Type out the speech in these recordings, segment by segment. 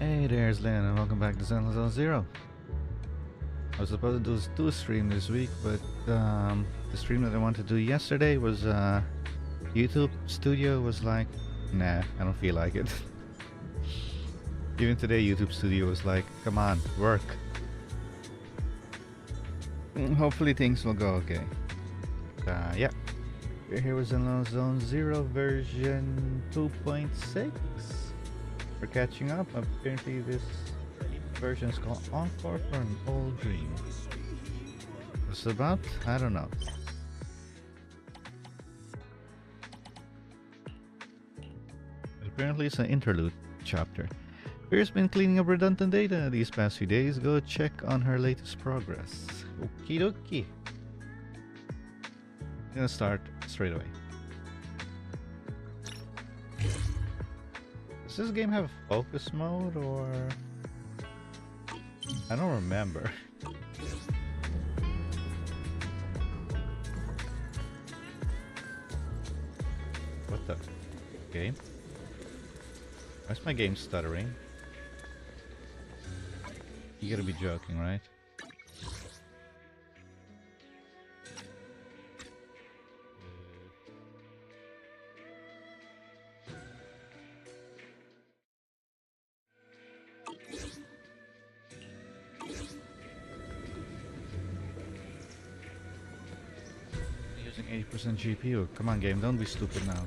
Hey there's Lynn and welcome back to Zenless 0. I was supposed to do a stream this week, but the stream that I wanted to do yesterday was YouTube Studio was like, nah, I don't feel like it. Even today YouTube Studio was like, come on, work. Hopefully things will go okay. Yeah, we're here with Zenless 0 version 2.6. We're catching up. Apparently this version is called Encore for an Old Dream. What's it about? I don't know. But apparently it's an interlude chapter. Beer's been cleaning up redundant data these past few days. Go check on her latest progress. Okie dokie. I'm gonna start straight away. Does this game have focus mode or... I don't remember. What the... game? Why's my game stuttering? You gotta be joking, right? Using 80% GPU. Come on, game, don't be stupid now.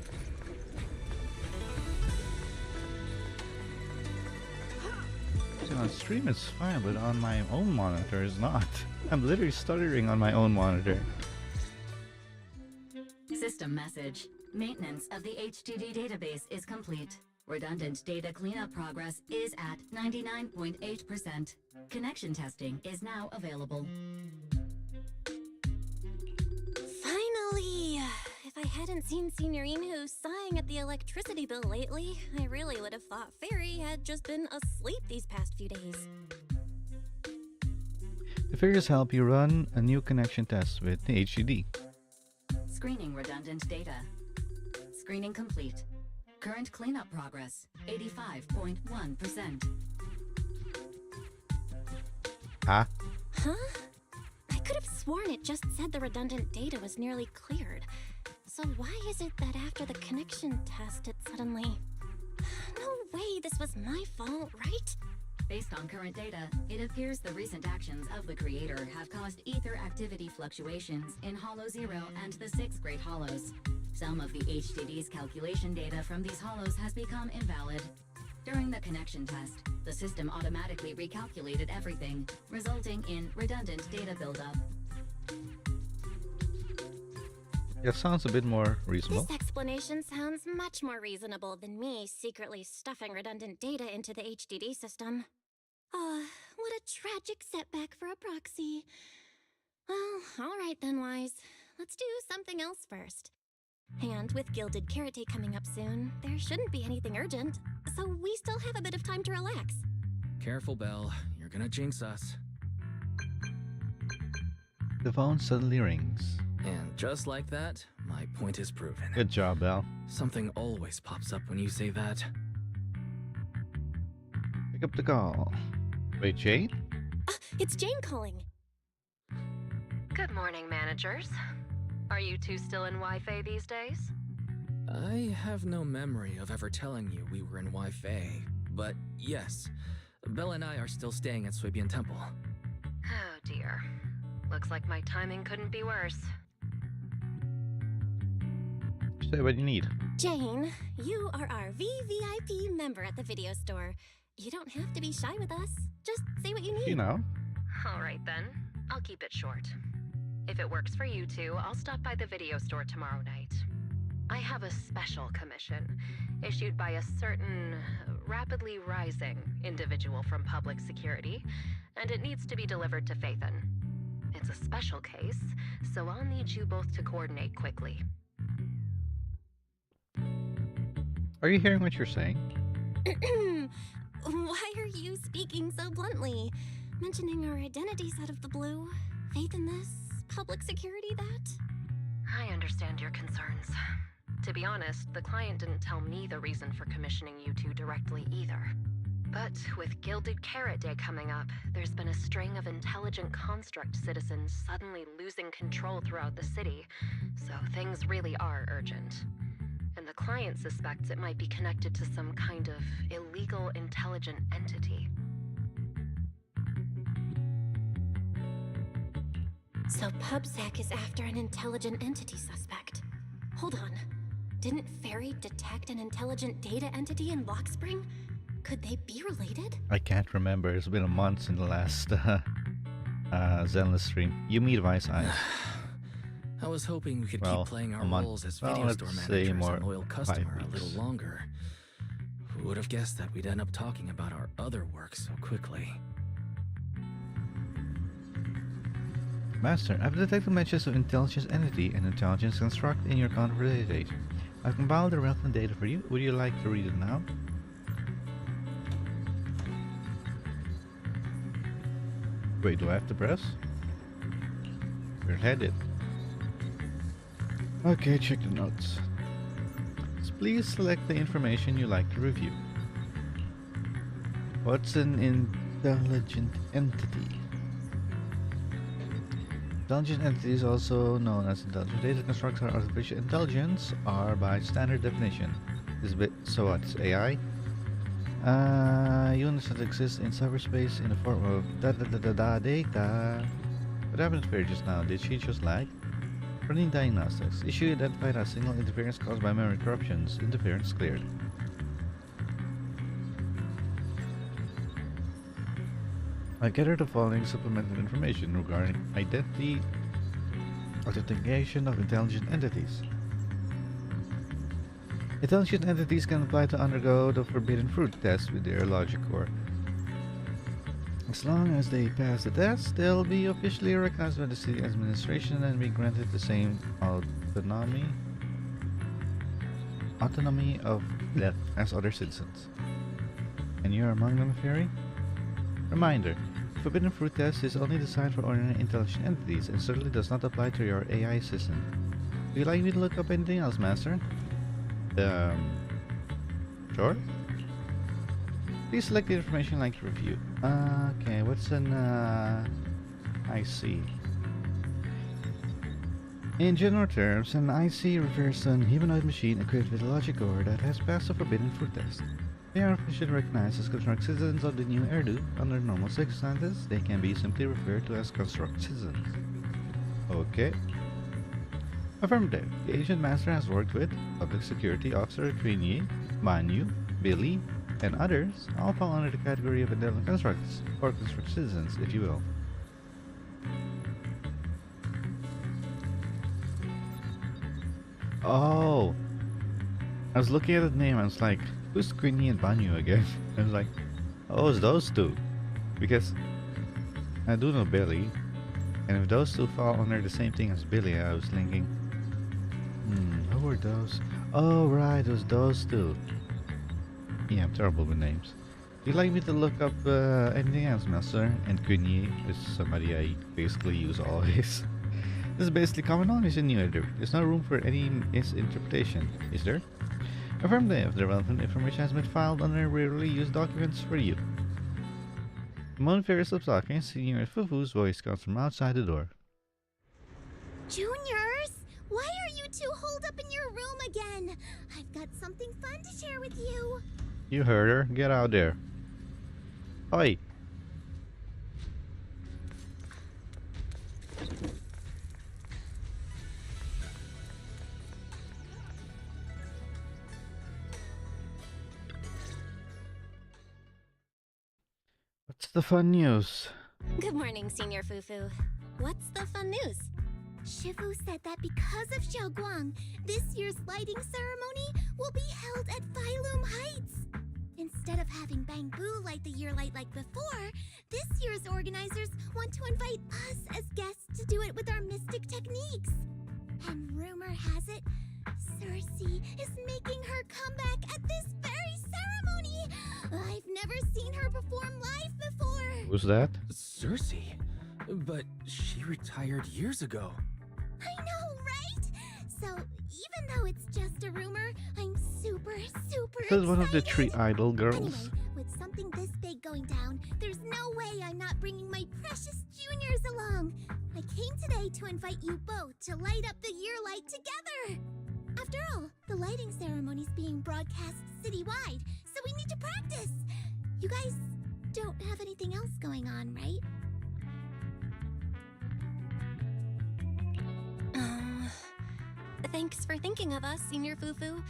See, on stream it's fine, but on my own monitor it's not. I'm literally stuttering on my own monitor. System message. Maintenance of the HDD database is complete. Redundant data cleanup progress is at 99.8%. Connection testing is now available. Finally! If I hadn't seen Signorine sighing at the electricity bill lately, I really would have thought Fairy had just been asleep these past few days. The figures help you run a new connection test with the HDD. Screening redundant data. Screening complete. Current cleanup progress, 85.1%. Ah? Huh? I could have sworn it just said the redundant data was nearly cleared. So why is it that after the connection test it suddenly... No way this was my fault, right? Based on current data, it appears the recent actions of the creator have caused ether activity fluctuations in Hollow 0 and the 6th grade hollows. Some of the HDD's calculation data from these hollows has become invalid. During the connection test, the system automatically recalculated everything, resulting in redundant data buildup. That sounds a bit more reasonable. This explanation sounds much more reasonable than me secretly stuffing redundant data into the HDD system. What a tragic setback for a proxy. Well, alright then, Wise. Let's do something else first. And with Gilded Carrot Day coming up soon, there shouldn't be anything urgent, so we still have a bit of time to relax. Careful, Belle. You're gonna jinx us. The phone suddenly rings. And just like that, my point is proven. Good job, Belle. Something always pops up when you say that. Pick up the call. Wait, Jane? It's Jane calling. Good morning, managers. Are you two still in Wi-Fi these days? I have no memory of ever telling you we were in Wi-Fi, but yes, Belle and I are still staying at Swabian Temple. Oh dear. Looks like my timing couldn't be worse. Say what you need. Jane, you are our VVIP member at the video store. You don't have to be shy with us. Just say what you need. You know. Alright then, I'll keep it short. If it works for you two, I'll stop by the video store tomorrow night. I have a special commission, issued by a certain rapidly rising individual from public security, and it needs to be delivered to Phaethon. It's a special case, so I'll need you both to coordinate quickly. Are you hearing what you're saying? Why are you speaking so bluntly? Mentioning our identities out of the blue. Faith in this, public security that? I understand your concerns. To be honest, the client didn't tell me the reason for commissioning you two directly either. But with Gilded Carrot Day coming up, there's been a string of intelligent construct citizens suddenly losing control throughout the city, so things really are urgent. And the client suspects it might be connected to some kind of illegal intelligent entity. So PubSec is after an intelligent entity suspect. Hold on. Didn't Fairy detect an intelligent data entity in Lockspring? Could they be related? I can't remember. It's been a month since the last Zenless stream. You meet Vice Eyes. I was hoping we could Well, keep playing our a month. roles as Well, video let's store say managers more, and loyal 5 customer a weeks. little longer. Who would have guessed that we'd end up talking about our other work so quickly? Master, I've detected mentions of intelligence entity and intelligence construct in your conversation. I've compiled the relevant data for you. Would you like to read it now? Wait, do I have to press? We're headed. Okay, check the notes. Please select the information you like to review. What's an intelligent entity? Intelligent entities, also known as intelligent data constructs or artificial intelligence, are by standard definition. So what's AI? Units that exist in cyberspace in the form of data. What happened to Fairy just now? Did she just lag? Running diagnostics. Issue identified as signal interference caused by memory corruptions. Interference cleared. I gathered the following supplemental information regarding identity authentication of intelligent entities. Intelligent entities can apply to undergo the forbidden fruit test with their logic core. As long as they pass the test, they'll be officially recognized by the city administration and be granted the same autonomy as other citizens. And you're among them, Fairy? Reminder, forbidden fruit test is only designed for ordinary intelligent entities and certainly does not apply to your AI assistant. Would you like me to look up anything else, Master? Sure? Please select the information you'd like to review. Okay, what's an, IC? In general terms, an IC refers to a humanoid machine equipped with a logic core that has passed the forbidden fruit test. They are officially recognized as construct citizens of the new Erdu. Under normal circumstances, they can be simply referred to as construct citizens. Okay. Affirmative. The Agent Master has worked with Public Security Officer Queenie, Manu, Billy, and others, all fall under the category of intelligent constructs, or construct citizens, if you will. Oh! I was looking at the name, I was like, who's Queenie and Banyu again? I was like, oh, it's those two. Because I do know Billy, and if those two fall under the same thing as Billy, I was thinking, who were those? Oh, right, it was those two. Yeah, I'm terrible with names. Would you like me to look up anything else, Master? And Queenie is somebody I basically use always. This is basically common knowledge in New Editor. There's no room for any misinterpretation, is there? Affirmative, the relevant information has been filed under rarely used documents for you. Moon Fairy slips off and Senior Fufu's voice comes from outside the door. Juniors, why are you two holed up in your room again? I've got something fun to share with you. You heard her. Get out there. Oi. What's the fun news? Good morning, Senior Fufu. What's the fun news? Shifu said that because of Xiaoguang, this year's lighting ceremony will be held at Phylum Heights. Instead of having Bangbu light the year light like before, this year's organizers want to invite us as guests to do it with our mystic techniques. And rumor has it, Cersei is making her comeback at this very ceremony. I've never seen her perform live before. Who's that? Cersei? But she retired years ago. I know, right? So, even though it's just a rumor, I'm super This is one of the excited. 3 idol girls. Anyway, with something this big going down, there's no way I'm not bringing my precious juniors along. I came today to invite you both to light up the year light together. After all, the lighting ceremony's being broadcast citywide, so we need to practice. You guys don't have anything else going on, right? Thanks for thinking of us, Senior Fufu.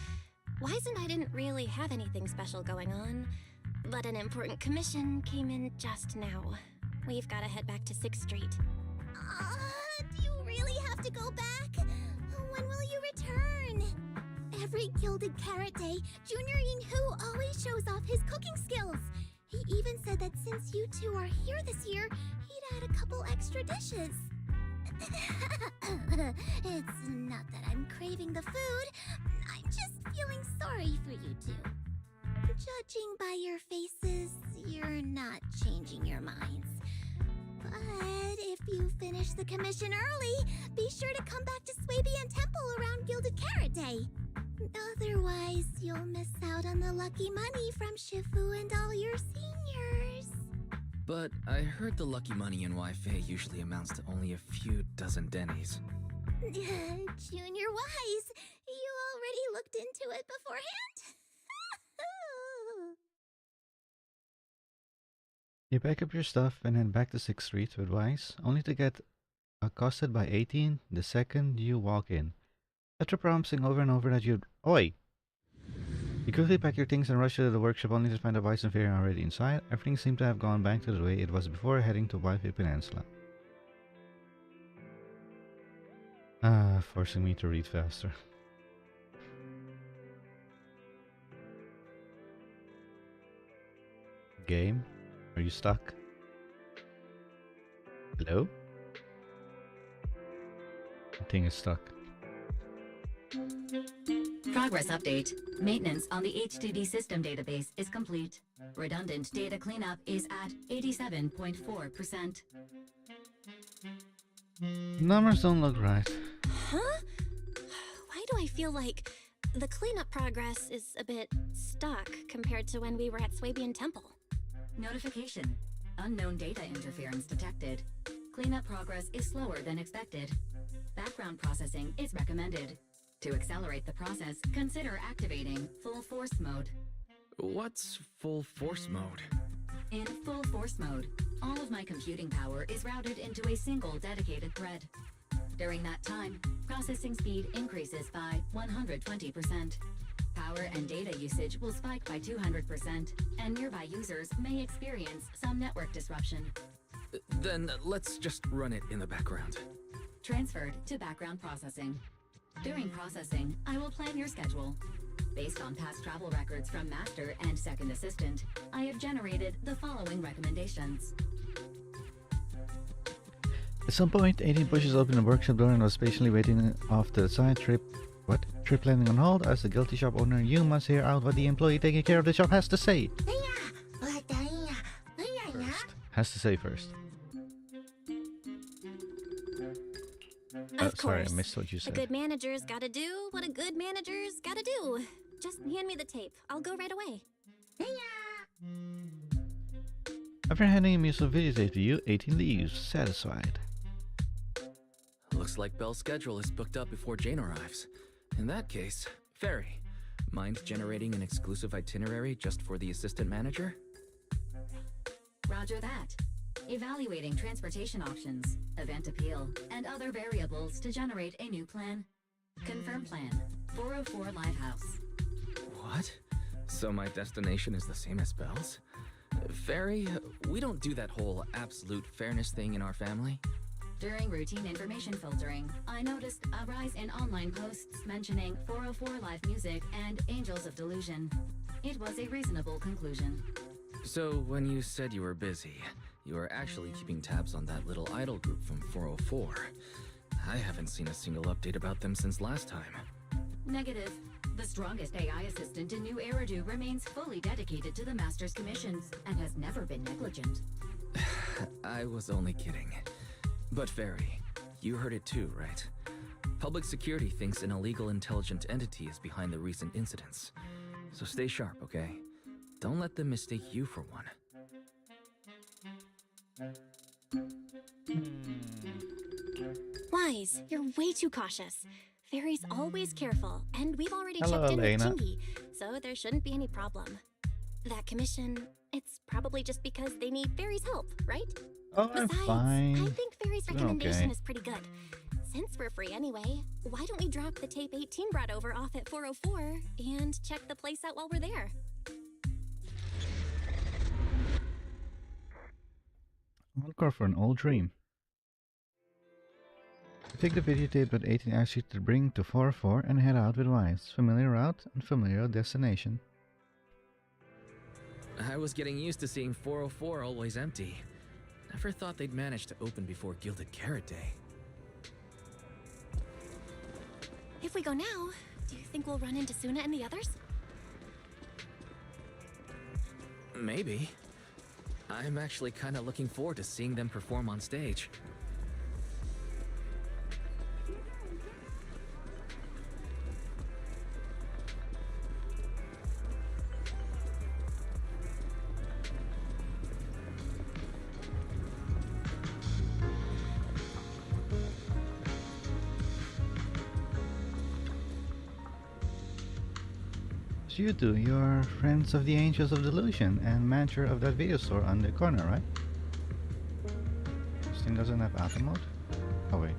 Wise and I didn't really have anything special going on, but an important commission came in just now. We've got to head back to 6th Street. Do you really have to go back? When will you return? Every Gilded Carrot Day, Junior Yinhu always shows off his cooking skills. He even said that since you two are here this year, he'd add a couple extra dishes. It's not that I'm craving the food. I'm just feeling sorry for you two. Judging by your faces, you're not changing your minds. But if you finish the commission early, be sure to come back to Swabian Temple around Gilded Carrot Day. Otherwise, you'll miss out on the lucky money from Shifu and all your seniors. But I heard the lucky money in Wi-Fi usually amounts to only a few dozen dennies. Junior Wise, you already looked into it beforehand? You pack up your stuff and head back to 6th Street with Wise, only to get accosted by 18 the second you walk in. After promising over and over that you'd... Oi! You quickly pack your things and rush to the workshop only to find the Wise and Fairy already inside. Everything seemed to have gone back to the way it was before heading to Wi-Fi Peninsula. Forcing me to read faster. Game? Are you stuck? Hello? The thing is stuck. Progress update. Maintenance on the HDD system database is complete. Redundant data cleanup is at 87.4%. Numbers don't look right. Huh? Why do I feel like the cleanup progress is a bit stuck compared to when we were at Swabian Temple? Notification. Unknown data interference detected. Cleanup progress is slower than expected. Background processing is recommended. To accelerate the process, consider activating full force mode. What's full force mode? In full force mode, all of my computing power is routed into a single dedicated thread. During that time, processing speed increases by 120%. Power and data usage will spike by 200%, and nearby users may experience some network disruption. Then let's just run it in the background. Transferred to background processing. During processing, I will plan your schedule. Based on past travel records from Master and Second Assistant, I have generated the following recommendations. At some point, 18 pushes open the workshop door and was patiently waiting off the side. Trip landing on hold. As the guilty shop owner, you must hear out what the employee taking care of the shop has to say. Has to say first. Of sorry, I course. missed what you A said. good manager's gotta do what a good manager's gotta do. Just hand me the tape. I'll go right away. After handing him some videotape to you, 18 leaves, satisfied. Looks like Belle's schedule is booked up before Jane arrives. In that case, Fairy, mind generating an exclusive itinerary just for the assistant manager? Roger that. Evaluating transportation options, event appeal, and other variables to generate a new plan. Confirm plan. 404 Livehouse. What? So my destination is the same as Belle's? Fairy, we don't do that whole absolute fairness thing in our family. During routine information filtering, I noticed a rise in online posts mentioning 404 Live Music and Angels of Delusion. It was a reasonable conclusion. So when you said you were busy, you were actually keeping tabs on that little idol group from 404. I haven't seen a single update about them since last time. Negative. The strongest AI assistant in New Eridu remains fully dedicated to the Master's commissions and has never been negligent. I was only kidding. But Fairy, you heard it too, right? Public security thinks an illegal intelligent entity is behind the recent incidents. So stay sharp, okay? Don't let them mistake you for one. Wise, you're way too cautious. Fairy's always careful, and we've already Hello, checked in Elena. with Chingy, so there shouldn't be any problem. That commission, it's probably just because they need Fairy's help, right? Oh, I'm Besides, fine. I think Fairy's Doing recommendation okay. is pretty good. Since we're free anyway, why don't we drop the tape 18 brought over off at 404 and check the place out while we're there? Encore for an old dream. Take the videotape that 18 asks you to bring to 404 and head out with Wise. Familiar route and familiar destination. I was getting used to seeing 404 always empty. Never thought they'd manage to open before Gilded Carrot Day. If we go now, do you think we'll run into Suna and the others? Maybe. I'm actually kind of looking forward to seeing them perform on stage. So you two, you're friends of the Angels of Delusion and manager of that video store on the corner, right? This thing doesn't have auto mode? Oh wait.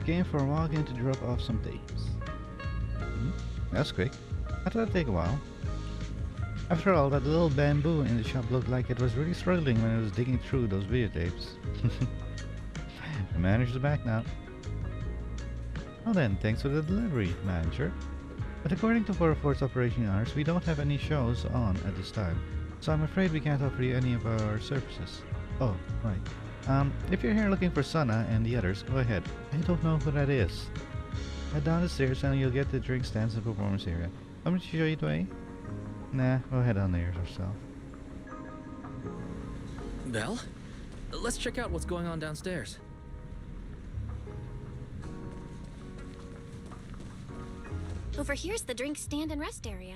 Came for a walk in to drop off some tapes. That's quick. I thought it'd take a while. After all, that little bamboo in the shop looked like it was really struggling when it was digging through those videotapes. I managed to back now. Well then, thanks for the delivery, manager. But according to 404's operation hours, we don't have any shows on at this time, so I'm afraid we can't offer you any of our services. Oh, right. If you're here looking for Sana and the others, go ahead. I don't know who that is. Head down the stairs and you'll get the drink stands and performance area. Want me to show you the way? Nah, we'll head down there yourself. Belle? Let's check out what's going on downstairs. Over here's the drink stand and rest area.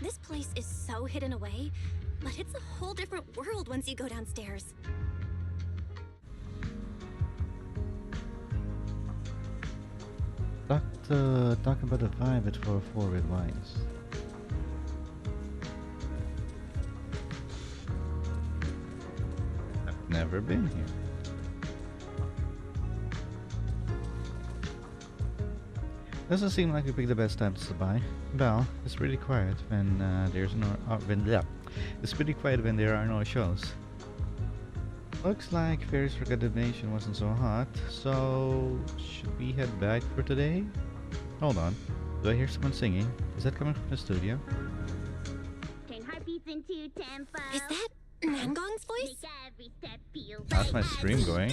This place is so hidden away, but it's a whole different world once you go downstairs. Talk about the vibe at 404 with Wise. I've never been here. Doesn't seem like we picked the best time to stop by. Belle, it's pretty quiet when it's pretty quiet when there are no shows. Looks like Fairy's recommendation wasn't so hot, so should we head back for today? Hold on. Do I hear someone singing? Is that coming from the studio? Is that Nangong's voice? How's my stream going?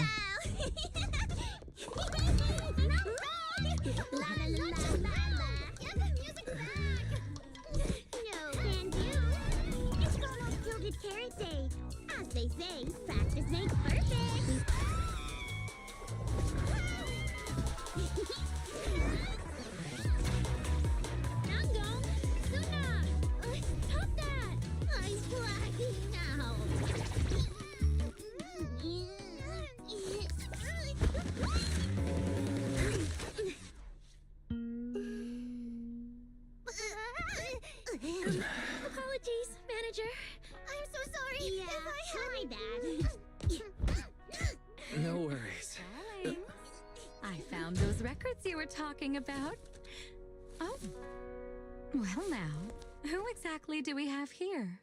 Carrot Day. As they say, practice makes perfect. Nangong! Suna! Stop that! I'm blacking out. Apologies, manager. I'm so sorry. Yeah, my bad. No worries. Darling, I found those records you were talking about. Oh, well now, who exactly do we have here?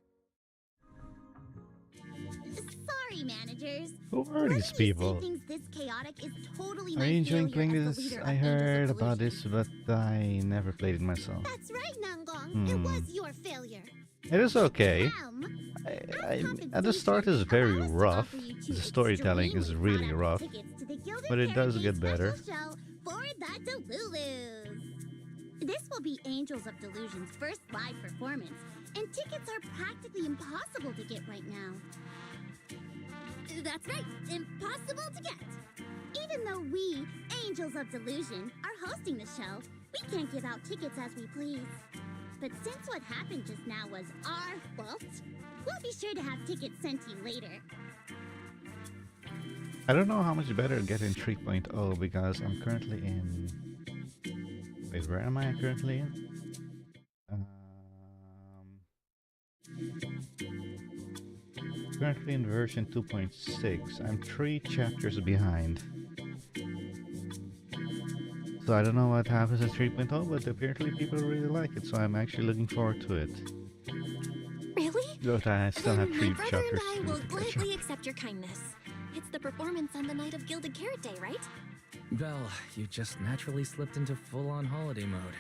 Sorry, managers. Who are these people? Things this chaotic is totally Are you enjoying playing this? I heard about this, but I never played it myself. That's right, Nangong. It was your failure. It is okay. At the start it's very rough. The storytelling is really rough, but it does get better. For the Delulus. This will be Angels of Delusion's first live performance, and tickets are practically impossible to get right now. That's right, impossible to get. Even though we, Angels of Delusion, are hosting the show, we can't give out tickets as we please. But since what happened just now was our fault, we'll be sure to have tickets sent to you later. I don't know how much better to get in 3.0 because I'm currently in... Wait, where am I currently in? Currently in version 2.6. I'm 3 chapters behind. So I don't know what happens at 3.0, but apparently people really like it, so I'm actually looking forward to it. Really? But I still have 3 My brother chapters and I to will catch up. gladly accept your kindness. It's the performance on the night of Gilded Carrot Day, right? Belle, you just naturally slipped into full-on holiday mode.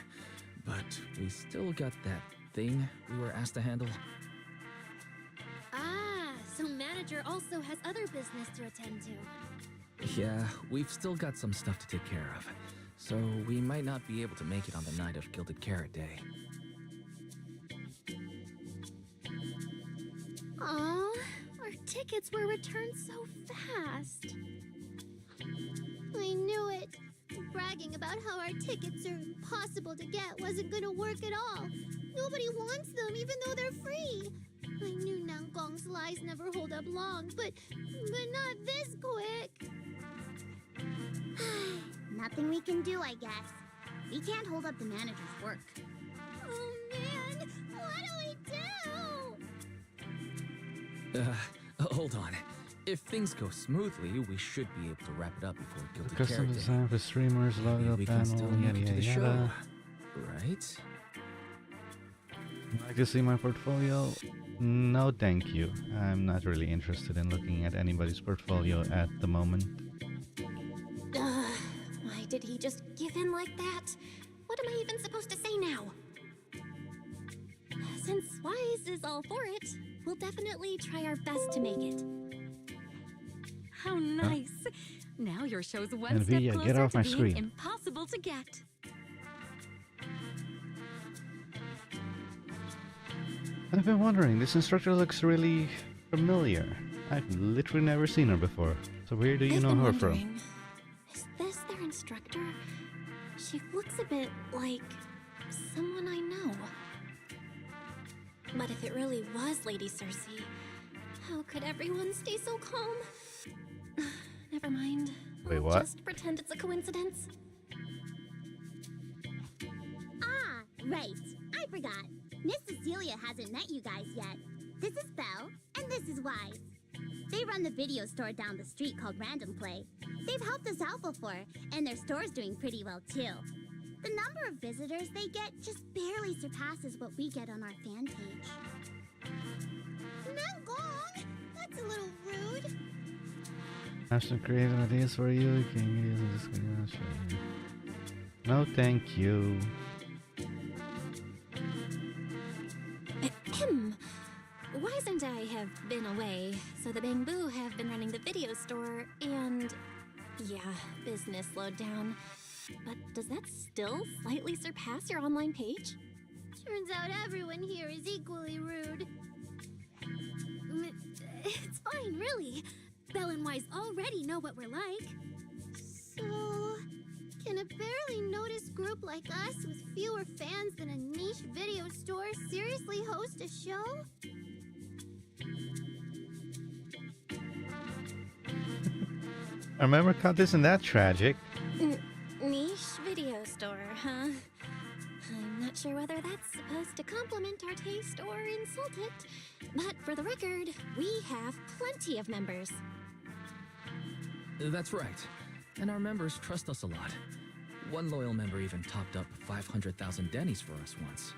But we still got that thing we were asked to handle. Ah, so manager also has other business to attend to. Yeah, we've still got some stuff to take care of. So we might not be able to make it on the night of Gilded Carrot Day. Aw, our tickets were returned so fast. I knew it. Bragging about how our tickets are impossible to get wasn't gonna work at all. Nobody wants them, even though they're free. I knew Nangong's lies never hold up long, but not this quick. Nothing we can do, I guess. We can't hold up the manager's work. Oh man, what do we do? Hold on. If things go smoothly, we should be able to wrap it up before Gilded Custom Carrot Day. design for streamers, Maybe logo we can still panel, make yada it to the yada show, yada. right? Like to see my portfolio? No, thank you. I'm not really interested in looking at anybody's portfolio at the moment. Why did he just give in like that? What am I even supposed to say now? Since Wise is all for it, we'll definitely try our best to make it. How nice. Now your show's one And step Via, closer get off to my being screen. impossible to get. I've been wondering, this instructor looks really familiar. I've literally never seen her before. So where do you I've know been her wondering, is this their instructor? She looks a bit like someone I know. But if it really was Lady Cersei, how could everyone stay so calm? Never mind. Wait, I'll what? just pretend it's a coincidence. Ah, right. I forgot. Miss Cecilia hasn't met you guys yet. This is Belle, and this is Wise. They run the video store down the street called Random Play. They've helped us out before, and their store's doing pretty well too. The number of visitors they get just barely surpasses what we get on our fan page. Nangong! That's a little rude. I have some creative ideas for you. Can you use this? No, thank you. Wise and I have been away, so the Bamboo have been running the video store, and yeah, business slowed down. But does that still slightly surpass your online page? Turns out everyone here is equally rude. It's fine, really. Belle and Wise already know what we're like. So, can a barely noticed group like us with fewer fans than a niche video store seriously host a show? I remember Cut isn't that tragic. Niche video store, huh? I'm not sure whether that's supposed to compliment our taste or insult it, but for the record, we have plenty of members. That's right. And our members trust us a lot. One loyal member even topped up 500,000 Denny's for us once.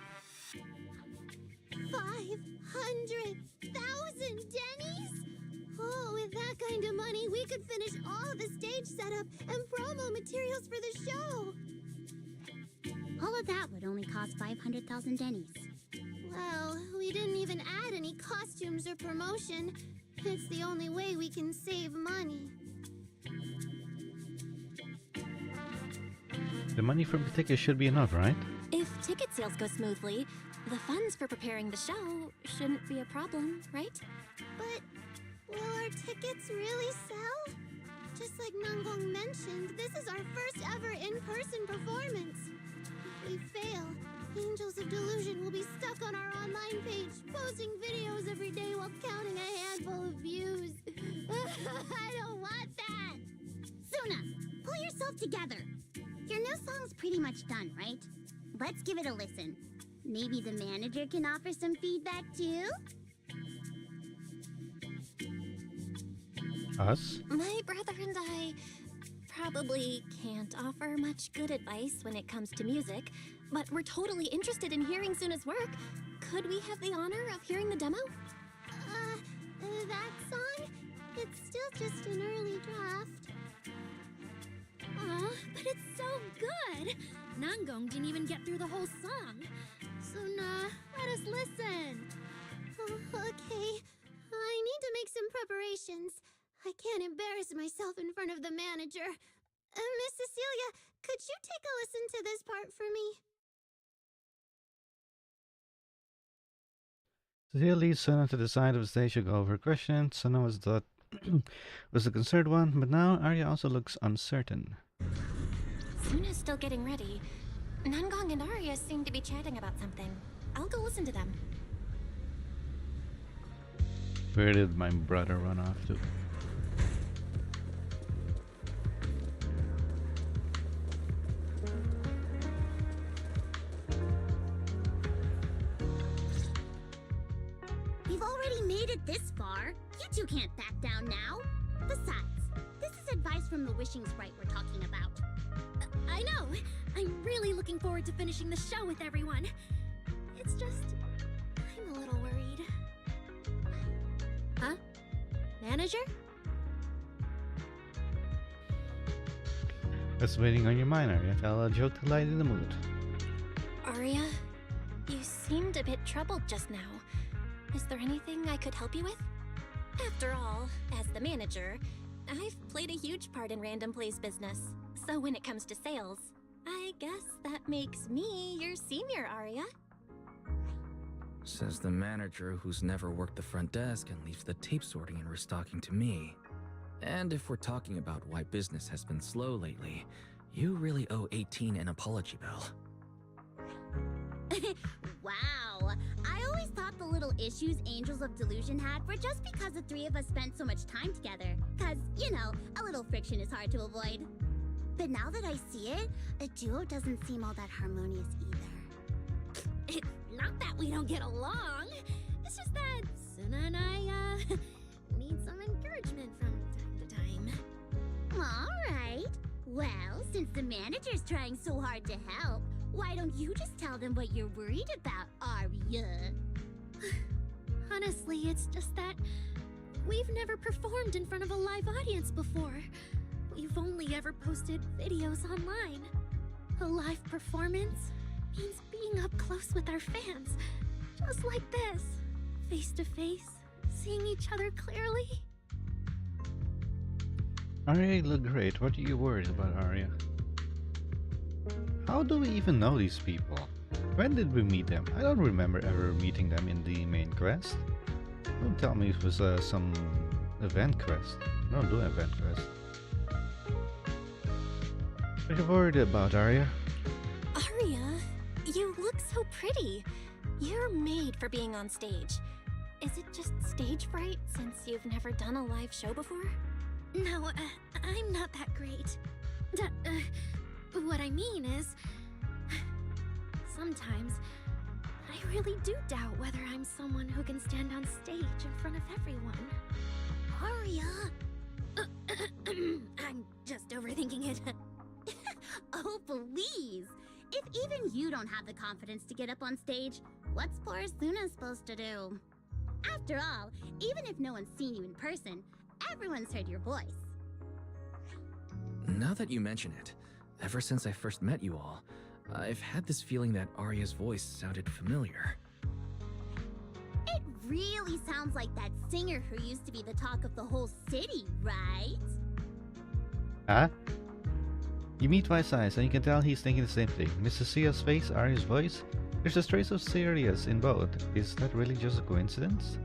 500,000 Denny's? Oh, with that kind of money, we could finish all the stage setup and promo materials for the show. All of that would only cost 500,000 Denny's. Well, we didn't even add any costumes or promotion. It's the only way we can save money. The money from the tickets should be enough, right? If ticket sales go smoothly, the funds for preparing the show shouldn't be a problem, right? But will our tickets tickets really sell? Just like Nanggong mentioned, this is our first ever in-person performance. If we fail, Angels of Delusion will be stuck on our online page, posting videos every day while counting a handful of views. I don't want that! Suna, pull yourself together. Your new song's pretty much done, right? Let's give it a listen. Maybe the manager can offer some feedback too? Us? My brother and I probably can't offer much good advice when it comes to music, but we're totally interested in hearing Suna's work. Could we have the honor of hearing the demo? That song? It's still just an early draft. Aw, but it's so good! Nanggong didn't even get through the whole song. Suna, let us listen. Okay. I need to make some preparations. I can't embarrass myself in front of the manager. Miss Cecilia, could you take a listen to this part for me? Cecilia leads Suna to the side of the stage to go over her question. Suna was the concerned one, but now Arya also looks uncertain. Suna's still getting ready. Nanggong and Arya seem to be chatting about something. I'll go listen to them. Where did my brother run off to? We've already made it this far. You two can't back down now. Besides, this is advice from the wishing sprite we're talking about. I know! I'm really looking forward to finishing the show with everyone. It's just... I'm a little worried. Huh? Manager? What's waiting on your mind, Arya? Tell a joke to lighten the mood. Arya, you seemed a bit troubled just now. Is there anything I could help you with? After all, as the manager, I've played a huge part in Random Play's business. So when it comes to sales, I guess that makes me your senior, Arya. Says the manager who's never worked the front desk and leaves the tape sorting and restocking to me. And if we're talking about why business has been slow lately, you really owe 18 an apology, Belle. Wow. I always thought the little issues Angels of Delusion had were just because the three of us spent so much time together. Cause, you know, a little friction is hard to avoid. But now that I see it, a duo doesn't seem all that harmonious either. It's not that we don't get along. It's just that Suna and I, need some encouragement from time to time. Alright. Well, since the manager's trying so hard to help, why don't you just tell them what you're worried about, Arya? Honestly, it's just that we've never performed in front of a live audience before. We've only ever posted videos online. A live performance means being up close with our fans, just like this, face to face, seeing each other clearly. Arya look great. What are you worried about, Arya? How do we even know these people? When did we meet them? I don't remember ever meeting them in the main quest. Don't tell me it was some event quest. I don't do event quest. What are you worried about, Arya? Arya, you look so pretty. You're made for being on stage. Is it just stage fright since you've never done a live show before? No, I'm not that great. What I mean is, sometimes I really do doubt whether I'm someone who can stand on stage in front of everyone. Arya! I'm just overthinking it. Oh, please! If even you don't have the confidence to get up on stage, what's poor Suna supposed to do? After all, even if no one's seen you in person, everyone's heard your voice. Now that you mention it, ever since I first met you all, I've had this feeling that Arya's voice sounded familiar. It really sounds like that singer who used to be the talk of the whole city, right? Huh? You meet Twice Eyes and you can tell he's thinking the same thing. Mrs. Sia's face, Arya's voice, there's a trace of serious in both. Is that really just a coincidence?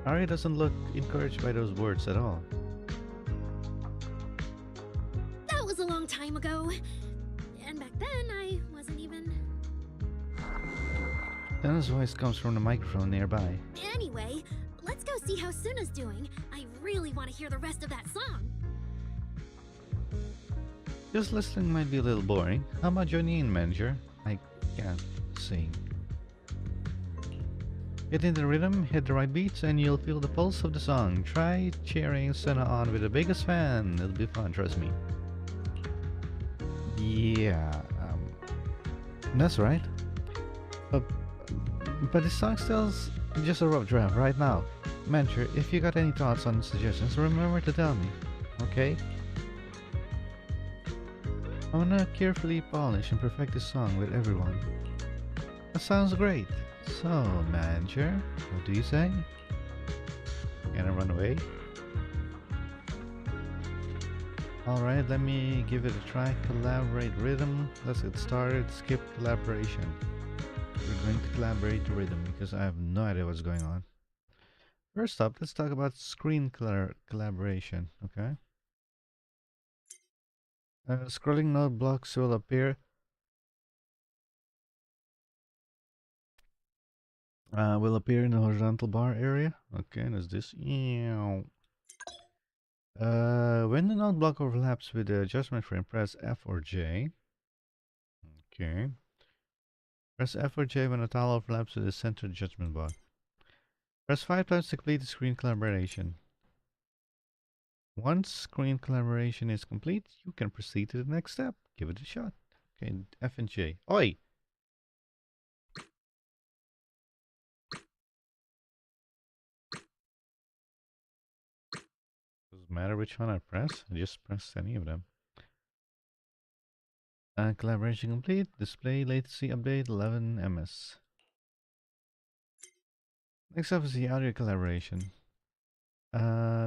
Ari doesn't look encouraged by those words at all. That was a long time ago. And back then, I wasn't even... Sena's voice comes from the microphone nearby. Anyway, let's go see how Suna's doing. I really want to hear the rest of that song. Just listening might be a little boring. How about joining in, manager? I can't sing. Get in the rhythm, hit the right beats, and you'll feel the pulse of the song. Try cheering Sena on with the biggest fan. It'll be fun, trust me. Yeah, that's right. But the song still's just a rough draft right now. Manager, if you got any thoughts on suggestions, remember to tell me, okay? I wanna carefully polish and perfect this song with everyone. That sounds great. So, manager, what do you say? Can I run away? Alright, let me give it a try. Collaborate rhythm. Let's get started. Skip collaboration. We're going to collaborate the rhythm because I have no idea what's going on. First up, let's talk about screen collaboration, okay? Scrolling node blocks will appear. Will appear in the horizontal bar area. Okay, there's this. When the node block overlaps with the adjustment frame, press F or J. Okay. Press F or J when a tile overlaps with the center adjustment block. Press 5 times to complete the screen collaboration. Once screen collaboration is complete, you can proceed to the next step. Give it a shot. Okay, F and J. Oi! Doesn't matter which one I press. I just press any of them. Collaboration complete. Display latency update 11 ms. Next up is the audio collaboration.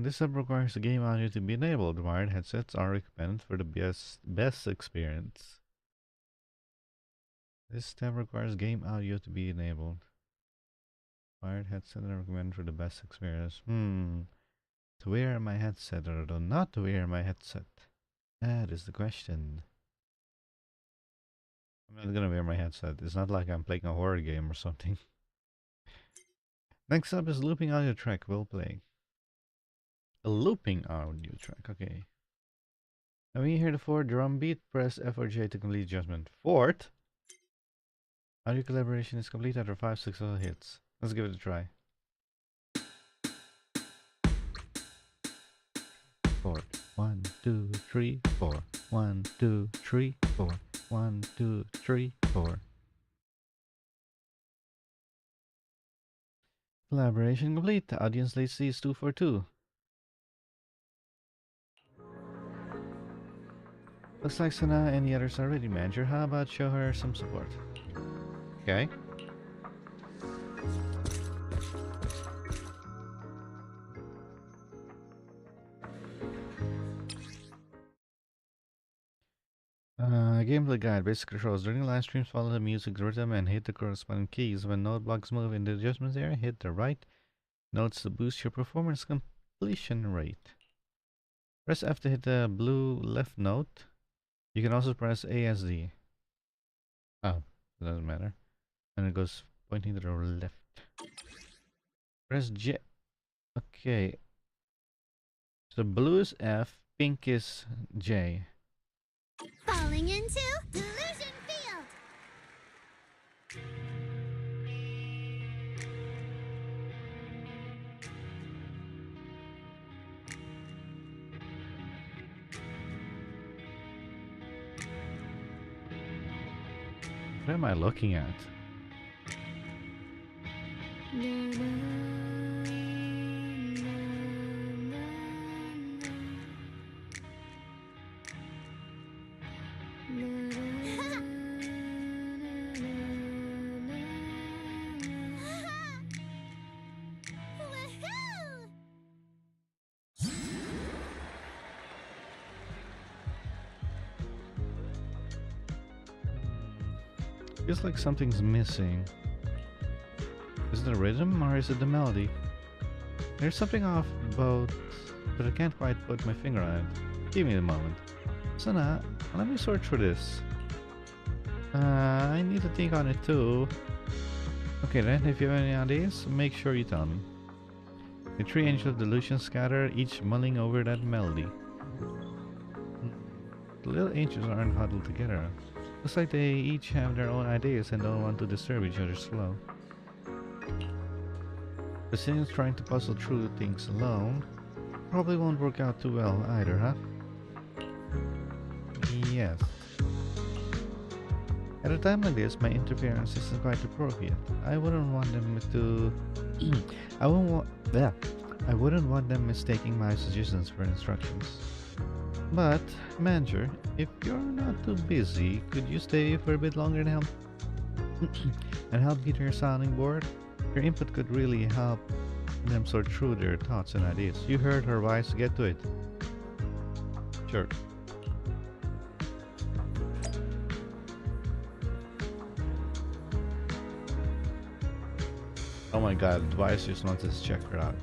This step requires the game audio to be enabled. Wired headsets are recommended for the best experience. This step requires game audio to be enabled. Wired headsets are recommended for the best experience. To wear my headset or to not to wear my headset? That is the question. I'm not gonna wear my headset. It's not like I'm playing a horror game or something. Next up is looping audio track. We'll play. A looping audio track, okay. Now when you hear the fourth drum beat, press F or J to complete adjustment. Fourth? Audio collaboration is complete after 5 successful hits. Let's give it a try. Four. 1, 2, 3, 4. 1, 2, 3, 4. 1, 2, 3, 4. Collaboration complete. The audience latency is 242. Looks like Sana and the others are ready, manager. How about show her some support? Okay. Gameplay guide. Basic controls. During live streams, follow the music rhythm and hit the corresponding keys. When node blocks move in the adjustments area, hit the right notes to boost your performance completion rate. Press F to hit the blue left note. You can also press ASD. Oh, it doesn't matter. And it goes pointing to the left. Press J. Okay. So blue is F, pink is J. Falling into Delusion Field! What am I looking at? Feels like something's missing. Is it the rhythm or is it the melody? There's something off about, but I can't quite put my finger on it. Give me a moment. Sana, let me sort through this. I need to think on it too. Okay then, if you have any ideas, make sure you tell me. The 3 angels of delusion scatter, each mulling over that melody. The little angels aren't huddled together. Looks like they each have their own ideas and don't want to disturb each other's flow. The singers trying to puzzle through things alone probably won't work out too well either, huh? Yes. At a time like this, my interference isn't quite appropriate. I wouldn't want them to... I wouldn't want them mistaking my suggestions for instructions. But, Manager, if you're not too busy, could you stay for a bit longer and help get your sounding board? Your input could really help them sort through their thoughts and ideas. You heard her voice, get to it. Sure. Oh my god, Twice just wants us to check her out.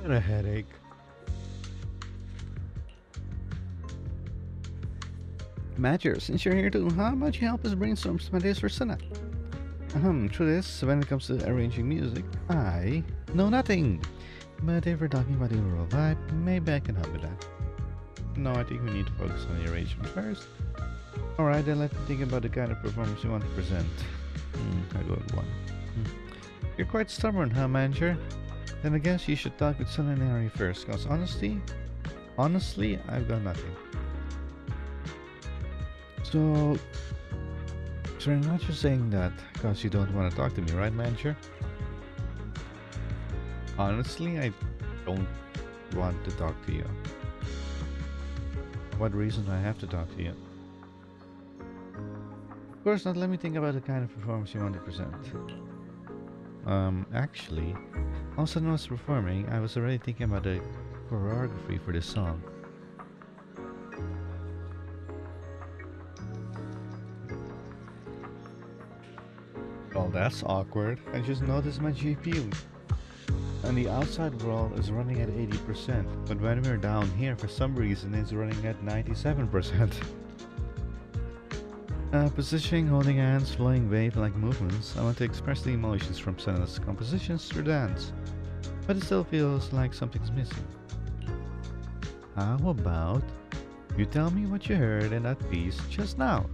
What a headache. Matcher, since you're here too, how about you help us brainstorm some ideas for Sana? Through this, when it comes to arranging music, I know nothing. But if we're talking about the overall vibe, maybe I can help with that. No, I think we need to focus on the arrangement first. Alright, then let me think about the kind of performance you want to present. I go with 1. You're quite stubborn, huh, Manager? Then I guess you should talk with Sun and Harry first, cause honestly, I've got nothing. So you're not just saying that cause you don't want to talk to me, right, Manager? Honestly, I don't want to talk to you. What reason do I have to talk to you? Of course not, let me think about the kind of performance you want to present. Actually, also when I was performing, I was already thinking about the choreography for this song. Well, that's awkward. I just noticed my GPU. And the outside world is running at 80%, but when we're down here, for some reason, it's running at 97%. Positioning, holding hands, flowing wave-like movements, I want to express the emotions from Zenless compositions through dance, but it still feels like something's missing. How about you tell me what you heard in that piece just now?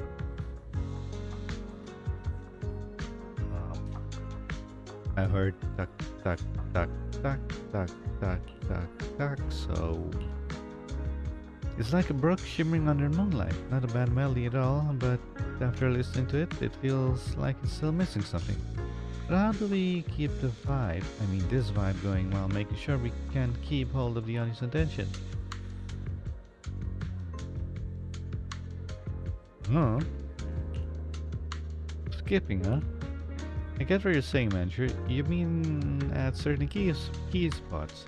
I heard tuck, tuck, tuck, tuck, tuck, tuck, tuck, tuck, so... It's like a brook shimmering under moonlight. Not a bad melody at all, but after listening to it, it feels like it's still missing something. But how do we keep the vibe, this vibe going while making sure we can keep hold of the audience's attention? Huh? Skipping, huh? I get what you're saying, Manager. You mean at certain key spots.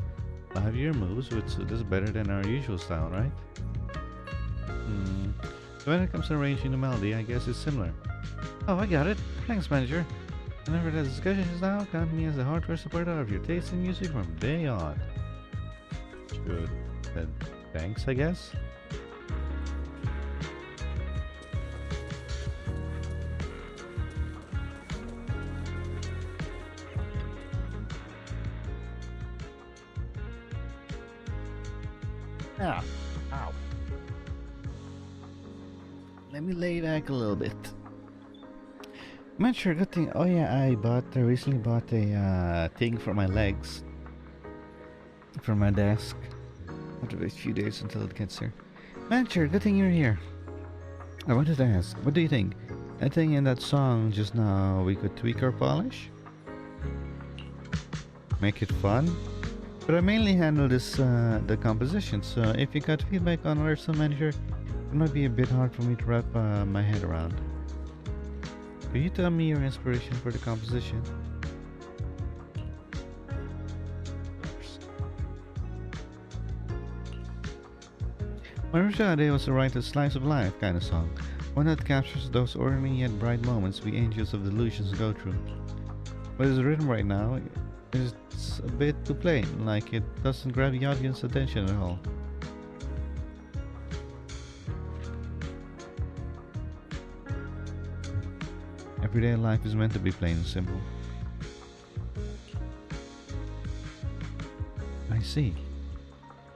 5-year moves would suit us better than our usual style, right? So when it comes to arranging the melody, I guess it's similar. Oh, I got it. Thanks, Manager. Whenever the discussion is now, count me as a hardcore supporter of your taste in music from day on. Good. Then thanks, I guess. Ah, ow. Let me lay back a little bit. I'm sure, good thing. Oh yeah, I recently bought a thing for my legs. For my desk. I have to wait a few days until it gets here. Sure, good thing you're here. I wanted to ask, what do you think? I think in that song just now we could tweak or polish? Make it fun? But I mainly handle this, the composition, so if you got feedback on where some Manager, it might be a bit hard for me to wrap my head around. Could you tell me your inspiration for the composition? My original idea was to write a slice of life kind of song, One that captures those ordinary yet bright moments we angels of delusions go through. What is written right now is a bit too plain, like it doesn't grab the audience attention at all. Everyday life is meant to be plain and simple. I see.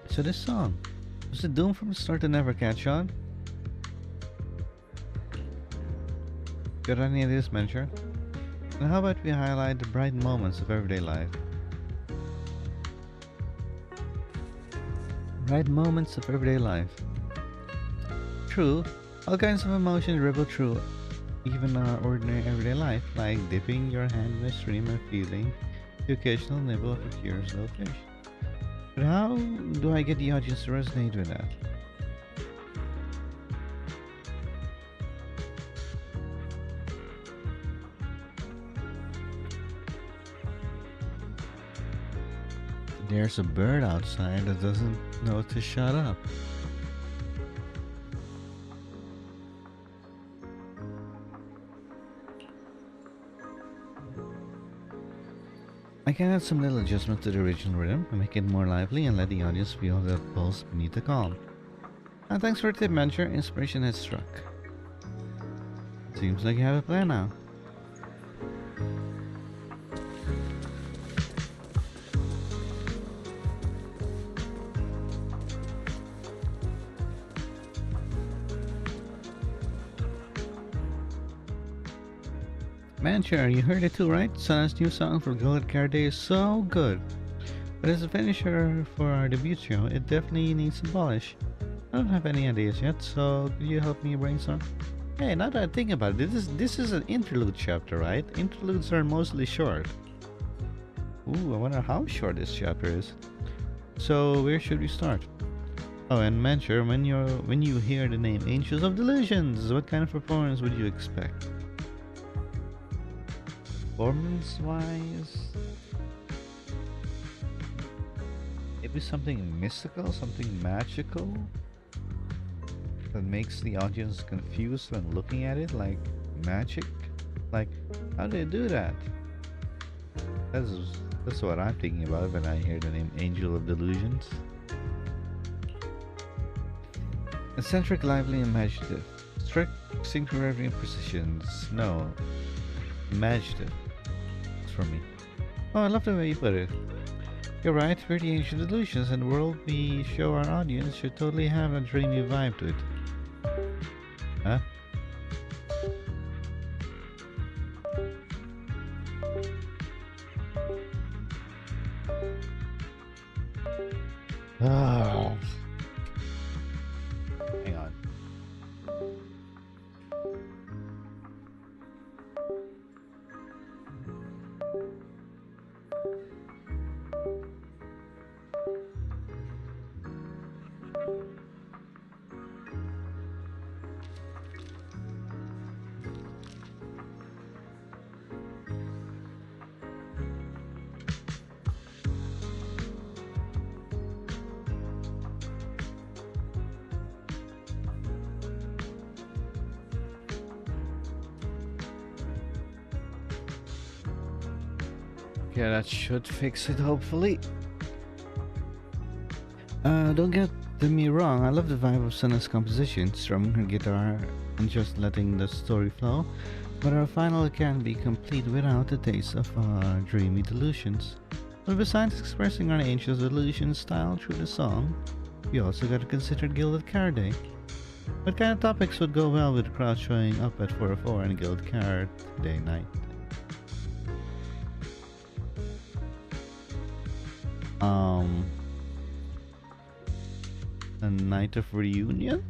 So this song, was it doomed from the start to never catch on? Got any ideas, Mentor? And how about we highlight the bright moments of everyday life? Bright moments of everyday life. True, all kinds of emotions ripple through even our ordinary everyday life, like dipping your hand in a stream and feeling the occasional nibble of a curious little fish. But how do I get the audience to resonate with that? There's a bird outside that doesn't know to shut up. I can add some little adjustment to the original rhythm to make it more lively and let the audience feel that pulse beneath the calm. And thanks for the tip, Mentor. Inspiration has struck. Seems like you have a plan now. Mentor, you heard it too, right? Sana's new song for Gilded Car Day is so good. But as a finisher for our debut show, it definitely needs some polish. I don't have any ideas yet, so could you help me brainstorm? Hey, now that I think about it, this is an interlude chapter, right? Interludes are mostly short. Ooh, I wonder how short this chapter is. So where should we start? Oh, and Mentor, when you hear the name Angels of Delusions, what kind of performance would you expect? Performance-wise, maybe something mystical, something magical that makes the audience confused when looking at it, like magic. Like, how do they do that? That's what I'm thinking about when I hear the name Angel of Delusions. Eccentric, lively, imaginative. Strict, synchronizing precisions. No, imaginative. For me. Oh, I love the way you put it. You're right, we're the ancient delusions, and the world we show our audience should totally have a dreamy vibe to it. Huh? Oh. Hang on. Yeah, that should fix it, hopefully. Don't get me wrong, I love the vibe of Sana's composition, strumming her guitar and just letting the story flow, but our final can't be complete without the taste of dreamy delusions. But besides expressing our Angel's delusion style through the song, we also gotta consider Gilded Car Day. What kind of topics would go well with the crowd showing up at 404 and Gilded Car Day night? A night of reunion?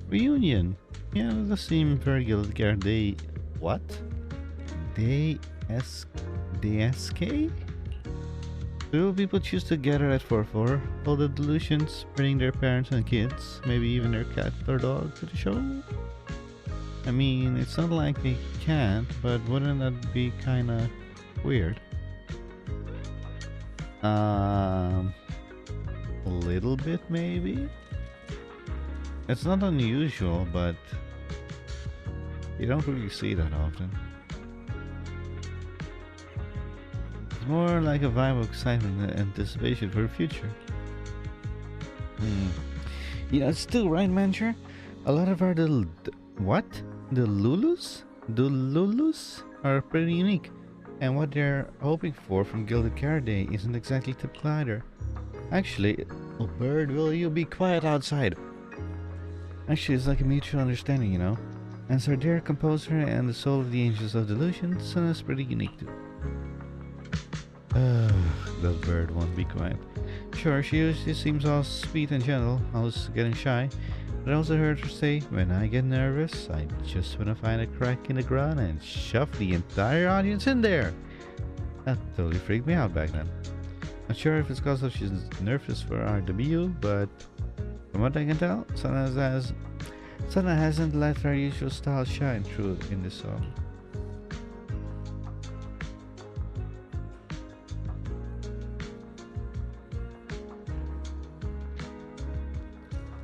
Reunion? Yeah, that does seem very Gilded Car Day. What? DSK? Will people choose to gather at 4-4? All the delusions, bring their parents and kids, maybe even their cat or dog to the show? I mean, it's not like they can't, but wouldn't that be kinda weird? A little bit maybe? It's not unusual, but you don't really see that often. It's more like a vibe of excitement and anticipation for the future. You know, it's still right, Mancher. A lot of our what? The Lulus are pretty unique, and what they're hoping for from Gilded Car Day isn't exactly typical either. Actually, oh bird, will you be quiet outside? Actually, it's like a mutual understanding, you know. And so their composer and the soul of the Angels of Delusion sounds pretty unique too. The bird won't be quiet. Sure, she usually seems all sweet and gentle, always getting shy, but I also heard her say, when I get nervous, I just want to find a crack in the ground and shove the entire audience in there. That totally freaked me out back then. Not sure if it's because of she's nervous for our debut, but from what I can tell, Sana hasn't let her usual style shine through in this song.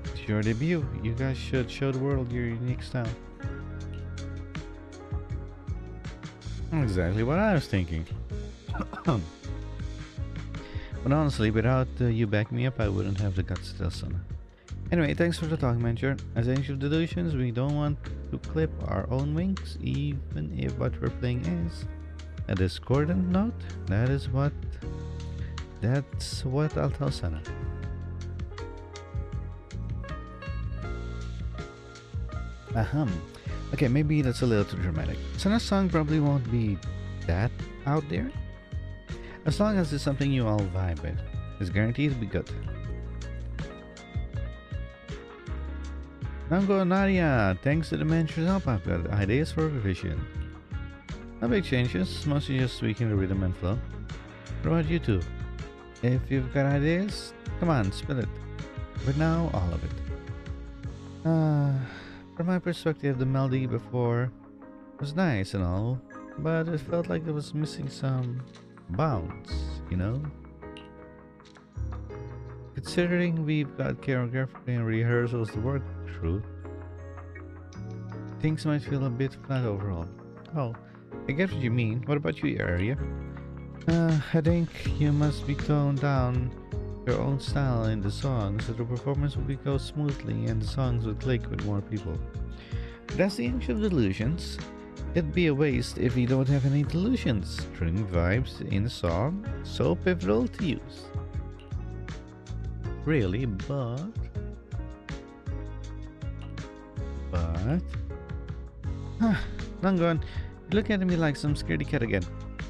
It's your debut. You guys should show the world your unique style. Exactly what I was thinking. But honestly, without you backing me up, I wouldn't have the guts to tell Sana. Anyway, thanks for the talk, Manager. As Angel of Delusions, we don't want to clip our own wings, even if what we're playing is a discordant note. That's what I'll tell Sana. Okay, maybe that's a little too dramatic. Sana's song probably won't be that out there. As long as it's something you all vibe with, it's guaranteed to be good. Nango Nadia, thanks to the manager's help, I've got ideas for revision. No big changes, mostly just tweaking the rhythm and flow. What about you two? If you've got ideas, come on, spill it. But now, all of it. From my perspective, the melody before was nice and all, but it felt like it was missing some bounce, you know? Considering we've got choreography and rehearsals to work through, things might feel a bit flat overall. Oh, I get what you mean. What about you, Arya? I think you must be toned down your own style in the song so the performance will go smoothly and the songs will click with more people. That's the Angel of Delusions. It'd be a waste if you don't have any delusions. String vibes in a song, so pivotal to use. Really, but... Nangon, you look at me like some scaredy cat again,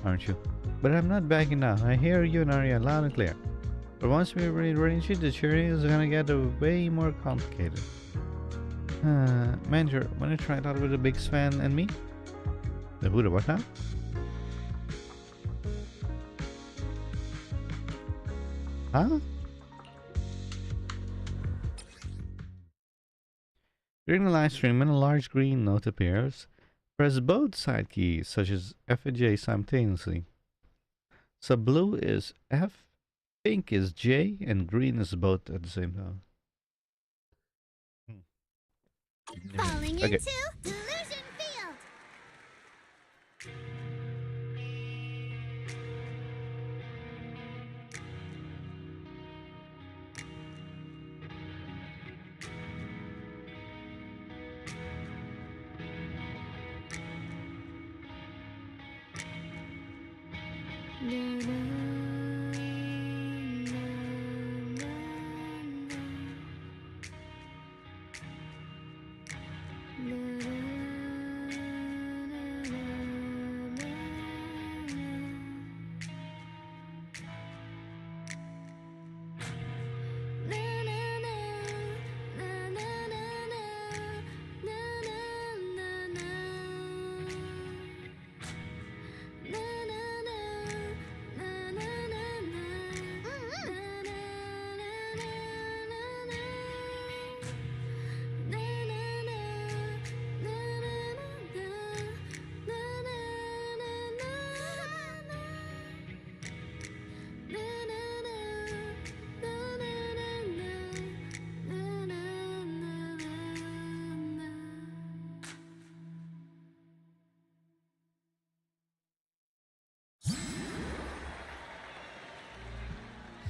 aren't you? But I'm not backing down. I hear you and Arya loud and clear. But once we rearrange it, the journey is gonna get way more complicated. Manager, wanna try it out with a big Sven and me? Who the what now? Huh? During the live stream, when a large green note appears, press both side keys, such as F and J simultaneously. So blue is F, pink is J, and green is both at the same time. Falling Okay. into Delusion Field.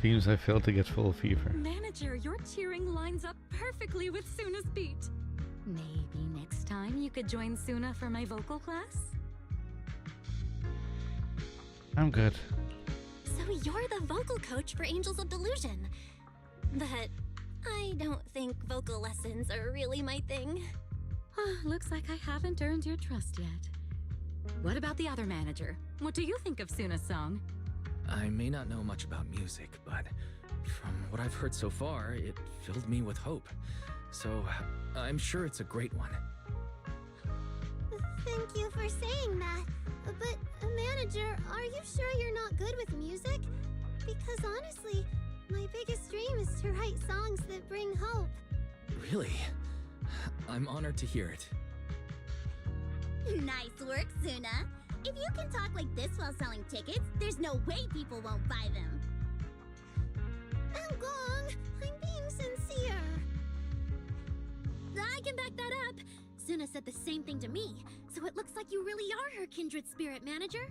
Seems I failed to get full fever. Manager, your cheering lines up perfectly with Suna's beat. Maybe next time you could join Suna for my vocal class? I'm good. So you're the vocal coach for Angels of Delusion. But I don't think vocal lessons are really my thing. Looks like I haven't earned your trust yet. What about the other manager? What do you think of Suna's song? I may not know much about music, but from what I've heard so far, it filled me with hope. So I'm sure it's a great one. Thank you for saying that. But, manager, are you sure you're not good with music? Because honestly, my biggest dream is to write songs that bring hope. Really? I'm honored to hear it. Nice work, Suna. If you can talk like this while selling tickets, there's no way people won't buy them. Gong, I'm being sincere. I can back that up. Suna said the same thing to me, so it looks like you really are her kindred spirit, manager.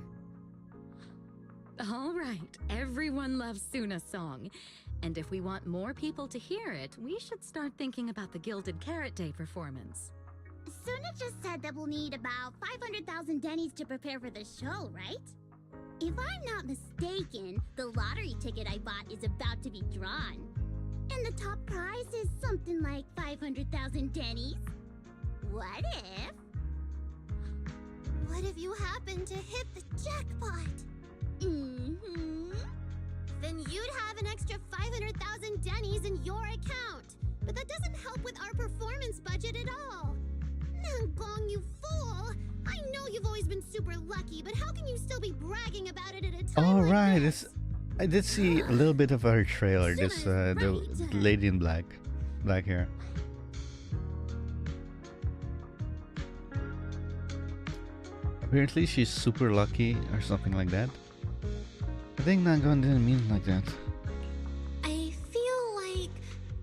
All right, everyone loves Suna's song. And if we want more people to hear it, we should start thinking about the Gilded Carrot Day performance. Suna just said that we'll need about 500,000 Dennies to prepare for the show, right? If I'm not mistaken, the lottery ticket I bought is about to be drawn. And the top prize is something like 500,000 Dennies. What if you happen to hit the jackpot? Then you'd have an extra 500,000 Dennies in your account. But that doesn't help with our performance budget at all. Gong, you fool! I know you've always been super lucky, but how can you still be bragging about it at a time All like right, this? I did see a little bit of her trailer. This Suna is the right. lady in black hair. Apparently, she's super lucky or something like that. I think Nangon didn't mean it like that. I feel like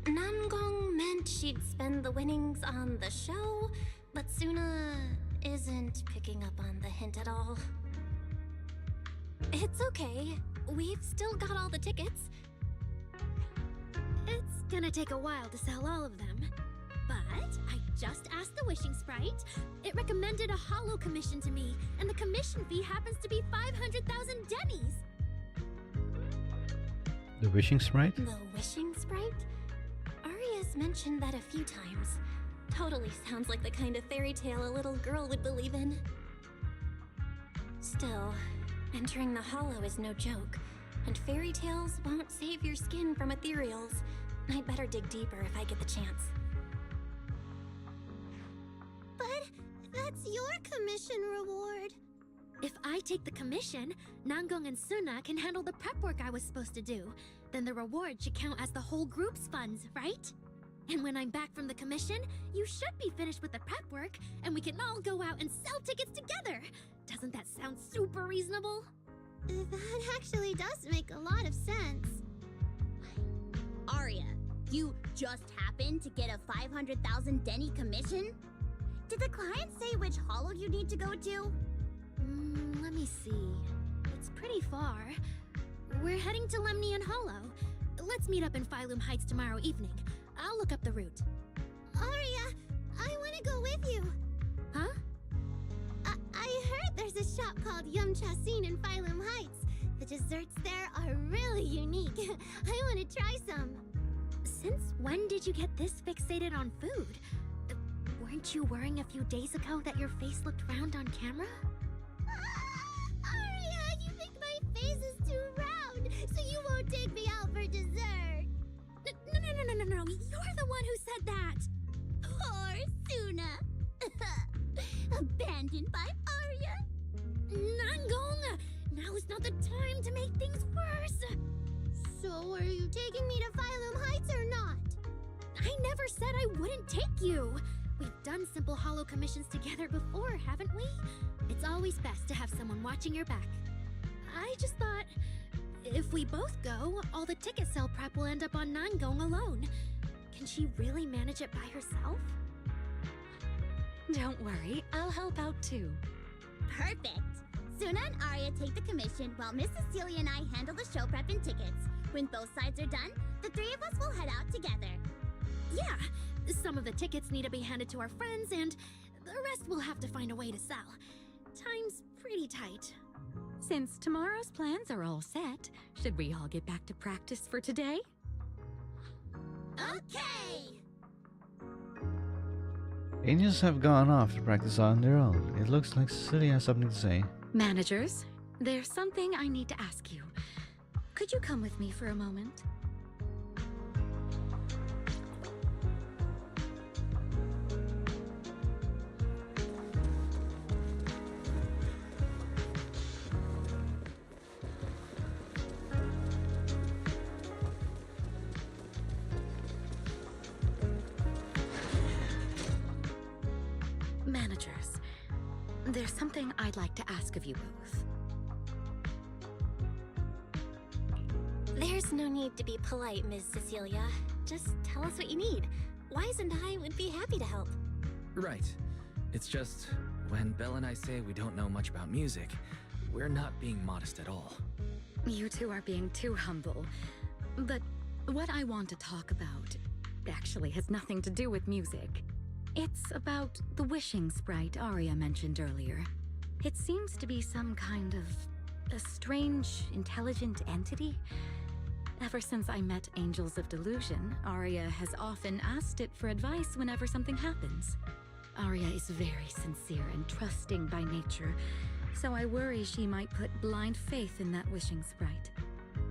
Nangong meant she'd spend the winnings on the show, but Suna isn't picking up on the hint at all. It's okay. We've still got all the tickets. It's gonna take a while to sell all of them. But I just asked the Wishing Sprite. It recommended a holo commission to me, and the commission fee happens to be 500,000 Dennies. The Wishing Sprite? The Wishing Sprite? Aria's mentioned that a few times. Totally sounds like the kind of fairy tale a little girl would believe in. Still, entering the hollow is no joke, and fairy tales won't save your skin from ethereals. I'd better dig deeper if I get the chance. But that's your commission reward. If I take the commission, Nangong and Suna can handle the prep work I was supposed to do. Then the reward should count as the whole group's funds, right? And when I'm back from the commission, you should be finished with the prep work, and we can all go out and sell tickets together. Doesn't that sound super reasonable? That actually does make a lot of sense. Aria, you just happened to get a 500,000 Denny commission? Did the client say which hollow you need to go to? Let me see. It's pretty far. We're heading to Lemnian Hollow. Let's meet up in Phylum Heights tomorrow evening. I'll look up the route. Aria, I want to go with you. Huh? I heard there's a shop called Yum Chasin in Phylum Heights. The desserts there are really unique. I want to try some. Since when did you get this fixated on food? Weren't you worrying a few days ago that your face looked round on camera? Aria, you think my face is too round, so you won't take me out for dessert. No. You're the one who said that. Poor Suna. Abandoned by Aria. Nangong! Now is not the time to make things worse. So are you taking me to Phylum Heights or not? I never said I wouldn't take you. We've done simple hollow commissions together before, haven't we? It's always best to have someone watching your back. I just thought, if we both go, all the ticket sale prep will end up on Nangong alone. Can she really manage it by herself? Don't worry, I'll help out too. Perfect. Suna and Aria take the commission while Miss Cecilia and I handle the show prep and tickets. When both sides are done, the three of us will head out together. Yeah, some of the tickets need to be handed to our friends, and the rest we'll have to find a way to sell. Time's pretty tight. Since tomorrow's plans are all set, should we all get back to practice for today? Okay! Angels have gone off to practice on their own. It looks like Cecilia has something to say. Managers, there's something I need to ask you. Could you come with me for a moment? Managers, there's something I'd like to ask of you both. There's no need to be polite, Ms. Cecilia. Just tell us what you need. Wise and I would be happy to help. Right. It's just, when Belle and I say we don't know much about music, we're not being modest at all. You two are being too humble. But what I want to talk about actually has nothing to do with music. It's about the wishing sprite Arya mentioned earlier. It seems to be some kind of a strange, intelligent entity. Ever since I met Angels of Delusion, Arya has often asked it for advice whenever something happens. Arya is very sincere and trusting by nature, so I worry she might put blind faith in that wishing sprite.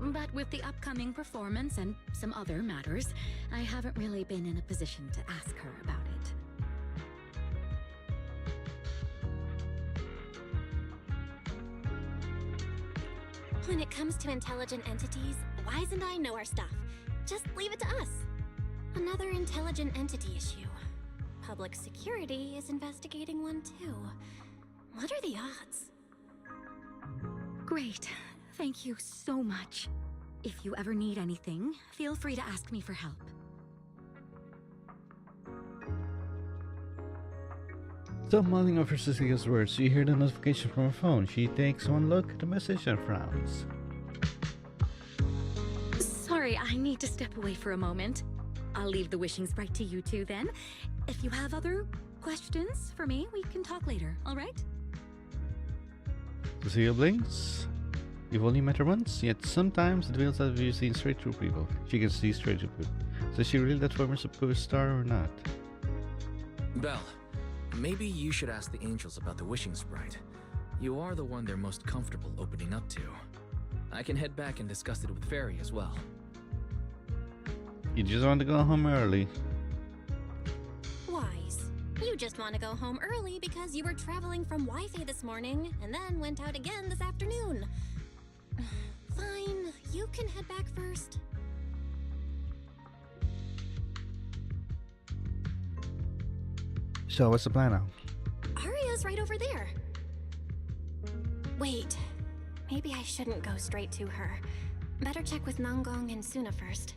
But with the upcoming performance and some other matters, I haven't really been in a position to ask her about it. When it comes to intelligent entities, Wise and I know our stuff. Just leave it to us. Another intelligent entity issue. Public security is investigating one too. What are the odds? Great. Thank you so much. If you ever need anything, feel free to ask me for help. Still mulling over Cecilia's words, she hears the notification from her phone. She takes one look at the message and frowns. Sorry, I need to step away for a moment. I'll leave the wishing sprite to you two then. If you have other questions for me, we can talk later, alright? Cecilia blinks. You've only met her once, yet sometimes it feels as if you've seen straight through people. She can see straight through people. So is she really that former superstar or not? Belle, maybe you should ask the angels about the wishing sprite. You are the one they're most comfortable opening up to. I can head back and discuss it with Fairy as well. You just want to go home early. Wise. You just want to go home early because you were traveling from Wi-Fi this morning and then went out again this afternoon. Fine, you can head back first. So what's the plan now? Arya's right over there. Wait, maybe I shouldn't go straight to her. Better check with Nangong and Suna first.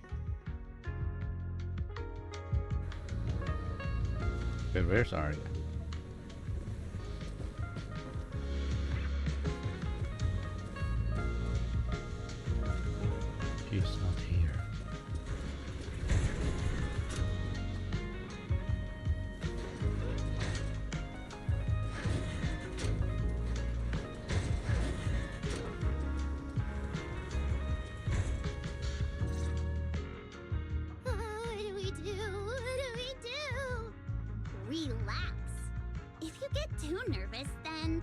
But where's Arya? She's not here. What do we do? What do we do? Relax. If you get too nervous, then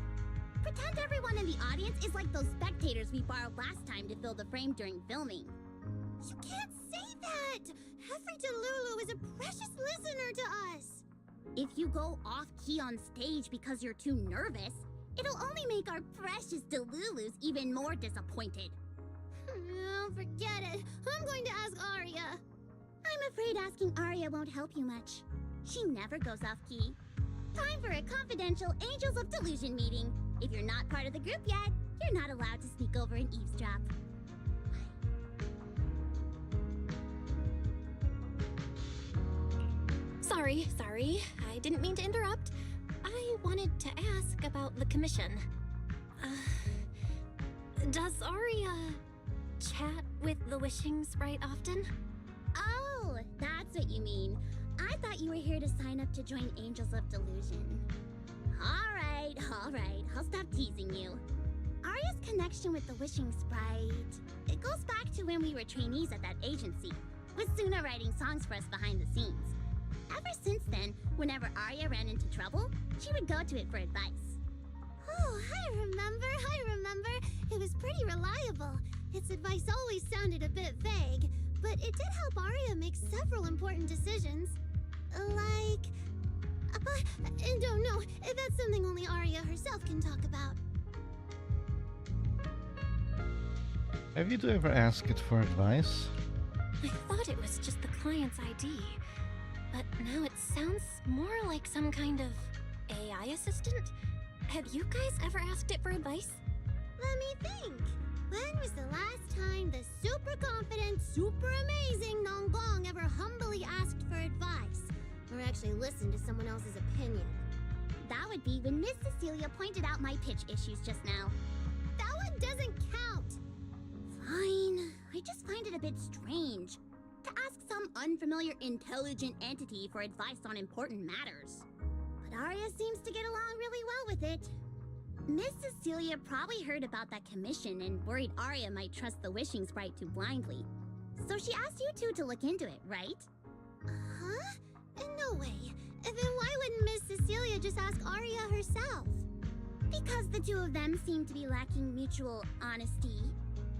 pretend everyone in the audience is like those spectators we borrowed last time to fill the frame during filming. You can't say that! Hefri Delulu is a precious listener to us! If you go off-key on stage because you're too nervous, it'll only make our precious Delulus even more disappointed. Oh, forget it. I'm going to ask Arya. I'm afraid asking Arya won't help you much. She never goes off-key. Time for a confidential Angels of Delusion meeting. If you're not part of the group yet, you're not allowed to sneak over and eavesdrop. Sorry. I didn't mean to interrupt. I wanted to ask about the commission. Does Arya chat with the wishing sprite often? Oh, that's what you mean. I thought you were here to sign up to join Angels of Delusion. Alright, I'll stop teasing you. Arya's connection with the wishing sprite, it goes back to when we were trainees at that agency, with Suna writing songs for us behind the scenes. Ever since then, whenever Arya ran into trouble, she would go to it for advice. Oh, I remember. It was pretty reliable. Its advice always sounded a bit vague, but it did help Arya make several important decisions. Like... But I don't know. That's something only Arya herself can talk about. Have you ever asked it for advice? I thought it was just the client's ID, but now it sounds more like some kind of AI assistant. Have you guys ever asked it for advice? Let me think. When was the last time the super confident, super amazing Nonggong ever humbly asked for advice? Or actually listened to someone else's opinion? That would be when Miss Cecilia pointed out my pitch issues just now. That one doesn't count! Fine. I just find it a bit strange to ask some unfamiliar intelligent entity for advice on important matters. But Arya seems to get along really well with it. Miss Cecilia probably heard about that commission and worried Arya might trust the wishing sprite too blindly. So she asked you two to look into it, right? Huh? No way. Then why wouldn't Miss Cecilia just ask Arya herself? Because the two of them seem to be lacking mutual honesty.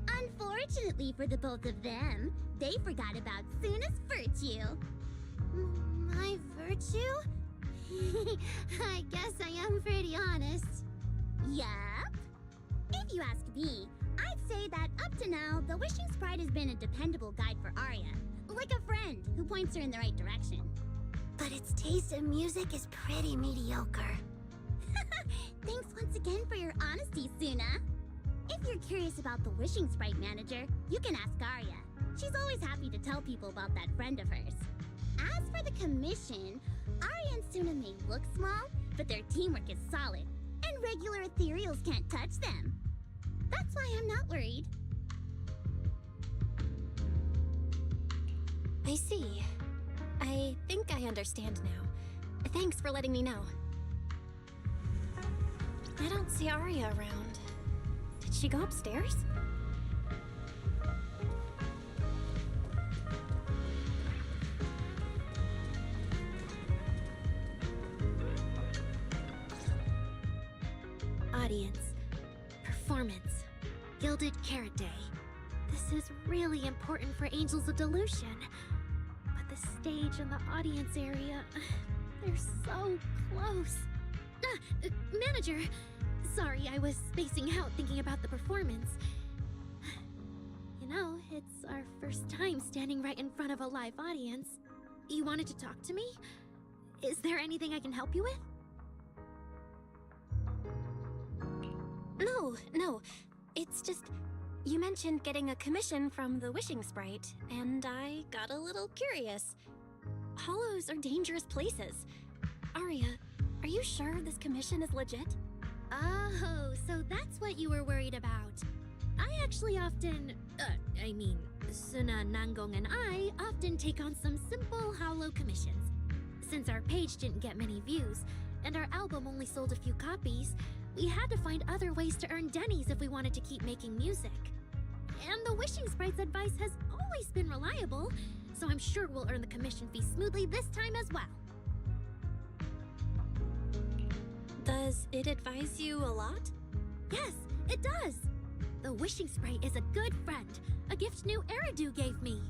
Unfortunately for the both of them, they forgot about Suna's virtue. My virtue? I guess I am pretty honest. Yup. If you ask me, I'd say that up to now, the wishing sprite has been a dependable guide for Arya. Like a friend who points her in the right direction. But its taste in music is pretty mediocre. Thanks once again for your honesty, Suna. If you're curious about the wishing sprite manager, you can ask Arya. She's always happy to tell people about that friend of hers. As for the commission, Arya and Suna may look small, but their teamwork is solid, and regular ethereals can't touch them. That's why I'm not worried. I see. I think I understand now. Thanks for letting me know. I don't see Arya around. Did she go upstairs? Audience. Performance. Gilded Carrot Day. This is really important for Angels of Delusion. But the stage and the audience area, they're so close. Manager! Sorry, I was spacing out thinking about the performance. You know, it's our first time standing right in front of a live audience. You wanted to talk to me? Is there anything I can help you with? No. It's just, you mentioned getting a commission from the wishing sprite, and I got a little curious. Hollows are dangerous places. Arya, are you sure this commission is legit? Oh, so that's what you were worried about. I actually often, Suna, Nangong, and I often take on some simple hollow commissions. Since our page didn't get many views, and our album only sold a few copies, we had to find other ways to earn dennies if we wanted to keep making music. And the wishing sprite's advice has always been reliable, so I'm sure we'll earn the commission fee smoothly this time as well. Does it advise you a lot? Yes, it does! The wishing sprite is a good friend, a gift new Eridu gave me.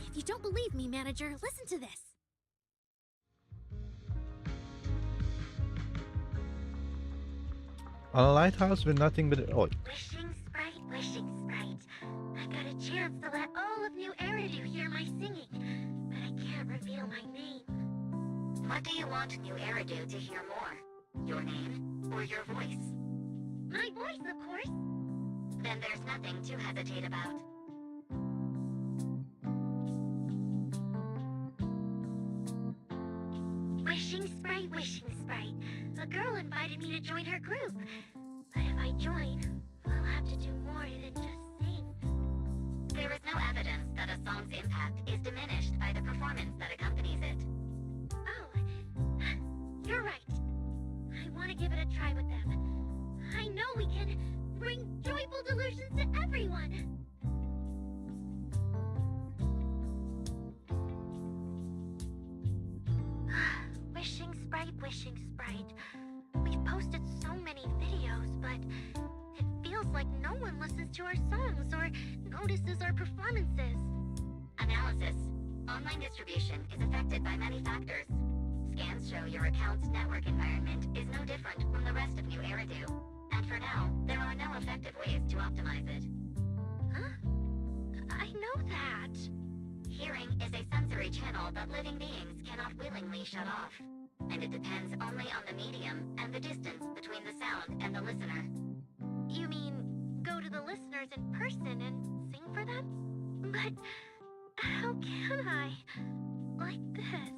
If you don't believe me, manager, listen to this. A lighthouse with nothing but... Oh, Wishing sprite. I got a chance to let all of New Eridu hear my singing, but I can't reveal my name. What do you want New Eridu to hear more? Your name or your voice? My voice, of course. Then there's nothing to hesitate about. Wishing sprite. A girl invited me to join her group. But if I join, I'll have to do more than just sing. there is no evidence that a song's impact is diminished by the performance that accompanies it. Oh, you're right. I want to give it a try with them. I know we can bring joyful delusions to everyone. Wishing Sprite, Wishing Sprite. We've posted so many videos, but it feels like no one listens to our songs or notices our performances. Analysis. Online distribution is affected by many factors. Scans show your account's network environment is no different from the rest of New Eridu. And for now, there are no effective ways to optimize it. Huh? I know that. Hearing is a sensory channel that living beings cannot willingly shut off. And it depends only on the medium and the distance between the sound and the listener. You mean go to the listeners in person and sing for them? But how can I? Like this.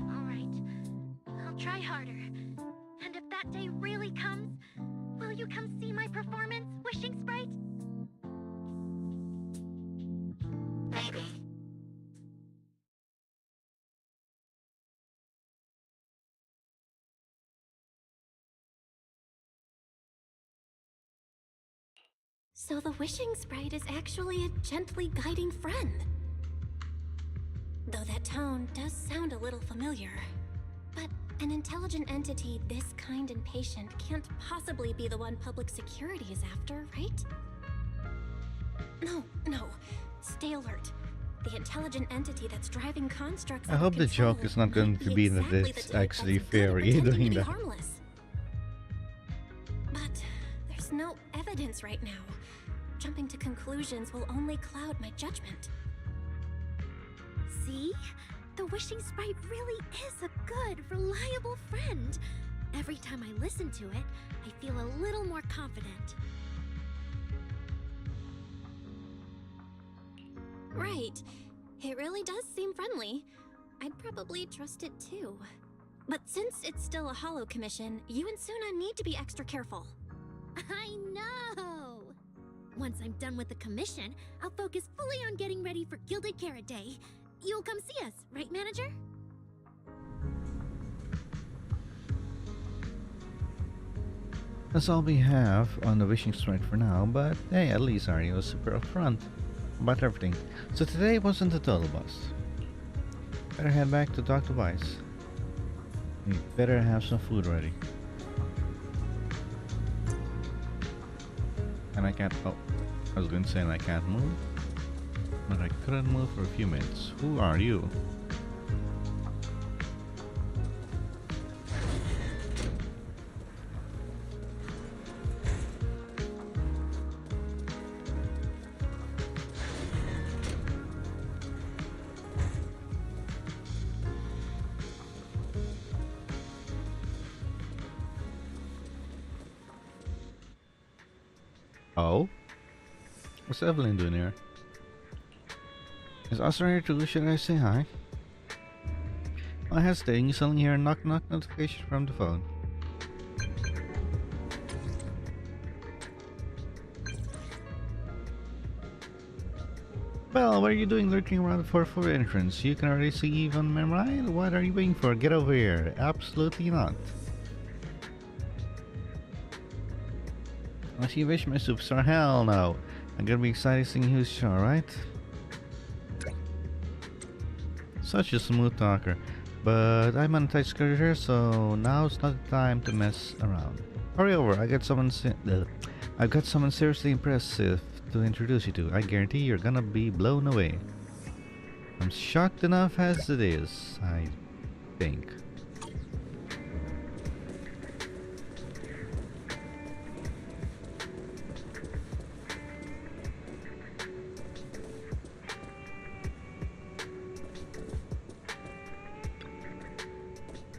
Alright, I'll try harder. And if that day really comes, will you come see my performance, Wishing Sprite? Maybe. So the Wishing Sprite is actually a gently guiding friend. Though that tone does sound a little familiar. But an intelligent entity this kind and patient can't possibly be the one public security is after, right? No. Stay alert. The intelligent entity that's driving constructs I out of hope the control joke is not going might to be that exactly the it's type actually that's good at Fairy pretending to doing be that. harmless. But there's no evidence right now. Jumping to conclusions will only cloud my judgment. See? The Wishing Sprite really is a good, reliable friend. Every time I listen to it, I feel a little more confident. Right. It really does seem friendly. I'd probably trust it too. But since it's still a holo commission, you and Suna need to be extra careful. I know! Once I'm done with the commission, I'll focus fully on getting ready for Gilded Carrot Day. You'll come see us, right, Manager? That's all we have on the Wishing Sprite for now, but hey, at least Ari was super upfront about everything. So today wasn't a total bust. Better head back to talk to Vice. We better have some food ready. And I can't, oh, I was going to say I can't move, but I couldn't move for a few minutes. Who are you? Oh? What's Evelyn doing here? Is Oscar here too? Should I say hi? While hesitating, you suddenly hear a knock notification from the phone. Well, what are you doing lurking around the 4th floor entrance? You can already see Eve on my right? What are you waiting for? Get over here. Absolutely not. Unless you wish, my superstar. Hell no. I'm gonna be excited seeing who's show, right? Such a smooth talker. But I'm on a tight schedule here, so now's not the time to mess around. Hurry over, I've got someone seriously impressive to introduce you to. I guarantee you're gonna be blown away. I'm shocked enough as it is, I think.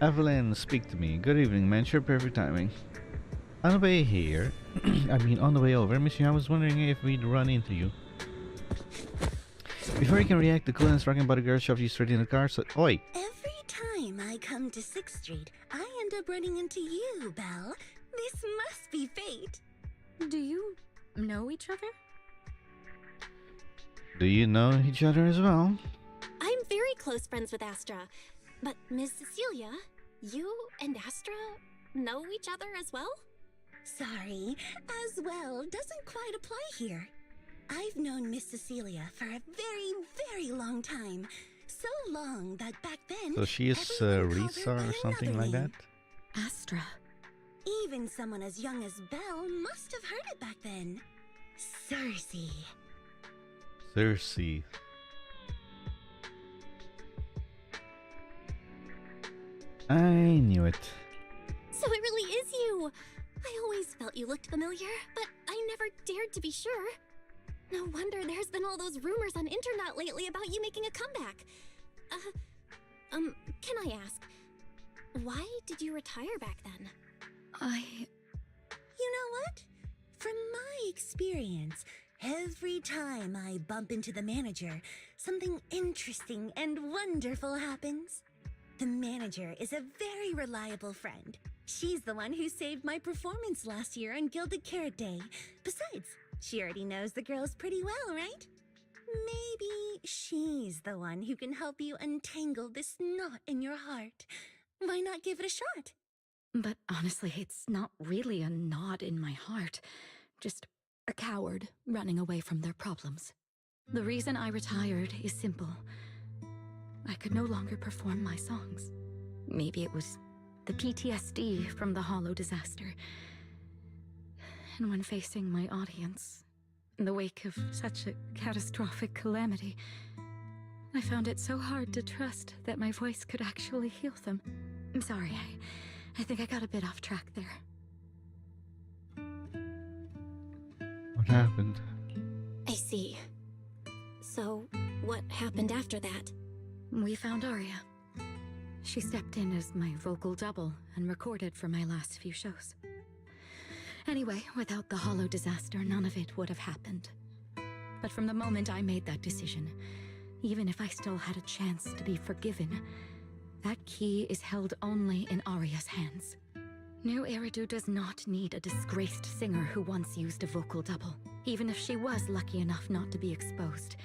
Evelyn, speak to me. Good evening, man. Sure, perfect timing. On the way here, on the way over, Monsieur, I was wondering if we'd run into you. Before you can react, the coolness rocking bodyguard shoves you straight in the car, so... Oi! Every time I come to 6th Street, I end up running into you, Belle. This must be fate. Do you know each other? Do you know each other as well? I'm very close friends with Astra. But Miss Cecilia, you and Astra know each other as well? Sorry, as well doesn't quite apply here. I've known Miss Cecilia for a very, very long time. So long that back then, So she is everyone called Risa her by or something another like that? name. Astra. Even someone as young as Belle must have heard it back then. Cersei. Cersei. I knew it. So it really is you! I always felt you looked familiar, but I never dared to be sure. No wonder there's been all those rumors on internet lately about you making a comeback. Can I ask, why did you retire back then? You know what? From my experience, every time I bump into the manager, something interesting and wonderful happens. The manager is a very reliable friend. She's the one who saved my performance last year on Gilded Carrot Day. Besides, she already knows the girls pretty well, right? Maybe she's the one who can help you untangle this knot in your heart. Why not give it a shot? But honestly, it's not really a knot in my heart. Just a coward running away from their problems. The reason I retired is simple. I could no longer perform my songs. Maybe it was the PTSD from the Hollow disaster. And when facing my audience, in the wake of such a catastrophic calamity, I found it so hard to trust that my voice could actually heal them. I'm sorry, I think I got a bit off track there. What happened? I see. So, what happened after that? We found Arya. She stepped in as my vocal double and recorded for my last few shows. Anyway, without the Hollow disaster, none of it would have happened. But from the moment I made that decision, even if I still had a chance to be forgiven, that key is held only in Arya's hands. New Eridu does not need a disgraced singer who once used a vocal double, even if she was lucky enough not to be exposed.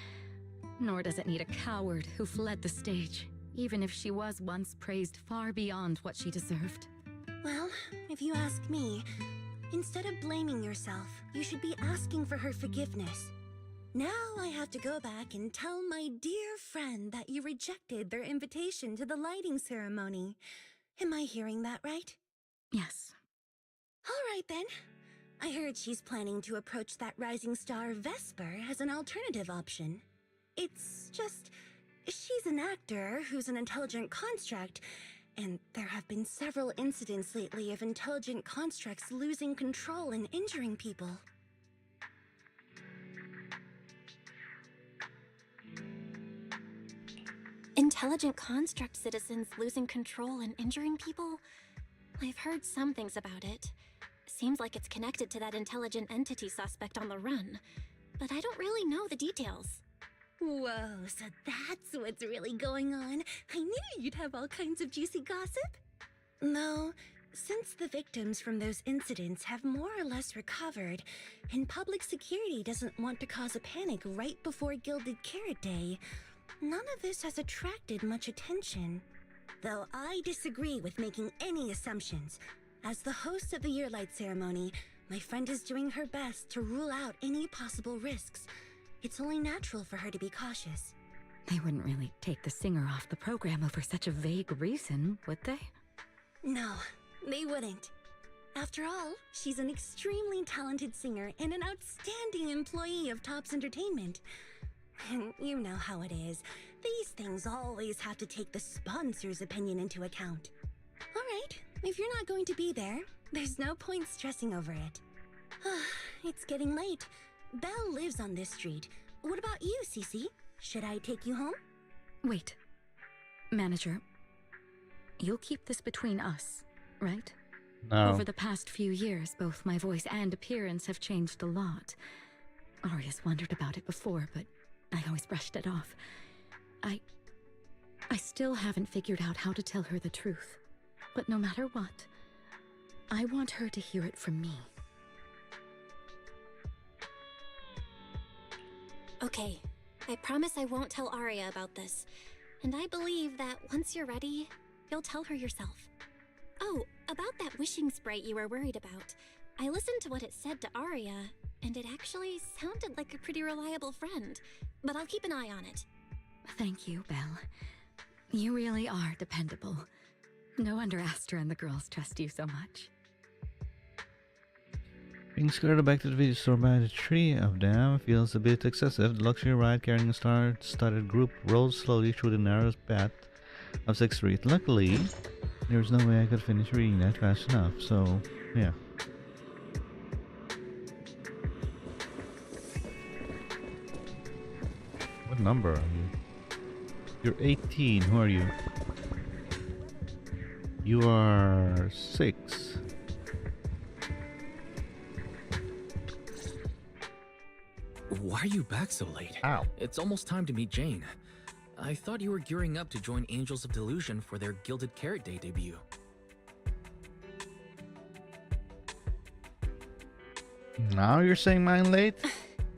Nor does it need a coward who fled the stage, even if she was once praised far beyond what she deserved. Well, if you ask me, instead of blaming yourself, you should be asking for her forgiveness. Now I have to go back and tell my dear friend that you rejected their invitation to the lighting ceremony. Am I hearing that right? Yes. All right then. I heard she's planning to approach that rising star Vesper as an alternative option. It's just, she's an actor who's an intelligent construct, and there have been several incidents lately of intelligent constructs losing control and injuring people. Intelligent construct citizens losing control and injuring people? I've heard some things about it. Seems like it's connected to that intelligent entity suspect on the run, but I don't really know the details. Whoa, so that's what's really going on. I knew you'd have all kinds of juicy gossip. No, since the victims from those incidents have more or less recovered, and public security doesn't want to cause a panic right before Gilded Carrot Day, none of this has attracted much attention. Though I disagree with making any assumptions. As the host of the Yearlight ceremony, my friend is doing her best to rule out any possible risks. It's only natural for her to be cautious. They wouldn't really take the singer off the program over such a vague reason, would they? No, they wouldn't. After all, she's an extremely talented singer and an outstanding employee of Topps Entertainment. And you know how it is. These things always have to take the sponsor's opinion into account. All right, if you're not going to be there, there's no point stressing over it. It's getting late. Belle lives on this street. What about you, Cece? Should I take you home? Wait. Manager, you'll keep this between us, right? No. Over the past few years, both my voice and appearance have changed a lot. Arya's wondered about it before, but I always brushed it off. I still haven't figured out how to tell her the truth. But no matter what, I want her to hear it from me. Okay, I promise I won't tell Arya about this. And I believe that once you're ready, you'll tell her yourself. Oh, about that wishing sprite you were worried about. I listened to what it said to Arya, and it actually sounded like a pretty reliable friend. But I'll keep an eye on it. Thank you, Belle. You really are dependable. No wonder Astra and the girls trust you so much. Being escorted back to the video store by the three of them feels a bit excessive. The luxury ride carrying a star-studded group rolls slowly through the narrow path of 6th Street. Luckily, there was no way I could finish reading that fast enough, so yeah. What number are you? You're 18. Who are you? You are 6. Why are you back so late? Ow. It's almost time to meet Jane. I thought you were gearing up to join Angels of Delusion for their Gilded Carrot Day debut. Now you're saying mine late?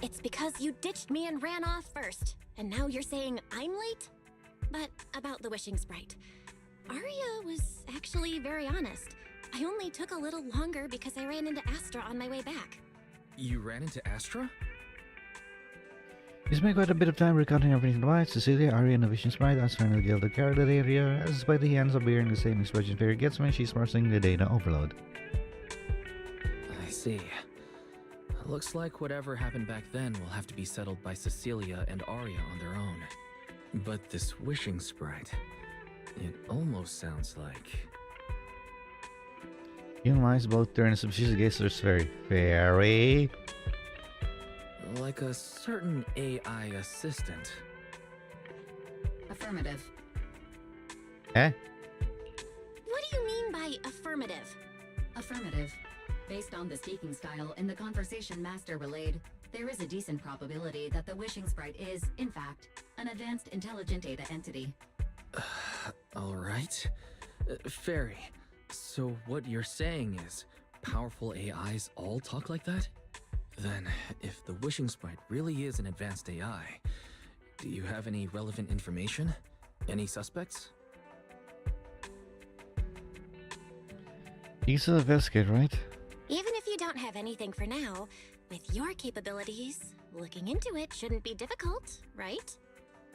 It's because you ditched me and ran off first. And now you're saying I'm late? But about the wishing sprite. Arya was actually very honest. I only took a little longer because I ran into Astra on my way back. You ran into Astra? You spent quite a bit of time recounting everything twice. Cecilia, Arya, and the Vision Sprite answering the Gilded Carrot area, as by the ends of bearing the same expression Fairy gets when she's parsing the data overload. I see. Looks like whatever happened back then will have to be settled by Cecilia and Arya on their own. But this wishing sprite, it almost sounds like... Young eyes both turn suspicious gaze to Fairy. Fairy? Like a certain AI assistant. Affirmative. Eh? What do you mean by affirmative? Affirmative. Based on the speaking style in the conversation Master relayed, there is a decent probability that the wishing sprite is, in fact, an advanced intelligent data entity. Alright. Fairy, so what you're saying is powerful AIs all talk like that? Then, if the wishing sprite really is an advanced AI, do you have any relevant information? Any suspects? You still investigate, right? Even if you don't have anything for now, with your capabilities, looking into it shouldn't be difficult, right?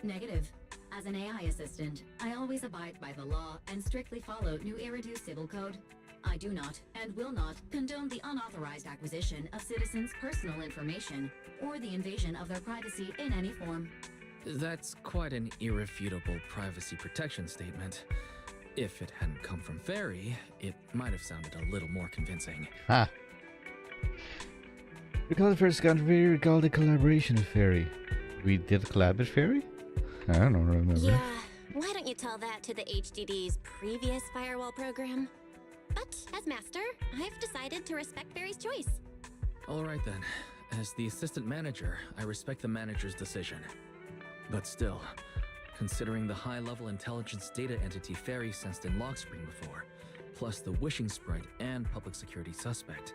Negative. As an AI assistant, I always abide by the law and strictly follow New Eridu Civil Code. I do not, and will not, condone the unauthorized acquisition of citizens' personal information, or the invasion of their privacy in any form. That's quite an irrefutable privacy protection statement. If it hadn't come from Fairy, it might have sounded a little more convincing. Ha! Recall the first country, recall the collaboration with Fairy. We did collab with Fairy? I don't remember. Yeah, why don't you tell that to the HDD's previous firewall program? But as master, I've decided to respect Fairy's choice. Alright then. As the assistant manager, I respect the manager's decision. But still, considering the high-level intelligence data entity Fairy sensed in Logscreen before, plus the wishing sprite and public security suspect,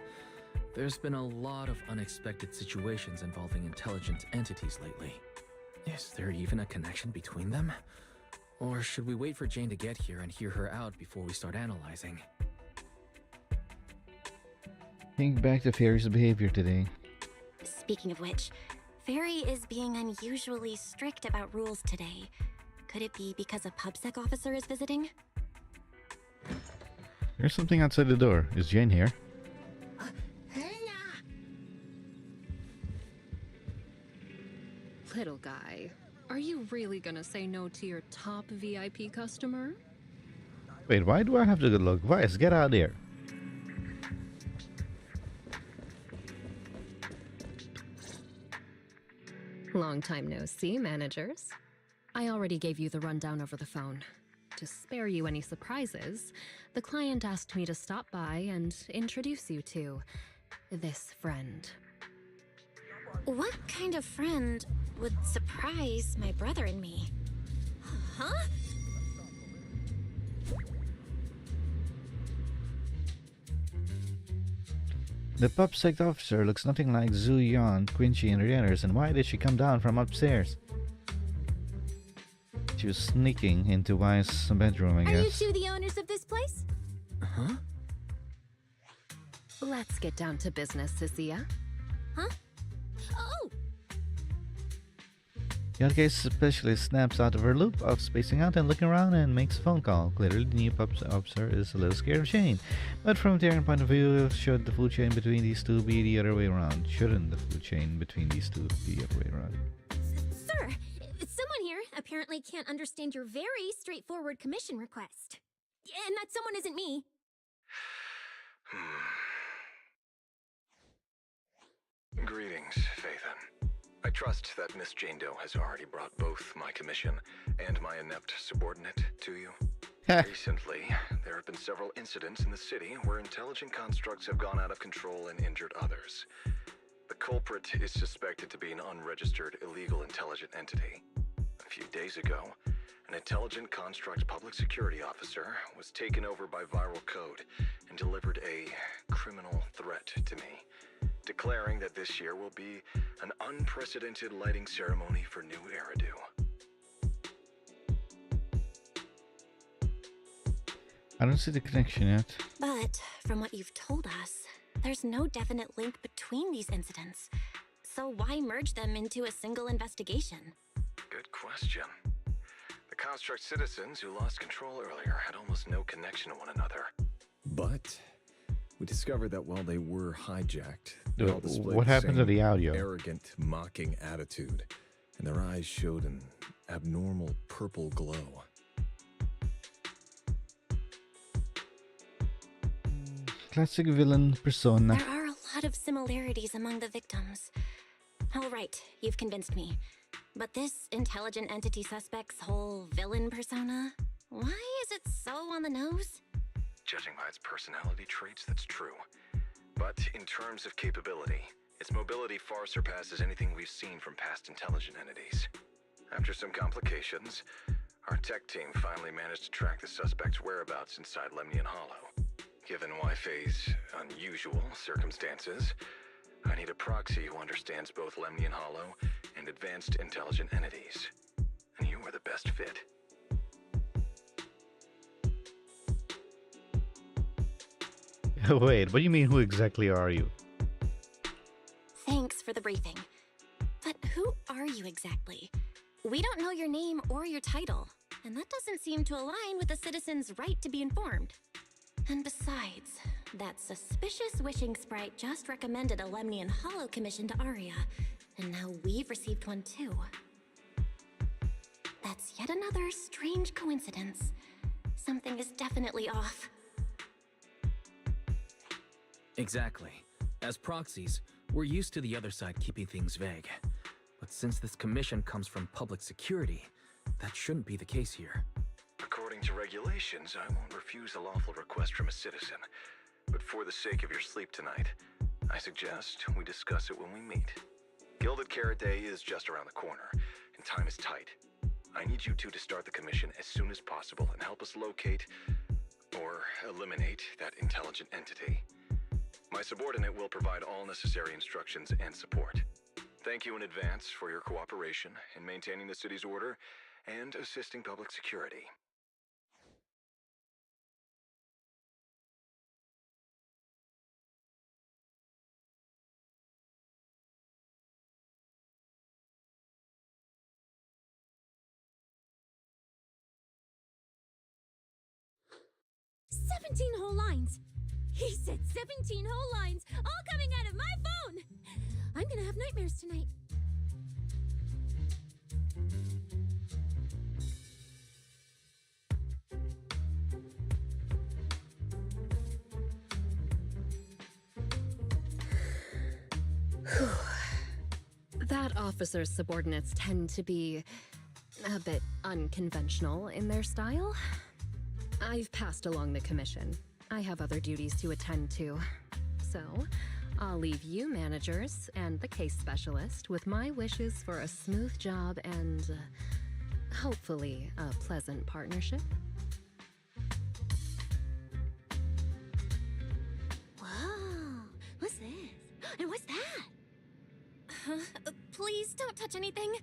there's been a lot of unexpected situations involving intelligent entities lately. Is there even a connection between them? Or should we wait for Jane to get here and hear her out before we start analyzing? Think back to Fairy's behavior today. Speaking of which, Fairy is being unusually strict about rules today. Could it be because a PubSec officer is visiting? There's something outside the door. Is Jane here? Little guy, are you really gonna say no to your top VIP customer? Wait, why do I have to look? Vice, get out of here. Long time no see, managers. I already gave you the rundown over the phone. To spare you any surprises, the client asked me to stop by and introduce you to this friend. What kind of friend would surprise my brother and me? Huh? The PubSec officer looks nothing like Zhu Yan, Quincy, and the others, and why did she come down from upstairs? catch you sneaking into Wai's bedroom, I Are guess. you two the owners of this place? Huh? Let's get down to business, Cecilia. Huh? Oh! Yonke specialist snaps out of her loop of spacing out and looking around and makes a phone call. Clearly, the new officer is a little scared of Shane. But from their point of view, should the food chain between these two be the other way around? Shouldn't the food chain between these two be the other way around? Sir, someone here apparently can't understand your very straightforward commission request. And that someone isn't me. Greetings, Phaethon. I trust that Miss Jane Doe has already brought both my commission and my inept subordinate to you. Recently, there have been several incidents in the city where intelligent constructs have gone out of control and injured others. The culprit is suspected to be an unregistered illegal intelligent entity. A few days ago, an intelligent construct public security officer was taken over by viral code and delivered a criminal threat to me, declaring that this year will be an unprecedented lighting ceremony for New Eridu. I don't see the connection yet. But from what you've told us, there's no definite link between these incidents. So why merge them into a single investigation? Good question. The construct citizens who lost control earlier had almost no connection to one another. But we discovered that while they were hijacked, they all displayed What the happened to same the audio? arrogant, mocking attitude, and their eyes showed an abnormal purple glow. Classic villain persona. There are a lot of similarities among the victims. All right, you've convinced me. But this intelligent entity suspect's whole villain persona, why is it so on the nose? Judging by its personality traits, that's true. But in terms of capability, its mobility far surpasses anything we've seen from past intelligent entities. After some complications, our tech team finally managed to track the suspect's whereabouts inside Lemnian Hollow. Given Wi-Fi's unusual circumstances, I need a proxy who understands both Lemnian Hollow and advanced intelligent entities. And you are the best fit. Wait, what do you mean, who exactly are you? Thanks for the briefing. But who are you exactly? We don't know your name or your title, and that doesn't seem to align with the citizen's right to be informed. And besides, that suspicious wishing sprite just recommended a Lemnian Hollow commission to Aria, and now we've received one too. That's yet another strange coincidence. Something is definitely off. Exactly. As proxies, we're used to the other side keeping things vague. But since this commission comes from public security, that shouldn't be the case here. According to regulations, I won't refuse a lawful request from a citizen. But for the sake of your sleep tonight, I suggest we discuss it when we meet. Gilded Carrot Day is just around the corner, and time is tight. I need you two to start the commission as soon as possible and help us locate or eliminate that intelligent entity. My subordinate will provide all necessary instructions and support. Thank you in advance for your cooperation in maintaining the city's order and assisting public security. "17 whole lines! He said 17 whole lines, all coming out of my phone! I'm gonna have nightmares tonight." That officer's subordinates tend to be a bit unconventional in their style. I've passed along the commission. I have other duties to attend to. So, I'll leave you managers and the case specialist with my wishes for a smooth job and hopefully a pleasant partnership. Whoa, what's this? And what's that? Please don't touch anything.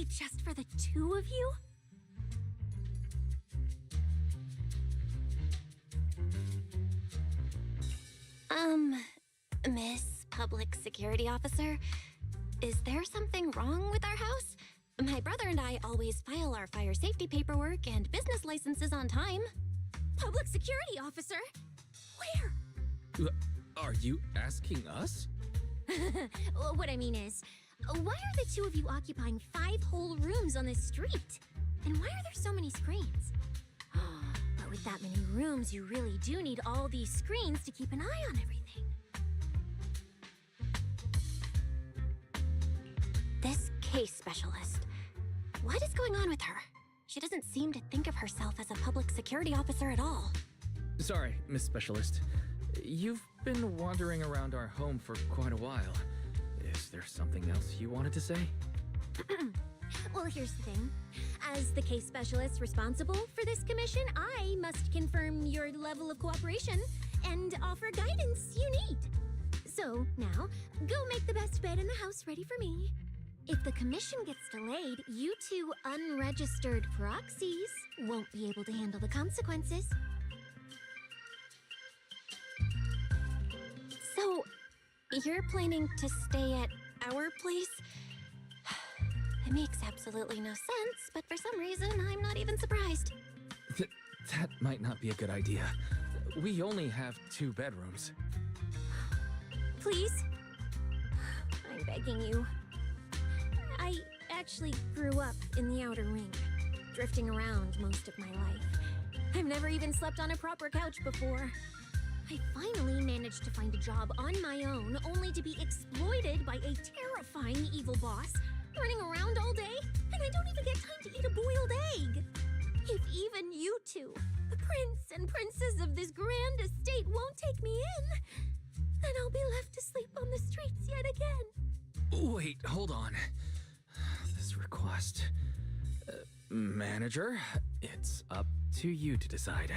Really just for the two of you? Miss Public Security Officer, is there something wrong with our house? My brother and I always file our fire safety paperwork and business licenses on time. Public Security Officer? Where? Are you asking us? What I mean is, why are the two of you occupying 5 whole rooms on this street? And why are there so many screens? But with that many rooms, you really do need all these screens to keep an eye on everything. This case specialist. What is going on with her? She doesn't seem to think of herself as a public security officer at all. Sorry, Miss Specialist. You've been wandering around our home for quite a while. Is there something else you wanted to say? Well, here's the thing. As the case specialist responsible for this commission, I must confirm your level of cooperation and offer guidance you need. So, now, go make the best bed in the house ready for me. If the commission gets delayed, you two unregistered proxies won't be able to handle the consequences. So, you're planning to stay at our place? It makes absolutely no sense, but for some reason, I'm not even surprised. That might not be a good idea. We only have 2 bedrooms. Please? I'm begging you. I actually grew up in the outer ring, drifting around most of my life. I've never even slept on a proper couch before. I finally managed to find a job on my own, only to be exploited by a terrifying evil boss, running around all day, and I don't even get time to eat a boiled egg. If even you two, the prince and princess of this grand estate, won't take me in, then I'll be left to sleep on the streets yet again. Wait, hold on. This request... manager, it's up to you to decide.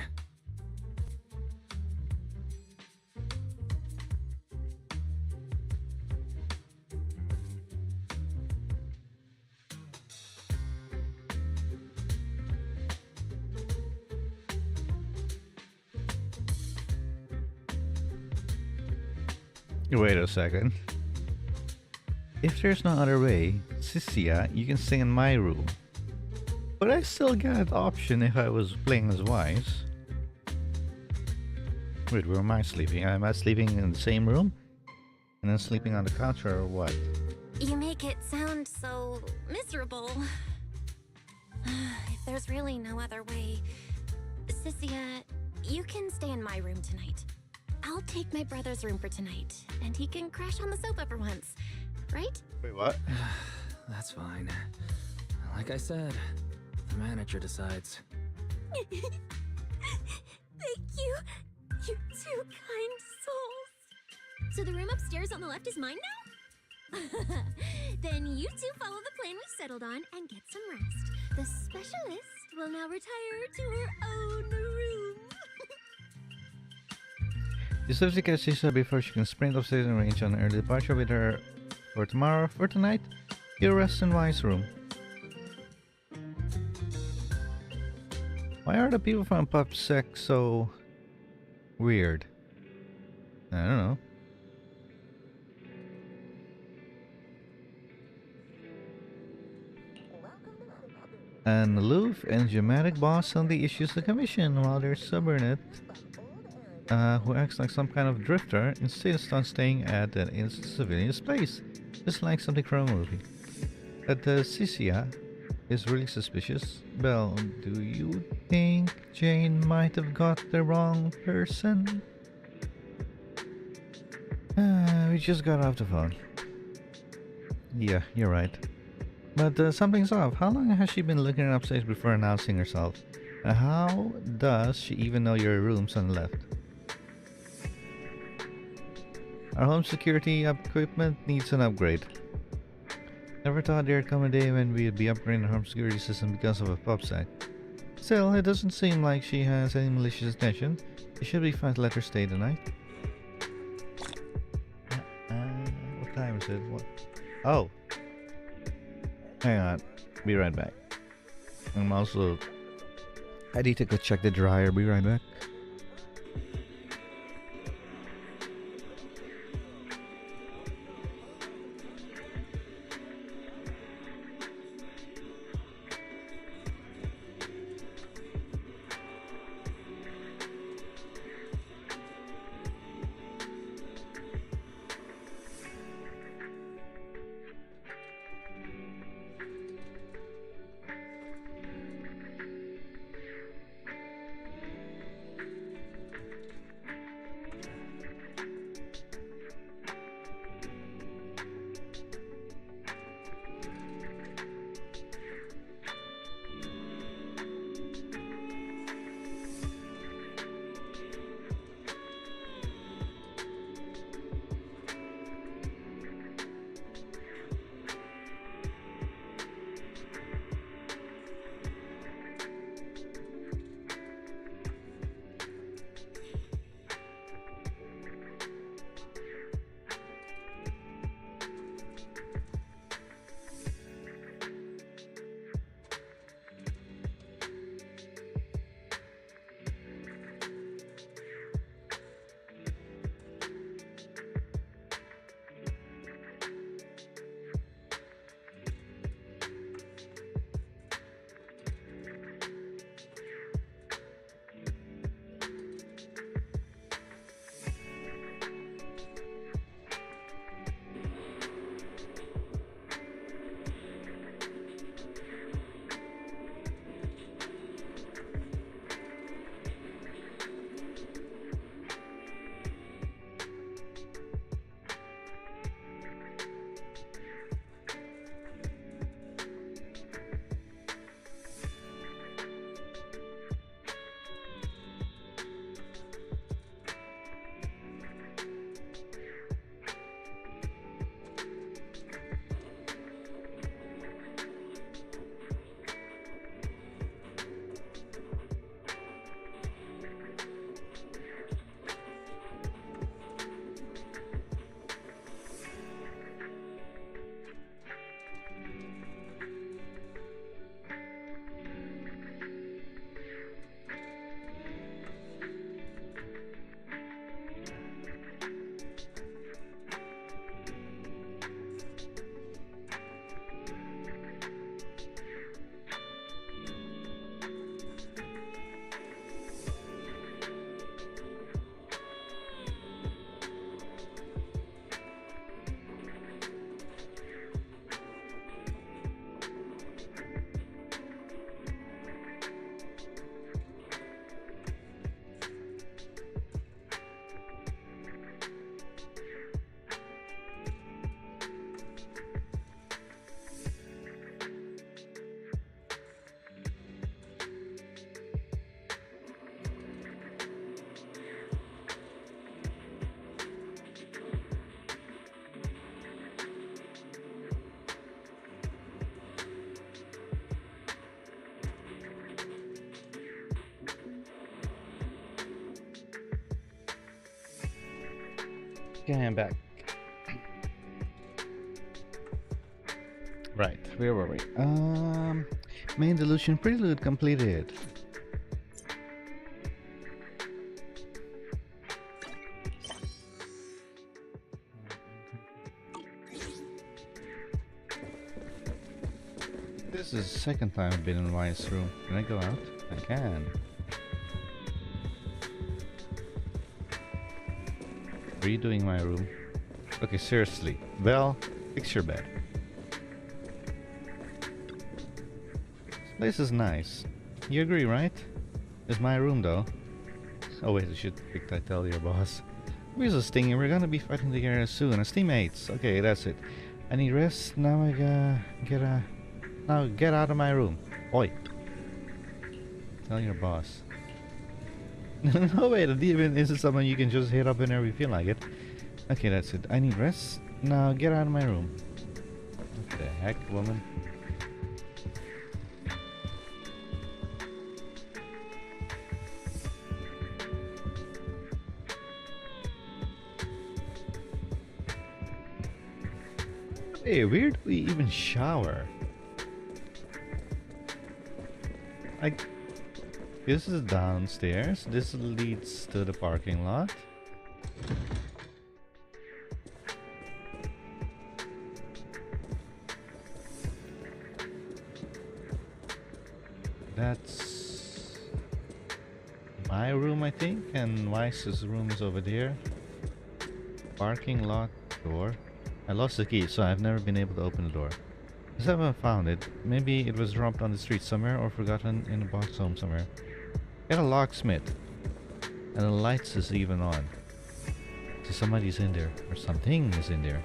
Wait a second. If there's no other way, Cecilia, you can stay in my room. But I still got option if I was playing as Wise. Wait, where am I sleeping? Am I sleeping in the same room? And then sleeping on the couch or what? You make it sound so miserable. If there's really no other way, Cecilia, you can stay in my room tonight. I'll take my brother's room for tonight, and he can crash on the sofa for once, right? Wait, what? That's fine. Like I said, the manager decides. Thank you, you two kind souls. So the room upstairs on the left is mine now? Then you two follow the plan we settled on and get some rest. The specialist will now retire to her own room. Just have to catch Cecilia before she can sprint upstairs and arrange an early departure with her for tomorrow. For tonight, you rest in Wise room. Why are the people from PubSec so weird? I don't know. An aloof and dramatic boss suddenly issues the commission while their subordinate, who acts like some kind of drifter, insists on staying at an innocent civilian's place, just like something from a movie. But Cecilia is really suspicious. Belle, do you think Jane might have got the wrong person? We just got off the phone. Yeah, you're right. But something's off. How long has she been looking upstairs before announcing herself? How does she even know your room's on the left? Our home security equipment needs an upgrade. Never thought there'd come a day when we'd be upgrading our home security system because of a PubSec. Still, it doesn't seem like she has any malicious intention. It should be fine to let her stay tonight. What time is it? What? Oh! Hang on. Be right back. I need to go check the dryer. Be right back. Okay, I'm back. Right, where were we? Main delusion prelude completed. This is the second time I've been in Wyatt's room. Can I go out? I can. Redoing my room. Okay, seriously. Val, fix your bed. This place is nice. You agree, right? It's my room, though. Oh wait, I should tell your boss. Where's the Stingy? We're gonna be fighting together soon as teammates. Okay, that's it. I need rest. Now I gotta get out of my room. Oi. Tell your boss. No wait, a demon isn't someone you can just hit up whenever you feel like it. Okay, that's it. I need rest. Now get out of my room. What the heck, woman? Hey, where do we even shower? This is downstairs. This leads to the parking lot. That's my room, I think, and Weiss's room is over there. Parking lot door. I lost the key, so I've never been able to open the door. I still haven't found it. Maybe it was dropped on the street somewhere or forgotten in a box home somewhere. Got a locksmith. And the lights is even on. So somebody's in there. Or something is in there.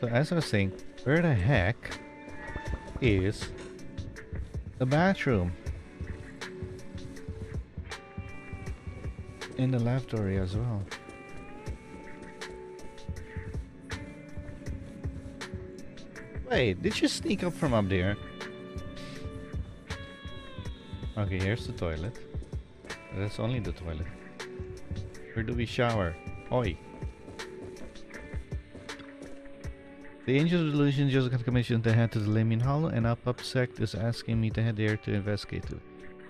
So as I was saying, where the heck is the bathroom? In the lavatory as well. Wait, did you sneak up from up there? Okay, here's the toilet. That's only the toilet. Where do we shower? Oi! The Angel of Delusion just got commissioned to head to the Lemon Hollow, and our PubSec is asking me to head there to investigate too.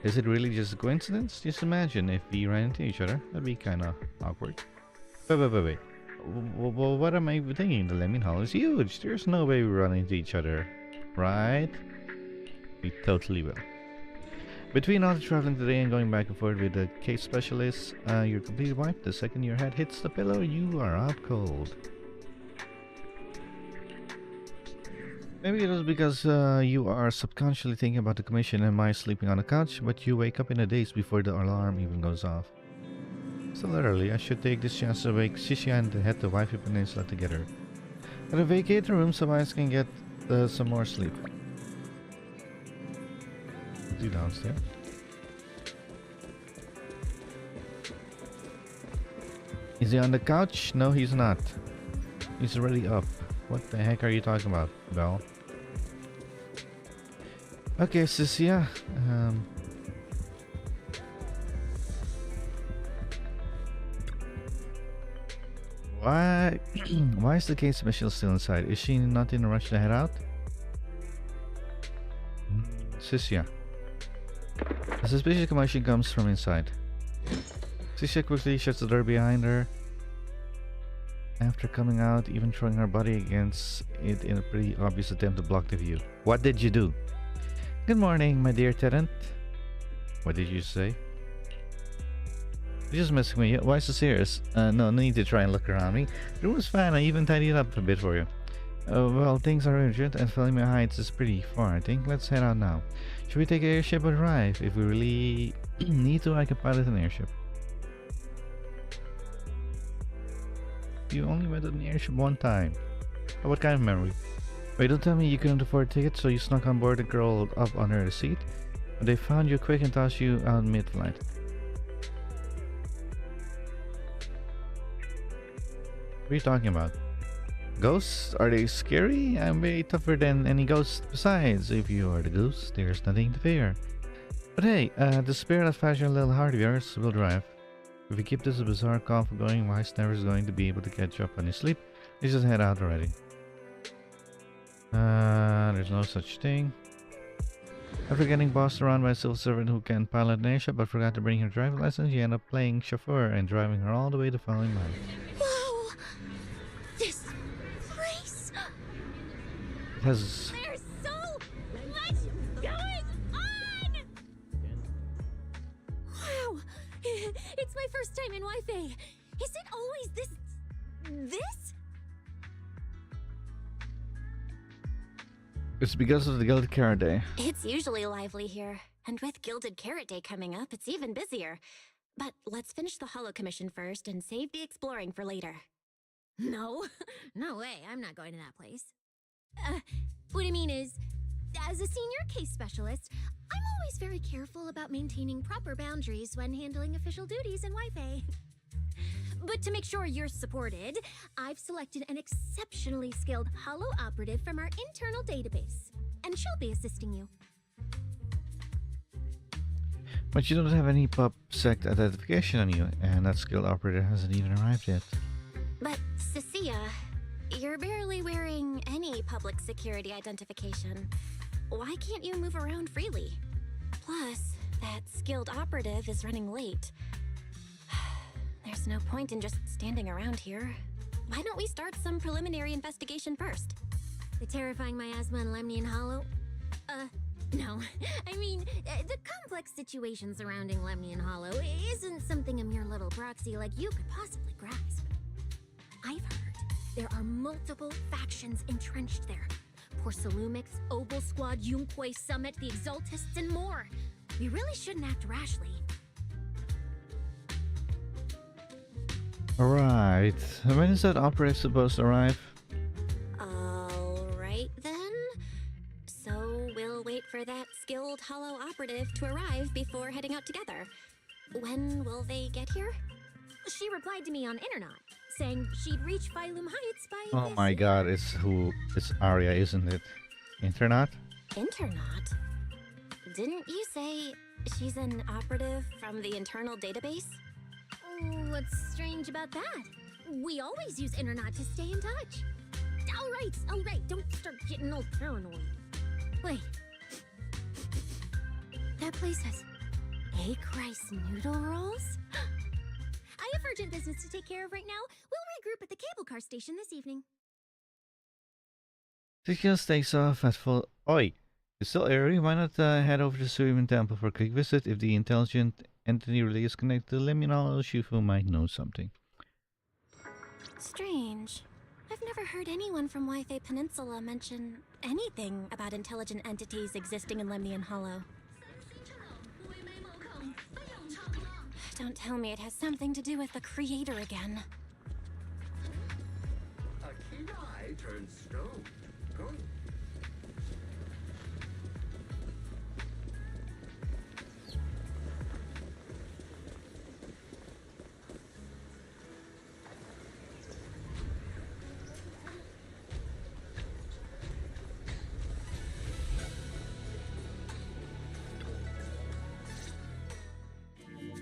Is it really just a coincidence? Just imagine if we ran into each other. That'd be kinda awkward. Wait. What am I thinking? The Lemon Hollow is huge. There's no way we run into each other. Right? We totally will. Between all the traveling today and going back and forth with the case specialist, you're completely wiped. The second your head hits the pillow, you are out cold. Maybe it was because you are subconsciously thinking about the commission and my sleeping on the couch, but you wake up in a daze before the alarm even goes off. Still early, I should take this chance to wake Shishia and head to Waifu Peninsula together. Gotta vacate the room so I can get some more sleep. Is he downstairs? Is he on the couch? No, he's not. He's already up. What the heck are you talking about, Belle? Okay, Cecilia. Why is the case special still inside? Is she not in a rush to head out? Cecilia. A suspicious commotion comes from inside. Cecilia quickly shuts the door behind her. After coming out, even throwing her body against it in a pretty obvious attempt to block the view. What did you do? Good morning, my dear tenant. What did you say? You're just messing with you. Why so serious? No need to try and look around me. The room is fine. I even tidied it up a bit for you. Well, things are urgent and Felima Heights is pretty far, I think. Let's head out now. Should we take an airship or drive? If we really need to, I can pilot an airship. You only went on an airship one time. Oh, what kind of memory? Wait, don't tell me you couldn't afford a ticket, so you snuck on board and curled up under the seat. But they found you quick and tossed you out mid-flight. What are you talking about? Ghosts? Are they scary? I'm way tougher than any ghost. Besides, if you are the ghost, there's nothing to fear. But hey, the spirit of fashion little heart of yours will drive. If we keep this bizarre convo going, Weiss never is going to be able to catch up on his sleep. Let's just head out already. There's no such thing. After getting bossed around by a civil servant who can pilot an airship but forgot to bring her driving license, you end up playing chauffeur and driving her all the way to following night. Whoa! This place! Has... There's so much going on! Wow! It's my first time in Wi-Fi. Is it always this? It's because of the Gilded Carrot Day. It's usually lively here. And with Gilded Carrot Day coming up, it's even busier. But let's finish the Hollow Commission first and save the exploring for later. No, no way. I'm not going to that place. What I mean is, as a senior case specialist, I'm always very careful about maintaining proper boundaries when handling official duties in Wi-Fi. But to make sure you're supported, I've selected an exceptionally skilled Hollow operative from our internal database, and she'll be assisting you. But you don't have any PubSec identification on you, and that skilled operator hasn't even arrived yet. But, Cecilia, you're barely wearing any public security identification. why can't you move around freely? Plus, that skilled operative is running late. There's no point in just standing around here. Why don't we start some preliminary investigation first? The terrifying miasma in Lemnian Hollow? No. I mean, the complex situation surrounding Lemnian Hollow isn't something a mere little proxy like you could possibly grasp. I've heard there are multiple factions entrenched there. Porcelumix, Oval Squad, Yunquay Summit, the Exaltists, and more. We really shouldn't act rashly. Alright, when is that operative supposed to arrive? Alright then. So we'll wait for that skilled hollow operative to arrive before heading out together. When will they get here? She replied to me on Internet, saying she'd reach Phylum Heights by Oh my god, it's Arya, isn't it? Internet? Internet? Didn't you say she's an operative from the internal database? Oh, what's strange about that? We always use Internet to stay in touch. All right, don't start getting all paranoid. Wait. That place has egg rice noodle rolls? I have urgent business to take care of right now. We'll regroup at the cable car station this evening. Tikios takes off at full... Oi! It's still early, why not head over to Suimin Temple for a quick visit? If the intelligent entity really is connected to Lemnian Hollow, Shifu might know something. Strange. I've never heard anyone from Wi-Fi Peninsula mention anything about intelligent entities existing in Lemnian Hollow. Don't tell me it has something to do with the creator again. A keen eye turns stone. Go.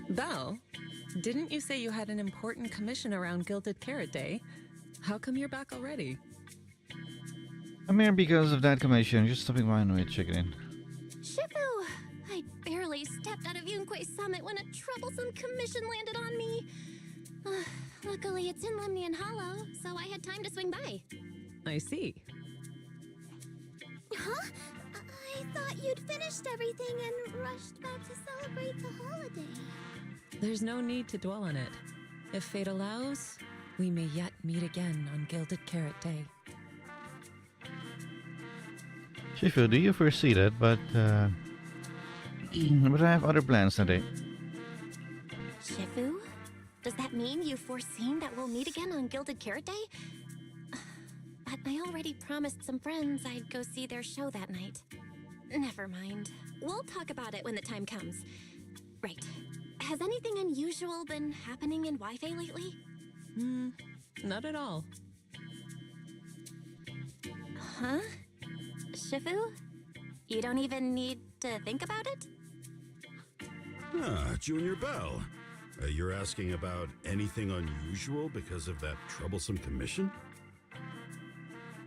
Belle, didn't you say you had an important commission around Gilded Carrot Day? How come you're back already? I'm here because of that commission, just stopping by and check it in. Shifu! I barely stepped out of Yunquay Summit when a troublesome commission landed on me. Luckily, it's in Lemnian Hollow, so I had time to swing by. I see. Huh? I thought you'd finished everything and rushed back to celebrate the holiday. There's no need to dwell on it. If fate allows, we may yet meet again on Gilded Carrot Day. Shifu, do you foresee that? But I have other plans today. Shifu? Does that mean you've foreseen that we'll meet again on Gilded Carrot Day? But I already promised some friends I'd go see their show that night. Never mind. We'll talk about it when the time comes. Right. Has anything unusual been happening in Wi-Fi lately? Not at all. Huh? Shifu? You don't even need to think about it? Ah, Junior Belle. You're asking about anything unusual because of that troublesome commission?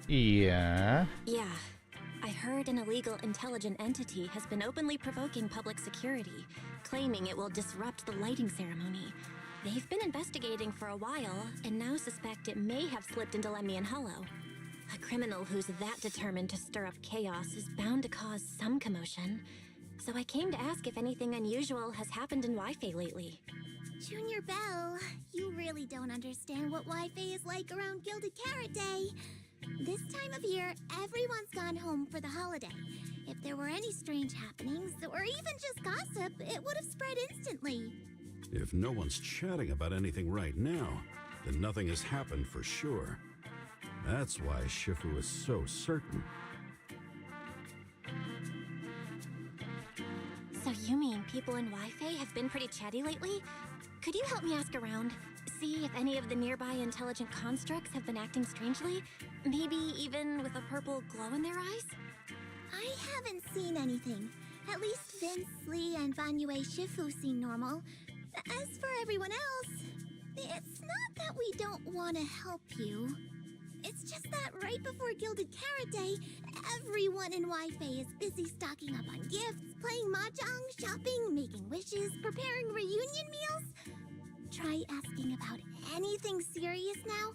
Yeah. Yeah. I heard an illegal intelligent entity has been openly provoking public security, claiming it will disrupt the lighting ceremony. They've been investigating for a while, and now suspect it may have slipped into Lemnian Hollow. A criminal who's that determined to stir up chaos is bound to cause some commotion. So I came to ask if anything unusual has happened in Wi-Fi lately. Junior Belle, you really don't understand what Wi-Fi is like around Gilded Carrot Day. This time of year, everyone's gone home for the holiday. If there were any strange happenings, or even just gossip, it would have spread instantly. If no one's chatting about anything right now, then nothing has happened for sure. That's why Shifu is so certain. So you mean people in Wi-Fi have been pretty chatty lately? Could you help me ask around? See if any of the nearby intelligent constructs have been acting strangely? Maybe even with a purple glow in their eyes? I haven't seen anything. At least Vince, Lee, and Banyue Shifu seem normal. As for everyone else, it's not that we don't want to help you. It's just that right before Gilded Carrot Day, everyone in Wi-Fi is busy stocking up on gifts, playing mahjong, shopping, making wishes, preparing reunion meals. Try asking about anything serious now,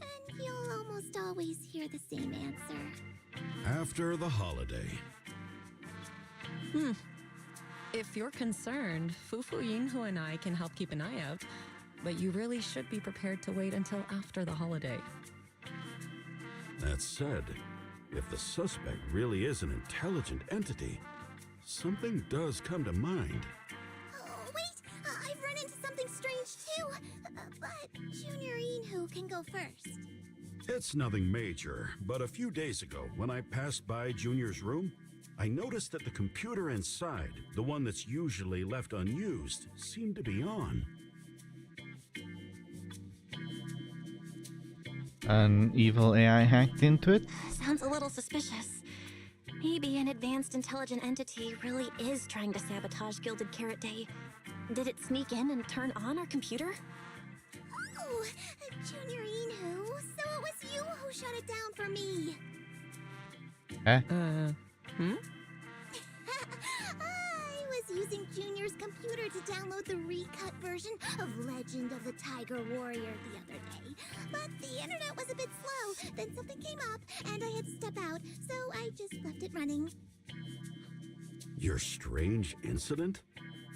and you'll almost always hear the same answer. After the holiday. If you're concerned, Fufu Yinhu and I can help keep an eye out, but you really should be prepared to wait until after the holiday. That said, if the suspect really is an intelligent entity, something does come to mind. Oh, wait! I've run into something strange too! But Junior Yinhu can go first. It's nothing major, but a few days ago, when I passed by Junior's room, I noticed that the computer inside, the one that's usually left unused, seemed to be on. An evil AI hacked into it? Sounds a little suspicious. Maybe an advanced intelligent entity really is trying to sabotage Gilded Carrot Day. Did it sneak in and turn on our computer? Oh, Junior Yinhu, so it was you who shut it down for me. I was using Junior's computer to download the recut version of Legend of the Tiger Warrior the other day. But the internet was a bit slow, then something came up, and I had to step out, so I just left it running. Your strange incident?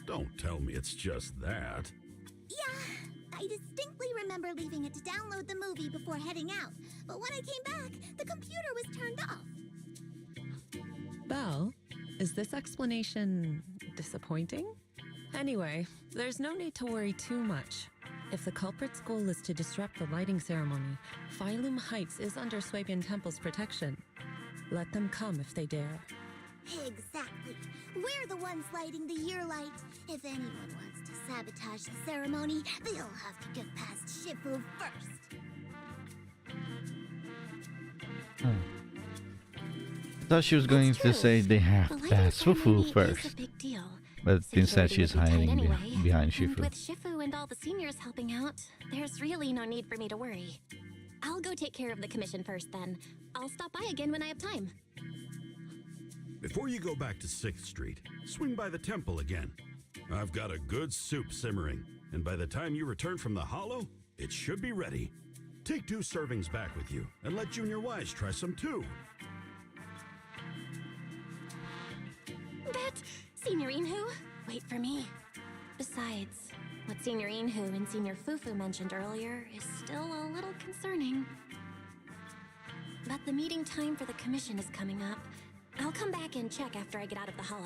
Don't tell me it's just that. Yeah, I distinctly remember leaving it to download the movie before heading out. But when I came back, the computer was turned off. Belle, is this explanation disappointing? Anyway, there's no need to worry too much. If the culprit's goal is to disrupt the lighting ceremony, Phylum Heights is under Swabian Temple's protection. Let them come if they dare. Exactly. We're the ones lighting the year light. If anyone wants to sabotage the ceremony, they'll have to get past Shifu first. I thought she was going to say they have to pass Fufu first. But instead she's hiding behind Shifu. And with Shifu and all the seniors helping out, there's really no need for me to worry. I'll go take care of the commission first then. I'll stop by again when I have time. Before you go back to 6th Street, swing by the temple again. I've got a good soup simmering, and by the time you return from the hollow, it should be ready. Take 2 servings back with you, and let Junior Wise try some too. But, Senior Yinhu, wait for me. Besides, what Senior Yinhu and Senior Fufu mentioned earlier is still a little concerning. But the meeting time for the commission is coming up. I'll come back and check after I get out of the hollow.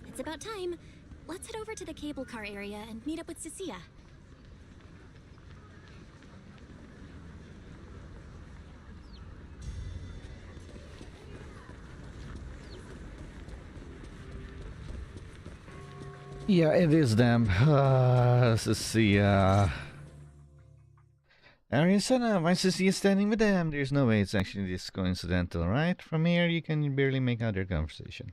It's about time. Let's head over to the cable car area and meet up with Cecilia. Yeah, it is them. Cecilia. Ariana, why is Cecilia standing with them? There's no way it's actually this coincidental, right? From here, you can barely make out their conversation.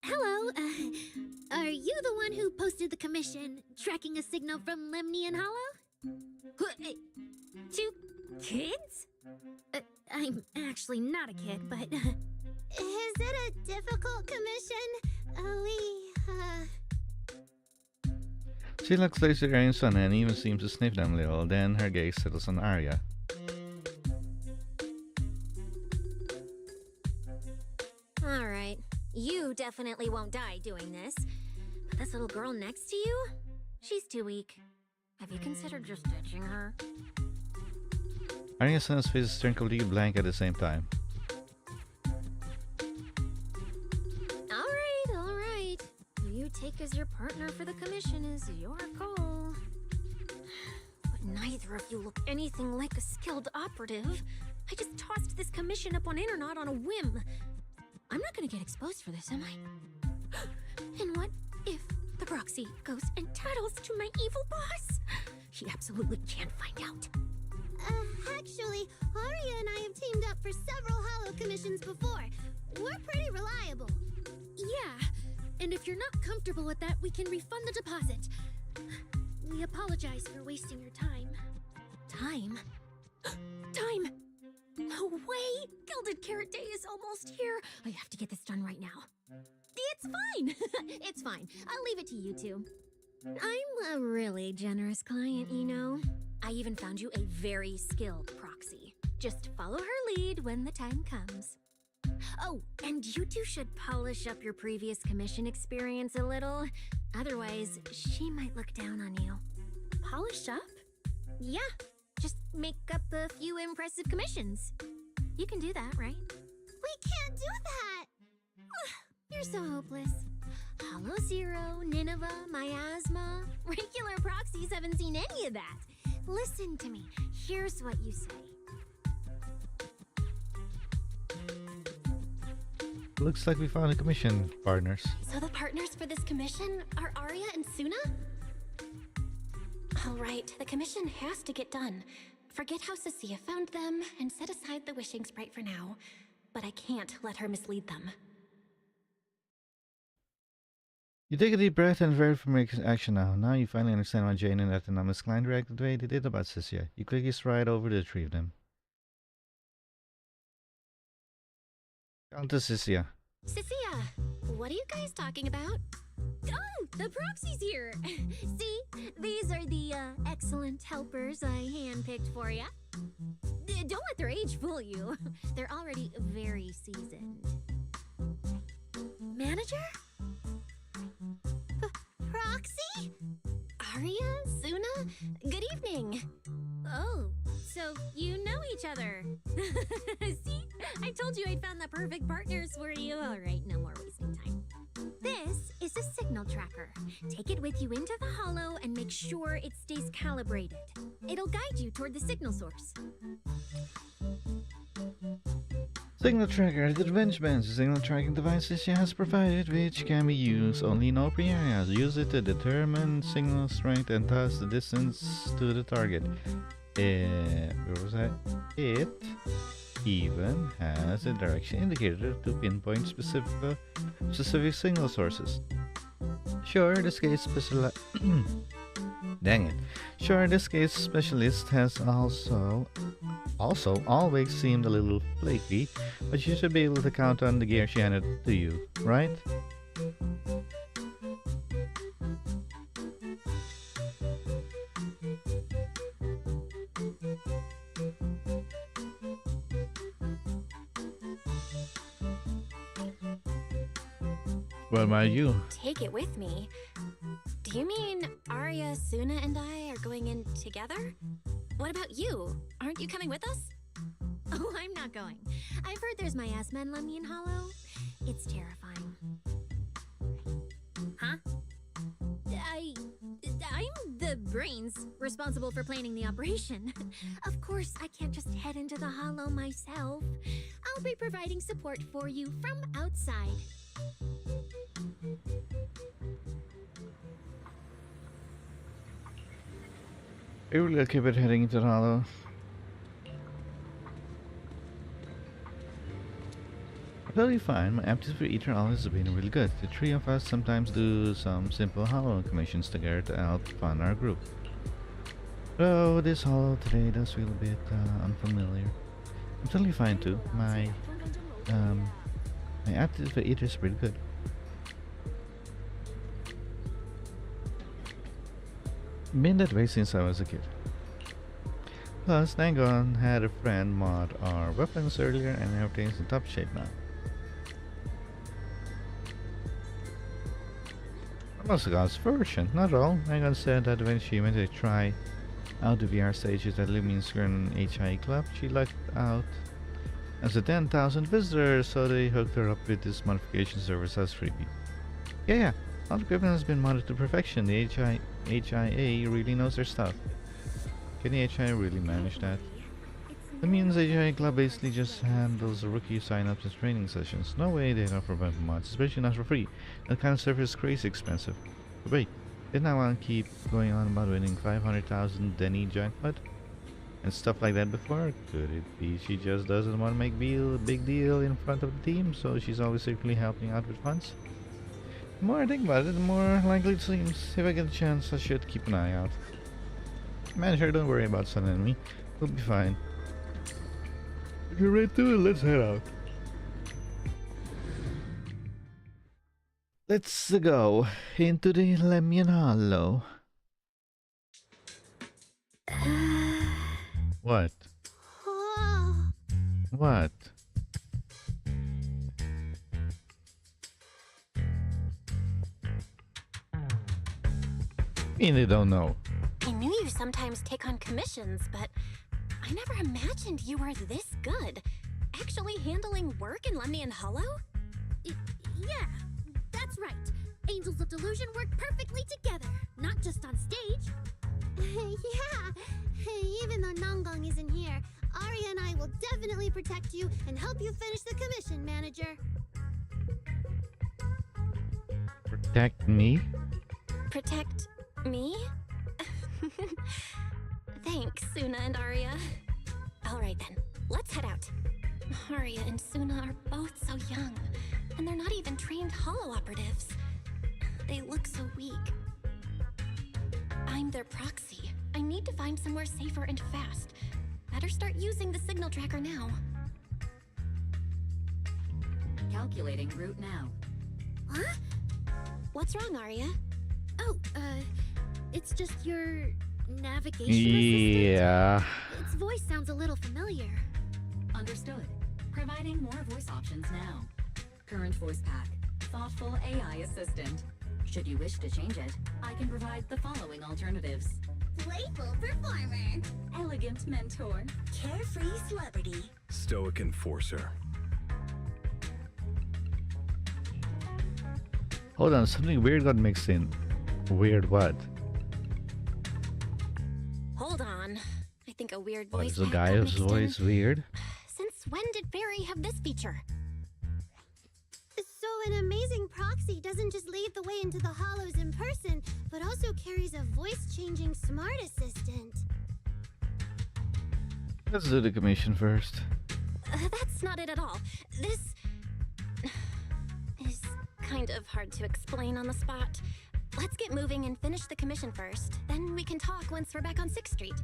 Hello, are you the one who posted the commission, tracking a signal from Lemnian Hollow? 2 kids? I'm actually not a kid, but... Is it a difficult commission? She looks like Ariana's son and even seems to sniff them a little. Then her gaze settles on Arya. Alright, you definitely won't die doing this. But this little girl next to you? She's too weak. Have you considered just ditching her? Ariana's face turned completely blank at the same time. Alright. Who you take as your partner for the commission is your call. But neither of you look anything like a skilled operative. I just tossed this commission up on Internet on a whim. I'm not gonna get exposed for this, am I? And what if the proxy goes and tattles to my evil boss? He absolutely can't find out. Actually, Arya and I have teamed up for several hollow commissions before. We're pretty reliable. Yeah, And if you're not comfortable with that, we can refund the deposit. We apologize for wasting your time. Time? Time! No way! Gilded Carrot Day is almost here. I have to get this done right now. It's fine. It's fine. I'll leave it to you two. I'm a really generous client, you know. I even found you a very skilled proxy. Just follow her lead when the time comes. Oh, and you two should polish up your previous commission experience a little. Otherwise, she might look down on you. Polish up? Yeah, just make up a few impressive commissions. You can do that, right? We can't do that! You're so hopeless. Hollow Zero, Nineveh, Miasma. Regular proxies haven't seen any of that. Listen to me. Here's what you say. Looks like we found a commission, partners. So the partners for this commission are Arya and Suna? All right, the commission has to get done. Forget how Cecilia found them and set aside the wishing sprite for now. But I can't let her mislead them. You take a deep breath and verify for making action now. Now you finally understand why Jane and Autonomous Client reacted the way they did about Cecilia. You quickly stride over to the three of them. Countess Cecilia. Cecilia, what are you guys talking about? Oh, the proxy's here. See, these are the excellent helpers I handpicked for you. Don't let their age fool you. They're already very seasoned. Manager? Proxy? Arya? Suna? Good evening. Oh, so you know each other. See? I told you I'd found the perfect partners for you. All right, no more wasting time. This is a signal tracker. Take it with you into the hollow and make sure it stays calibrated. It'll guide you toward the signal source. Signal tracker, the advantage signal tracking devices she has provided, which can be used only in open areas. Use it to determine signal strength and thus the distance to the target. Where was that? It even has a direction indicator to pinpoint specific signal sources. Sure, this case specialist has also always seemed a little flaky, but you should be able to count on the gear she handed to you, right? What about you? Take it with me? Do you mean Arya, Suna, and I are going in together? What about you? Aren't you coming with us? Oh, I'm not going. I've heard there's miasma in Lemnian Hollow. It's terrifying. Huh? I'm the brains responsible for planning the operation. Of course, I can't just head into the Hollow myself. I'll be providing support for you from outside. We will keep it heading into the hollow. Totally fine. My aptitude for Ether always has been really good. The three of us sometimes do some simple hollow commissions together to help fund our group. Though this hollow today does feel a bit unfamiliar. I'm totally fine too. My aptitude for Ether is pretty good. Been that way since I was a kid. Plus, Nangon had a friend mod our weapons earlier and everything's in top shape now. Also God's version, not all. Nangon said that when she went to try out the VR stages at Lumine's current HIE club, she lucked out as a 10,000 visitors, so they hooked her up with this modification service as freebie. Yeah, all the equipment has been modded to perfection. The HIA really knows their stuff. Can the HIA really manage that? That means HIA Club basically just handles rookie sign-ups and training sessions. No way they'd offer a bunch of mods, especially not for free. That kind of service is crazy expensive. But wait, didn't I want to keep going on about winning 500,000 Denny jackpot? And stuff like that before? Could it be she just doesn't want to make a big deal in front of the team, so she's always secretly helping out with funds? The more I think about it, the more likely it seems. If I get a chance, I should keep an eye out. Manager, don't worry about Sun and me. We'll be fine. If you're ready to it, let's head out. Let's go into the Lemon Hollow. What? Oh. What? I mean, they don't know. I knew you sometimes take on commissions, but I never imagined you were this good. Actually handling work in Lemnian Hollow? Yeah, that's right. Angels of Delusion work perfectly together, not just on stage. Yeah, even though Nanggong isn't here, Arya and I will definitely protect you and help you finish the commission, Manager. Protect me? Protect me? Thanks, Suna and Arya. Alright then, let's head out. Arya and Suna are both so young, and they're not even trained Hollow operatives. They look so weak. I'm their proxy. I need to find somewhere safer and fast. Better start using the signal tracker now. Calculating route now. Huh? What's wrong, Arya? Oh, it's just your navigation Yeah. assistant. Its voice sounds a little familiar. Understood. Providing more voice options now. Current voice pack. Thoughtful AI assistant. Should you wish to change it, I can provide the following alternatives. Playful performer. Elegant mentor. Carefree celebrity. Stoic enforcer. Hold on, something weird got mixed in. Weird what? Hold on. I think a weird What voice is the pack guy got whose mixed in. voice weird? Since when did Fairy have this feature? So an amazing proxy doesn't just lead the way into the hollows in person, but also carries a voice-changing smart assistant. Let's do the commission first. That's not it at all. This is kind of hard to explain on the spot. Let's get moving and finish the commission first. Then we can talk once we're back on 6th Street.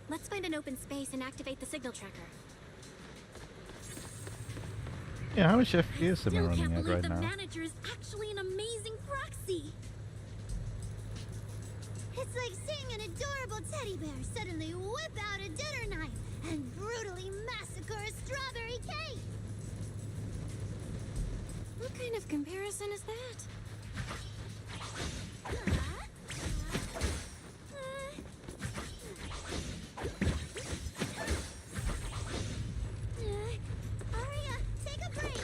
Let's find an open space and activate the signal tracker. Yeah, how much FPS am I Still running can't at believe right the now? manager is actually an amazing proxy. It's like seeing an adorable teddy bear suddenly whip out a dinner knife and brutally massacre a strawberry cake. What kind of comparison is that? Arya, take a break.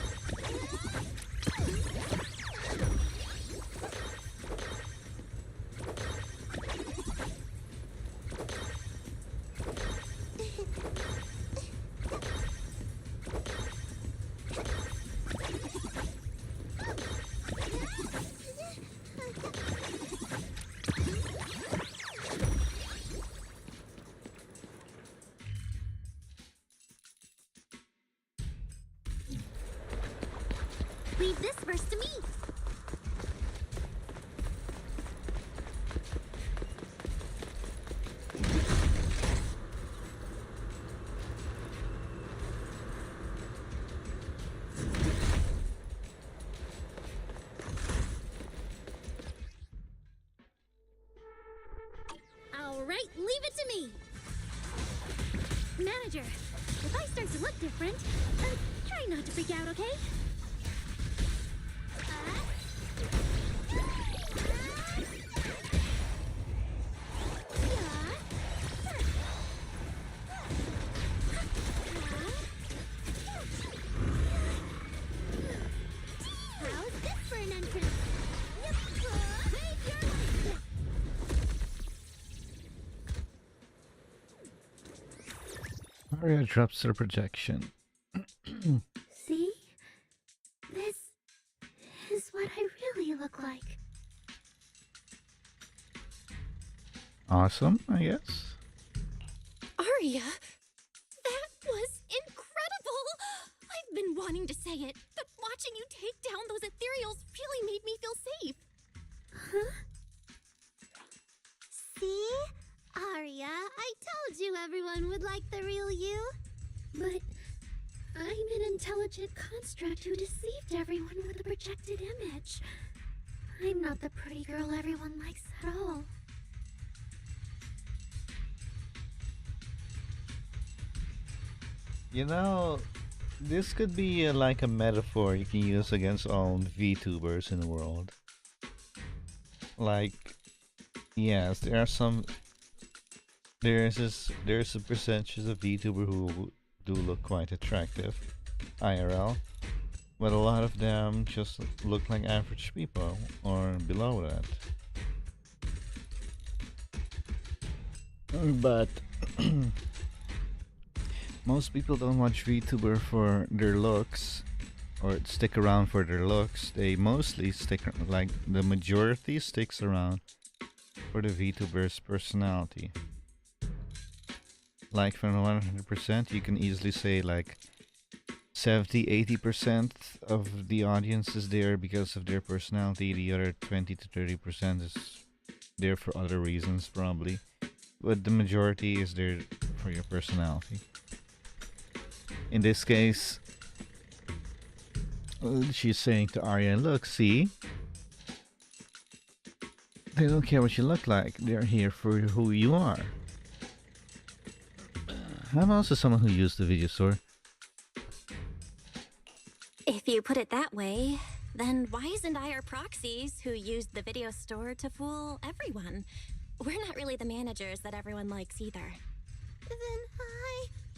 Leave this verse to me. All right, leave it to me. Manager, if I start to look different, try not to freak out, okay? How's this for an entrance? Arya drops her projection. See? This is what I really look like. Awesome, I guess. Arya? That was incredible! I've been wanting to say it, but watching you take down those ethereal you everyone would like the real you. But I'm an intelligent construct who deceived everyone with a projected image. I'm not the pretty girl everyone likes at all. You know, this could be like a metaphor you can use against all VTubers in the world. Like, yes, there are some. There's a percentage of VTuber who do look quite attractive, IRL, but a lot of them just look like average people or below that. But most people don't watch VTuber for their looks or stick around for their looks. They mostly like the majority sticks around for the VTuber's personality. Like from 100%, you can easily say like 70-80% of the audience is there because of their personality. The other 20-30% is there for other reasons probably. But the majority is there for your personality. In this case, she's saying to Arya, look, see? They don't care what you look like. They're here for who you are. I'm also someone who used the video store. If you put it that way, then why isn't I our proxies who used the video store to fool everyone? We're not really the managers that everyone likes either. Then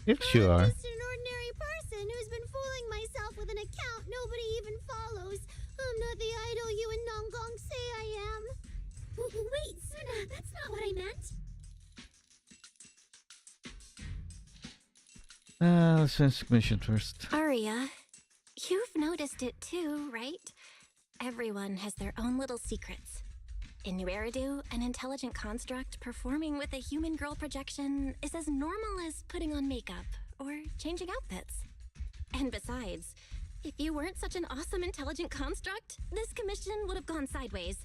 Yes, you are. I'm just an ordinary person who's been fooling myself with an account nobody even follows. I'm not the idol you and Nongong say I am. Wait, Suna, that's not what I meant. Let's finish the mission first. Arya, you've noticed it too, right? Everyone has their own little secrets. In New Eridu, an intelligent construct performing with a human girl projection is as normal as putting on makeup or changing outfits. And besides, if you weren't such an awesome intelligent construct, this commission would have gone sideways.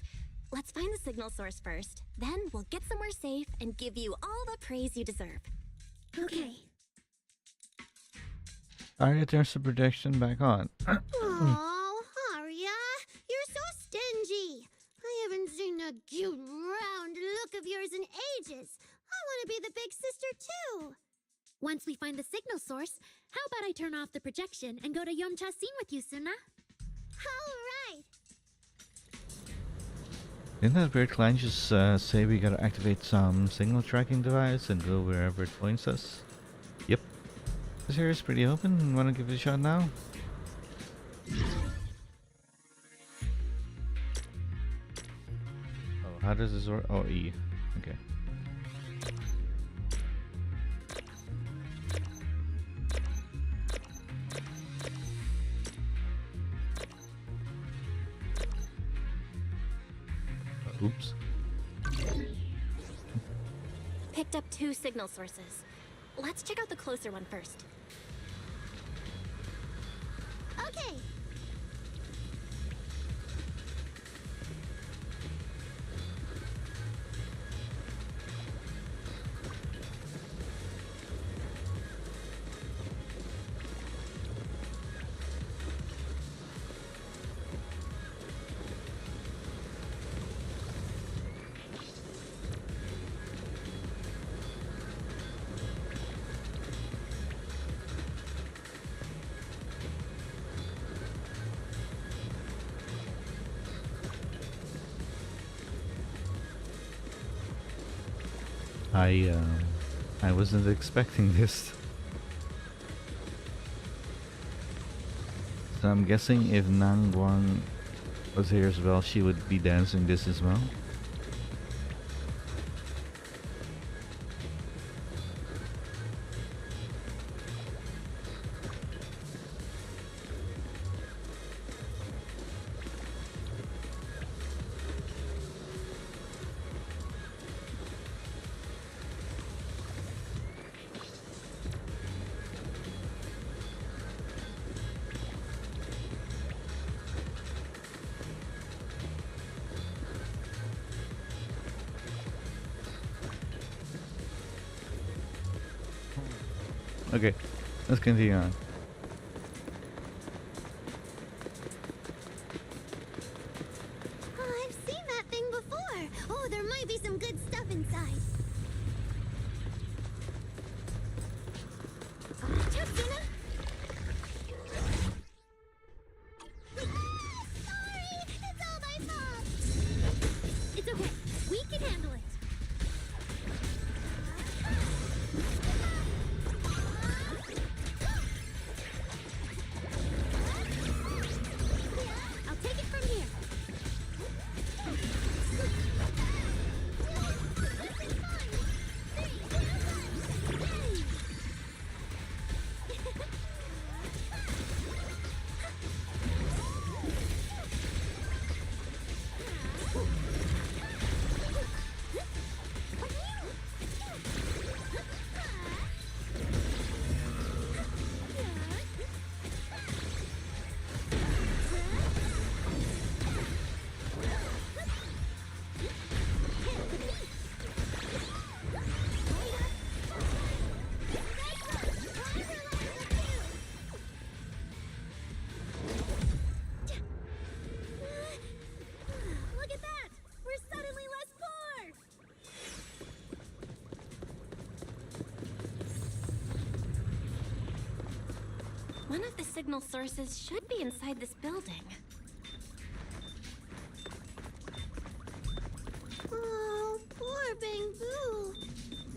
Let's find the signal source first, then we'll get somewhere safe and give you all the praise you deserve. Okay. Arya turns the projection back on. Oh, Arya, you're so stingy. I haven't seen a cute, round look of yours in ages. I want to be the big sister, too. Once we find the signal source, how about I turn off the projection and go to Yomcha scene with you, Suna? All right. Didn't that weird client just say we gotta activate some signal tracking device and go wherever it points us? Yep. This area is pretty open. Wanna give it a shot now? Oh, how does this work? Oh, E. Okay. Oops. Picked up 2 signal sources. Let's check out the closer one first. Okay. I wasn't expecting this. So I'm guessing if Nangguang was here as well, she would be dancing this as well. Okay, let's continue on. Oh, I've seen that thing before. Oh, there might be some good stuff inside. Chop, Suna! Sorry, it's all my fault. It's okay. We can handle it. I'll take it from here. Look at that! We're suddenly less poor! One of the signal sources should be inside this building. Oh, poor Bangbu.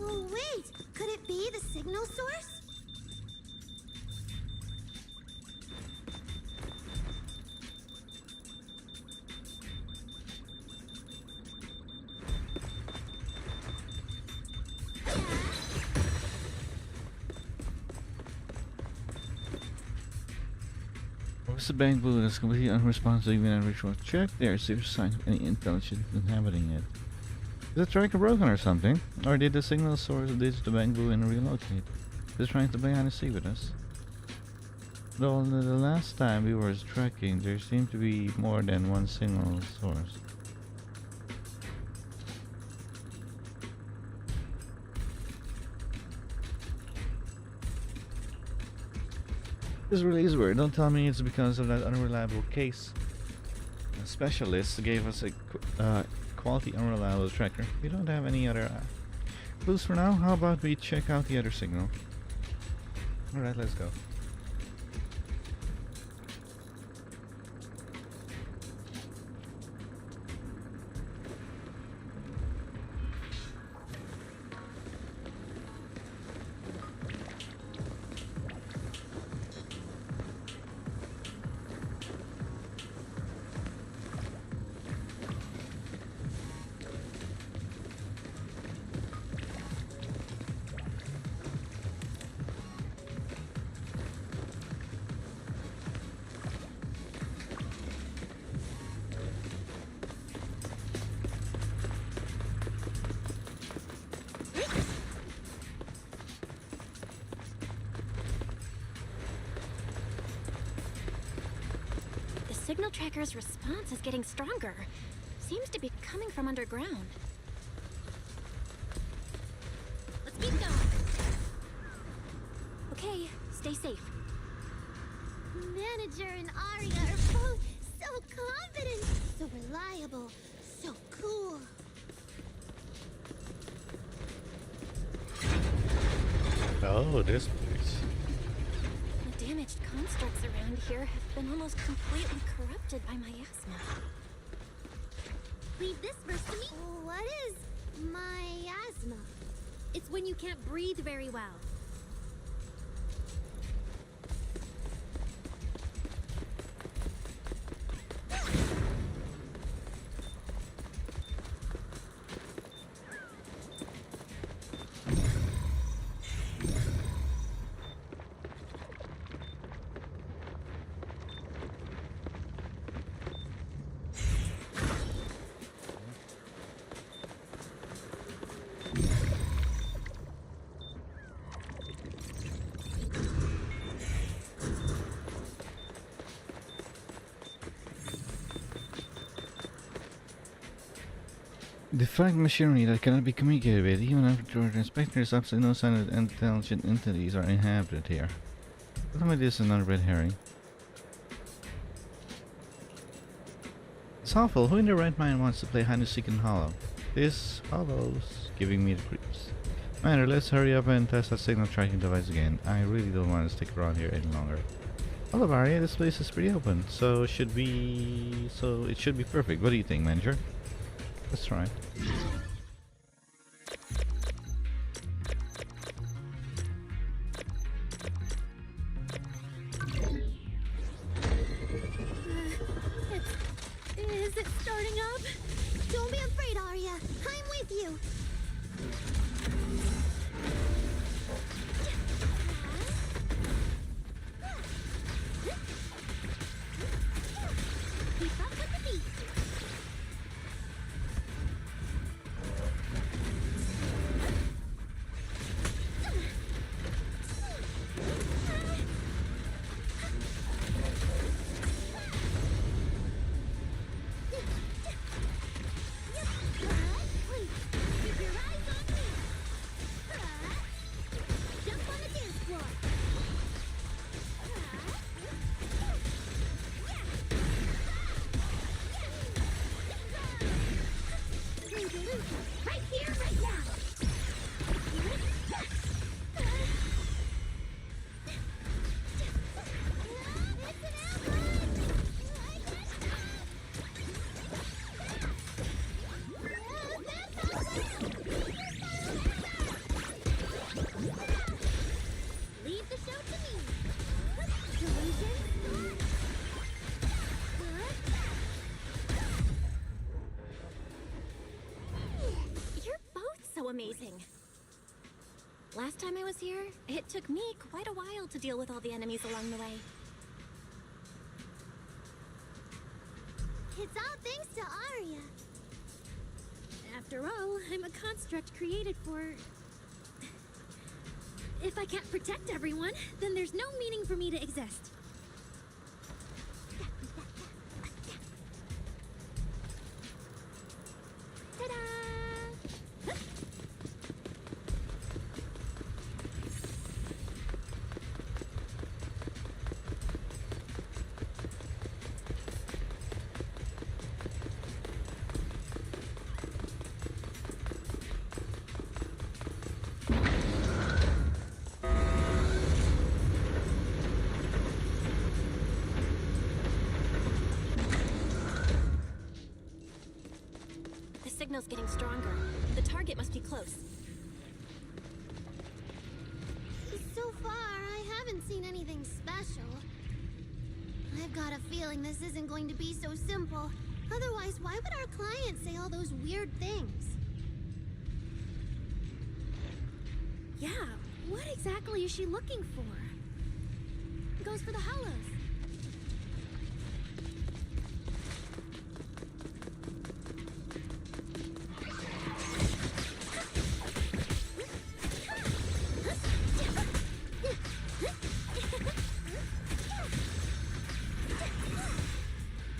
Oh, wait. Could it be the signal source? What's the bank blue that's completely unresponsive even on ritual check? There is zero sign of any intelligent inhabiting it. Is the tracker broken or something? Or did the signal source ditch the bank blue and relocate? Is it trying to play hide and seek with us? Though the last time we were tracking, there seemed to be more than one signal source. This really is weird. Don't tell me it's because of that unreliable case. The specialist gave us a quality unreliable tracker. We don't have any other clues for now. How about we check out the other signal? Alright, let's go. Signal tracker's response is getting stronger. Seems to be coming from underground. Let's keep going. Okay, stay safe. Manager and Arya are both so confident, so reliable, so cool. Oh, this place. The damaged constructs around here have been almost completely corrupted by miasma. Leave this verse to me. What is miasma? It's when you can't breathe very well. Defunct machinery that cannot be communicated with, even after inspectors, absolutely no sign that intelligent entities are inhabited here. Tell me this is another red herring. It's awful. Who in their right mind wants to play hide and seek in Hollow? This Hollow's giving me the creeps. Matter, let's hurry up and test that signal tracking device again. I really don't want to stick around here any longer. Hello, Aria. This place is pretty open, so it should be perfect. What do you think, manager? Let's try. Is it starting up? Don't be afraid, Arya. I'm with you. Keep up with the beat. Keep your eyes on me. Jump on the dance floor. Right here, right now. It's an outline. Leave the show to me. Delusion. You're both so amazing. Last time I was here, it took me quite a while to deal with all the enemies along the way. It's all thanks to Arya. After all, I'm a construct created for... If I can't protect everyone, then there's no meaning for me to exist. Ta-da! The signal's getting stronger. The target must be close. So far, I haven't seen anything special. I've got a feeling this isn't going to be so simple. Otherwise, why would our client say all those weird things? Yeah, what exactly is she looking for? Goes for the hollows.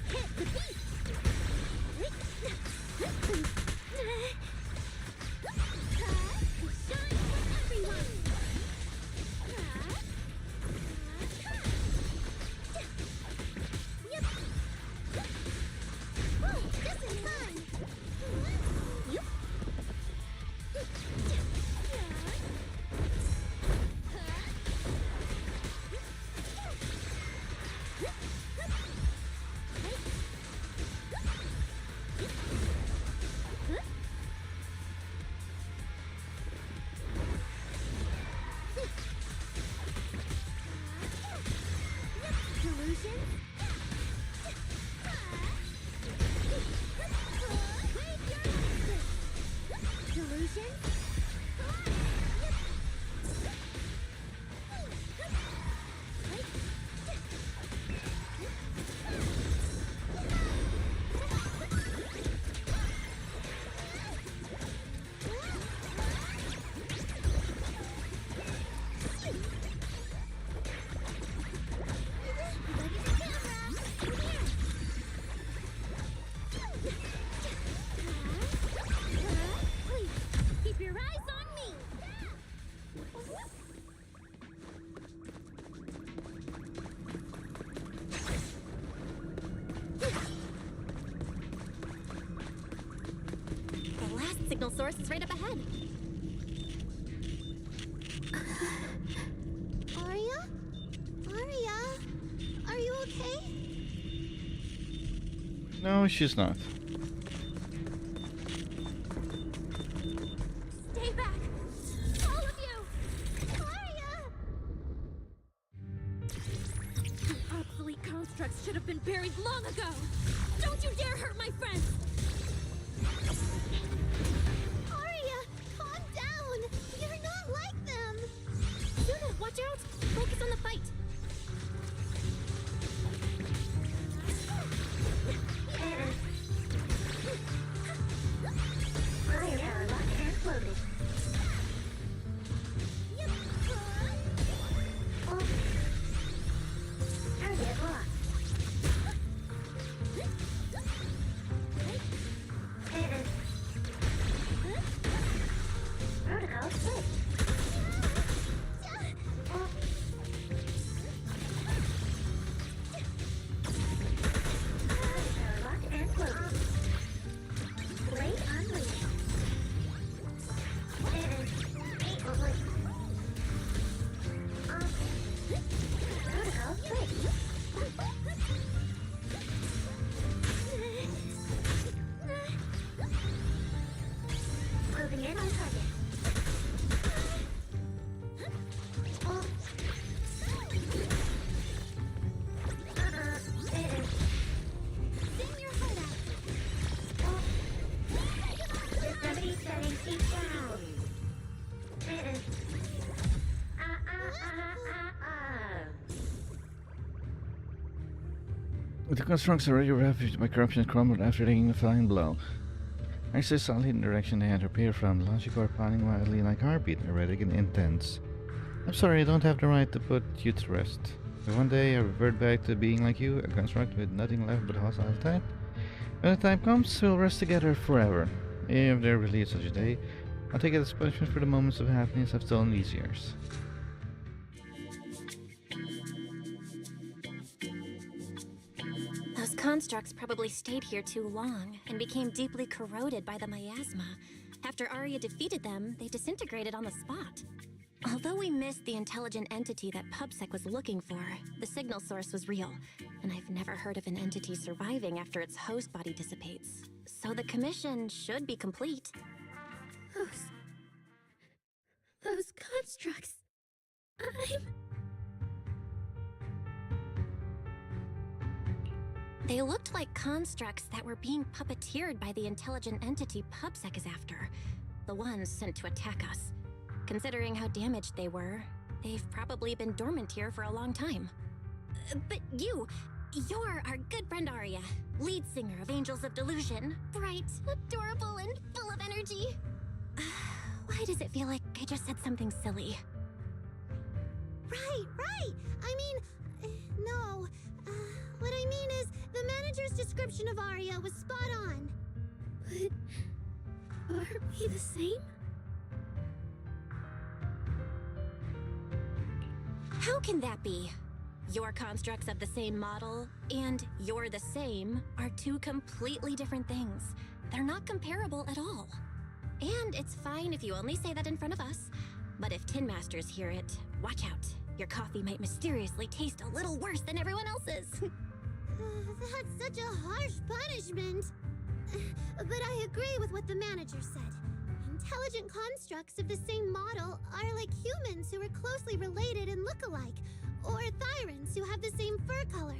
Hit the beat! Shine for everyone! source is right up ahead. Aria? Aria? Are you okay? No, she's not. Stay back! All of you! Aria! The obsolete constructs should have been buried long ago! Don't you dare hurt my friends! Aria, calm down! You're not like them! Suna, watch out! Focus on the fight! The constructs already ravaged by corruption crumbled after taking a flying blow. I stay solidly in the direction they had appeared from, logical or pounding wildly like heartbeat, erratic and intense. I'm sorry, I don't have the right to put you to rest. If one day I revert back to being like you, a construct with nothing left but hostile type, when the time comes, we'll rest together forever. If there really is such a day, I'll take it as punishment for the moments of happiness I've stolen these years. Those constructs probably stayed here too long and became deeply corroded by the miasma. After Arya defeated them, they disintegrated on the spot. Although we missed the intelligent entity that PubSec was looking for, the signal source was real, and I've never heard of an entity surviving after its host body dissipates. So the commission should be complete. Those constructs... They looked like constructs that were being puppeteered by the intelligent entity PubSec is after, the ones sent to attack us. Considering how damaged they were, they've probably been dormant here for a long time. But you're our good friend Arya, lead singer of Angels of Delusion. Bright, adorable, and full of energy. Why does it feel like I just said something silly? Right! I mean, no. What I mean is, the manager's description of Arya was spot on. But are we the same? How can that be? Your constructs of the same model and you're the same are two completely different things. They're not comparable at all. And it's fine if you only say that in front of us. But if Tin Masters hear it, watch out. Your coffee might mysteriously taste a little worse than everyone else's. That's such a harsh punishment. But I agree with what the manager said. Intelligent constructs of the same model are like humans who are closely related and look alike, or Thyrans who have the same fur color.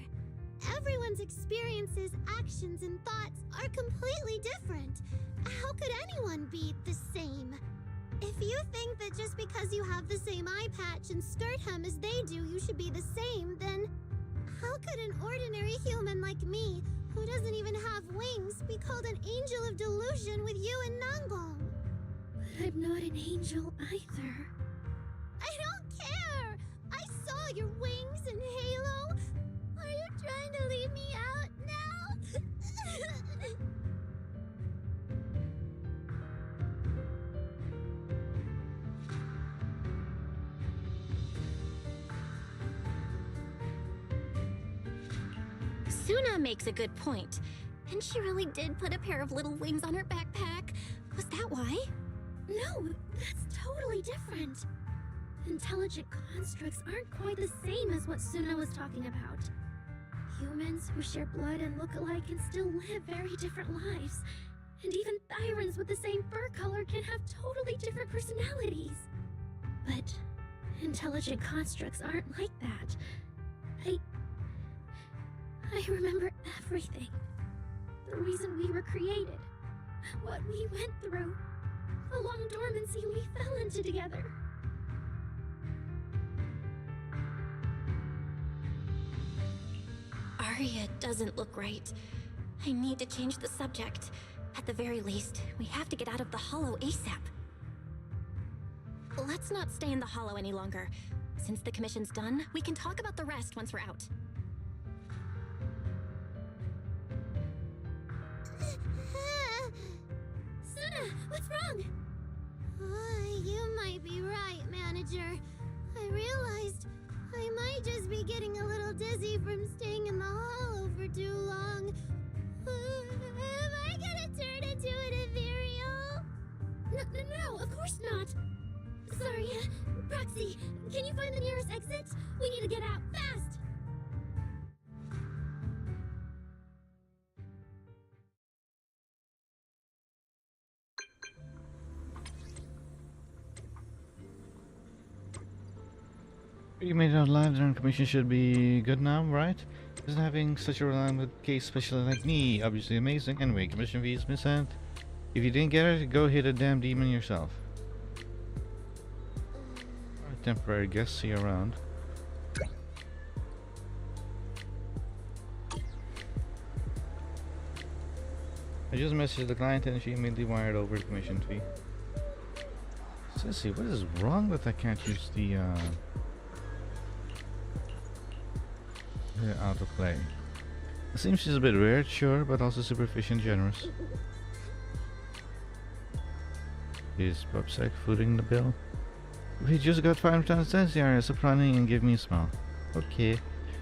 Everyone's experiences, actions, and thoughts are completely different. How could anyone be the same? If you think that just because you have the same eye patch and skirt hem as they do, you should be the same, then how could an ordinary human like me, who doesn't even have wings, be called an angel of delusion with you and Nangong? But I'm not an angel either. I don't care! I saw your wings and halo! Are you trying to leave me out now? Suna makes a good point. And she really did put a pair of little wings on her backpack. Was that why? No, that's totally different. Intelligent constructs aren't quite the same as what Suna was talking about. Humans who share blood and look alike can still live very different lives. And even Thyrans with the same fur color can have totally different personalities. But intelligent constructs aren't like that. I remember everything. The reason we were created. What we went through. The long dormancy we fell into together. Arya doesn't look right. I need to change the subject. At the very least, we have to get out of the Hollow ASAP. Let's not stay in the Hollow any longer. Since the commission's done, we can talk about the rest once we're out. Suna, what's wrong? You might be right, Manager. I realized I might just be getting a little dizzy from staying in the Hollow for too long. Am I gonna turn into an ethereal? No, of course not. Sorry, Proxy, can you find the nearest exit? We need to get out, fast! You made it out alive, the commission should be good now, right? Isn't having such a reliable case specialist like me obviously amazing? Anyway, commission fees been sent. If you didn't get it, go hit a damn demon yourself. A temporary guest, see you around. I just messaged the client and she immediately wired over the commission fee. So let's see, what is wrong that I can't use the autoplay? It seems she's a bit weird, sure, but also super efficient and generous. Is PubSec footing the bill? We just got 500 cents the area, so running and give me a smile. Okay,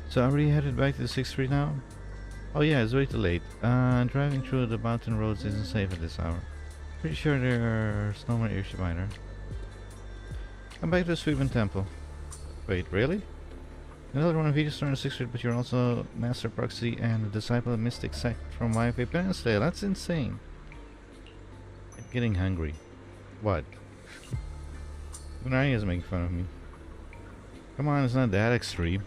so are we headed back to the 6th Street now? Oh yeah, it's way too late. Driving through the mountain roads isn't safe at this hour. Pretty sure there's no more issue either. Come back to the Sweepin Temple. Wait, really? Another one of you starting the 6th Street, but you're also Master Proxy and a disciple of Mystic Sect from YFA Penance-Tale. That's insane. I'm getting hungry. What? Unai is making fun of me. Come on, it's not that extreme.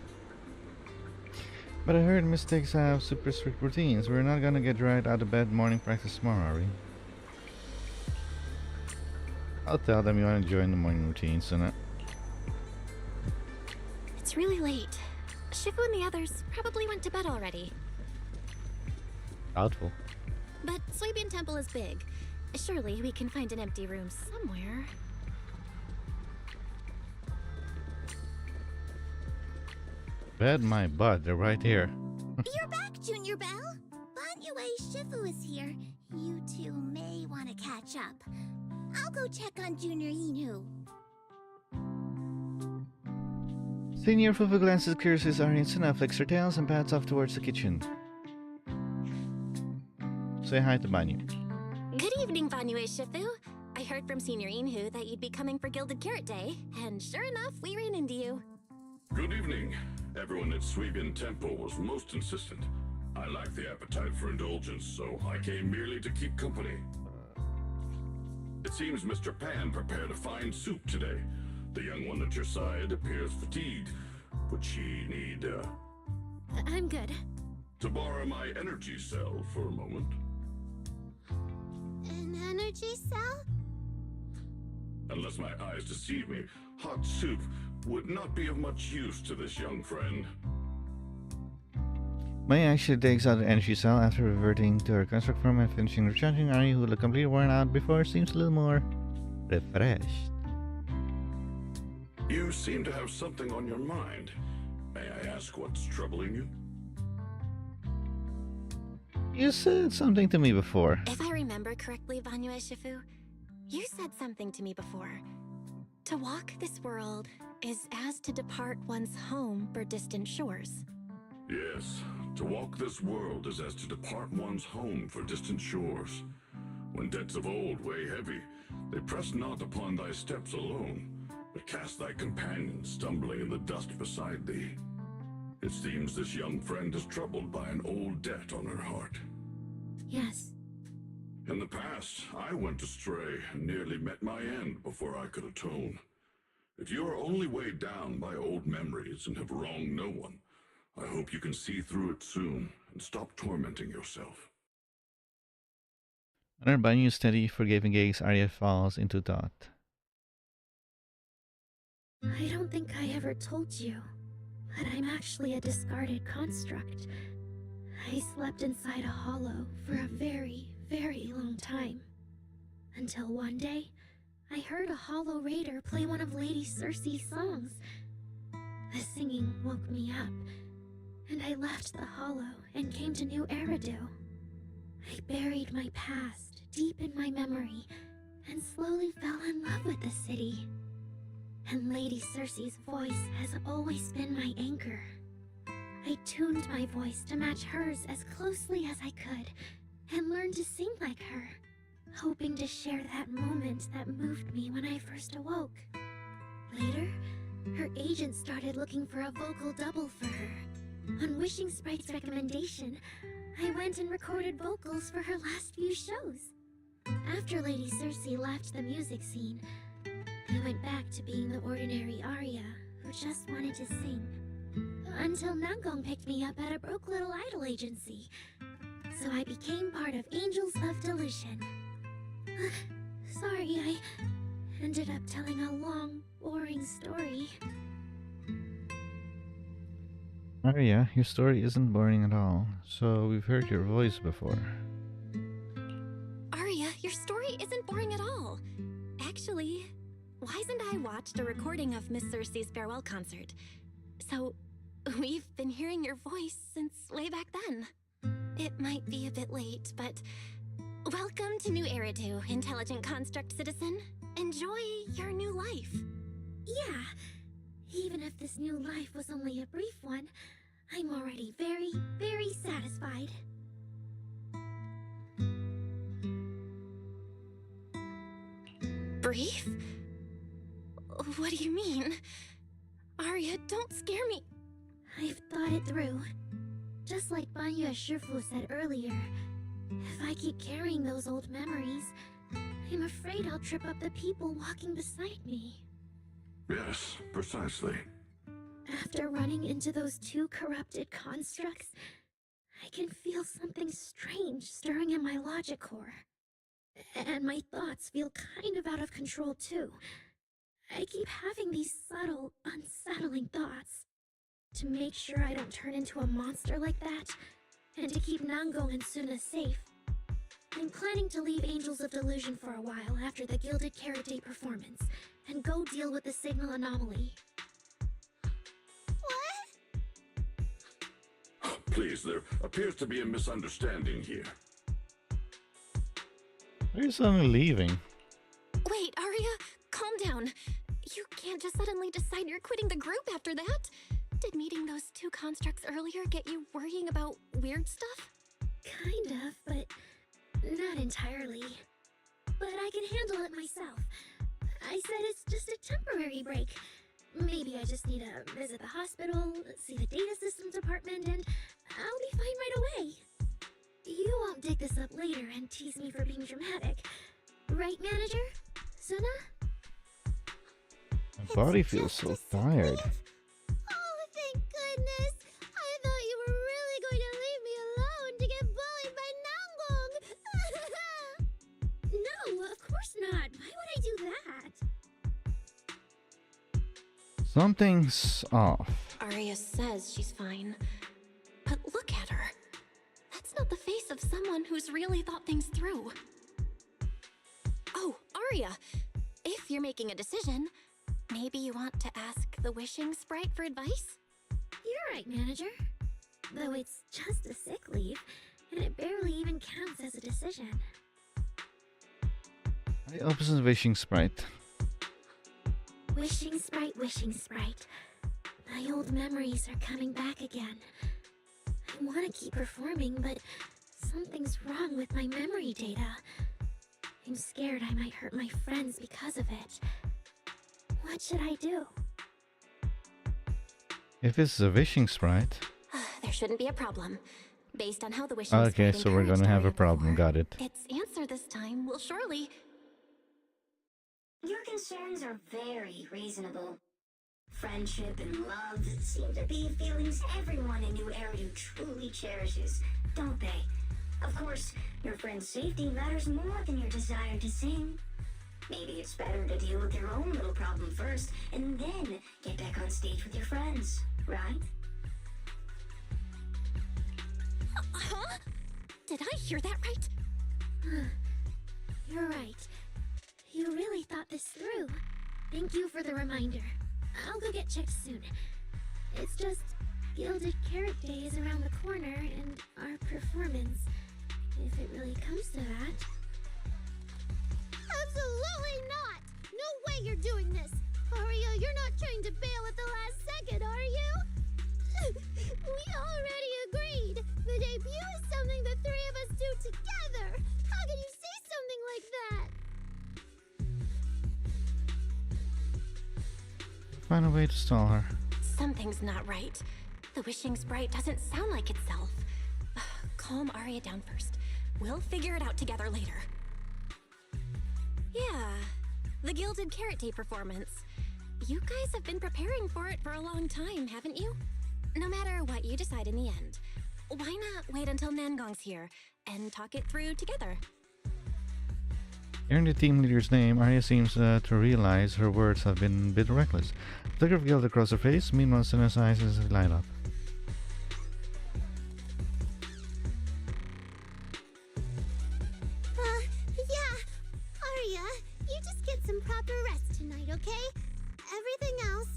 But I heard mystics have super strict routines. We're not gonna get right out of bed morning practice tomorrow, are we? I'll tell them you want to join the morning routine, so It's really late. Shifu and the others probably went to bed already. Doubtful. But Sweepin Temple is big. Surely we can find an empty room somewhere. Bed my butt, they're right here. You're back, Junior Belle. Banyue Shifu is here. You two may want to catch up. I'll go check on Junior Inu. Senior Fufu glances curiously at Ari and Suna, flicks her tails, and pats off towards the kitchen. Say hi to Banyu. Good evening, Banyue Shifu. I heard from Senior Inhu that you'd be coming for Gilded Carrot Day, and sure enough, we ran into you. Good evening. Everyone at Sweepin Temple was most insistent. I lack the appetite for indulgence, so I came merely to keep company. It seems Mr. Pan prepared a fine soup today. The young one at your side appears fatigued. Would she need, I'm good. to borrow my energy cell for a moment? An energy cell? Unless my eyes deceive me, hot soup would not be of much use to this young friend. Maya actually takes out the energy cell after reverting to her construct form and finishing recharging. Ari, who looked completely worn out before, seems a little more refreshed. You seem to have something on your mind. May I ask what's troubling you? You said something to me before. If I remember correctly, Banyue Shifu, you said something to me before. To walk this world is as to depart one's home for distant shores. Yes, to walk this world is as to depart one's home for distant shores. When debts of old weigh heavy, They press not upon thy steps alone, but cast thy companion stumbling in the dust beside thee. It seems this young friend is troubled by an old debt on her heart. Yes. In the past, I went astray and nearly met my end before I could atone. If you are only weighed down by old memories and have wronged no one, I hope you can see through it soon and stop tormenting yourself. Honored by new steady, forgiving gaze, Arya falls into thought. I don't think I ever told you, but I'm actually a discarded construct. I slept inside a hollow for a very, very long time. Until one day, I heard a hollow raider play one of Lady Cersei's songs. The singing woke me up, and I left the hollow and came to New Eridu. I buried my past deep in my memory and slowly fell in love with the city. And Lady Cersei's voice has always been my anchor. I tuned my voice to match hers as closely as I could and learned to sing like her, hoping to share that moment that moved me when I first awoke. Later, her agent started looking for a vocal double for her. On Wishing Sprite's recommendation, I went and recorded vocals for her last few shows. After Lady Cersei left the music scene, I went back to being the ordinary Arya who just wanted to sing. Until Nangong picked me up at a broke little idol agency. So I became part of Angels of Delusion. Sorry, I ended up telling a long, boring story. Arya, your story isn't boring at all, so we've heard your voice before. Arya, your story isn't boring at all. Actually, Wise and I watched a recording of Miss Cersei's farewell concert. So, we've been hearing your voice since way back then. It might be a bit late, but welcome to New Eridu, intelligent construct citizen. Enjoy your new life. Yeah, even if this new life was only a brief one, I'm already very, very satisfied. Brief? What do you mean? Arya, don't scare me. I've thought it through. Just like Banya Shifu said earlier, if I keep carrying those old memories, I'm afraid I'll trip up the people walking beside me. Yes, precisely. After running into those two corrupted constructs, I can feel something strange stirring in my logic core. And my thoughts feel kind of out of control too. I keep having these subtle, unsettling thoughts. To make sure I don't turn into a monster like that, and to keep Nango and Suna safe, I'm planning to leave Angels of Delusion for a while after the Gilded Carrot Day performance, and go deal with the signal anomaly. Please, there appears to be a misunderstanding here. Why are you suddenly leaving? Wait, Arya, calm down. You can't just suddenly decide you're quitting the group after that. Did meeting those two constructs earlier get you worrying about weird stuff? Kind of, but not entirely. But I can handle it myself. I said it's just a temporary break. Maybe I just need to visit the hospital, see the data systems department, and I'll be fine right away. You won't dig this up later and tease me for being dramatic. Right, manager? Suna? My body feels so tired. Oh, thank goodness! I thought you were really going to leave me alone to get bullied by Nangbong! No, of course not. Why would I do that? Something's off. Arya says she's fine. But look at her. That's not the face of someone who's really thought things through. Oh, Arya, if you're making a decision, maybe you want to ask the Wishing Sprite for advice? You're right, manager. Though it's just a sick leave, and it barely even counts as a decision. I opposite Wishing Sprite. Wishing Sprite, Wishing Sprite. My old memories are coming back again. I want to keep performing, but something's wrong with my memory data. I'm scared I might hurt my friends because of it. What should I do? If it's a wishing sprite. There shouldn't be a problem. Based on how the wishing Okay, sprite so we're gonna encouraged have a Arya problem. before, Got it. its answer this time will surely... Your concerns are very reasonable. Friendship and love seem to be feelings everyone in New Area truly cherishes, don't they? Of course, your friend's safety matters more than your desire to sing. Maybe it's better to deal with your own little problem first, and then get back on stage with your friends, right? Huh? Did I hear that right? You're right. You really thought this through. Thank you for the reminder. I'll go get checked soon. It's just Gilded Carrot Day is around the corner, and our performance, if it really comes to that. Absolutely not! No way you're doing this! Arya, you're not trying to bail at the last second, are you? We already agreed! The debut is something the three of us do together! How can you say something like that? Find a way to stall her. Something's not right. The wishing sprite doesn't sound like itself. Calm Arya down first. We'll figure it out together later. Yeah, the Gilded Carrot Day performance. You guys have been preparing for it for a long time, haven't you? No matter what you decide in the end, why not wait until Nangong's here and talk it through together? Hearing the team leader's name, Arya seems to realize her words have been a bit reckless. A flicker of guilt across her face, meanwhile Senna's eyes light up. Yeah. Arya, you just get some proper rest tonight, okay? Everything else,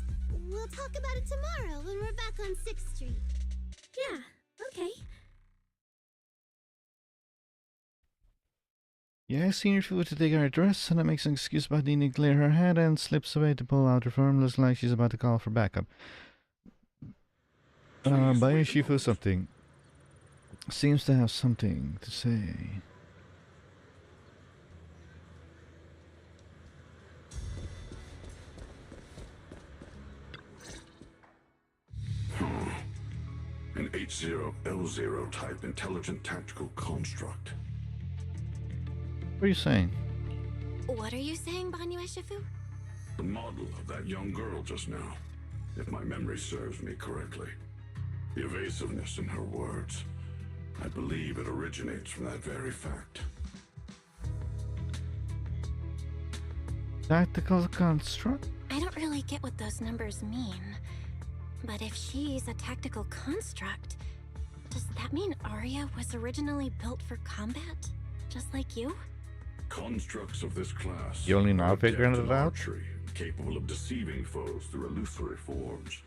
we'll talk about it tomorrow when we're back on 6th Street. Yeah, okay. Yeah, Senior flew to take her dress, and makes an excuse about needing to clear her head and slips away to pull out her phone. Looks like she's about to call for backup. Buying Shifu something. Seems to have something to say. An H0L0 type intelligent tactical construct. What are you saying? What are you saying, Banyu Eshifu? The model of that young girl just now, if my memory serves me correctly. The evasiveness in her words. I believe it originates from that very fact. Tactical construct? I don't really get what those numbers mean. But if she's a tactical construct, does that mean Arya was originally built for combat? Just like you? Constructs of this class You only now are figuring adept it in out? archery, capable of deceiving foes through illusory forms.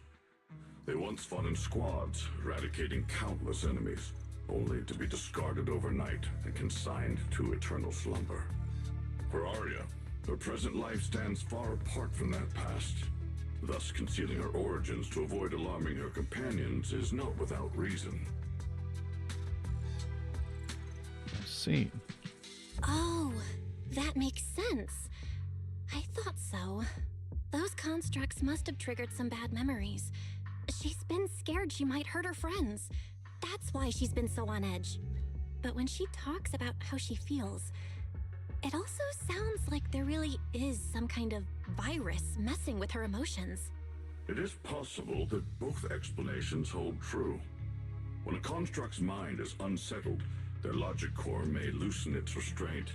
They once fought in squads, eradicating countless enemies, only to be discarded overnight and consigned to eternal slumber. For Arya, her present life stands far apart from that past. Thus, concealing her origins to avoid alarming her companions is not without reason. Let's see. Oh, that makes sense. I thought so. Those constructs must have triggered some bad memories. She's been scared she might hurt her friends. That's why she's been so on edge. But when she talks about how she feels, it also sounds like there really is some kind of virus messing with her emotions. It is possible that both explanations hold true. When a construct's mind is unsettled, their logic core may loosen its restraint.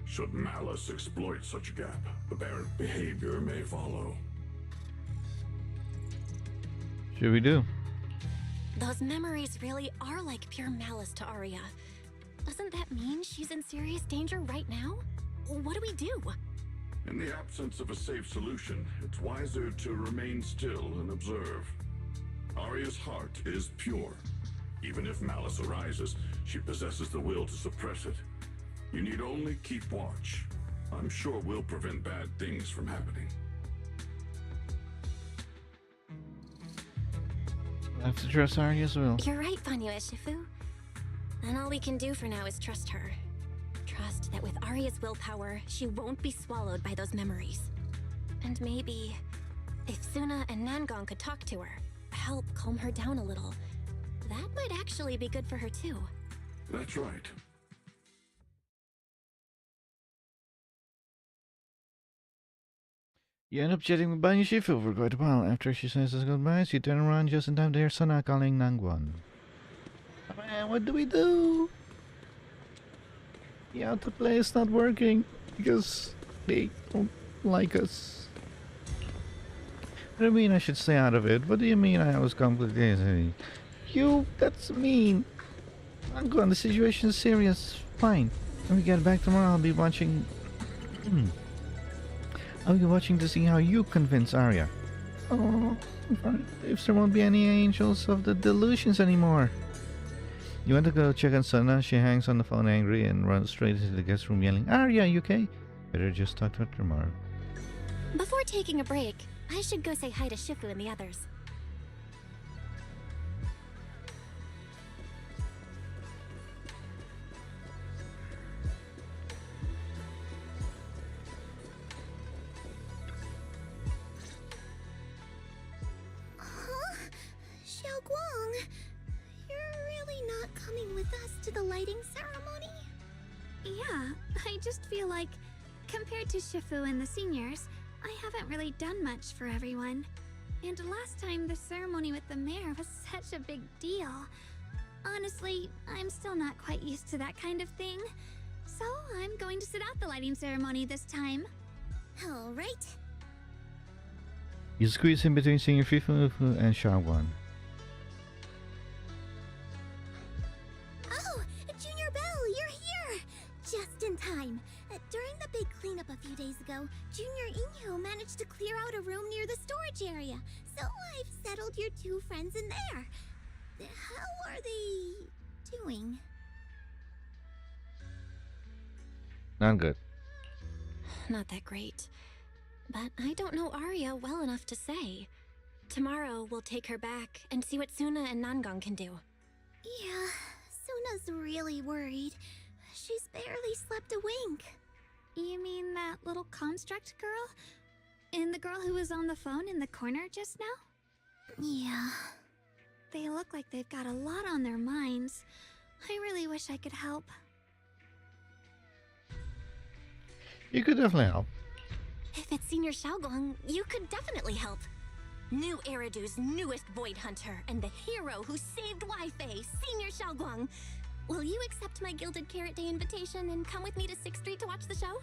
Should malice exploit such a gap, aberrant behavior may follow. Should we do? Those memories really are like pure malice to Arya. Doesn't that mean she's in serious danger right now? What do we do? In the absence of a safe solution, it's wiser to remain still and observe. Arya's heart is pure. Even if malice arises, she possesses the will to suppress it. You need only keep watch. I'm sure we'll prevent bad things from happening. I have to trust Arya as well. You're right, Banyu Eshifu. And all we can do for now is trust her. trust that with Arya's willpower, she won't be swallowed by those memories. And maybe, if Suna and Nangong could talk to her, help calm her down a little, that might actually be good for her too. That's right. You end up chatting with Banyu Shifu for quite a while. After she says his goodbyes, you turn around just in time to hear Suna calling Nangwon. Man, what do we do? The autoplay is not working because they don't like us. What do you mean I should stay out of it? What do you mean I was completely... You, that's mean. Nangwon, the situation is serious. Fine. When we get back tomorrow, I'll be watching... I'll be watching to see how you convince Arya. Oh, if there won't be any angels of the delusions anymore. You want to go check on Suna? She hangs on the phone angry and runs straight into the guest room yelling, Arya, you okay? Better just talk to her tomorrow. Before taking a break, I should go say hi to Shifu and the others. To the lighting ceremony? Yeah, I just feel like, compared to Shifu and the seniors, I haven't really done much for everyone. And last time the ceremony with the mayor was such a big deal. Honestly, I'm still not quite used to that kind of thing. So I'm going to sit out the lighting ceremony this time. Alright. You squeeze in between Senior Fifu and Xiaoguan. Just in time. During the big cleanup a few days ago, Junior Inyo managed to clear out a room near the storage area. So I've settled your two friends in there. How are they doing? Not good. Not that great. But I don't know Arya well enough to say. Tomorrow we'll take her back and see what Suna and Nangong can do. Yeah, Suna's really worried. She's barely slept a wink. You mean that little construct girl? And the girl who was on the phone in the corner just now? Yeah. They look like they've got a lot on their minds. I really wish I could help. You could definitely help. If it's Senior Xiaoguang, you could definitely help. New Eridu's newest Void Hunter and the hero who saved Wi-Fi, Senior Xiaoguang. Will you accept my Gilded Carrot Day invitation and come with me to 6th Street to watch the show?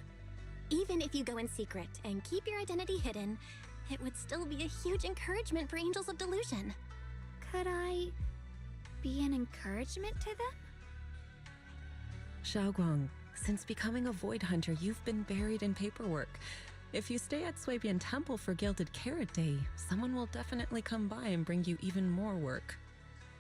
Even if you go in secret and keep your identity hidden, it would still be a huge encouragement for Angels of Delusion. Could I be an encouragement to them? Xiaoguang, since becoming a Void Hunter, you've been buried in paperwork. If you stay at Swabian Temple for Gilded Carrot Day, someone will definitely come by and bring you even more work.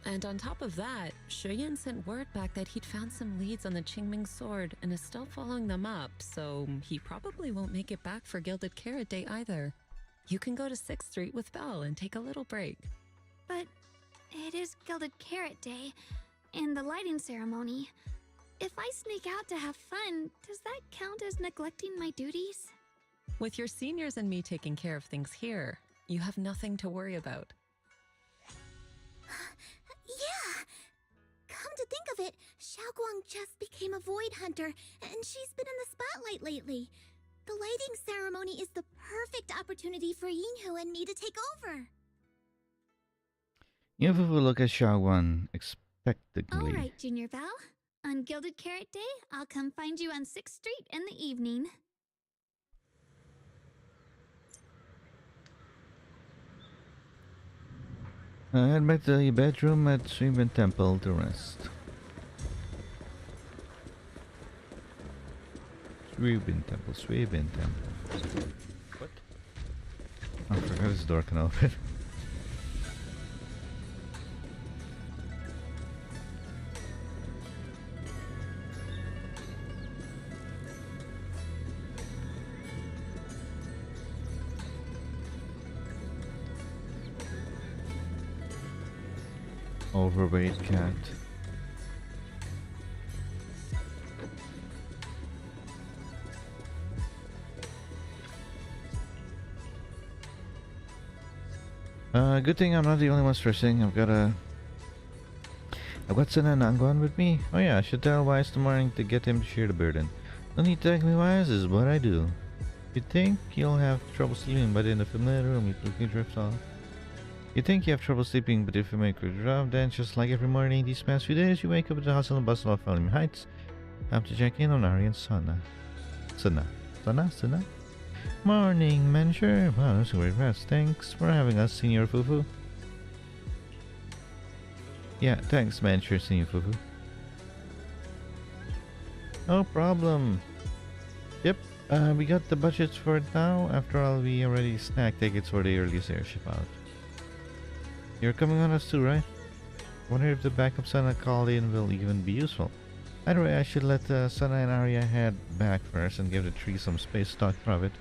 And on top of that, Shuyan sent word back that he'd found some leads on the Qingming sword and is still following them up, so he probably won't make it back for Gilded Carrot Day either. You can go to 6th Street with Belle and take a little break. But it is Gilded Carrot Day, and the lighting ceremony. If I sneak out to have fun, does that count as neglecting my duties? With your seniors and me taking care of things here, you have nothing to worry about. Yeah! Come to think of it, Xiaoguang just became a Void Hunter, and she's been in the spotlight lately. The lighting ceremony is the perfect opportunity for Yinhu and me to take over. Yinhu will look at Xiaoguan expectantly. Alright, Junior Belle. On Gilded Carrot Day, I'll come find you on 6th Street in the evening. Head back to your bedroom at Swabian Temple to rest. Swabian Temple. What? Oh, I forgot this door can open. Overweight cat. Good thing I'm not the only one stressing. I've got Sena and Nangon with me. Oh yeah, I should tell Wise tomorrow to get him to share the burden. No need to thank me, Wise. This is what I do. You think you'll have trouble sleeping, but in the familiar room, you quickly drift off. You think you have trouble sleeping, but if you make a drop, then just like every morning these past few days, you wake up with the hustle and bustle of Falling Heights. Have to check in on Ari and Sana. Sana? Morning, manager. Wow, that's a great rest. Thanks for having us, Senior Fufu. Yeah, thanks, manager, Senior Fufu. No problem. Yep, we got the budgets for it now. After all, we already snagged tickets for the earliest airship out. You're coming on us too, right? Wonder if the backup Sana called in will even be useful. Either way, I should let Sana and Arya head back first and give the tree some space to talk profit.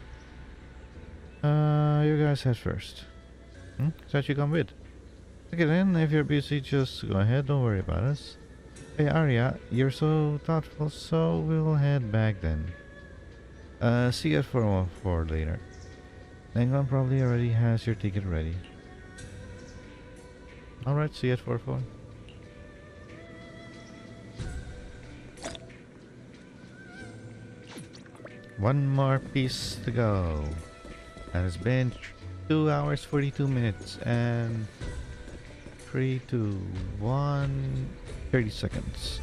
You guys head first. Thought you come with. Okay then, if you're busy, just go ahead, don't worry about us. Hey Arya, you're so thoughtful, so we'll head back then. See you at 414 later. Nangon probably already has your ticket ready. Alright, see you at 414. One more piece to go. That has been 2 hours 42 minutes and 3, 2, 1, 30 seconds.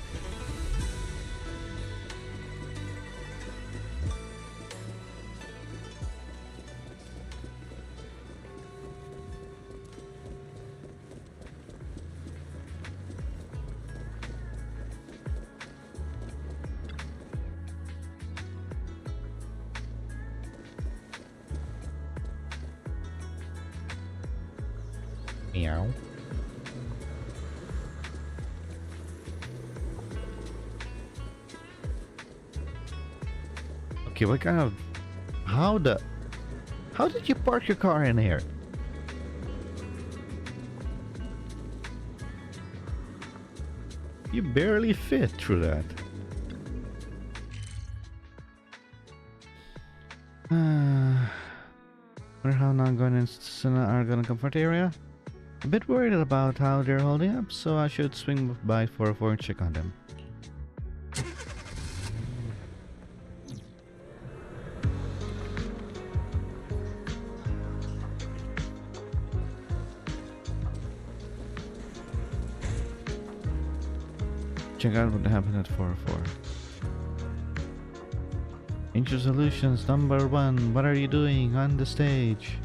Meow. Okay, what kind of... How did you park your car in here? You barely fit through that. Wonder how Nangon and Sana are gonna comfort the area? A bit worried about how they're holding up, so I should swing by 404 and check on them. Check out what happened at 404. Angel Solutions number 1, what are you doing on the stage?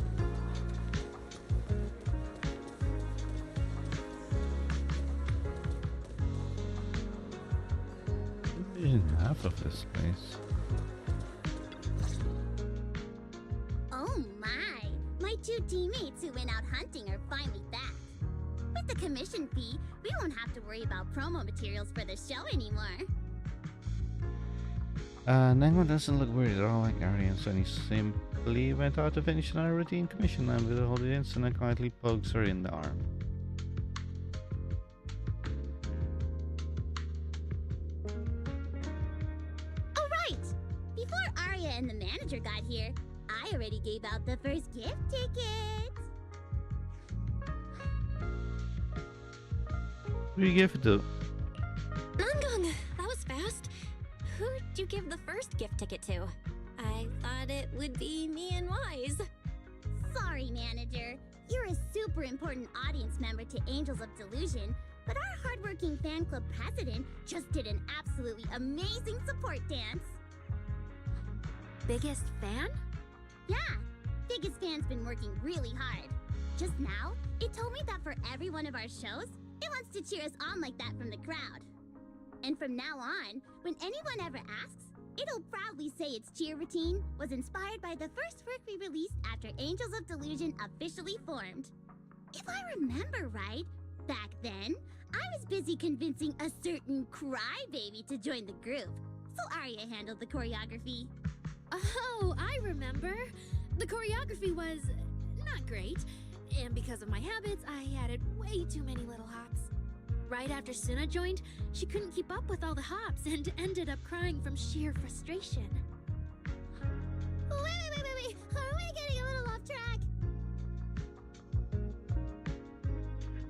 Half of this place. Oh my 2 teammates who went out hunting are finally back. With the commission fee, we won't have to worry about promo materials for the show anymore. Nangon doesn't look worried at all like Ari and Sunny simply went out to finish another routine commission and with a hold it instant and quietly pokes her in the arm. And the manager got here, I already gave out the first gift ticket. Who do you give it to? Nangon, that was fast. Who'd you give the first gift ticket to? I thought it would be me and Wise. Sorry, manager. You're a super important audience member to Angels of Delusion, but our hardworking fan club president just did an absolutely amazing support dance. Biggest fan? Yeah, biggest fan's been working really hard. Just now, it told me that for every one of our shows, it wants to cheer us on like that from the crowd. And from now on, when anyone ever asks, it'll proudly say its cheer routine was inspired by the first work we released after Angels of Delusion officially formed. If I remember right, back then, I was busy convincing a certain crybaby to join the group, so Arya handled the choreography. Oh, I remember. The choreography was not great, and because of my habits, I added way too many little hops. Right after Suna joined, she couldn't keep up with all the hops and ended up crying from sheer frustration. Wait. Are we getting a little off track?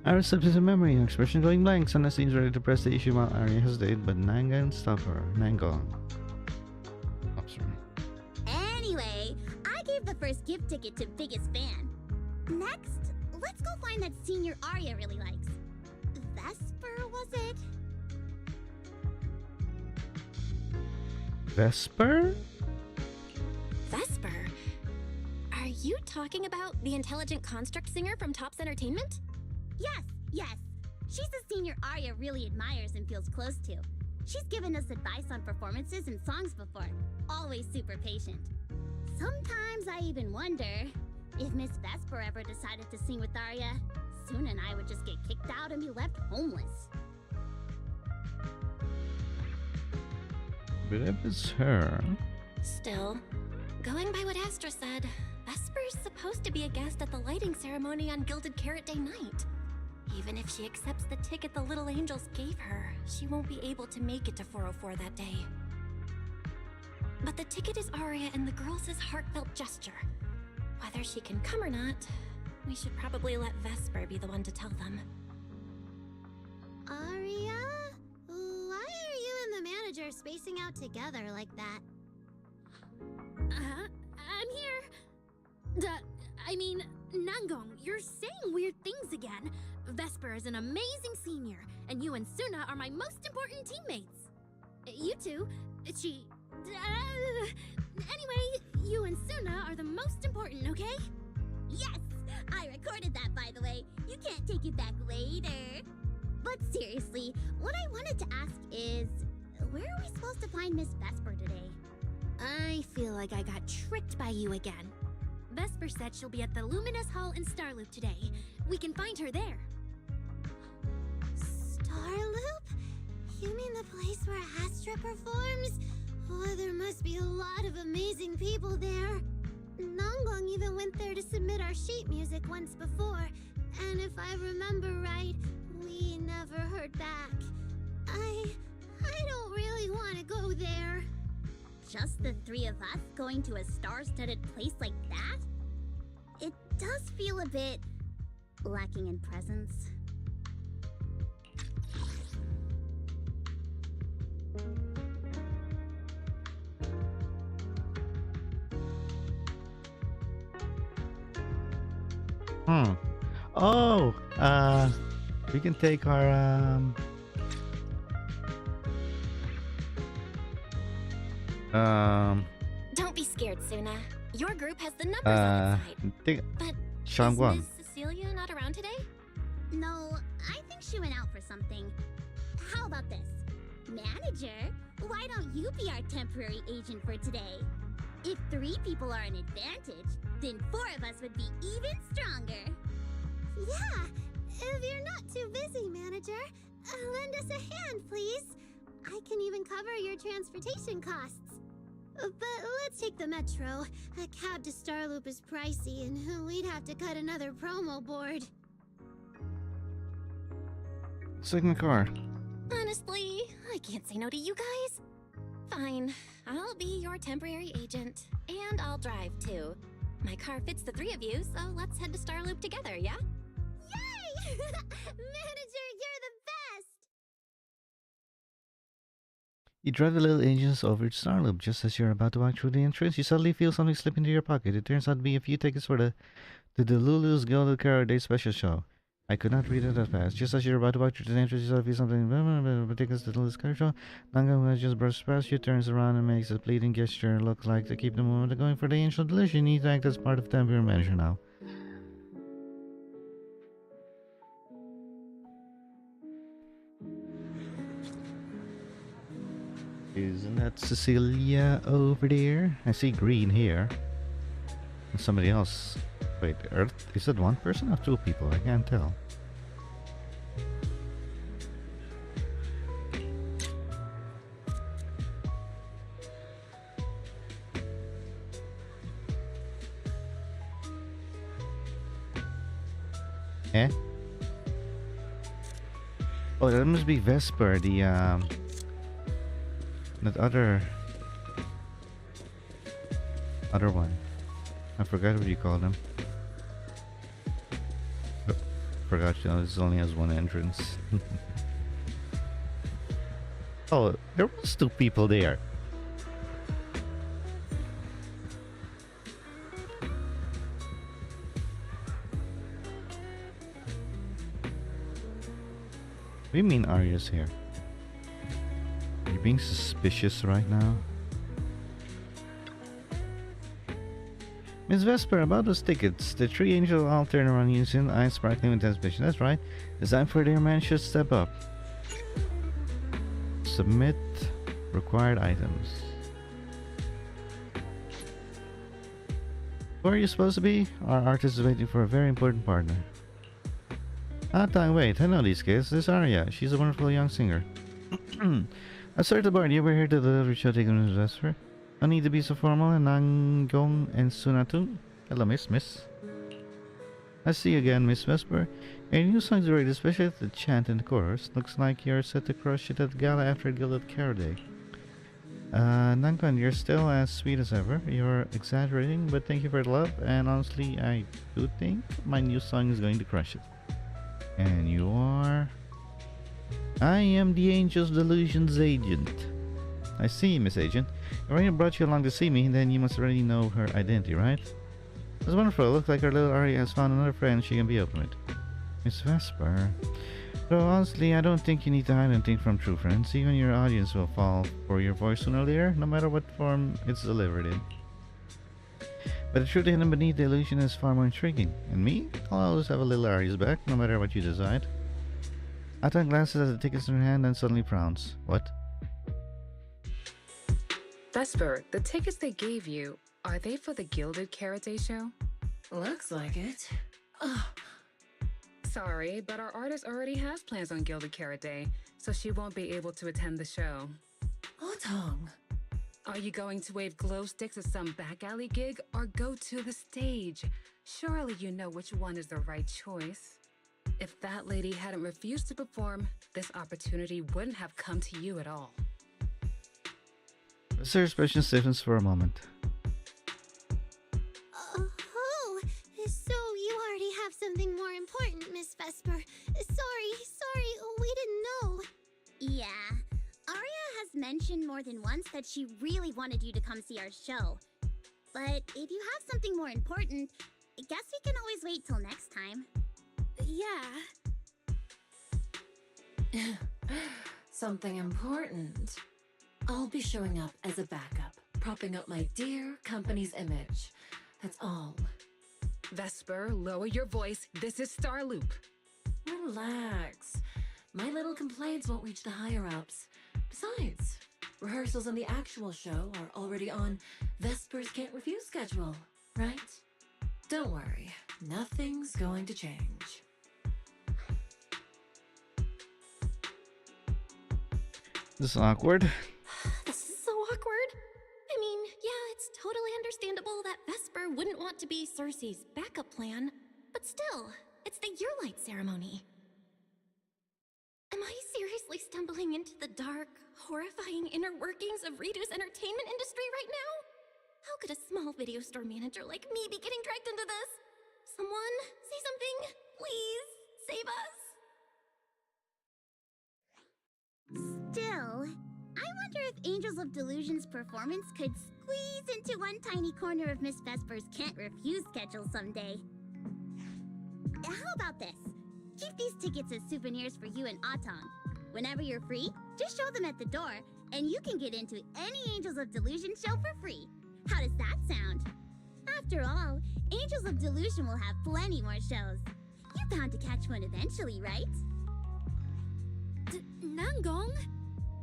Arya slipped into memory, her expression going blank. Sana seems ready to press the issue while Arya hesitates, but Nangan stopped her. Nangon. Oh, sorry. Anyway, I gave the first gift ticket to biggest fan. Next, let's go find that senior Arya really likes. Vesper, was it? Vesper? Vesper? Are you talking about the intelligent construct singer from Topps Entertainment? Yes. She's the senior Arya really admires and feels close to. She's given us advice on performances and songs before. Always super patient. Sometimes I even wonder if Miss Vesper ever decided to sing with Arya, Suna and I would just get kicked out and be left homeless. But if it's her... Still, going by what Astra said, Vesper's supposed to be a guest at the lighting ceremony on Gilded Carrot Day night. Even if she accepts the ticket the Little Angels gave her, she won't be able to make it to 404 that day. But the ticket is Arya and the girls' heartfelt gesture. Whether she can come or not, we should probably let Vesper be the one to tell them. Arya? Why are you and the manager spacing out together like that? I'm here. Nangong, you're saying weird things again. Vesper is an amazing senior, and you and Suna are my most important teammates. You two, anyway, you and Suna are the most important, okay? Yes! I recorded that, by the way. You can't take it back later. But seriously, what I wanted to ask is, where are we supposed to find Miss Vesper today? I feel like I got tricked by you again. Vesper said she'll be at the Luminous Hall in Starloop today. We can find her there. Starloop? You mean the place where Astra performs? Oh, there must be a lot of amazing people there. Nonggong even went there to submit our sheet music once before, and if I remember right, we never heard back. I don't really want to go there. Just the three of us going to a star-studded place like that? It does feel a bit lacking in presence. Oh, we can take our Don't be scared, Suna. Your group has the numbers on its side. But is Miss Cecilia not around today? No, I think she went out for something. How about this? Manager, why don't you be our temporary agent for today? If 3 people are an advantage, then 4 of us would be even stronger. Yeah, if you're not too busy, manager, lend us a hand, please. I can even cover your transportation costs. But let's take the metro. A cab to Starloop is pricey, and we'd have to cut another promo board. Second car. Honestly, I can't say no to you guys. Fine, I'll be your temporary agent, and I'll drive too. My car fits the 3 of you, so let's head to Starloop together, yeah? Yay! Manager, you're the best! You drive the little angels over to Starloop. Just as you're about to walk through the entrance, you suddenly feel something slip into your pocket. It turns out to be a few tickets for the Lulu's Gilded Carrot Day special show. I could not read it that fast. Just as you're about to walk through the entrance, you suddenly feel something. Tickets to the Lulu's Carrot show. Nanga, who has just brushed past you, turns around and makes a pleading gesture. Look like to keep the moment going for the angel delicious. You need to act as part of the temporary manager now. Isn't that Cecilia over there? I see green here. And somebody else. Wait, Earth? Is that 1 person or 2 people? I can't tell. Eh? Oh, that must be Vesper, the that other one. I forgot what you call them. forgot, you know, this only has one entrance. Oh, there was 2 people there. What do you mean Arya's here? Are you being suspicious right now? Miss Vesper, about those tickets. The 3 angel all turn around using eye sparkling with anticipation. That's right. Designed for their man should step up. Submit required items. Who are you supposed to be? Our artist is waiting for a very important partner. Wait, I know these kids. This is Arya. She's a wonderful young singer. Sorry to board you. We're here to deliver show taken Miss Vesper. No need to be so formal. And Nangong and Sunatun. Hello, Miss. I see you again, Miss Vesper. Your new song's great, especially the chant and the chorus. Looks like you're set to crush it at the gala after Gilded Carol Day. Nangong, you're still as sweet as ever. You're exaggerating, but thank you for the love. And honestly, I do think my new song is going to crush it. And you are... I am the Angel's Delusions agent. I see, Miss Agent. If Arya brought you along to see me, then you must already know her identity, right? That's wonderful. It looks like our little Arya has found another friend she can be open with. Miss Vesper. So honestly, I don't think you need to hide anything from true friends. Even your audience will fall for your voice sooner or later, no matter what form it's delivered in. But the truth hidden beneath the illusion is far more intriguing. And me? I'll always have a little Arya's back, no matter what you decide. Atan glances at the tickets in her hand and suddenly frowns. What? Vesper, the tickets they gave you, are they for the Gilded Karate show? Looks like it. Ugh. Sorry, but our artist already has plans on Gilded Karate, so she won't be able to attend the show. Otong. Are you going to wave glow sticks at some back alley gig or go to the stage? Surely you know which one is the right choice. If that lady hadn't refused to perform, this opportunity wouldn't have come to you at all. Her expression stiffens for a moment. Oh, so you already have something more important, Miss Vesper. Sorry, we didn't know. Yeah, Arya has mentioned more than once that she really wanted you to come see our show. But if you have something more important, I guess we can always wait till next time. Yeah. Something important. I'll be showing up as a backup, propping up my dear company's image. That's all. Vesper, lower your voice. This is Starloop. Relax. My little complaints won't reach the higher-ups. Besides, rehearsals and the actual show are already on Vesper's Can't Refuse schedule, right? Don't worry. Nothing's going to change. This is awkward. This is so awkward. I mean, yeah, it's totally understandable that Vesper wouldn't want to be Cersei's backup plan, but still, it's the Yearlight ceremony. Am I seriously stumbling into the dark, horrifying inner workings of Redo's entertainment industry right now? How could a small video store manager like me be getting dragged into this? Someone, say something, please, save us. Still, I wonder if Angels of Delusion's performance could squeeze into one tiny corner of Miss Vesper's Can't Refuse schedule someday. How about this? Keep these tickets as souvenirs for you and Atong. Whenever you're free, just show them at the door, and you can get into any Angels of Delusion show for free. How does that sound? After all, Angels of Delusion will have plenty more shows. You're bound to catch one eventually, right? Nangong?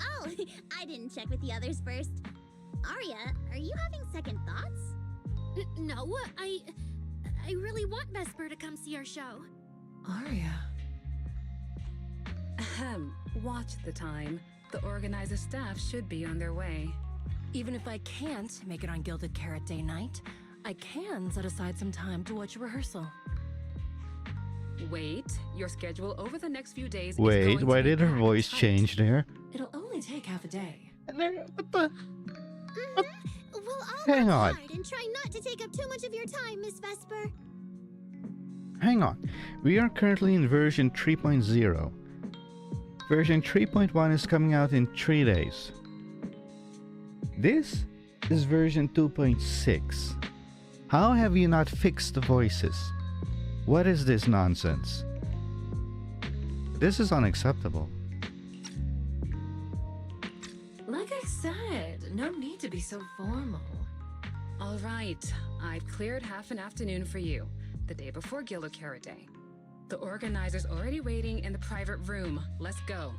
Oh, I didn't check with the others first. Arya, are you having second thoughts? No, I really want Vesper to come see our show. Arya. Ahem. Watch the time. The organizer staff should be on their way. Even if I can't make it on Gilded Carrot Day night, I can set aside some time to watch a rehearsal. Wait, your schedule over the next few days Wait, is why going to did be her voice tight. change there? It'll only take half a day. And there, what the? Well, I'll Hang work on. hard and try not to take up too much of your time, Miss Vesper. Hang on. We are currently in version 3.0. Version 3.1 is coming out in 3 days. This is version 2.6. How have you not fixed the voices? What is this nonsense? This is unacceptable. Like I said, no need to be so formal. All right, I've cleared half an afternoon for you, the day before Gilocara Day. The organizer's already waiting in the private room. Let's go.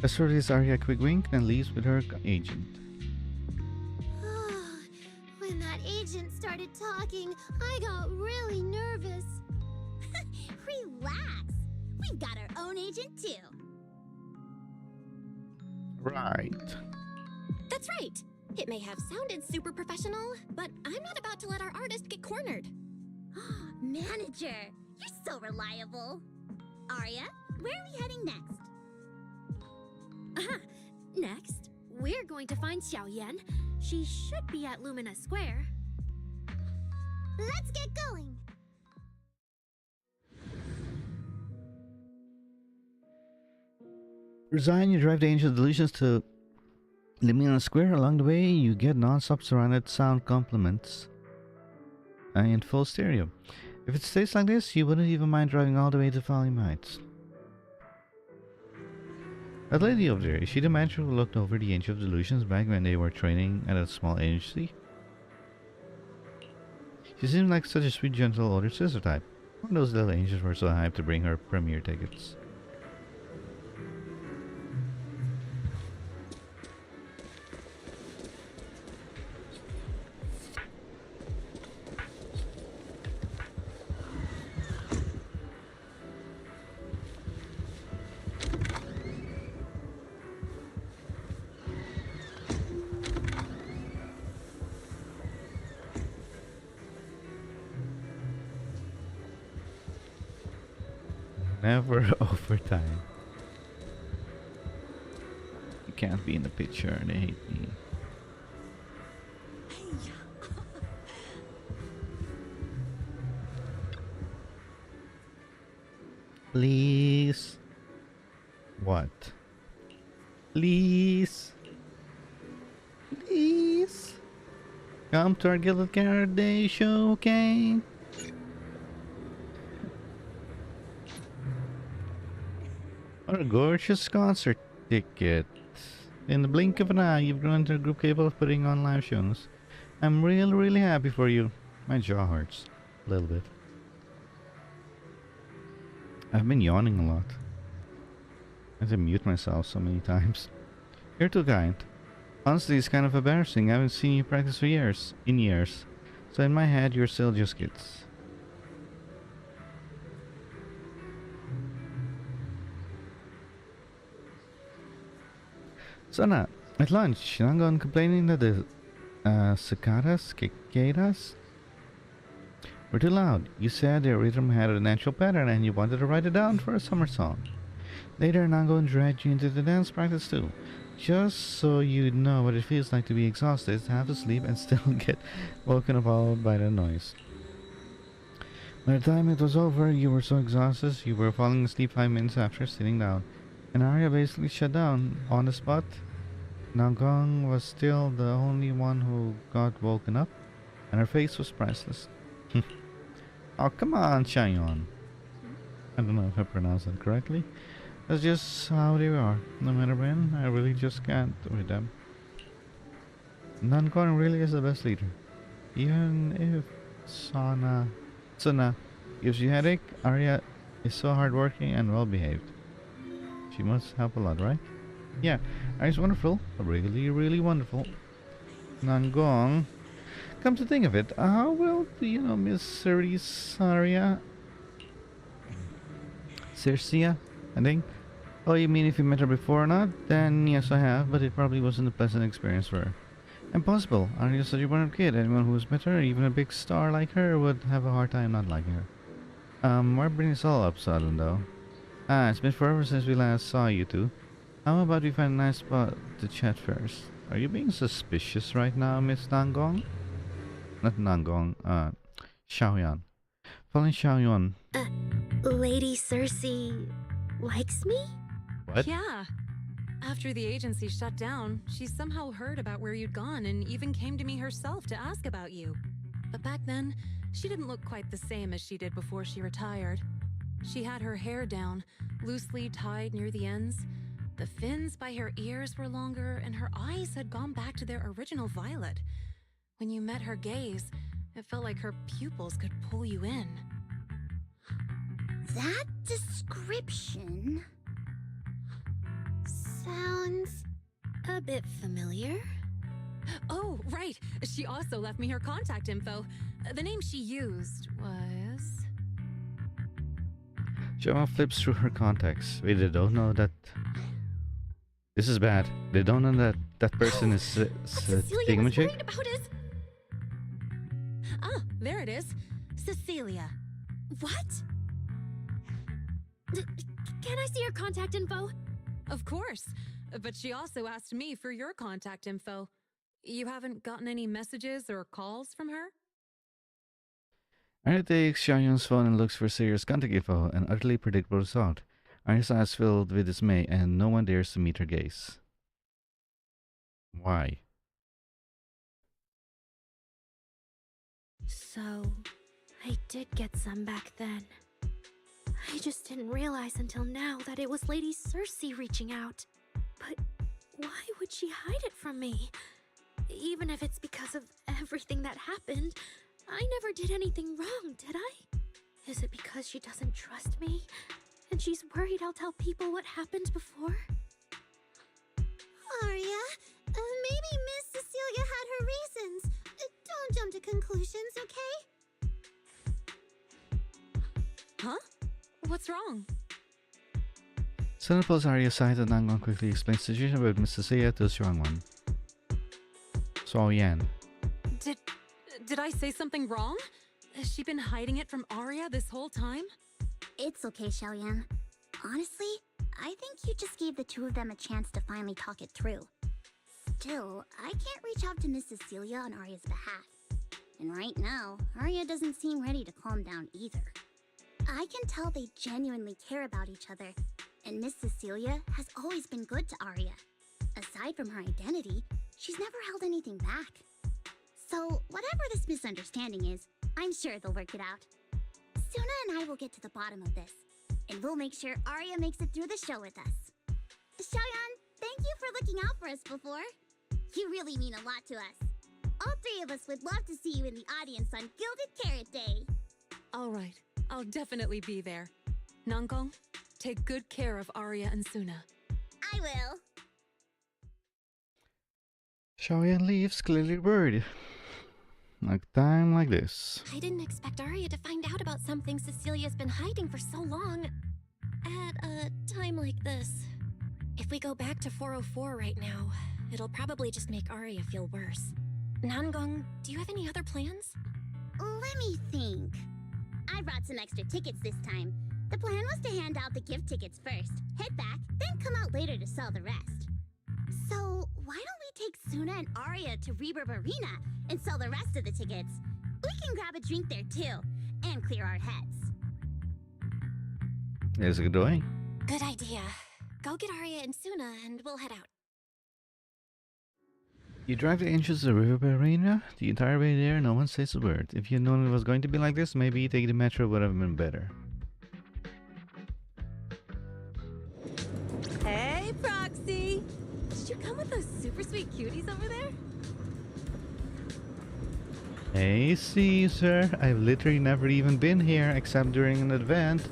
Asserts Arya a quick wink and leaves with her agent. When that agent started talking, I got really nervous. Relax. We've got our own agent too. Right. That's right. It may have sounded super professional, but I'm not about to let our artist get cornered. Manager, you're so reliable. Arya, where are we heading next? Next, we're going to find Xiao Yan. She should be at Lumina Square. Let's get going. Resign, you drive the Angel Delusions to Lumina Square. Along the way, you get non-stop surrounded sound compliments in full stereo. If it stays like this, you wouldn't even mind driving all the way to Volume Heights. That lady over there, is she the manager who looked over the Angel of Delusions back when they were training at a small agency? She seemed like such a sweet, gentle, older sister type. One of those little angels were so hyped to bring her premiere tickets. Never overtime. You can't be in the picture, they hate me. Please. What? Please. Please. Come to our Gilocara Day show, okay? What a gorgeous concert ticket. In the blink of an eye, you've grown into a group capable of putting on live shows. I'm really happy for you. My jaw hurts. A little bit. I've been yawning a lot. I had to mute myself so many times. You're too kind. Honestly, it's kind of embarrassing. I haven't seen you practice for years. So in my head, you're still just kids. Sana, at lunch, Nangon complaining that the cicadas were too loud. You said their rhythm had a natural pattern and you wanted to write it down for a summer song. Later, Nangon dragged you into the dance practice too. Just so you know what it feels like to be exhausted, have to sleep and still get woken up by the noise. By the time it was over, you were so exhausted you were falling asleep 5 minutes after sitting down. And Arya basically shut down on the spot. Nangon was still the only one who got woken up, and her face was priceless. Oh, come on, Chayon. I don't know if I pronounced that correctly. That's just how they are. No matter when, I really just can't with them. Nangon really is the best leader. Even if Sana gives you headache, Arya is so hardworking and well behaved. She must help a lot, right? Yeah, Arya's wonderful. Really wonderful. Nangon. Come to think of it, how well do you know Miss Arya? Circia, I think. Oh, you mean if you met her before or not? Then yes, I have, but it probably wasn't a pleasant experience for her. Impossible. Arya's such a wonderful kid. Anyone who's met her, even a big star like her, would have a hard time not liking her. Why bring this all up sudden, though? It's been forever since we last saw you two. How about we find a nice spot to chat first? Are you being suspicious right now, Miss Nangon? Not Nangon, Xiaoyan. Following Xiaoyan. Lady Cersei likes me? What? Yeah. After the agency shut down, she somehow heard about where you'd gone and even came to me herself to ask about you. But back then, she didn't look quite the same as she did before she retired. She had her hair down, loosely tied near the ends. The fins by her ears were longer, and her eyes had gone back to their original violet. When you met her gaze, it felt like her pupils could pull you in. That description sounds a bit familiar. Oh, right. She also left me her contact info. The name she used was... Xiaoyan flips through her contacts. Wait, they don't know that... This is bad. They don't know that that person is Cecilia was worried about is... Ah, there it is. Cecilia. What? Can I see your contact info? Of course. But she also asked me for your contact info. You haven't gotten any messages or calls from her? Arya takes Xiaoyan's phone and looks for Sirius contact info, an utterly predictable result. Arya's eyes filled with dismay, and no one dares to meet her gaze. Why? So, I did get some back then. I just didn't realize until now that it was Lady Cersei reaching out. But why would she hide it from me? Even if it's because of everything that happened, I never did anything wrong, did I? Is it because she doesn't trust me? And she's worried I'll tell people what happened before? Arya, maybe Miss Cecilia had her reasons. Don't jump to conclusions, okay? Huh? What's wrong? Suddenly pulls Arya aside and Nangon quickly explains the situation with Miss Cecilia to Xiaoyan. Did I say something wrong? Has she been hiding it from Arya this whole time? It's okay, Xiaoyan. Honestly, I think you just gave the two of them a chance to finally talk it through. Still, I can't reach out to Miss Cecilia on Arya's behalf. And right now, Arya doesn't seem ready to calm down either. I can tell they genuinely care about each other, and Miss Cecilia has always been good to Arya. Aside from her identity, she's never held anything back. So, whatever this misunderstanding is, I'm sure they'll work it out. Suna and I will get to the bottom of this, and we'll make sure Arya makes it through the show with us. Xiaoyan, thank you for looking out for us before. You really mean a lot to us. All three of us would love to see you in the audience on Gilded Carrot Day. All right. I'll definitely be there. Nangong, take good care of Arya and Suna. I will. Xiaoyan leaves, clearly worried. Like time like this. I didn't expect Arya to find out about something Cecilia's been hiding for so long. At a time like this. If we go back to 404 right now, it'll probably just make Arya feel worse. Nangong, do you have any other plans? Let me think. I brought some extra tickets this time. The plan was to hand out the gift tickets first, head back, then come out later to sell the rest. So, why don't we take Suna and Arya to Reverb Arena and sell the rest of the tickets? We can grab a drink there too, and clear our heads. Is it doing? Good idea. Go get Arya and Suna and we'll head out. You drive the engines to the River Arena. The entire way there, no one says a word. If you'd known it was going to be like this, maybe take the metro would have been better. Hey, Proxy! Did you come with those super sweet cuties over there? Hey, Caesar. I've literally never even been here except during an event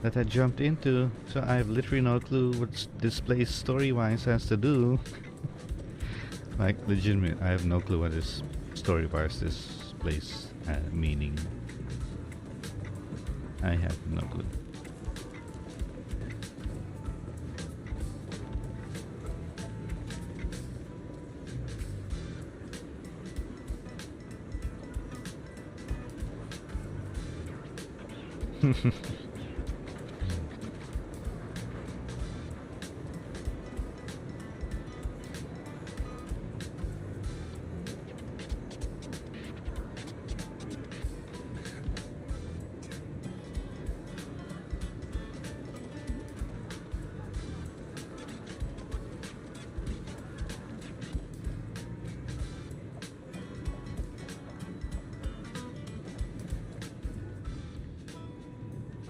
that I jumped into, so I have literally no clue what this place story-wise has to do. Like, legitimate, I have no clue what this story-wise this place meaning. I have no clue.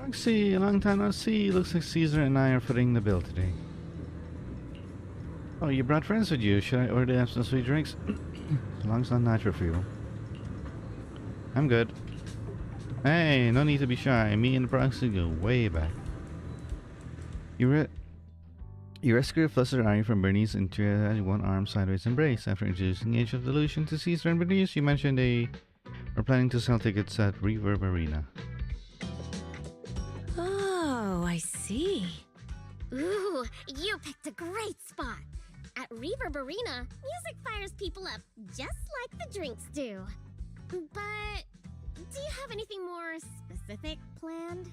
Roxy, a long time no see. Looks like Caesar and I are footing the bill today. Oh, you brought friends with you. Should I order them some sweet drinks? As long as it's not nitro fuel. I'm good. Hey, no need to be shy. Me and the proxy go way back. You rescue a flustered Ari from Bernice into a one-arm sideways embrace. After introducing Age of Delusion to Caesar and Bernice, you mentioned they were planning to sell tickets at Reverb Arena. Oh, I see. Ooh, you picked a great spot. At Reverb Arena, music fires people up just like the drinks do. But do you have anything more specific planned?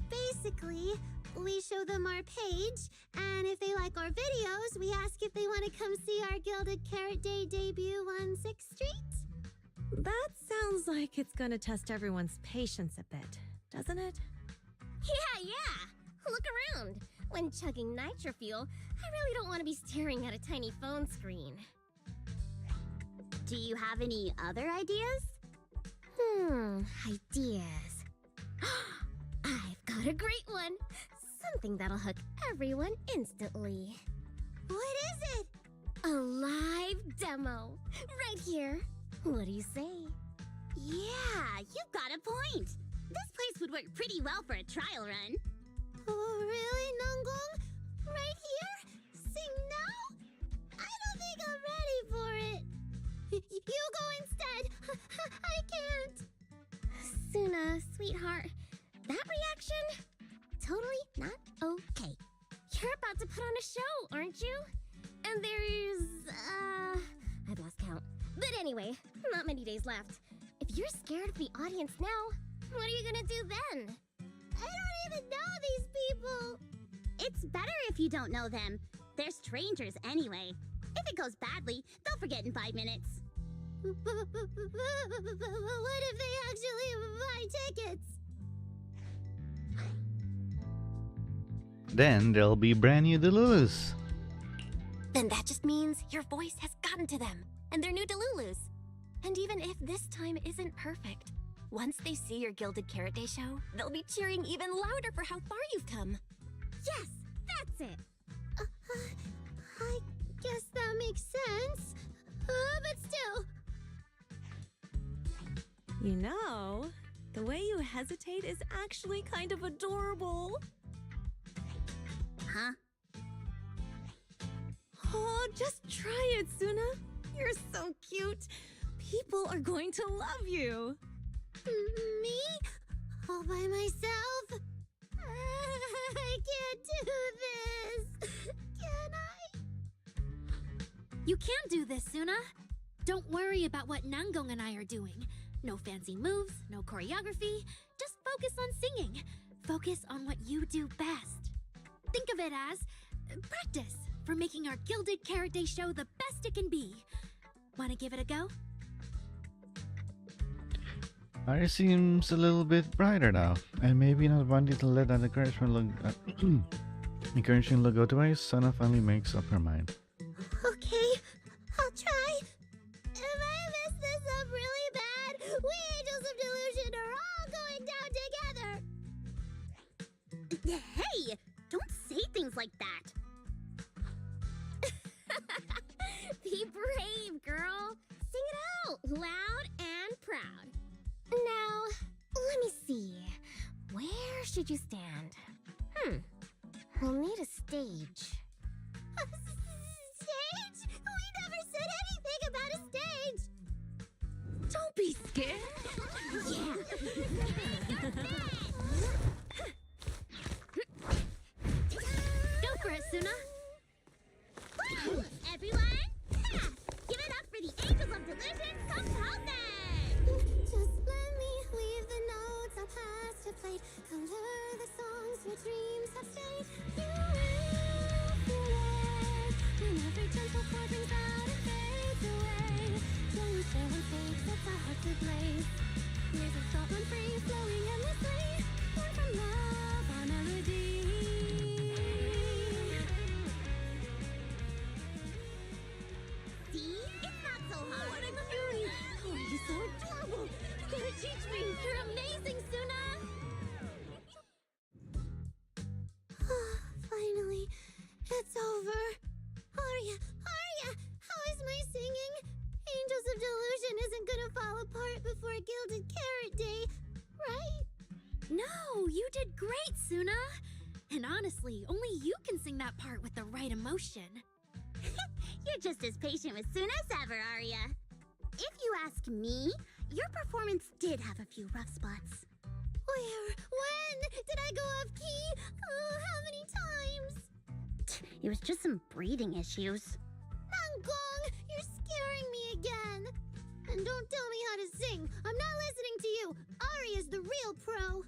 Basically, we show them our page, and if they like our videos, we ask if they want to come see our Gilded Carrot Day debut on 6th Street. That sounds like it's gonna test everyone's patience a bit, doesn't it? Yeah. Look around. When chugging nitro fuel, I really don't want to be staring at a tiny phone screen. Do you have any other ideas? Ideas. I've got a great one. Something that'll hook everyone instantly. What is it? A live demo. Right here. What do you say? Yeah, you've got a point. This place would work pretty well for a trial run. Oh, really, Nangong? Right here? Sing now? I don't think I'm ready for it. You go instead. I can't. Suna, sweetheart, that reaction? Totally not okay. You're about to put on a show, aren't you? And there's, I've lost count. But anyway, not many days left. If you're scared of the audience now, what are you gonna do then? I don't even know these people. It's better if you don't know them. They're strangers anyway. If it goes badly, they'll forget in 5 minutes. What if they actually buy tickets? Then there'll be brand new Delulus. Then that just means your voice has gotten to them, and they're new Delulus. And even if this time isn't perfect, once they see your Gilded Carrot Day show, they'll be cheering even louder for how far you've come. Yes, that's it. I guess that makes sense. But still. You know, the way you hesitate is actually kind of adorable. Huh? Oh, just try it, Suna. You're so cute. People are going to love you. Me? All by myself? I can't do this. Can I? You can do this, Suna. Don't worry about what Nangong and I are doing. No fancy moves, no choreography. Just focus on singing. Focus on what you do best. Think of it as practice for making our Gilded Carrot Day show the best it can be. Want to give it a go? Ari seems a little bit brighter now, and maybe not wanting to let that encouragement look otherwise. Sana finally makes up her mind. Okay, I'll try. If I mess this up really bad, we Angels of Delusion are all going down together. Hey, don't say things like that. Be brave, girl. Sing it out, loud and proud. Now, let me see. Where should you stand? We'll need a stage. A stage? We never said anything about a stage. Don't be scared. Go for it, Suna. Everyone, give it up for the Angels of Delusion component! Just let me leave the notes I'll pass to play. Color the songs your dreams have stayed. You will feel it when every gentle chord rings out and fades away. When we share on stage, that's our heart to blaze. Music thought run free, flowing endlessly. Born from love, our melody. See? It's not so hard. What a cutie. Oh, you're so adorable. You gotta teach me. You're amazing, Suna. No, you did great, Suna! And honestly, only you can sing that part with the right emotion. You're just as patient with Suna as ever, Arya. If you ask me, your performance did have a few rough spots. Where? When? Did I go off key? Oh, how many times? It was just some breathing issues. Nangong, you're scaring me again. And don't tell me how to sing. I'm not listening to you. Arya's the real pro.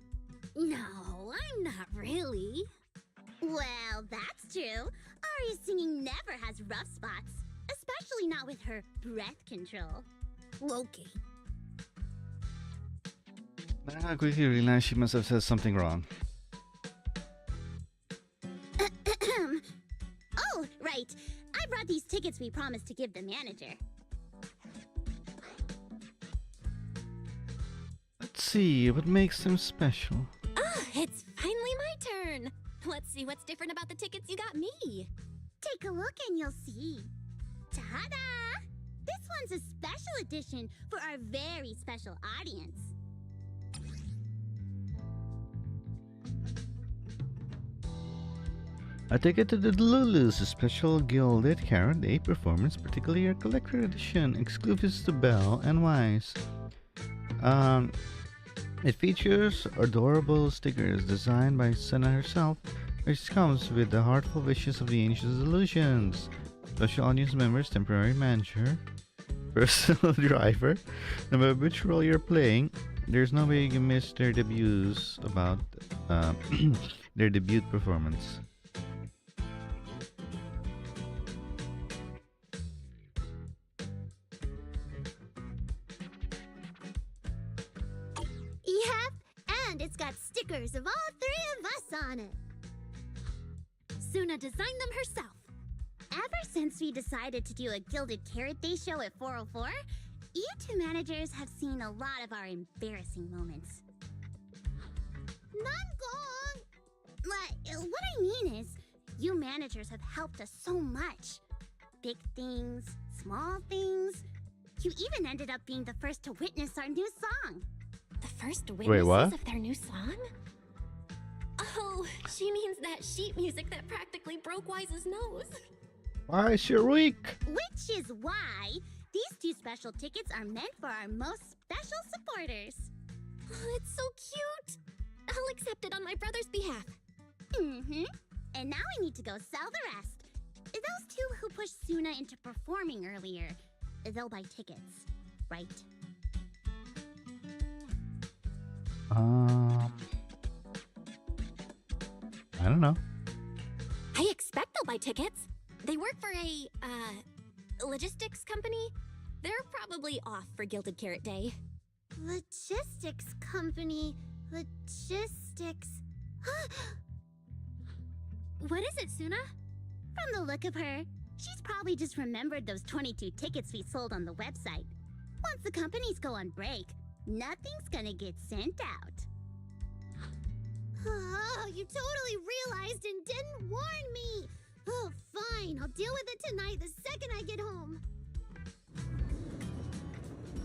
No, I'm not really. Well, that's true. Arya's singing never has rough spots, especially not with her breath control. Okay. I quickly realized she must have said something wrong. Oh, right. I brought these tickets we promised to give the manager. Let's see, what makes them special? Ah, it's finally my turn. Let's see what's different about the tickets you got me. Take a look and you'll see. Ta-da! This one's a special edition for our very special audience. A ticket to the Lulu's special gilded Carrot Day performance, particularly a collector edition, exclusive to Belle and Wise. It features adorable stickers designed by Senna herself, which comes with the heartful wishes of the Ancients Illusions, special audience members, temporary manager, personal driver, no matter which role you're playing. There's no way you can miss their debuts about their debut performance. Yep, and it's got stickers of all three of us on it. Suna designed them herself. Ever since we decided to do a Gilded Carrot Day show at 404, you two managers have seen a lot of our embarrassing moments. Nangong! What I mean is, you managers have helped us so much. Big things, small things. You even ended up being the first to witness our new song. The first Wait, witnesses what? of their new song? Oh, she means that sheet music that practically broke Wise's nose. Why is she weak? Which is why these two special tickets are meant for our most special supporters. Oh, it's so cute. I'll accept it on my brother's behalf. Mm-hmm. And now I need to go sell the rest. Those two who pushed Suna into performing earlier, they'll buy tickets, right? I don't know. I expect they'll buy tickets. They work for a, logistics company. They're probably off for Gilded Carrot Day. Logistics company. Logistics. What is it, Suna? From the look of her, she's probably just remembered those 22 tickets we sold on the website. Once the companies go on break, nothing's gonna get sent out. Oh, you totally realized and didn't warn me. Oh, fine. I'll deal with it tonight the second I get home.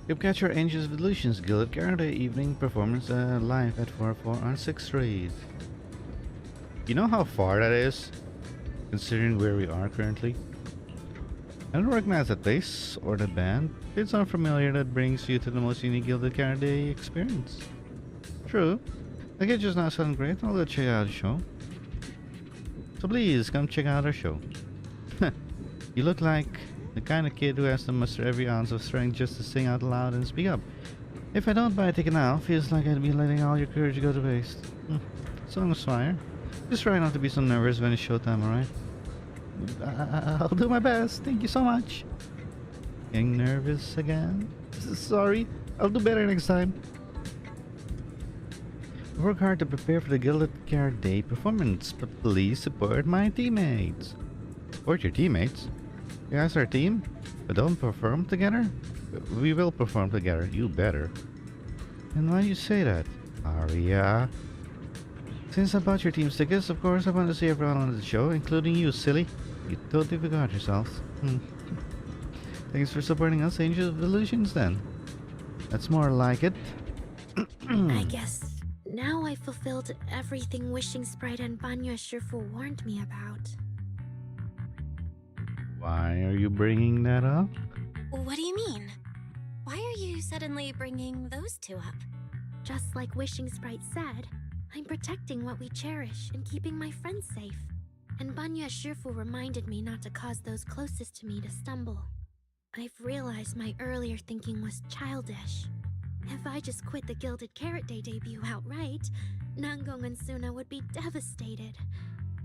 You'll catch our Angels of Illusions Gilded Carrot Day evening performance live at 404 on 6th Street. You know how far that is? Considering where we are currently? I don't recognize that place or that band. It's unfamiliar that brings you to the most unique Gilded Carrot Day experience. True. The kid just not sound great. I'll go check out the show. So please come check out our show. You look like the kind of kid who has to muster every ounce of strength just to sing out loud and speak up. If I don't buy a ticket now, feels like I'd be letting all your courage go to waste. Song's fire. Just try not to be so nervous when it's showtime, alright? I'll do my best. Thank you so much. Getting nervous again? Sorry. I'll do better next time. Work hard to prepare for the Gilded Carrot Day performance, but please support my teammates. Support your teammates? You guys are a team? But don't perform together? We will perform together, you better. And why do you say that, Arya? Since I bought your team's tickets, of course I want to see everyone on the show, including you, silly. You totally forgot yourselves. Thanks for supporting us, Angels of Illusions, then. That's more like it. I guess now I I fulfilled everything Wishing Sprite and Banya Shifu warned me about. Why are you bringing that up? What do you mean? Why are you suddenly bringing those two up? Just like Wishing Sprite said, I'm protecting what we cherish and keeping my friends safe. And Banya Shifu reminded me not to cause those closest to me to stumble. I've realized my earlier thinking was childish. If I just quit the Gilded Carrot Day debut outright, Nangong and Suna would be devastated.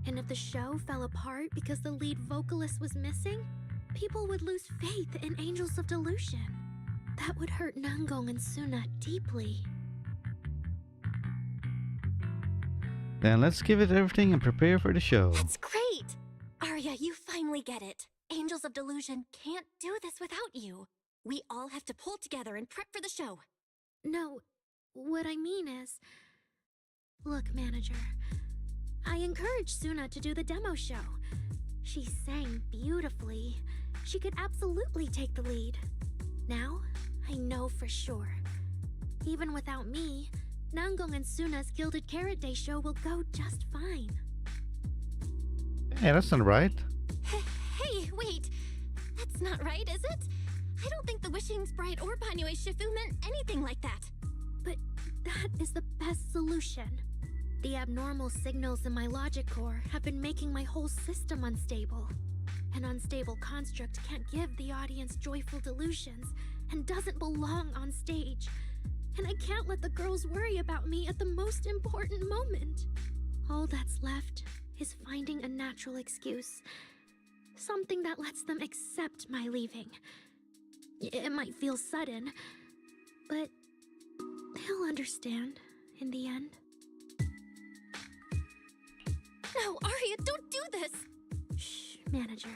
And if the show fell apart because the lead vocalist was missing, people would lose faith in Angels of Delusion. That would hurt Nangong and Suna deeply. Then let's give it everything and prepare for the show. That's great! Arya, you finally get it. Angels of Delusion can't do this without you. We all have to pull together and prep for the show. No, what I mean is... Look, manager, I encouraged Suna to do the demo show. She sang beautifully. She could absolutely take the lead. Now, I know for sure. Even without me, Nangong and Suna's Gilded Carrot Day show will go just fine. Hey, that's not right. Hey, wait! That's not right, is it? I don't think the Wishing Sprite or Banyue Shifu meant anything like that. But that is the best solution. The abnormal signals in my logic core have been making my whole system unstable. An unstable construct can't give the audience joyful delusions and doesn't belong on stage. And I can't let the girls worry about me at the most important moment. All that's left is finding a natural excuse. Something that lets them accept my leaving. It might feel sudden, but they'll understand in the end. No, Arya, don't do this! Shh, manager.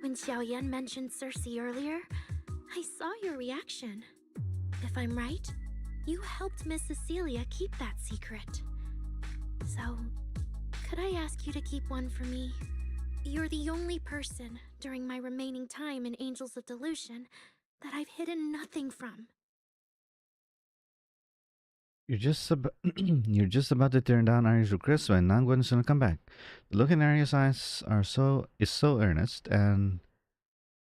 When Xiaoyan mentioned Cersei earlier, I saw your reaction. If I'm right, you helped Miss Cecilia keep that secret. So, could I ask you to keep one for me? You're the only person during my remaining time in Angels of Delusion that I've hidden nothing from. You're just you're just about to turn down Arya's request when Nangwon's gonna come back. The look in Arya's eyes is so earnest, and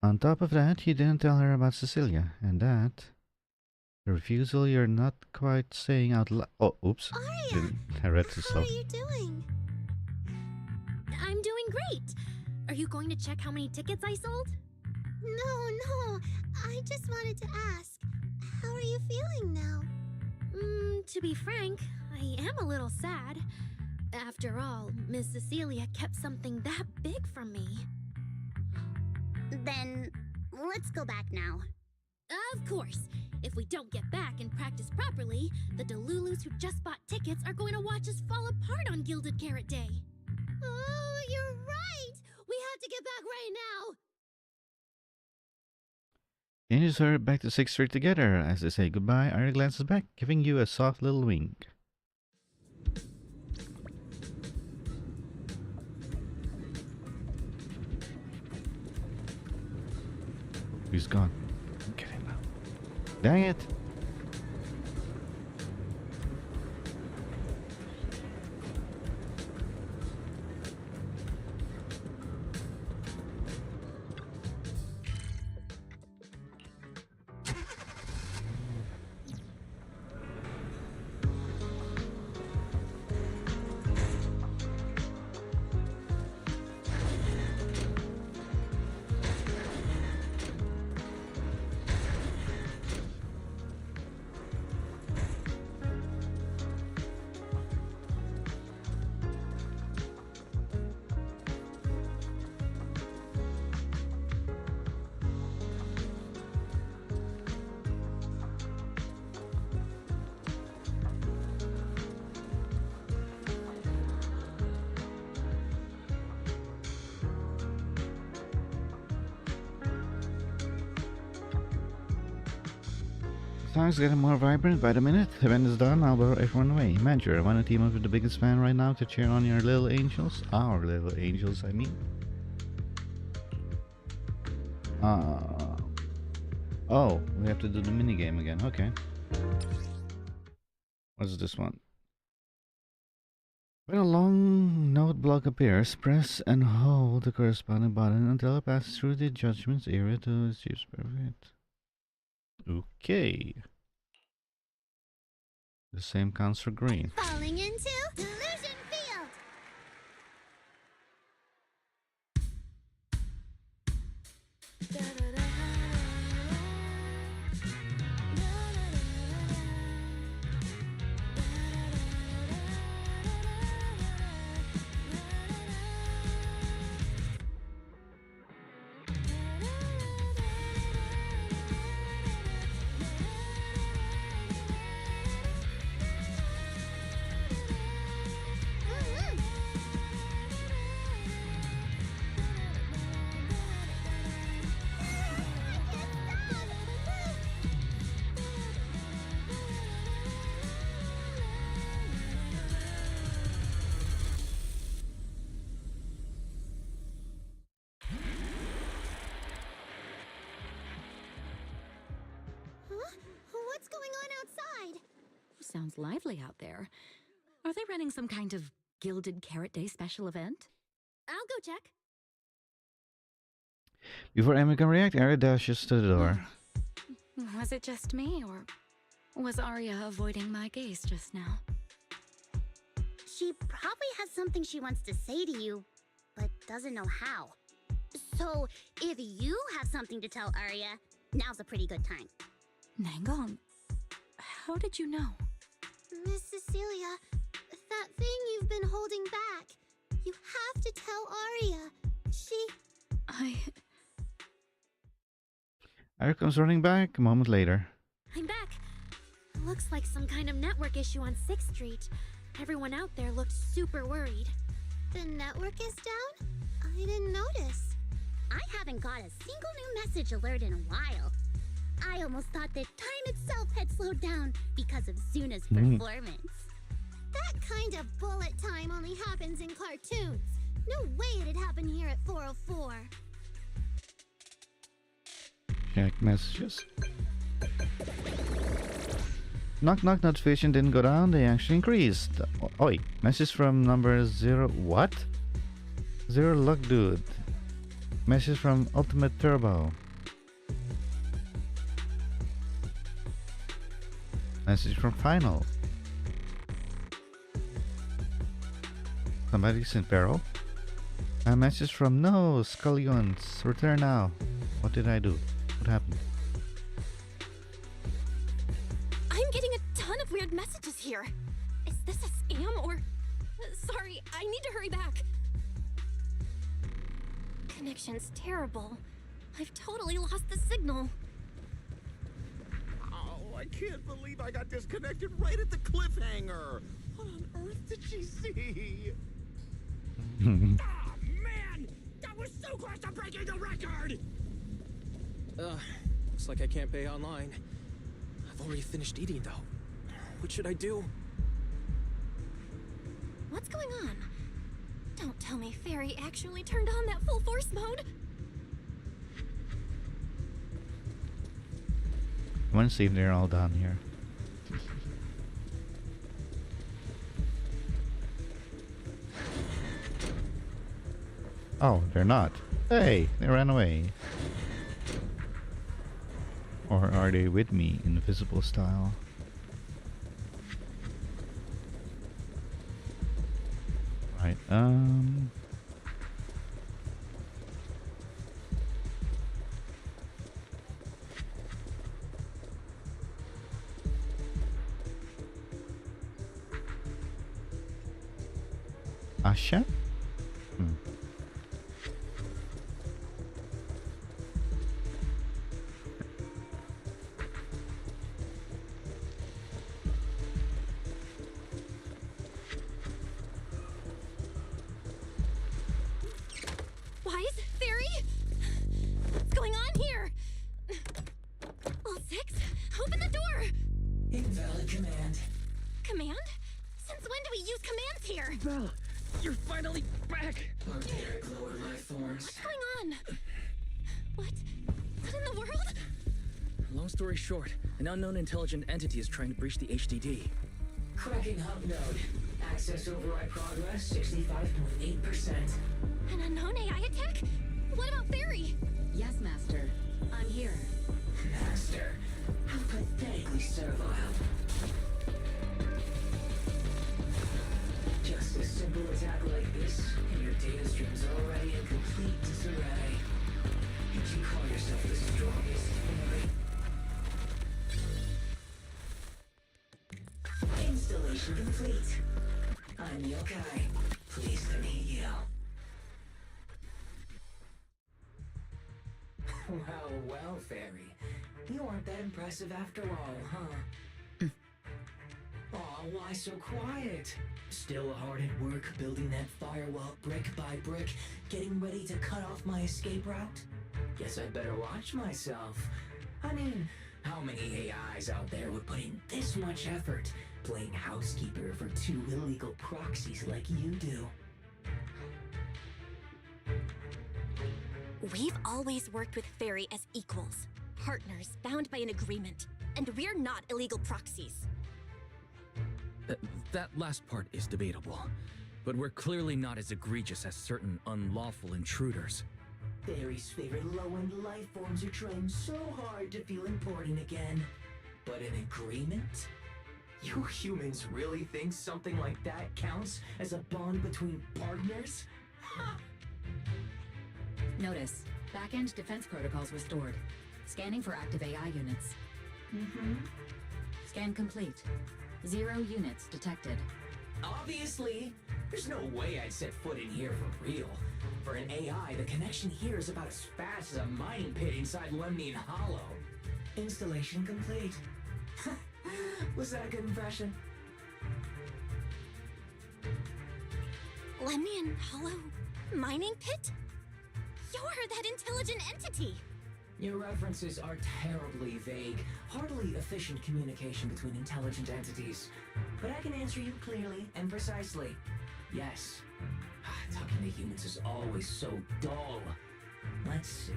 on top of that, you didn't tell her about Cecilia, and that the refusal you're not quite saying out loud. Oh, oops! Arya, I read too slow. how are you doing? I'm doing great. Are you going to check how many tickets I sold? No, I just wanted to ask, how are you feeling now? To be frank, I am a little sad. After all, Miss Cecilia kept something that big from me. Then, let's go back now. Of course! If we don't get back and practice properly, the Delulus who just bought tickets are going to watch us fall apart on Gilded Carrot Day. Oh, you're right! We have to get back right now! The angels hurry back to 6th Street together. As they say goodbye, Arya glances back, giving you a soft little wink. He's gone. Get him now. Dang it! The song's getting more vibrant by the minute. The event is done, I'll blow everyone away. Manager, I want to team up with the biggest fan right now to cheer on your little angels. Our little angels, I mean. Oh, we have to do the minigame again. Okay. What's this one? When a long note block appears, press and hold the corresponding button until it passes through the judgments area to its use perfect. Okay. The same counts for green. Falling into Delusion Field! What's going on outside? Sounds lively out there. Are they running some kind of Gilded Carrot Day special event? I'll go check. Before Amy can react, Arya dashes to the door. Was it just me, or was Arya avoiding my gaze just now? She probably has something she wants to say to you, but doesn't know how. So, if you have something to tell Arya, now's a pretty good time. Nangong, how did you know? Miss Cecilia, that thing you've been holding back, you have to tell Arya. Arya comes running back a moment later. I'm back. Looks like some kind of network issue on 6th Street. Everyone out there looked super worried. The network is down? I didn't notice. I haven't got a single new message alert in a while. I almost thought that time itself had slowed down because of Zuna's performance. That kind of bullet time only happens in cartoons. No way it'd happen here at 404. Check messages. Knock knock notification didn't go down, they actually increased. Oh wait, message from number 0. What? 0 Luck Dude. Message from Ultimate Turbo. Message from Final. Somebody's in peril. A message from No Scullions. Return now. What did I do? What happened? I'm getting a ton of weird messages here. Is this a scam or... Sorry, I need to hurry back. Connection's terrible. I've totally lost the signal. Oh, I can't believe I got disconnected right at the cliffhanger. What on earth did she see? Oh, man! That was so close to breaking the record! Looks like I can't pay online. I've already finished eating, though. What should I do? What's going on? Don't tell me Fairy actually turned on that full force mode. I want to see if they're all down here. Oh, they're not. Hey, they ran away. Or are they with me in invisible style? Right, Asha? Wise? Fairy? What's going on here? All 6? Open the door! Invalid command. Command? Since when do we use commands here? Belle, you're finally back! Our data glow in my thorns. What's going on? What in the world? Long story short, an unknown intelligent entity is trying to breach the HDD. Cracking hub node. Access override progress 65.8%. An unknown AI attack? What about Fairy? Yes, Master. I'm here. Master, how pathetically servile. Just a simple attack like this, and your data stream's already in complete disarray. Did you call yourself the strongest, Fairy? Installation complete. I'm Yokai. Pleased to meet you. Well, Fairy. You aren't that impressive after all, huh? Aw, why so quiet? Still hard at work building that firewall brick by brick, getting ready to cut off my escape route? Guess I'd better watch myself. I mean, how many AIs out there would put in this much effort playing housekeeper for two illegal proxies like you do? We've always worked with Fairy as equals, partners bound by an agreement, and we're not illegal proxies. That last part is debatable, but we're clearly not as egregious as certain unlawful intruders. Fairy's favorite low-end life forms are trying so hard to feel important again. But an agreement? You humans really think something like that counts as a bond between partners? Ha! Notice, back-end defense protocols restored. Scanning for active AI units. Scan complete. 0 units detected. Obviously! There's no way I'd set foot in here for real. For an AI, the connection here is about as fast as a mining pit inside Lemnian Hollow. Installation complete. Was that a good impression? Lemnian Hollow mining pit? You're that intelligent entity! Your references are terribly vague, hardly efficient communication between intelligent entities. But I can answer you clearly and precisely. Yes. Talking to humans is always so dull. Let's see.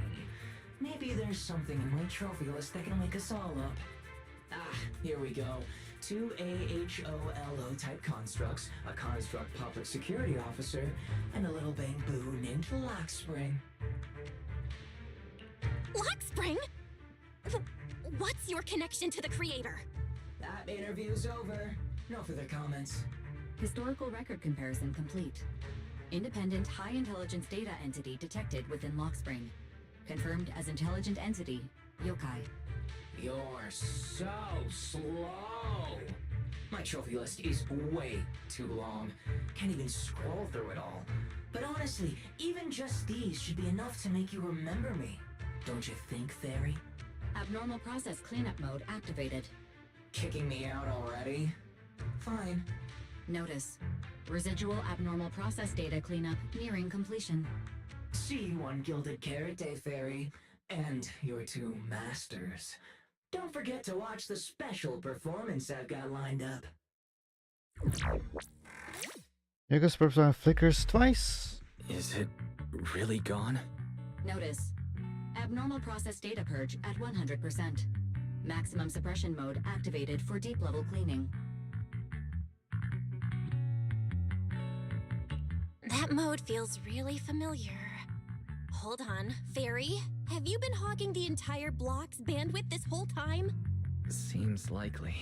Maybe there's something in my trophy list that can wake us all up. Here we go. 2 AHOLO type constructs, a construct public security officer, and a little bamboo named Lockspring. Lockspring? What's your connection to the creator? That interview's over. No further comments. Historical record comparison complete. Independent high intelligence data entity detected within Lockspring. Confirmed as intelligent entity, Yokai. You're so slow. My trophy list is way too long. Can't even scroll through it all. But honestly, even just these should be enough to make you remember me. Don't you think, Fairy? Abnormal process cleanup mode activated. Kicking me out already? Fine. Notice, residual abnormal process data cleanup nearing completion. See you on Gilded Carrot Day, Fairy. And your 2 masters. Don't forget to watch the special performance I've got lined up. Yoga's profile flickers twice. Is it really gone? Notice, abnormal process data purge at 100%. Maximum suppression mode activated for deep level cleaning. That mode feels really familiar. Hold on, Fairy? Have you been hogging the entire block's bandwidth this whole time? Seems likely.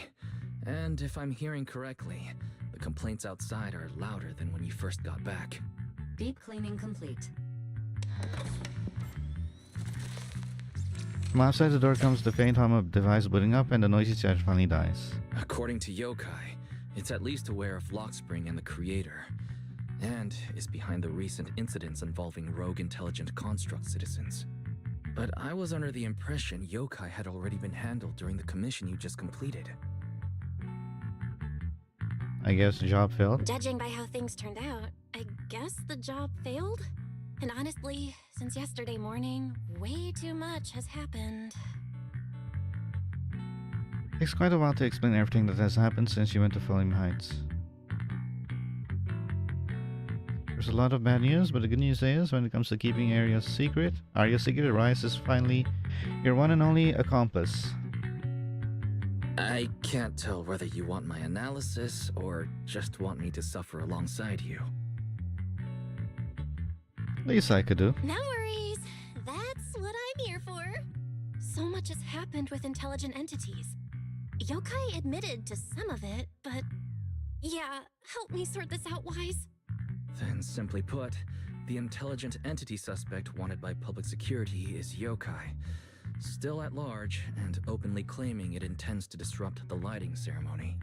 And if I'm hearing correctly, the complaints outside are louder than when you first got back. Deep cleaning complete. From outside the door comes the faint hum of device booting up and the noisy chat finally dies. According to Yokai, it's at least aware of Lockspring and the creator, and is behind the recent incidents involving rogue intelligent construct citizens. But I was under the impression Yokai had already been handled during the commission you just completed. I guess the job failed. Judging by how things turned out, I guess the job failed? And honestly, since yesterday morning, way too much has happened. Takes quite a while to explain everything that has happened since you went to Flames Heights. There's a lot of bad news, but the good news is, when it comes to keeping Arya's secret, Rise is finally your one and only accomplice. I can't tell whether you want my analysis or just want me to suffer alongside you. Least I could do. No worries. That's what I'm here for. So much has happened with intelligent entities. Yokai admitted to some of it, but... Yeah, help me sort this out, Wise. Then simply put, the intelligent entity suspect wanted by public security is Yokai, still at large and openly claiming it intends to disrupt the lighting ceremony.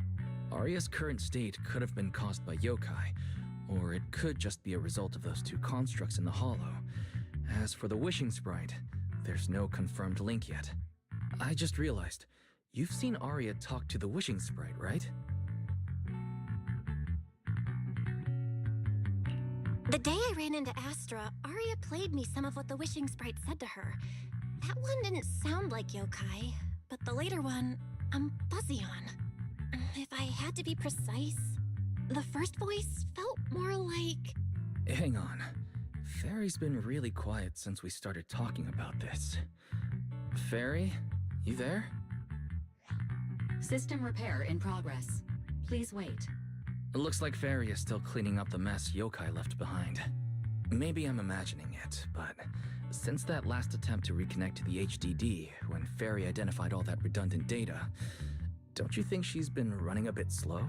Arya's current state could have been caused by Yokai, or it could just be a result of those two constructs in the hollow. As for the wishing sprite, there's no confirmed link yet. I just realized, you've seen Arya talk to the wishing sprite, right? The day I ran into Astra, Arya played me some of what the wishing sprite said to her. That one didn't sound like Yokai, but the later one, I'm fuzzy on. If I had to be precise, the first voice felt more like... Hang on. Fairy's been really quiet since we started talking about this. Fairy, you there? System repair in progress. Please wait. It looks like Fairy is still cleaning up the mess Yokai left behind. Maybe I'm imagining it, but since that last attempt to reconnect to the HDD, when Fairy identified all that redundant data, don't you think she's been running a bit slow?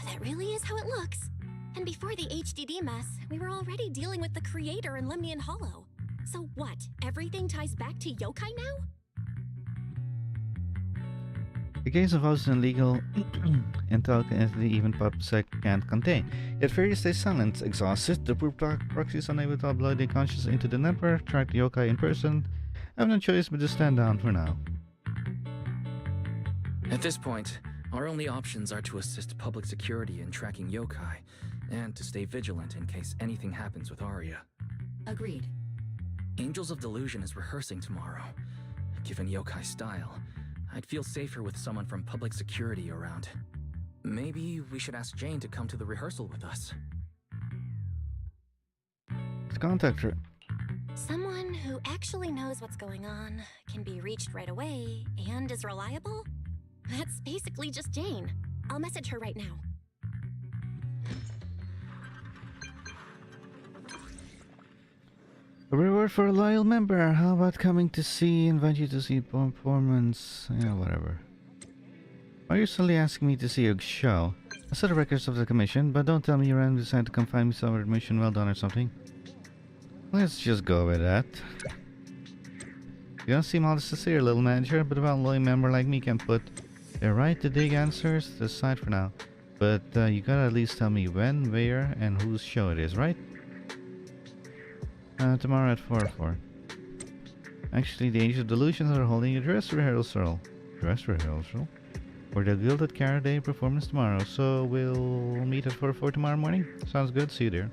That really is how it looks. And before the HDD mess, we were already dealing with the creator in Lemnian Hollow. So what, everything ties back to Yokai now? The case of house and legal intel entity even PubSec can't contain. Yet Fairy stays silent, exhausted. The poor proxy is unable to upload their conscience into the network, track the Yokai in person. I have no choice but to stand down for now. At this point, our only options are to assist public security in tracking Yokai, and to stay vigilant in case anything happens with Arya. Agreed. Angels of Delusion is rehearsing tomorrow. Given Yokai's style, I'd feel safer with someone from public security around. Maybe we should ask Jane to come to the rehearsal with us. Let's contact her. Someone who actually knows what's going on, can be reached right away, and is reliable? That's basically just Jane. I'll message her right now. A reward for a loyal member. How about coming to see, invite you to see performance? Yeah, whatever. Why are you suddenly asking me to see a show? I saw the records of the commission, but don't tell me you randomly decided to come find me some admission well done or something. Let's just go with that. You don't seem all sincere, little manager, but a well-loyal member like me can put the right to dig answers to the side for now. But you gotta at least tell me when, where, and whose show it is, right? Tomorrow at 4:04. Actually, the Angels of Delusions are holding a dress rehearsal. Dress rehearsal? For the Gilded Carrot Day performance tomorrow, so we'll meet at 4:04 tomorrow morning? Sounds good, see you there.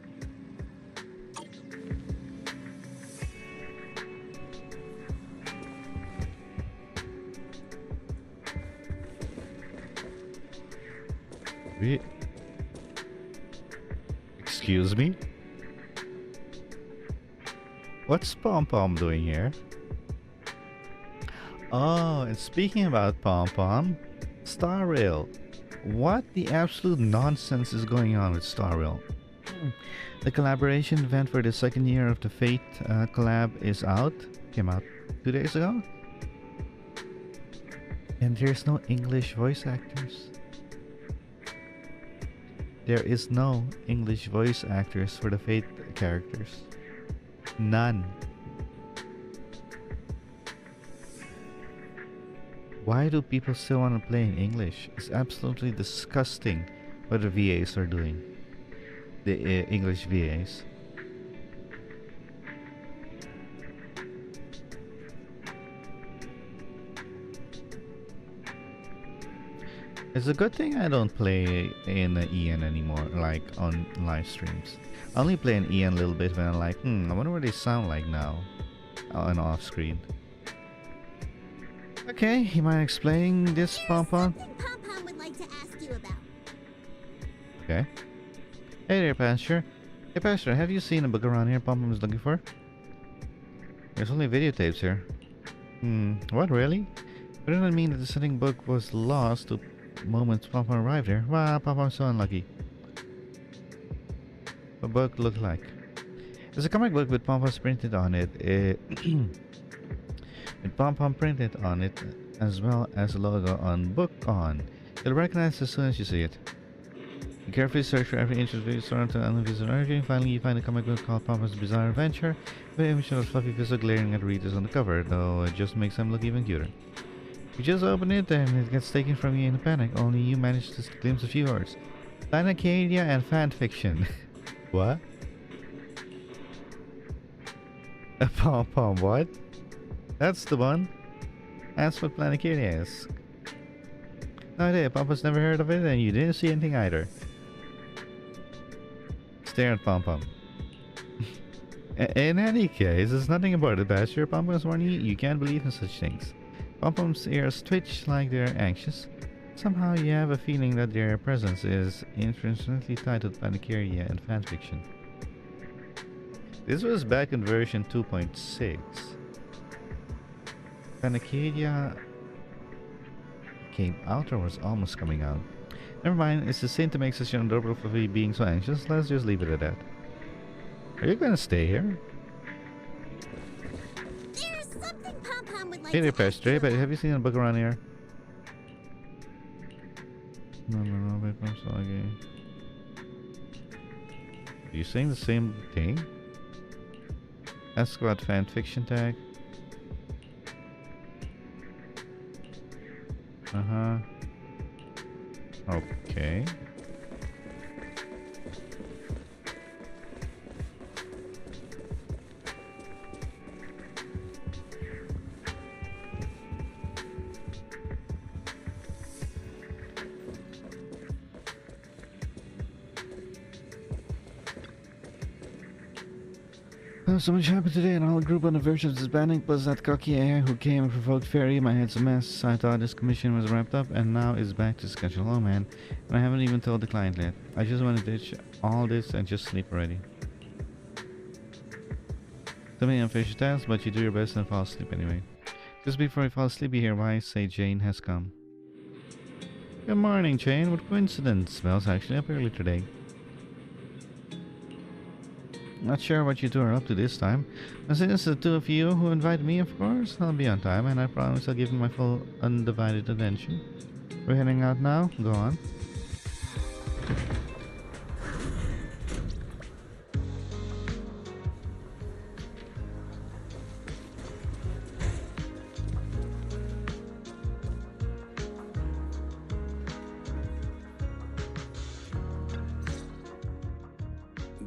Excuse me? What's Pom Pom doing here? Oh, and speaking about Pom Pom, Star Rail. What the absolute nonsense is going on with Star Rail? The collaboration event for the second year of the Fate collab is out. Came out 2 days ago. And there's no English voice actors. There is no English voice actors for the Fate characters. None. Why do people still want to play in English? It's absolutely disgusting what the VAs are doing. The English VAs. It's a good thing I don't play in EN anymore, like on live streams. I only play in EN a little bit when I'm like, I wonder what they sound like now on off screen. Okay, you mind explaining this, Pom Pom? Pom Pom would like to ask you about. Okay. Hey there, Pastor. Hey, Pastor, have you seen a book around here Pom Pom is looking for? There's only videotapes here. What, really? Wouldn't that mean that the setting book was lost the moment Papa arrived here? Wow, Papa, I'm so unlucky. What book looked like? There's a comic book with pom-poms printed on it. With pom-pom printed on it, as well as a logo on book on. You'll recognize it as soon as you see it. You carefully search for every inch of the store to unleash an energy. Finally, you find a comic book called Pom-Pom's Bizarre Adventure, with an image of a fluffy pistol glaring at readers on the cover, though it just makes them look even cuter. You just open it and it gets taken from you in a panic, only you manage to glimpse a few words. Planacadia and fanfiction. What? A pom-pom, what? That's the one. That's what Planacadia is. No idea, Pom-Pom's never heard of it and you didn't see anything either. Stare at Pom-Pom. In any case, there's nothing about it, Basher. Pom-Pom's warning you, you can't believe in such things. Pom-Pom's ears twitch like they're anxious. Somehow you have a feeling that their presence is intrinsically tied to Planacadia and fanfiction. This was back in version 2.6. Planacadia came out or was almost coming out. Never mind, it's the sin to make such an adorable fluffy being so anxious. Let's just leave it at that. Are you gonna stay here? There's something Pom-Pom would like Hey there, to ask Pestre, you but about. have you seen a book around here? No, wait, I'm sorry. Are you saying the same thing? Ask about fanfiction tag. Okay. So much happened today, and all the group on the verge of disbanding, plus that cocky AI who came and provoked Fairy. My head's a mess. I thought this commission was wrapped up, and now it's back to schedule. Oh man, and I haven't even told the client yet. I just want to ditch all this and just sleep already. Too many unfinished tasks, but you do your best and fall asleep anyway. Just before I fall asleep, you hear why say Jane has come. Good morning, Jane. What coincidence? Belle's actually up early today. Not sure what you two are up to this time. Since it's the two of you who invite me, of course, I'll be on time, and I promise I'll give you my full undivided attention. We're heading out now? Go on.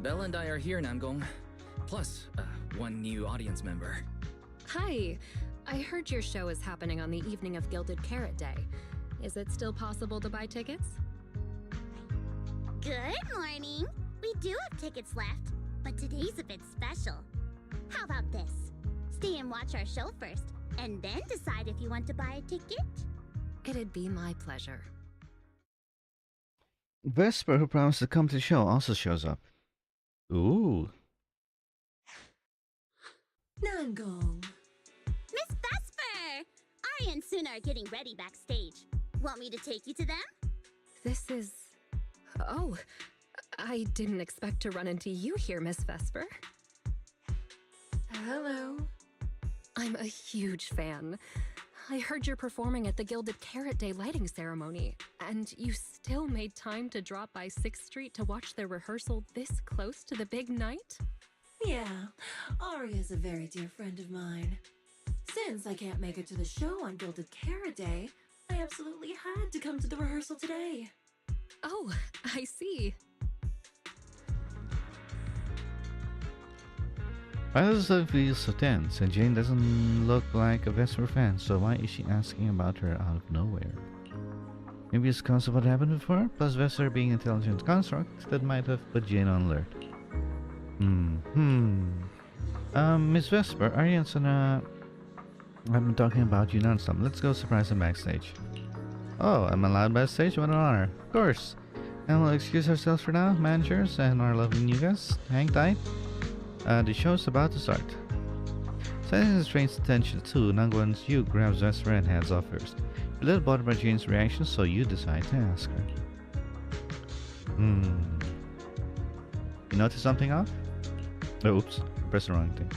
Belle and I are here, Nangong. Plus, one new audience member. Hi. I heard your show is happening on the evening of Gilded Carrot Day. Is it still possible to buy tickets? Good morning. We do have tickets left, but today's a bit special. How about this? Stay and watch our show first, and then decide if you want to buy a ticket. It'd be my pleasure. Vesper, who promised to come to the show, also shows up. Ooh. Nangong. Miss Vesper! Ari and Suna are getting ready backstage. Want me to take you to them? This is... Oh, I didn't expect to run into you here, Miss Vesper. Hello. I'm a huge fan. I heard you're performing at the Gilded Carrot Day lighting ceremony, and you still made time to drop by 6th Street to watch their rehearsal this close to the big night? Yeah, Aria's a very dear friend of mine. Since I can't make it to the show on Gilded Carrot Day, I absolutely had to come to the rehearsal today. Oh, I see. Why does it feel so tense? And Jane doesn't look like a Vesper fan, so why is she asking about her out of nowhere? Maybe it's because of what happened before, plus Vesper being an intelligent construct that might have put Jane on alert. Miss Vesper, Arya and Sana have been talking about you non-stop. Let's go surprise them backstage. Oh, I'm allowed backstage? What an honor. Of course. And we'll excuse ourselves for now, managers and our lovely new guests. Hang tight. The show's about to start. Sensing the strange attention too, Nangwan's you grabs Vesper and heads off first. You're a little bothered by Jane's reaction, so you decide to ask her. You notice something off? Oh, oops, pressed the wrong thing.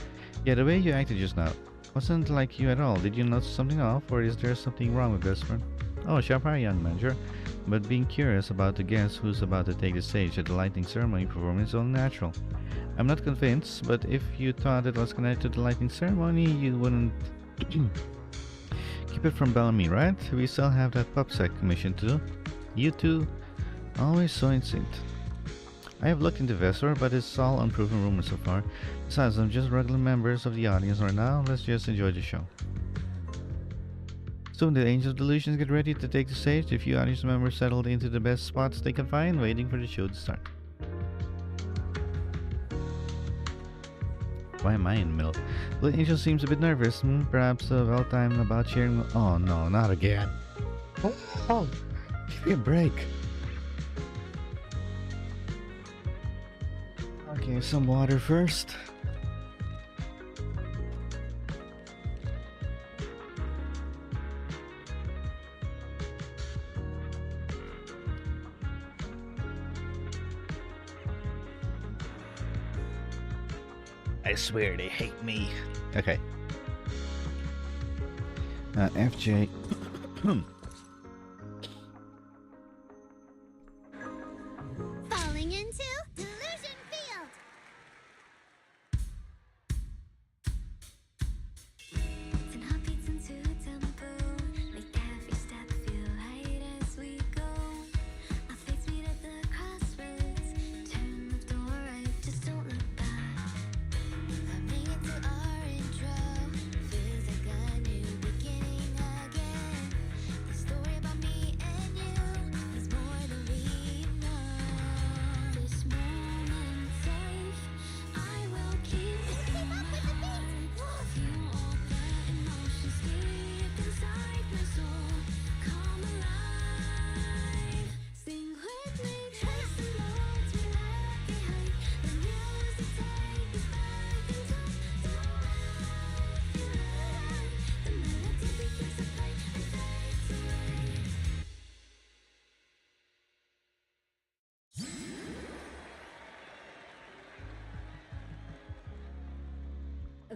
Yeah, the way you acted just now wasn't like you at all. Did you notice something off, or is there something wrong with Vesper? Oh, sharp eye, young manager. But being curious about the guest who's about to take the stage at the lighting ceremony performance is only natural. I'm not convinced, but if you thought it was connected to the lighting ceremony, you wouldn't keep it from Belle and me, right? We still have that PopSec commission to do. You two, always so in sync. I have looked into Vesper, but it's all unproven rumors so far. Besides, I'm just regular members of the audience right now. Let's just enjoy the show. Soon the Angel of Delusions get ready to take the stage. A few audience members settled into the best spots they can find, waiting for the show to start. Why am I in the middle? The Angel seems a bit nervous. Perhaps well-timed about cheering. Oh no, not again. Oh, give me a break. Okay, some water first. I swear they hate me. Okay. FJ. Falling into Delusion Field.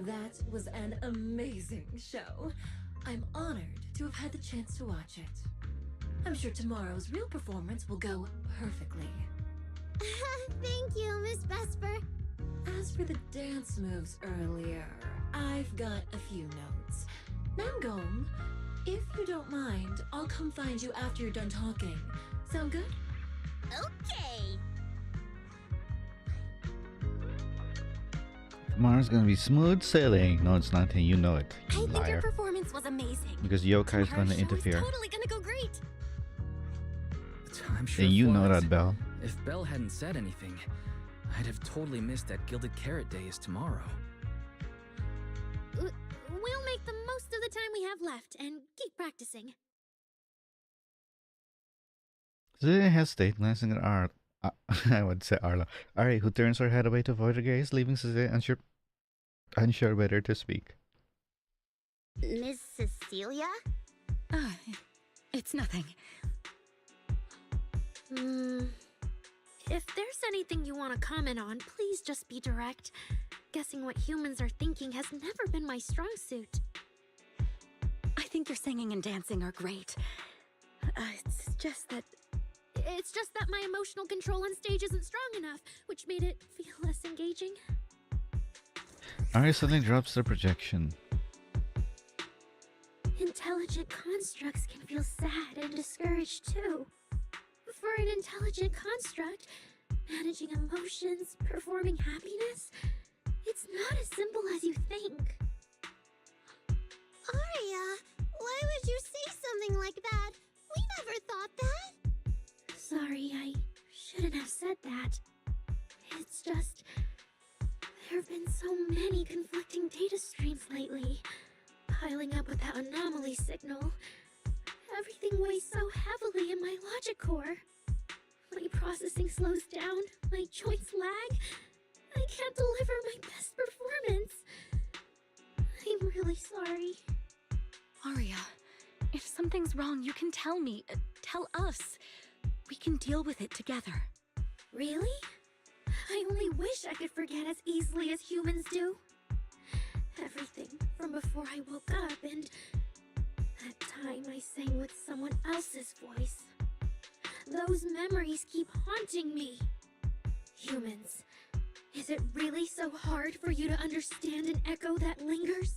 That was an amazing show. I'm honored to have had the chance to watch it. I'm sure tomorrow's real performance will go perfectly. Thank you, Miss Vesper. As for the dance moves earlier, I've got a few notes. Nangong, if you don't mind, I'll come find you after you're done talking. Sound good? Okay. Tomorrow's gonna be smooth sailing. No, it's not, and you know it. I think Liar. your performance was amazing. Because Yokai is Tomorrow's gonna show interfere. is totally gonna go great. I'm sure And you it know was. that, Belle. If Belle hadn't said anything, I'd have totally missed that Gilded Carrot Day is tomorrow. We'll make the most of the time we have left and keep practicing. Zillion hesitates, glancing at Arla. I would say Arla. Ari, who turns her head away to avoid her gaze, leaving Cecilia unsure whether to speak. Miss Cecilia? It's nothing. If there's anything you want to comment on, please just be direct. Guessing what humans are thinking has never been my strong suit. I think your singing and dancing are great. It's just that my emotional control on stage isn't strong enough, which made it feel less engaging. Ari suddenly drops the projection. Intelligent constructs can feel sad and discouraged too. For an intelligent construct, managing emotions, performing happiness, it's not as simple as you think. Aria, why would you say something like that? We never thought that. Sorry, I shouldn't have said that. It's just, there have been so many conflicting data streams lately, piling up with that anomaly signal. Everything weighs so heavily in my logic core. My processing slows down, my joints lag. I can't deliver my best performance. I really sorry. Arya, if something's wrong, you can tell me. Tell us. We can deal with it together. Really? I only wish I could forget as easily as humans do. Everything from before I woke up and that time I sang with someone else's voice. Those memories keep haunting me. Humans, is it really so hard for you to understand an echo that lingers?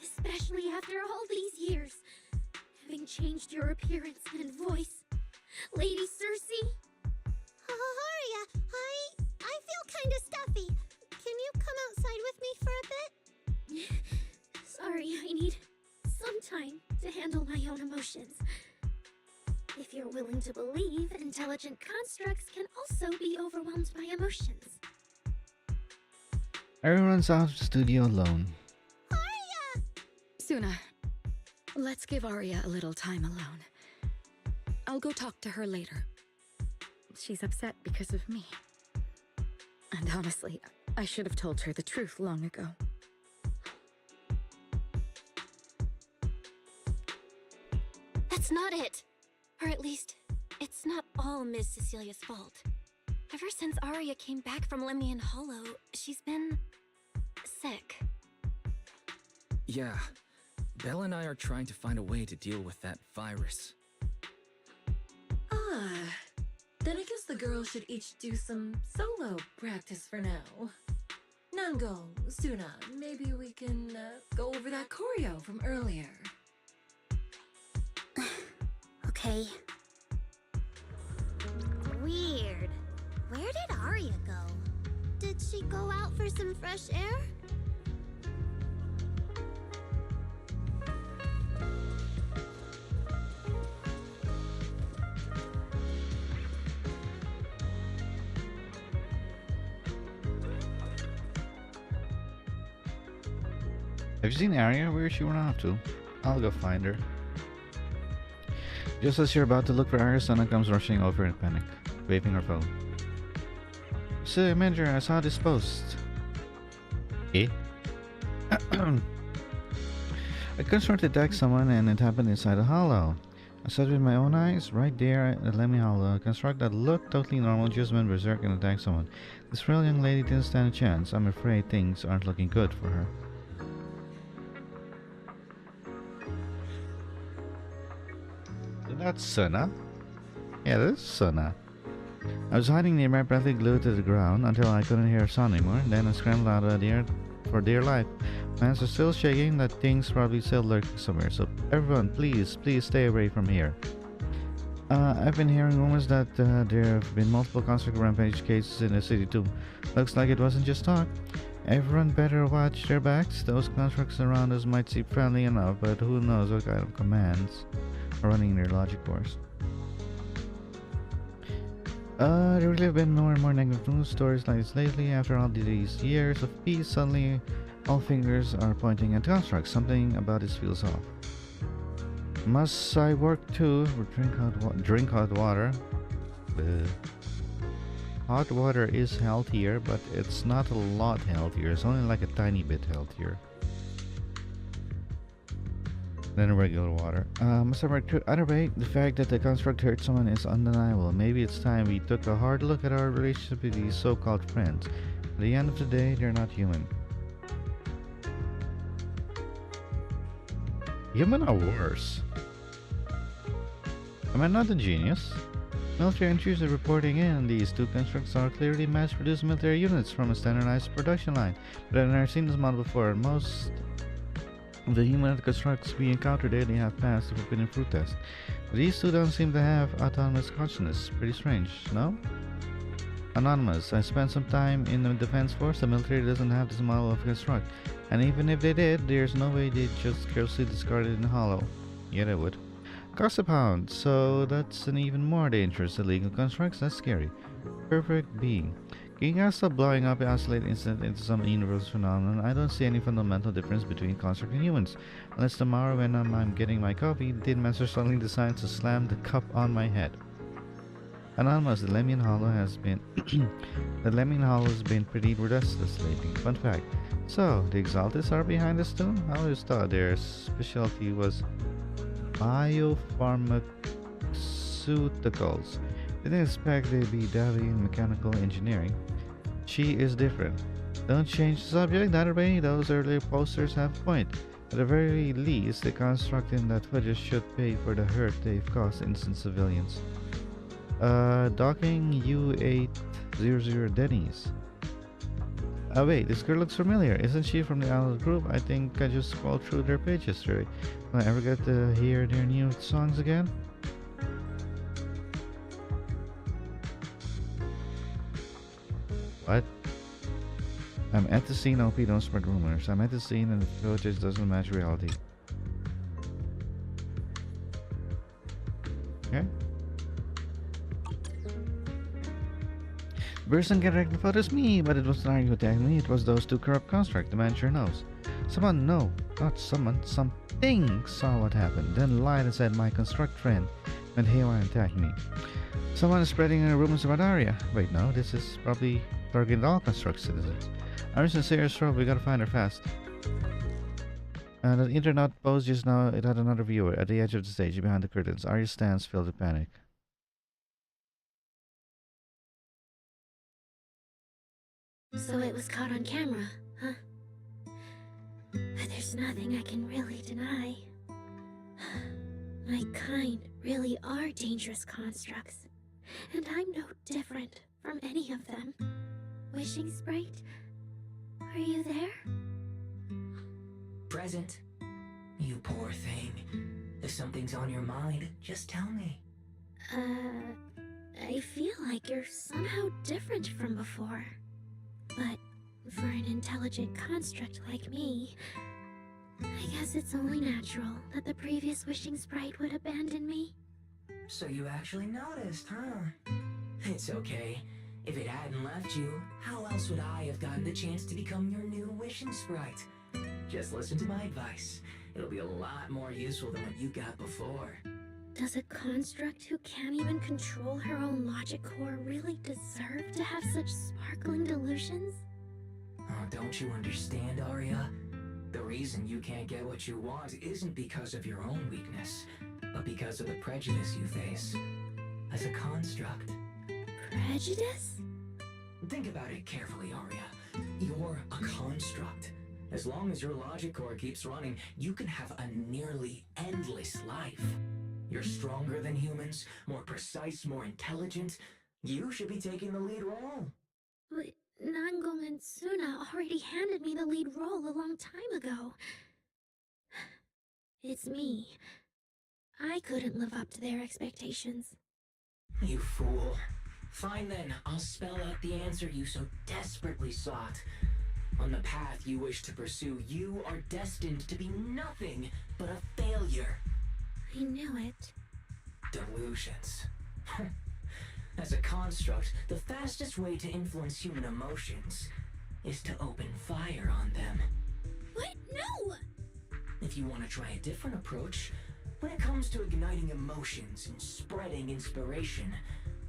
Especially after all these years, having changed your appearance and voice. Lady Cersei? Aria, I feel kinda stuffy. Can you come outside with me for a bit? Sorry, I need some time to handle my own emotions. If you're willing to believe, intelligent constructs can also be overwhelmed by emotions. Everyone's out of the studio alone. Suna, let's give Arya a little time alone. I'll go talk to her later. She's upset because of me. And honestly, I should have told her the truth long ago. That's not it. Or at least, it's not all Ms. Cecilia's fault. Ever since Arya came back from Lemnian Hollow, she's been sick. Yeah. Belle and I are trying to find a way to deal with that virus. Then I guess the girls should each do some solo practice for now. Nangong, Suna, maybe we can go over that choreo from earlier. Okay. Weird. Where did Arya go? Did she go out for some fresh air? Have you seen Arya? Where she went off to? I'll go find her. Just as you're about to look for Arya, Sana comes rushing over in panic, waving her phone. Sir, Manager, I saw this post. Eh? A construct attacked someone and it happened inside a hollow. I saw it with my own eyes, right there at Lemmy Hollow. A construct that looked totally normal just went berserk and attacked someone. This frail young lady didn't stand a chance. I'm afraid things aren't looking good for her. That's Suna. Yeah, this is Suna. I was hiding nearby, practically glued to the ground until I couldn't hear a sound anymore. Then I scrambled out of the air for dear life. My hands are still shaking. That thing's probably still lurking somewhere. So everyone, please stay away from here. I've been hearing rumors that there have been multiple construct rampage cases in the city too. Looks like it wasn't just talk. Everyone better watch their backs. Those constructs around us might seem friendly enough, but who knows what kind of commands are running their logic course. There really have been more and more negative news stories like this lately. After all these years of peace, suddenly all fingers are pointing at constructs. Something about this feels off. Must I work too? Drink hot water. Hot water is healthier, but it's not a lot healthier. It's only like a tiny bit healthier than regular water. Must I work too? Either way, the fact that the construct hurt someone is undeniable. Maybe it's time we took a hard look at our relationship with these so-called friends. At the end of the day, they're not human. Human or worse? Am I not a genius? Military entries are reporting in. These two constructs are clearly mass-produced military units from a standardized production line. But I've never seen this model before. Most of the humanoid constructs we encounter daily have passed the forbidden fruit test. But these two don't seem to have autonomous consciousness. Pretty strange, no? Anonymous. I spent some time in the defense force. The military doesn't have this model of construct. And even if they did, there's no way they'd just carelessly discard it in hollow. Yeah, they would. Gossip Hound. So that's an even more dangerous illegal constructs. That's scary. Perfect being. Can you guys stop blowing up an isolated incident into some universal phenomenon? I don't see any fundamental difference between construct and humans. Unless tomorrow when I'm getting my coffee, the Tin Master suddenly decides to slam the cup on my head. Anonymous, the Lemnian Hollow has been the Lemnian Hollow has been pretty restless lately. Fun fact, So, the Exaltists are behind this too? I always thought their specialty was biopharmaceuticals. Didn't expect they'd be dabbling in mechanical engineering. She is different. Don't change the subject, either way, those earlier posters have a point. At the very least, the construct in that footage should pay for the hurt they've caused innocent civilians. Docking U800 Denny's. Oh wait, this girl looks familiar. Isn't she from the Island group? I think I just scrolled through their page history. Will I ever get to hear their new songs again? What? I'm at the scene, OP, don't spread rumors. I'm at the scene and the footage doesn't match reality. Okay. The person getting the photos me, but it wasn't arguing with me. It was those two corrupt constructs. The man sure knows. Someone, no, not someone, something saw what happened, then lied and said my construct friend went haywire and attacked me. Someone is spreading rumors about Arya. Wait, no, this is probably targeting all construct citizens. Arya's in serious trouble. We gotta find her fast. The internet post just now, it had another viewer at the edge of the stage behind the curtains. Arya stands filled with panic. So it was caught on camera, huh? But there's nothing I can really deny. My kind really are dangerous constructs, and I'm no different from any of them. Wishing Sprite, are you there? Present. You poor thing. If something's on your mind, just tell me. I feel like you're somehow different from before. But for an intelligent construct like me, I guess it's only natural that the previous Wishing Sprite would abandon me. So you actually noticed, huh? It's okay. If it hadn't left you, how else would I have gotten the chance to become your new Wishing Sprite? Just listen to my advice. It'll be a lot more useful than what you got before. Does a construct who can't even control her own logic core really deserve to have such sparkling delusions? Oh, don't you understand, Arya? The reason you can't get what you want isn't because of your own weakness, but because of the prejudice you face. As a construct. Prejudice? Think about it carefully, Arya. You're a construct. As long as your logic core keeps running, you can have a nearly endless life. You're stronger than humans, more precise, more intelligent. You should be taking the lead role. But Nangong and Suna already handed me the lead role a long time ago. It's me. I couldn't live up to their expectations. You fool. Fine then, I'll spell out the answer you so desperately sought. On the path you wish to pursue, you are destined to be nothing but a failure. I knew it. Delusions. As a construct, the fastest way to influence human emotions is to open fire on them. What? No! If you want to try a different approach, when it comes to igniting emotions and spreading inspiration,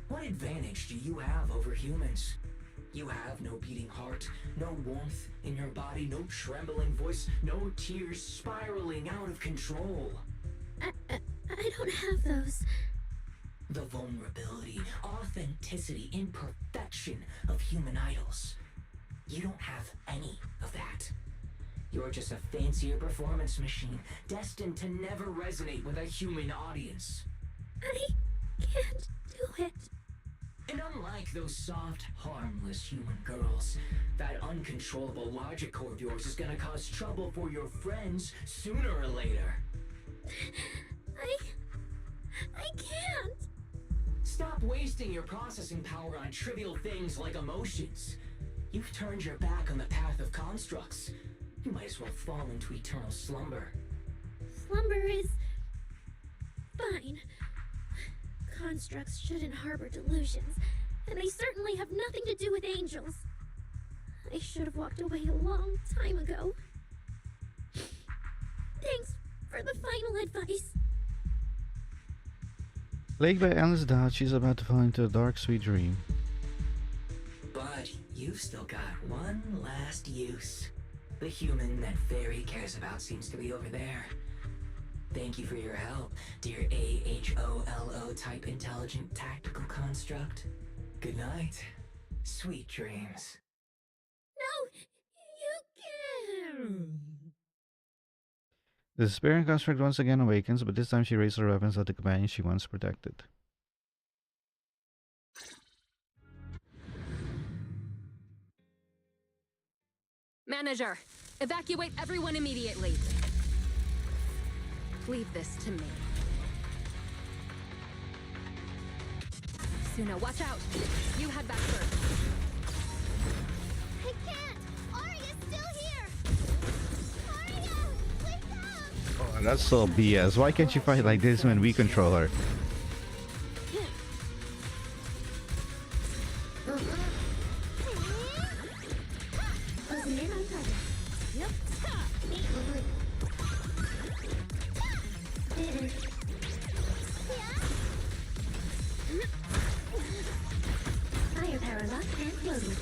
what advantage do you have over humans? You have no beating heart, no warmth in your body, no trembling voice, no tears spiraling out of control. I don't have those. The vulnerability, authenticity, imperfection of human idols. You don't have any of that. You're just a fancier performance machine, destined to never resonate with a human audience. I can't do it. And unlike those soft, harmless human girls, that uncontrollable logic core of yours is gonna cause trouble for your friends sooner or later. I can't. Stop wasting your processing power on trivial things like emotions. You've turned your back on the path of constructs. You might as well fall into eternal slumber. Slumber is fine. Constructs shouldn't harbor delusions, and they certainly have nothing to do with angels. I should have walked away a long time ago. Thanks for the final advice. Plagued by endless doubt, she's about to fall into a dark, sweet dream. But you've still got one last use. The human that Fairy cares about seems to be over there. Thank you for your help, dear AHOLO type intelligent tactical construct. Good night. Sweet dreams. No, you can't. The despairing construct once again awakens, but this time she raises her weapons at the companion she once protected. Manager, evacuate everyone immediately. Leave this to me. Suna, watch out! You head back first. I can't! Arya's still here! Arya! Wake up! Oh, that's so BS. Why can't you fight like this when we control her? Firepower locked and floating.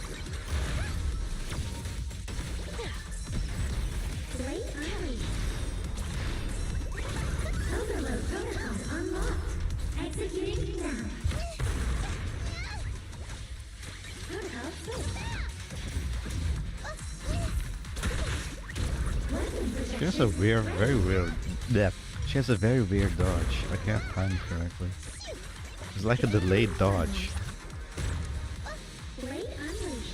Great unleashed. Overload protocol unlocked. Executing now. Protocol switch. She has a very weird depth. She has a very weird dodge. I can't time it correctly. It's like a delayed dodge. Great unleashed.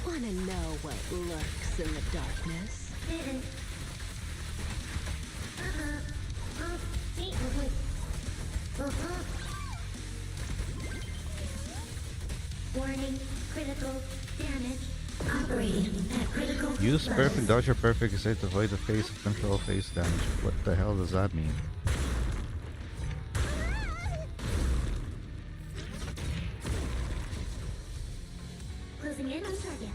Wanna know what lurks in the darkness? Warning, critical damage. Operating at critical. Use perfect dodge or perfect escape to avoid the phase of control phase damage. What the hell does that mean? Closing in on target.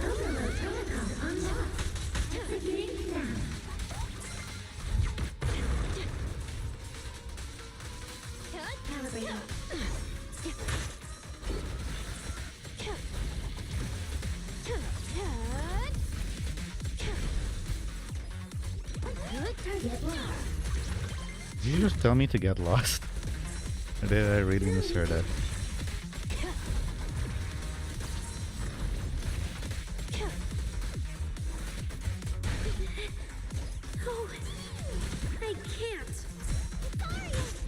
Overload protocol unlocked. Executing now. Calibrating. Target locked. Did you just tell me to get lost? Or did I really misheard that? Oh, I can't. Sorry, I heard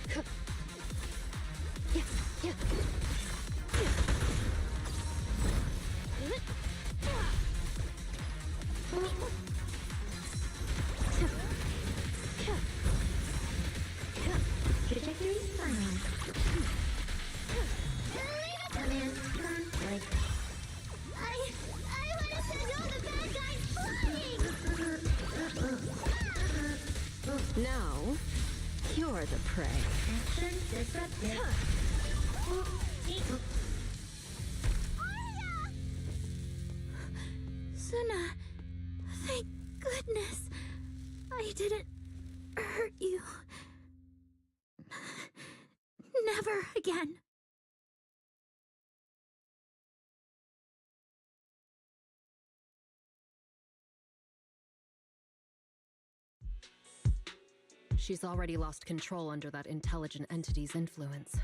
her. Trajectory final. Come in, conflict. I would have said all the bad guys flying! Now, you're the prey. Action disrupted. Suna, thank goodness I didn't hurt you. Never again. She's already lost control under that intelligent entity's influence.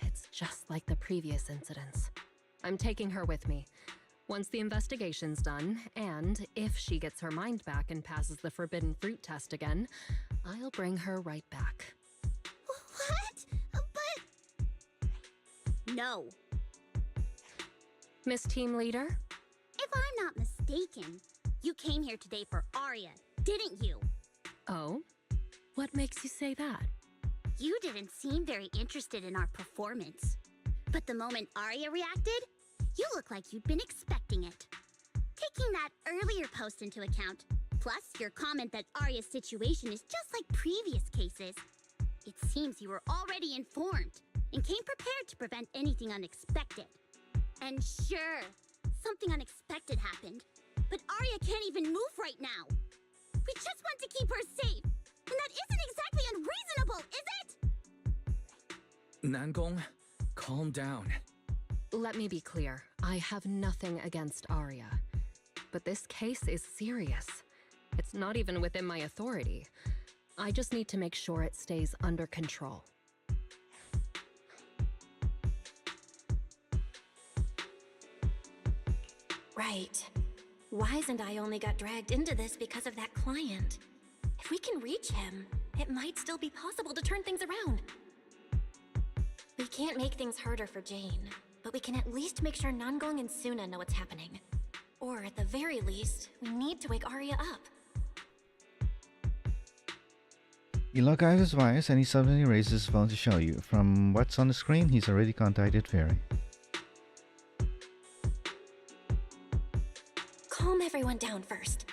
It's just like the previous incidents. I'm taking her with me. Once the investigation's done, and if she gets her mind back and passes the forbidden fruit test again, I'll bring her right back. What? But... No. Miss Team Leader? If I'm not mistaken, you came here today for Arya, didn't you? Oh? What makes you say that? You didn't seem very interested in our performance. But the moment Arya reacted, you look like you'd been expecting it. Taking that earlier post into account, plus your comment that Arya's situation is just like previous cases, it seems you were already informed and came prepared to prevent anything unexpected. And sure, something unexpected happened, but Arya can't even move right now. We just want to keep her safe, and that isn't exactly unreasonable, is it? Nangong, calm down. Let me be clear. I have nothing against Arya. But this case is serious. It's not even within my authority. I just need to make sure it stays under control. Right. Wise and I only got dragged into this because of that client. If we can reach him, it might still be possible to turn things around. We can't make things harder for Jane, but we can at least make sure Nangong and Suna know what's happening. Or at the very least, we need to wake Arya up. You lock out his wires and he suddenly raises his phone to show you. From what's on the screen, he's already contacted Fairy. Calm everyone down first.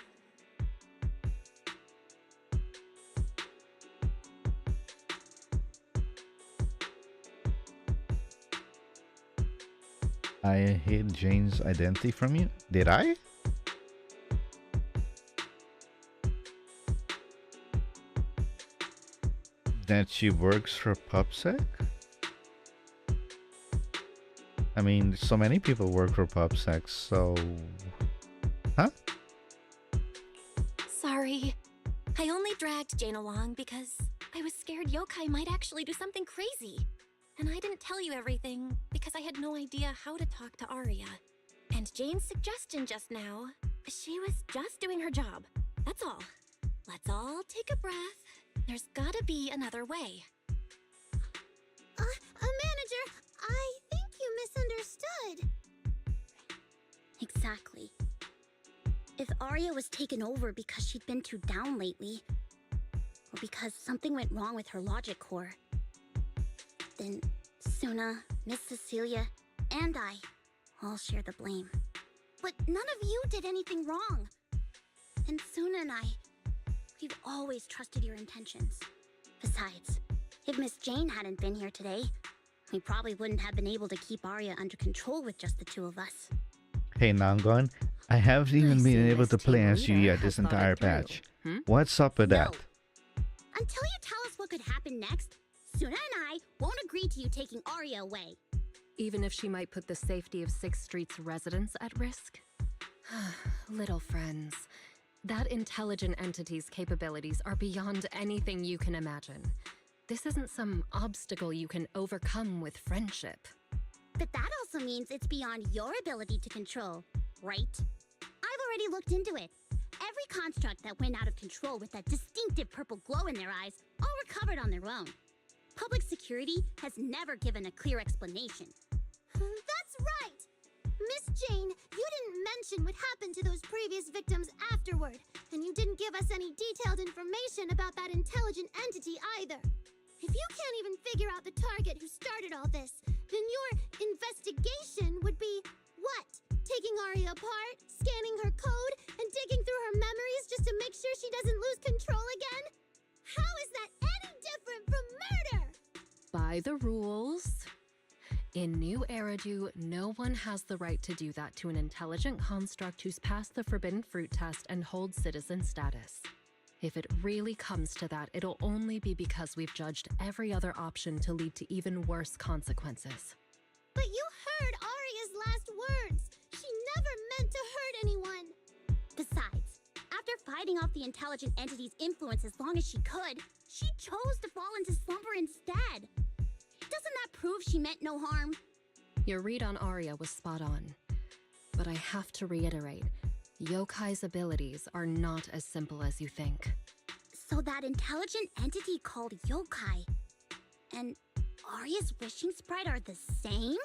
I hid Jane's identity from you? Did I? That she works for PubSec? I mean, so many people work for PubSec, so... Huh? Sorry. I only dragged Jane along because I was scared yokai might actually do something crazy. And I didn't tell you everything because I had no idea how to talk to Arya. And Jane's suggestion just now, she was just doing her job. That's all. Let's all take a breath. There's gotta be another way. Manager, I think you misunderstood. Exactly. If Arya was taken over because she'd been too down lately, or because something went wrong with her logic core, then Suna, Miss Cecilia, and I all share the blame. But none of you did anything wrong. And Suna and I, we've always trusted your intentions. Besides, if Miss Jane hadn't been here today, we probably wouldn't have been able to keep Arya under control with just the two of us. Hey Nangon, I haven't even been able to play as you yet this entire patch. What's up with that? Until you tell us what could happen next, Suna and I won't agree to you taking Arya away. Even if she might put the safety of 6th Street's residents at risk? Little friends, that intelligent entity's capabilities are beyond anything you can imagine. This isn't some obstacle you can overcome with friendship. But that also means it's beyond your ability to control, right? I've already looked into it. Every construct that went out of control with that distinctive purple glow in their eyes all recovered on their own. Public security has never given a clear explanation. That's right! Miss Jane, you didn't mention what happened to those previous victims afterward, and you didn't give us any detailed information about that intelligent entity either. If you can't even figure out the target who started all this, then your investigation would be what? Taking Arya apart, scanning her code, and digging through her memories just to make sure she doesn't lose control again? How is that any different from murder? By the rules. In New Eridu, no one has the right to do that to an intelligent construct who's passed the Forbidden Fruit test and holds citizen status. If it really comes to that, it'll only be because we've judged every other option to lead to even worse consequences. But you heard Arya's last words. She never meant to hurt anyone. Besides, after fighting off the intelligent entity's influence as long as she could, she chose to fall into slumber instead. Doesn't that prove she meant no harm? Your read on Arya was spot on. But I have to reiterate, Yokai's abilities are not as simple as you think. So that intelligent entity called Yokai and Arya's wishing sprite are the same?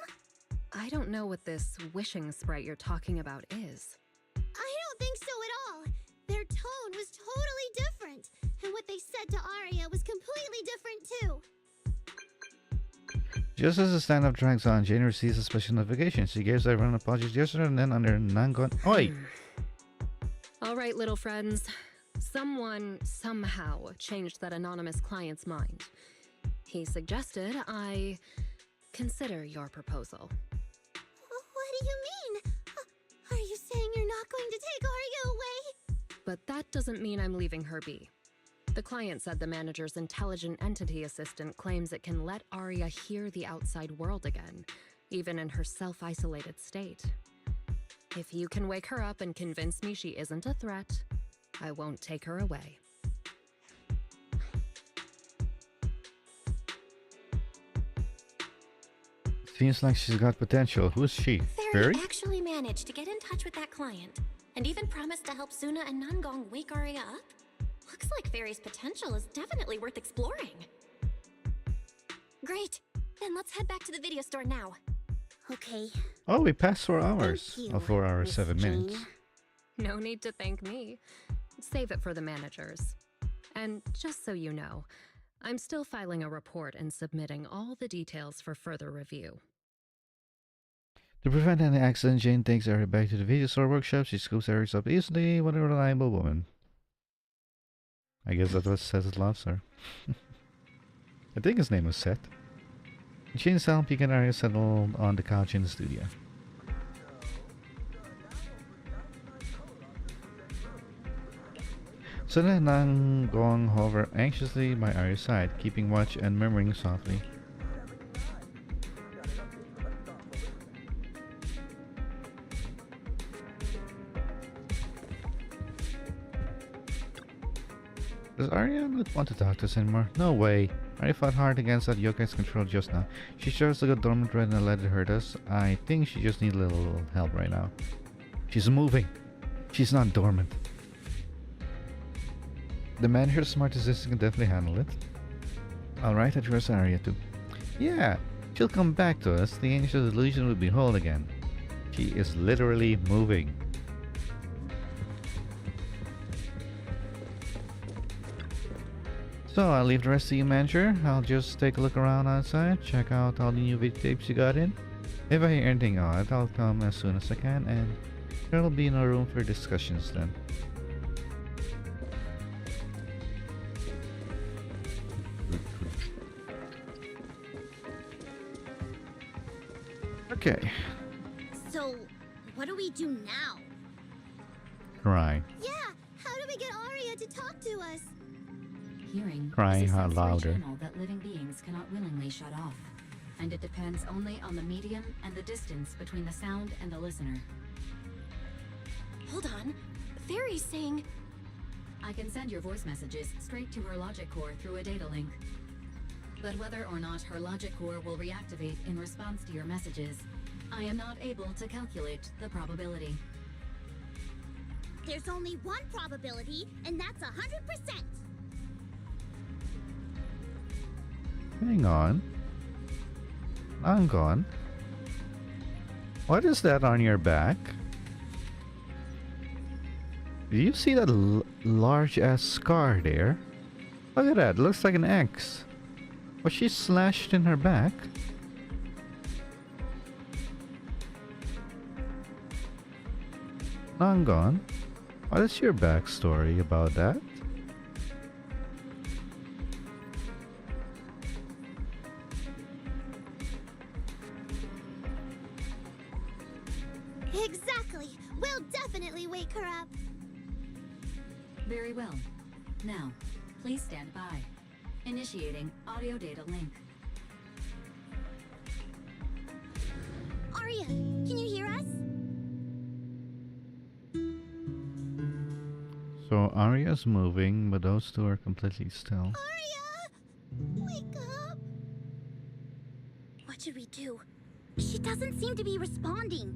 I don't know what this wishing sprite you're talking about is. I don't think so at all. Their tone was totally different, and what they said to Arya was completely different too. Just as the stand-up drags on, Jane receives a special notification. She gives everyone apologies yesterday and then under Nangon. Oi! All right, little friends. Someone somehow changed that anonymous client's mind. He suggested I consider your proposal. What do you mean? Are you saying you're not going to take Arya away? But that doesn't mean I'm leaving her be. The client said the manager's intelligent entity assistant claims it can let Arya hear the outside world again, even in her self-isolated state. If you can wake her up and convince me she isn't a threat, I won't take her away. Seems like she's got potential. Who's she? Fairy actually managed to get in touch with that client, and even promised to help Suna and Nangong wake Arya up? Looks like Fairy's potential is definitely worth exploring. Great! Then let's head back to the video store now. Okay. Oh, we passed 4 hours. Thank Oh, you, 4 hours, Miss 7 Jane. minutes. No need to thank me. Save it for the managers. And just so you know, I'm still filing a report and submitting all the details for further review. To prevent any accident, Jane takes Eric back to the video store workshop. She scoops Eric up easily. What a reliable woman. I guess that was Seth loves her. I think his name was Seth. Jane's help, and Arya settled on the couch in the studio. Suna and Nangong hover anxiously by Arya's side, keeping watch and murmuring softly. Does Arya not want to talk to us anymore? No way. Arya fought hard against that yokai's control just now. She chose to go dormant rather than let it hurt us. I think she just needs a little help right now. She's moving. She's not dormant. The manager's smart assistant can definitely handle it. Alright, I trust Arya too. Yeah, she'll come back to us. The ancient illusion will be whole again. She is literally moving. So I'll leave the rest to you, manager. I'll just take a look around outside, check out all the new videotapes you got in. If I hear anything odd, I'll come as soon as I can, and there'll be no room for discussions then. Okay. So, what do we do now? Cry. Yeah, how do we get Arya to talk to us? Hearing Crying is a out sensory louder. channel that living beings cannot willingly shut off, and it depends only on the medium and the distance between the sound and the listener. Hold on. Fairy's saying... I can send your voice messages straight to her logic core through a data link. But whether or not her logic core will reactivate in response to your messages, I am not able to calculate the probability. There's only one probability, and that's 100%. Hang on. I'm gone. What is that on your back? Do you see that large ass scar there? Look at that, looks like an X. Was she slashed in her back? Nangon, what is your backstory about that? Exactly. We'll definitely wake her up. Very well. Now, please stand by. Initiating audio data link. Arya, can you hear us? So Arya's moving, but those two are completely still. Arya! Wake up! What should we do? She doesn't seem to be responding.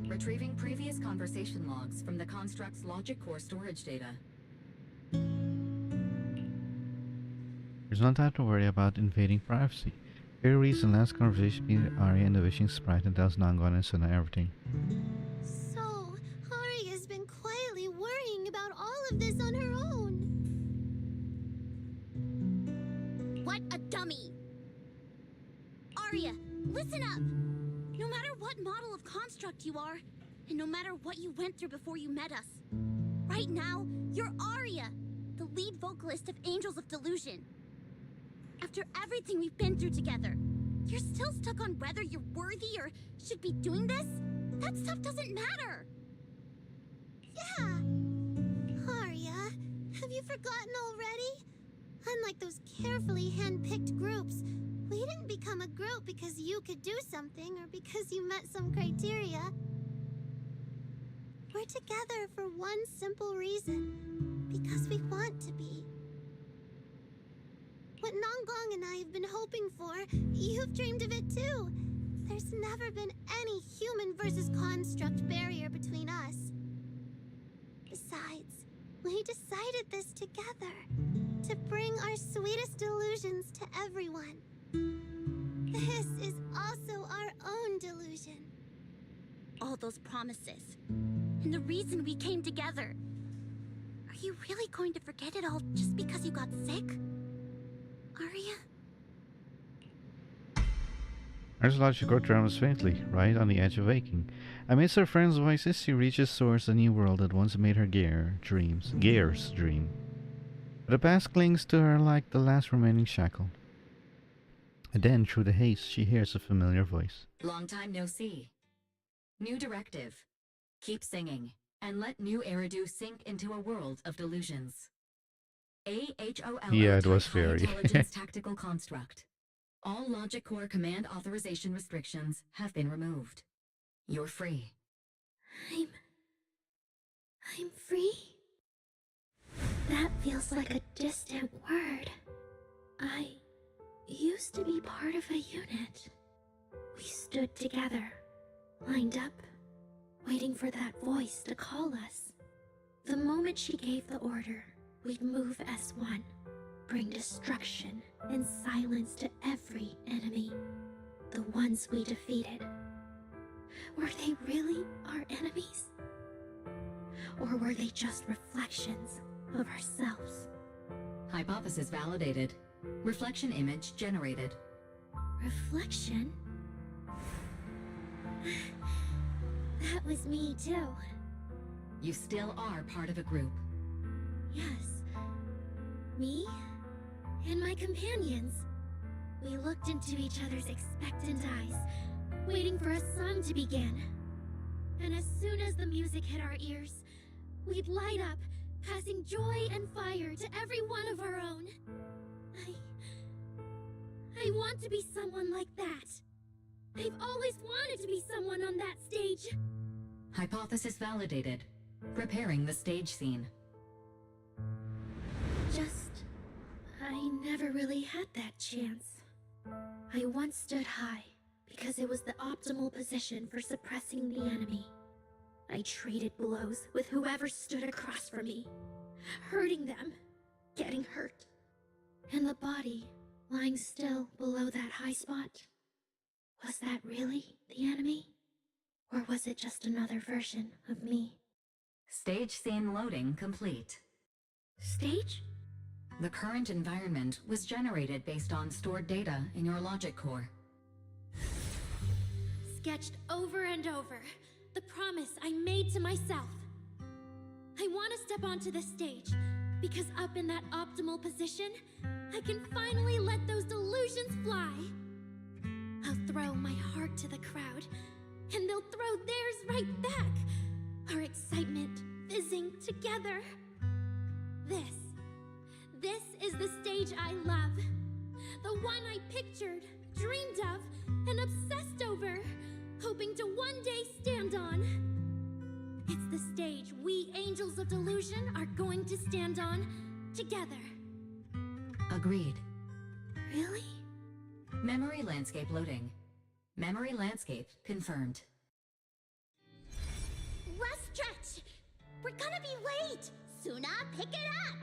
Retrieving previous conversation logs from the construct's logic core storage data. There's no time to worry about invading privacy. Here reads the last conversation between Arya and the wishing sprite and tells Nangon and Suna everything. So, Arya's been quietly worrying about all of this on her own. What a dummy! Aria, listen up! No matter what model of construct you are, and no matter what you went through before you met us, right now, you're Aria, the lead vocalist of Angels of Delusion. After everything we've been through together, you're still stuck on whether you're worthy or should be doing this? That stuff doesn't matter! Yeah! Aria, have you forgotten already? Unlike those carefully hand-picked groups, we didn't become a group because you could do something or because you met some criteria. We're together for one simple reason. Because we want to be. What Nanggong and I have been hoping for, you've dreamed of it too. There's never been any human versus construct barrier between us. Besides, we decided this together. To bring our sweetest delusions to everyone. This is also our own delusion. All those promises. And the reason we came together. Are you really going to forget it all just because you got sick? Aria? Ursula Shigor trembles faintly, right on the edge of waking. Amidst her friends' voices, she reaches towards the new world that once made her Gear's dream. But the past clings to her like the last remaining shackle. And then, through the haze, she hears a familiar voice. Long time no see. New directive. Keep singing, and let new Eridu sink into a world of delusions. AHOL Yeah, it was High very. Intelligence Tactical Construct. All Logic Core command authorization restrictions have been removed. You're free. I'm free? That feels like a distant word. I used to be part of a unit. We stood together, lined up, waiting for that voice to call us. The moment she gave the order, we'd move as one, bring destruction and silence to every enemy. The ones we defeated. Were they really our enemies? Or were they just reflections of ourselves? Hypothesis validated. Reflection image generated. Reflection? That was me too. You still are part of a group. Yes. Me and my companions. We looked into each other's expectant eyes, waiting for a song to begin. And as soon as the music hit our ears, we'd light up, passing joy and fire to every one of our own. I want to be someone like that. I've always wanted to be someone on that stage. Hypothesis validated. Preparing the stage scene. I never really had that chance. I once stood high because it was the optimal position for suppressing the enemy. I traded blows with whoever stood across from me, hurting them, getting hurt. And the body lying still below that high spot. Was that really the enemy? Or was it just another version of me? Stage scene loading complete. Stage? The current environment was generated based on stored data in your logic core. Sketched over and over, the promise I made to myself. I want to step onto the stage, because up in that optimal position, I can finally let those delusions fly. I'll throw my heart to the crowd, and they'll throw theirs right back. Our excitement fizzing together. This is the stage I love. The one I pictured, dreamed of, and obsessed over, hoping to one day stand on. It's the stage we Angels of Delusion are going to stand on together. Agreed. Really? Memory landscape loading. Memory landscape confirmed. Last stretch! We're gonna be late! Suna, pick it up!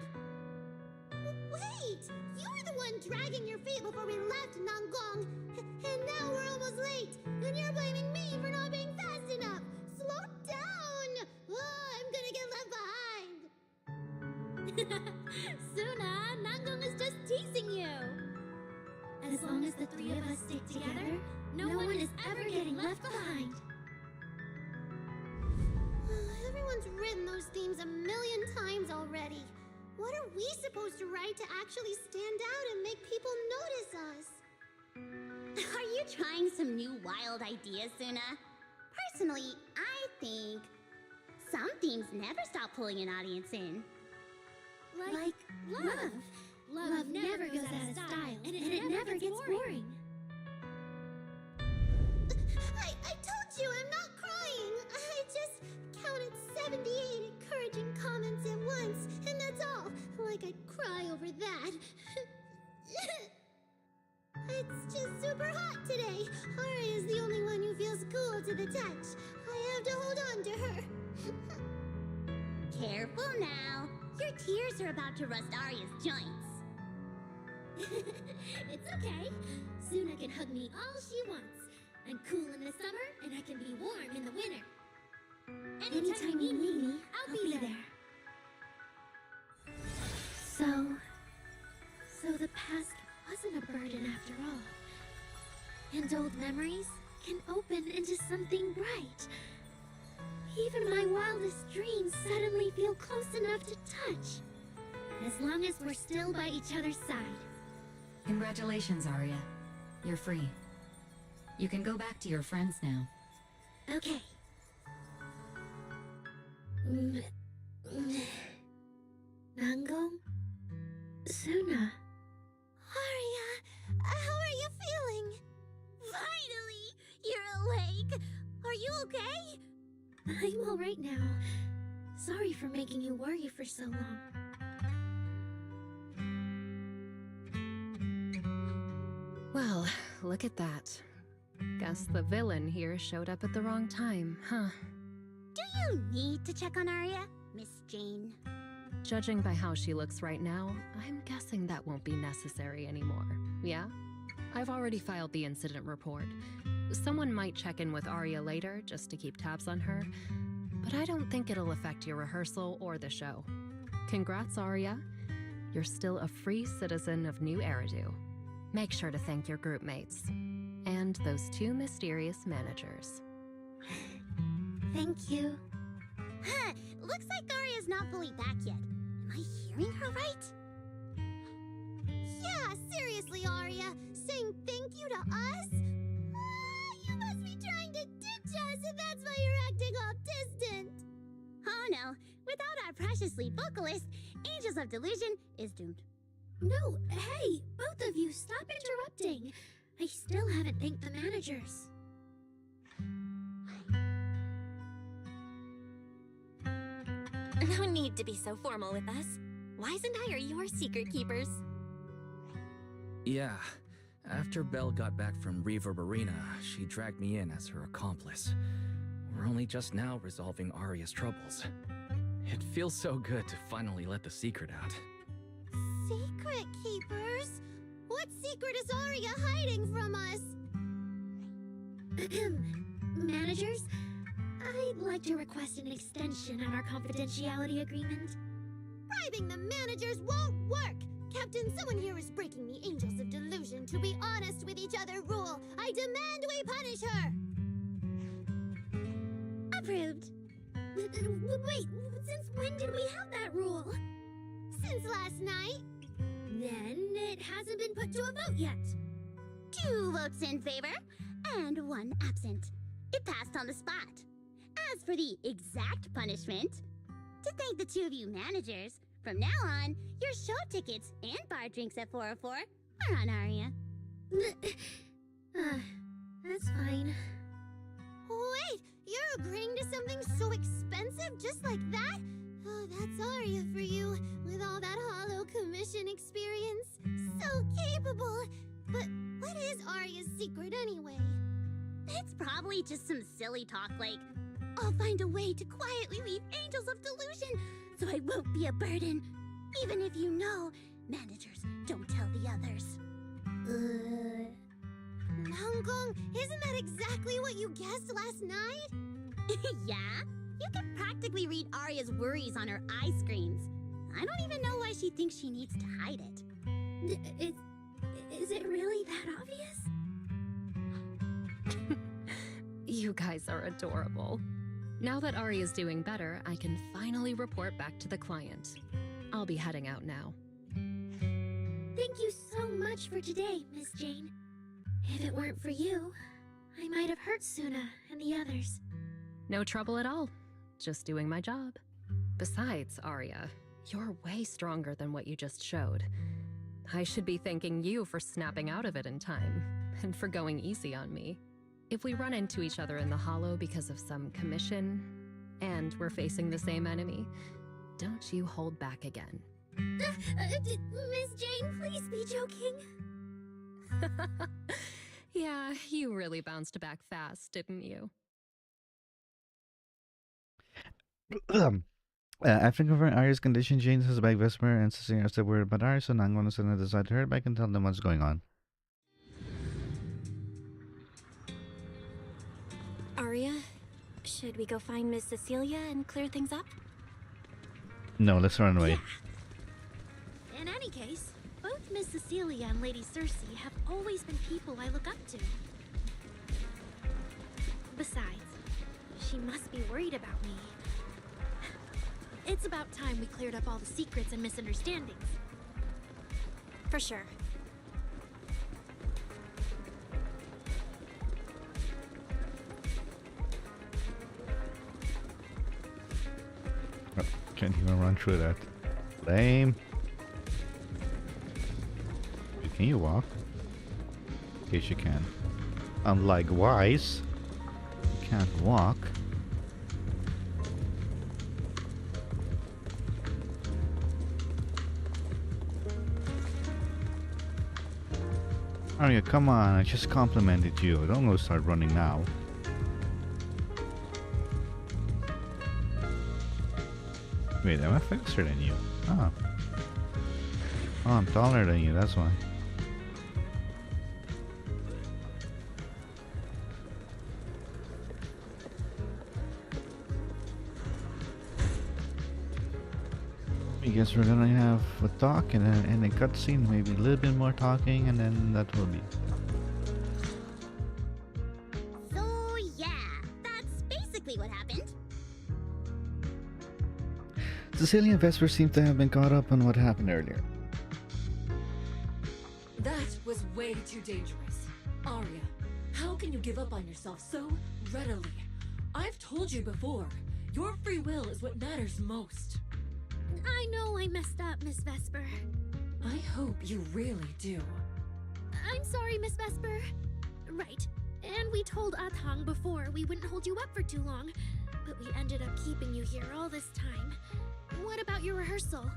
Wait! You were the one dragging your feet before we left Nanggong! And now we're almost late! And you're blaming me for not being fast enough! Slow down! Oh, I'm gonna get left behind! Suna, Nanggong is just teasing you! As long as the three of us stick together, no one is ever getting left behind. Everyone's written those themes a million times already. What are we supposed to write to actually stand out and make people notice us? Are you trying some new wild ideas, Suna? Personally, I think some themes never stop pulling an audience in. Like love. Love never goes out of style, and it never gets boring. I told you I'm not crying. I just counted 78 encouraging comments at once, and that's all. Like I'd cry over that. It's just super hot today. Aria's the only one who feels cool to the touch. I have to hold on to her. Careful now. Your tears are about to rust Aria's joints. It's okay. Suna can hug me all she wants. I'm cool in the summer, and I can be warm in the winter. Anytime you need me, I'll be there. So the past wasn't a burden after all. And old memories can open into something bright. Even my wildest dreams suddenly feel close enough to touch. As long as we're still by each other's side. Congratulations, Aria. You're free. You can go back to your friends now. Okay. Nangong? Suna? Aria, how are you feeling? Finally! You're awake! Are you okay? I'm alright now. Sorry for making you worry for so long. Well, look at that. Guess the villain here showed up at the wrong time, huh? Do you need to check on Aria, Miss Jane? Judging by how she looks right now, I'm guessing that won't be necessary anymore, yeah? I've already filed the incident report. Someone might check in with Aria later just to keep tabs on her, but I don't think it'll affect your rehearsal or the show. Congrats, Aria. You're still a free citizen of New Eridu. Make sure to thank your group mates. And those two mysterious managers. Thank you. Huh, looks like Aria's not fully back yet. Am I hearing her right? Yeah, seriously, Aria. Saying thank you to us? You must be trying to ditch us, and that's why you're acting all distant. Oh no, without our precious lead vocalist, Angels of Delusion is doomed. No, hey, both of you, stop interrupting. I still haven't thanked the managers. No need to be so formal with us. Wise and I are your secret keepers. Yeah. After Belle got back from Reverb Arena, she dragged me in as her accomplice. We're only just now resolving Aria's troubles. It feels so good to finally let the secret out. Secret keepers? What secret is Aria hiding from us? Managers, I'd like to request an extension on our confidentiality agreement. Bribing the managers won't work! Captain, someone here is breaking the Angels of Delusion to be honest with each other rule. I demand we punish her! Approved. Wait, since when did we have that rule? Since last night. Then it hasn't been put to a vote yet. 2 votes in favor, and 1 absent. It passed on the spot. As for the exact punishment, to thank the 2 of you managers, from now on, your show tickets and bar drinks at 404 are on Aria. That's fine. Wait, you're agreeing to something so expensive just like that? Oh, that's Aria for you, with all that hollow commission experience. So capable. But what is Aria's secret anyway? It's probably just some silly talk like, I'll find a way to quietly leave Angels of Delusion so I won't be a burden. Even if you know, managers don't tell the others. Nangong, isn't that exactly what you guessed last night? Yeah? You can practically read Aria's worries on her eye screens. I don't even know why she thinks she needs to hide it. Is Is it really that obvious? You guys are adorable. Now that Aria's doing better, I can finally report back to the client. I'll be heading out now. Thank you so much for today, Miss Jane. If it weren't for you, I might have hurt Suna and the others. No trouble at all. Just doing my job. Besides, Aria, you're way stronger than what you just showed. I should be thanking you for snapping out of it in time, and for going easy on me. If we run into each other in the Hollow because of some commission, and we're facing the same enemy, don't you hold back again. Miss Jane, please be joking. Yeah, you really bounced back fast, didn't you? After confirming Aria's condition, Jane says by Vesper and Cecilia are still worried about Aria, so Nangon is going to decide to hurry back and tell them what's going on. Aria, should we go find Miss Cecilia and clear things up? No, let's run away. Yeah. In any case, both Miss Cecilia and Lady Cersei have always been people I look up to. Besides, she must be worried about me. It's about time we cleared up all the secrets and misunderstandings. For sure. Oh, can't even run through that. Lame. Can you walk? Yes, you can. Unlike Wise, you can't walk. Aria, come on, I just complimented you. Don't go start running now. Wait, am I faster than you? Oh. Oh, I'm taller than you, that's why. I guess we're gonna have a talk and a cutscene, maybe a little bit more talking, and then that will be. So yeah, that's basically what happened. Cecilia and Vesper seem to have been caught up on what happened earlier. That was way too dangerous. Aria, how can you give up on yourself so readily? I've told you before, your free will is what matters most. I know I messed up, Miss Vesper. I hope you really do. I'm sorry, Miss Vesper. Right. And we told Atang before we wouldn't hold you up for too long, but we ended up keeping you here all this time. What about your rehearsal?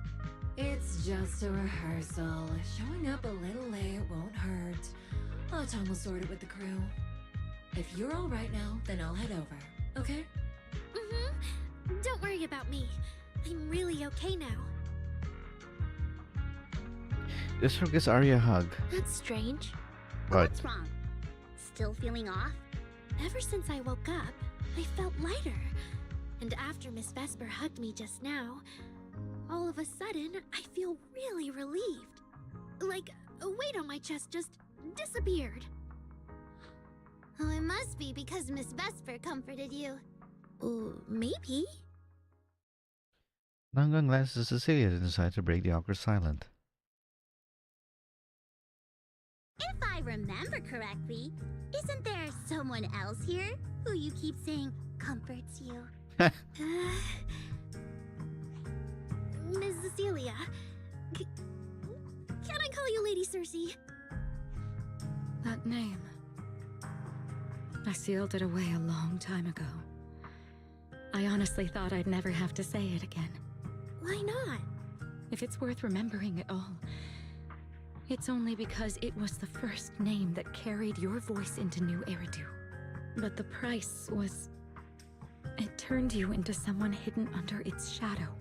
It's just a rehearsal. Showing up a little late won't hurt. Atang will sort it with the crew. If you're all right now, then I'll head over, okay? Mm-hmm. Don't worry about me. I'm really okay now. This gives Aria a hug. That's strange. What? What's wrong? Still feeling off? Ever since I woke up, I felt lighter. And after Miss Vesper hugged me just now, all of a sudden, I feel really relieved. Like a weight on my chest just disappeared. Oh, it must be because Miss Vesper comforted you. Maybe. Nangon glances at Cecilia and decides to break the awkward silence. If I remember correctly, isn't there someone else here who you keep saying comforts you? Miss Cecilia, can I call you Lady Cersei? That name. I sealed it away a long time ago. I honestly thought I'd never have to say it again. Why not? If it's worth remembering at all, it's only because it was the first name that carried your voice into New Eridu. But the price was... it turned you into someone hidden under its shadow.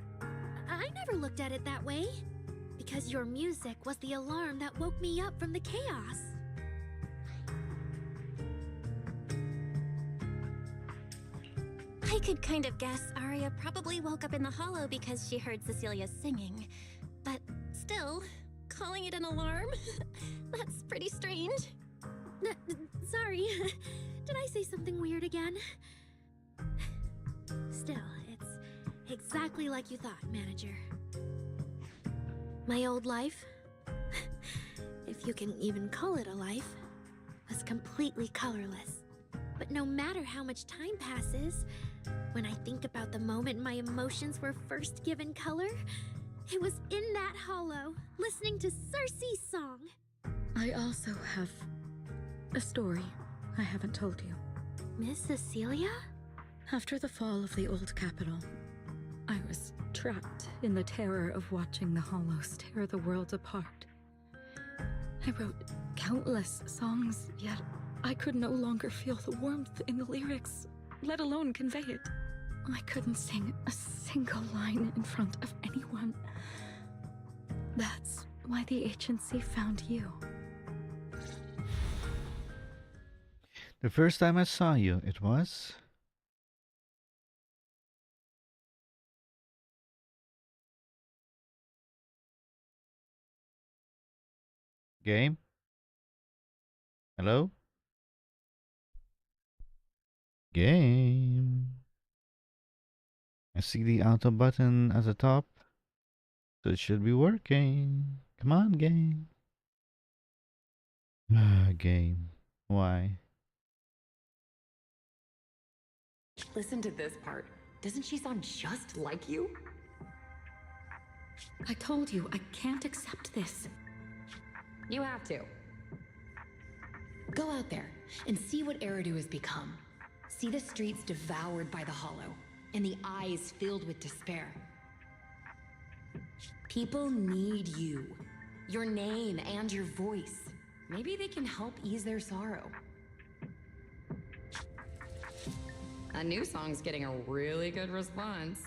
I never looked at it that way. Because your music was the alarm that woke me up from the chaos. I could kind of guess Aria probably woke up in the hollow because she heard Cecilia singing. But still, calling it an alarm? That's pretty strange. Sorry. Did I say something weird again? Still, it's exactly like you thought, Manager. My old life, if you can even call it a life, was completely colorless. But no matter how much time passes, when I think about the moment my emotions were first given color, it was in that hollow, listening to Cersei's song. I also have a story I haven't told you. Miss Cecilia? After the fall of the old capital, I was trapped in the terror of watching the hollows tear the world apart. I wrote countless songs, yet I could no longer feel the warmth in the lyrics, let alone convey it. I couldn't sing a single line in front of anyone. That's why the agency found you. The first time I saw you, it was... Game? Hello? Game. I see the auto button at the top, so it should be working. Come on, game. Game. Why? Listen to this part. Doesn't she sound just like you? I told you, I can't accept this. You have to. Go out there and see what Eridu has become. See the streets devoured by the Hollow, and the eyes filled with despair. People need you. Your name and your voice. Maybe they can help ease their sorrow. A new song's getting a really good response.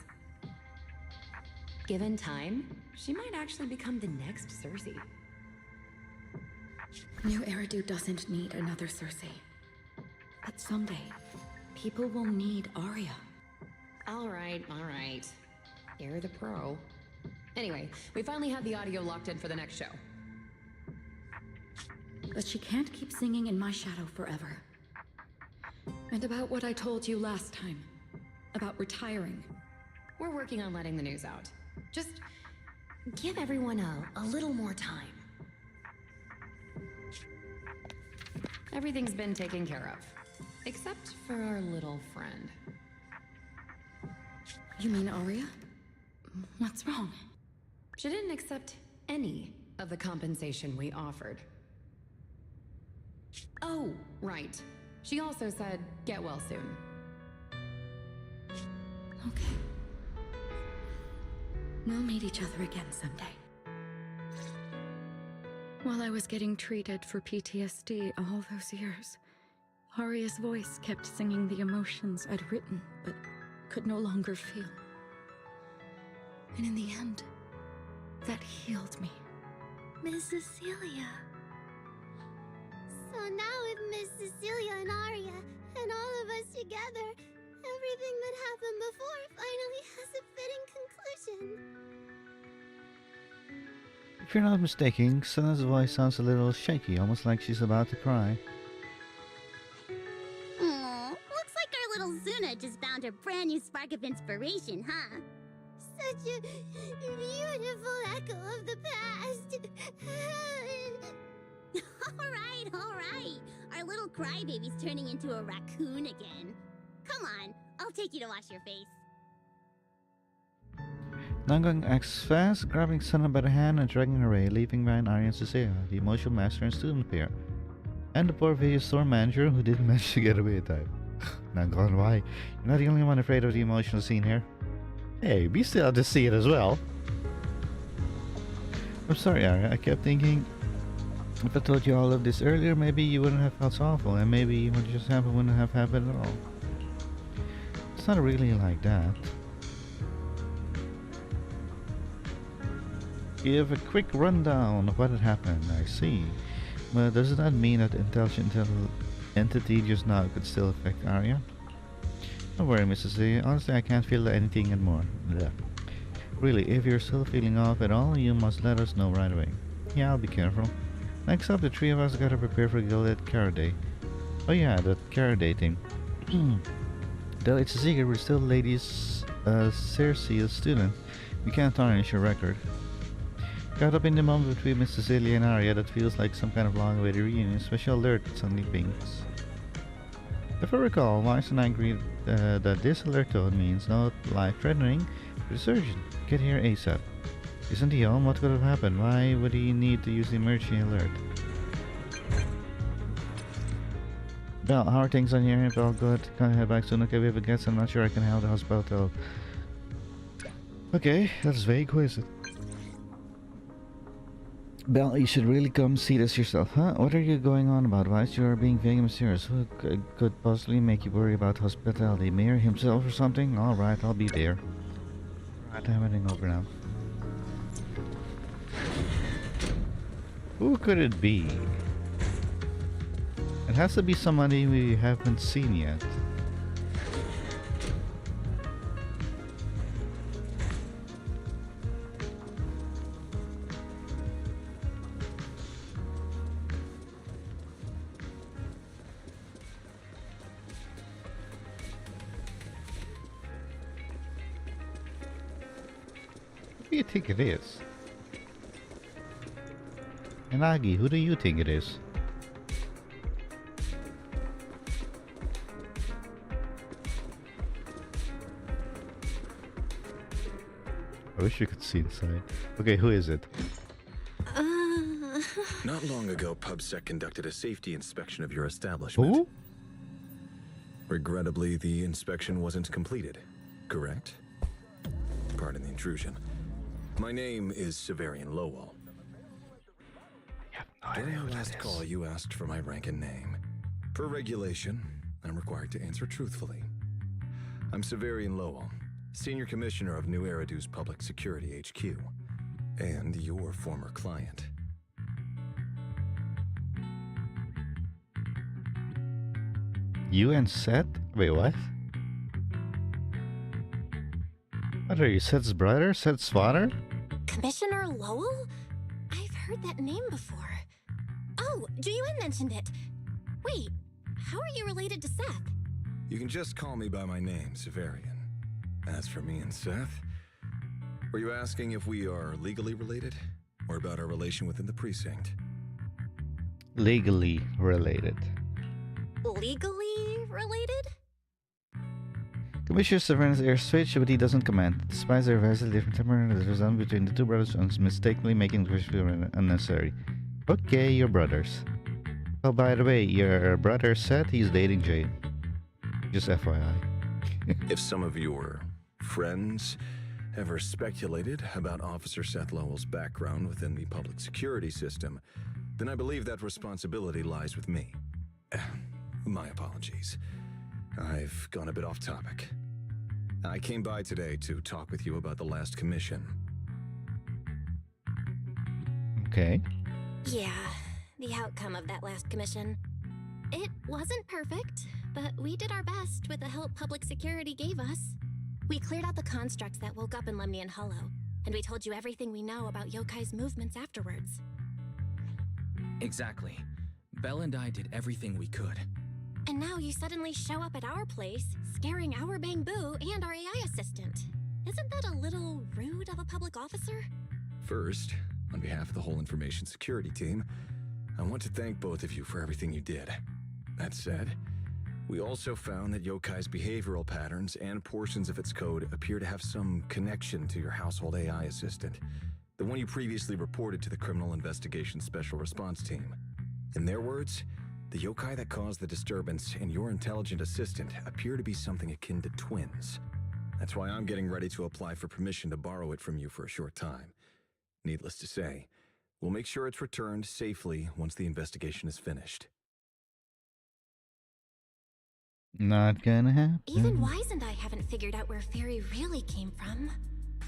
Given time, she might actually become the next Cersei. New Eridu doesn't need another Cersei. But someday, people will need Arya. All right. You're the pro. Anyway, we finally have the audio locked in for the next show. But she can't keep singing in my shadow forever. And about what I told you last time. About retiring. We're working on letting the news out. Just give everyone a little more time. Everything's been taken care of. Except for our little friend. You mean Arya? What's wrong? She didn't accept any of the compensation we offered. Oh, right. She also said, get well soon. Okay. We'll meet each other again someday. While I was getting treated for PTSD all those years, Arya's voice kept singing the emotions I'd written, but could no longer feel. And in the end, that healed me. Miss Cecilia. So now with Miss Cecilia and Arya, and all of us together, everything that happened before finally has a fitting conclusion. If you're not mistaken, Senna's voice sounds a little shaky, almost like she's about to cry. Aww, looks like our little Zuna just found her brand new spark of inspiration, huh? Such a beautiful echo of the past. Alright. Our little crybaby's turning into a raccoon again. Come on, I'll take you to wash your face. Nangang acts fast, grabbing Senna by the hand and dragging her away, leaving behind Arya and Cecilia, the emotional master and student pair. And the poor video store manager who didn't manage to get away in time. Nangang, why? You're not the only one afraid of the emotional scene here. Hey, we still have to see it as well. I'm sorry, Arya, I kept thinking, if I told you all of this earlier, maybe you wouldn't have felt so awful, and maybe what just happened wouldn't have happened at all. It's not really like that. Give a quick rundown of what had happened, I see. But does that mean that the intelligent entity just now could still affect Arya? Don't worry, Mrs. Z. Honestly, I can't feel anything anymore. Blech. Really, if you're still feeling off at all, you must let us know right away. Yeah, I'll be careful. Next up, the three of us gotta prepare for Gilded Cara Day. Oh yeah, that Cara Day thing. Though it's a secret, we're still ladies Cersei student. We can't tarnish your record. Caught up in the moment between Miss Cecilia and Arya that feels like some kind of long-awaited reunion. Special alert suddenly pings. If I recall, Weiss and I agreed that this alert tone means not life-threatening, but a surgeon. Get here ASAP. Isn't he home? What could have happened? Why would he need to use the emergency alert? Well, how are things on here? If all good, can I head back soon? Okay, we have a guest. I'm not sure I can help the hospital. Okay, that's vague. Who is it? Belle, you should really come see this yourself, huh? What are you going on about? Why is you are being vague and mysterious? Who could possibly make you worry about hospitality? Mayor himself or something? Alright, I'll be there. Alright, I'm heading over now. Who could it be? It has to be somebody we haven't seen yet. Who do you think it is? And Agi, who do you think it is? I wish you could see inside. Okay, who is it? Not long ago, PubSec conducted a safety inspection of your establishment. Who? Regrettably, the inspection wasn't completed, correct? Pardon the intrusion. My name is Severian Lowell. During our last call, you asked for my rank and name. Per regulation, I'm required to answer truthfully. I'm Severian Lowell, Senior Commissioner of New Eridu's Public Security HQ, and your former client. You and Seth? Wait, what? What are you, Seth's brother? Seth's father? Commissioner Lowell? I've heard that name before. Oh, Juyuan mentioned it. Wait, how are you related to Seth? You can just call me by my name, Severian. As for me and Seth, were you asking if we are legally related? Or about our relation within the precinct? Legally related. Legally related? Commissioner Severin's air switch, but he doesn't command. Despite their vastly different temperament, the resemblance between the two brothers is mistakenly making the question unnecessary. Okay, you're brothers. Oh, by the way, your brother said he's dating Jane. Just FYI. If some of your friends ever speculated about Officer Seth Lowell's background within the public security system, then I believe that responsibility lies with me. My apologies. I've gone a bit off topic. I came by today to talk with you about the last commission. Okay. Yeah, the outcome of that last commission. It wasn't perfect, but we did our best with the help public security gave us. We cleared out the constructs that woke up in Lemnian Hollow, and we told you everything we know about Yokai's movements afterwards. Exactly. Belle and I did everything we could. And now you suddenly show up at our place, scaring our Bangbu and our AI assistant. Isn't that a little rude of a public officer? First, on behalf of the whole information security team, I want to thank both of you for everything you did. That said, we also found that Yokai's behavioral patterns and portions of its code appear to have some connection to your household AI assistant, the one you previously reported to the Criminal Investigation Special Response Team. In their words, the yokai that caused the disturbance and your intelligent assistant appear to be something akin to twins. That's why I'm getting ready to apply for permission to borrow it from you for a short time. Needless to say, we'll make sure it's returned safely once the investigation is finished. Not gonna happen. Even Wise and I haven't figured out where Fairy really came from.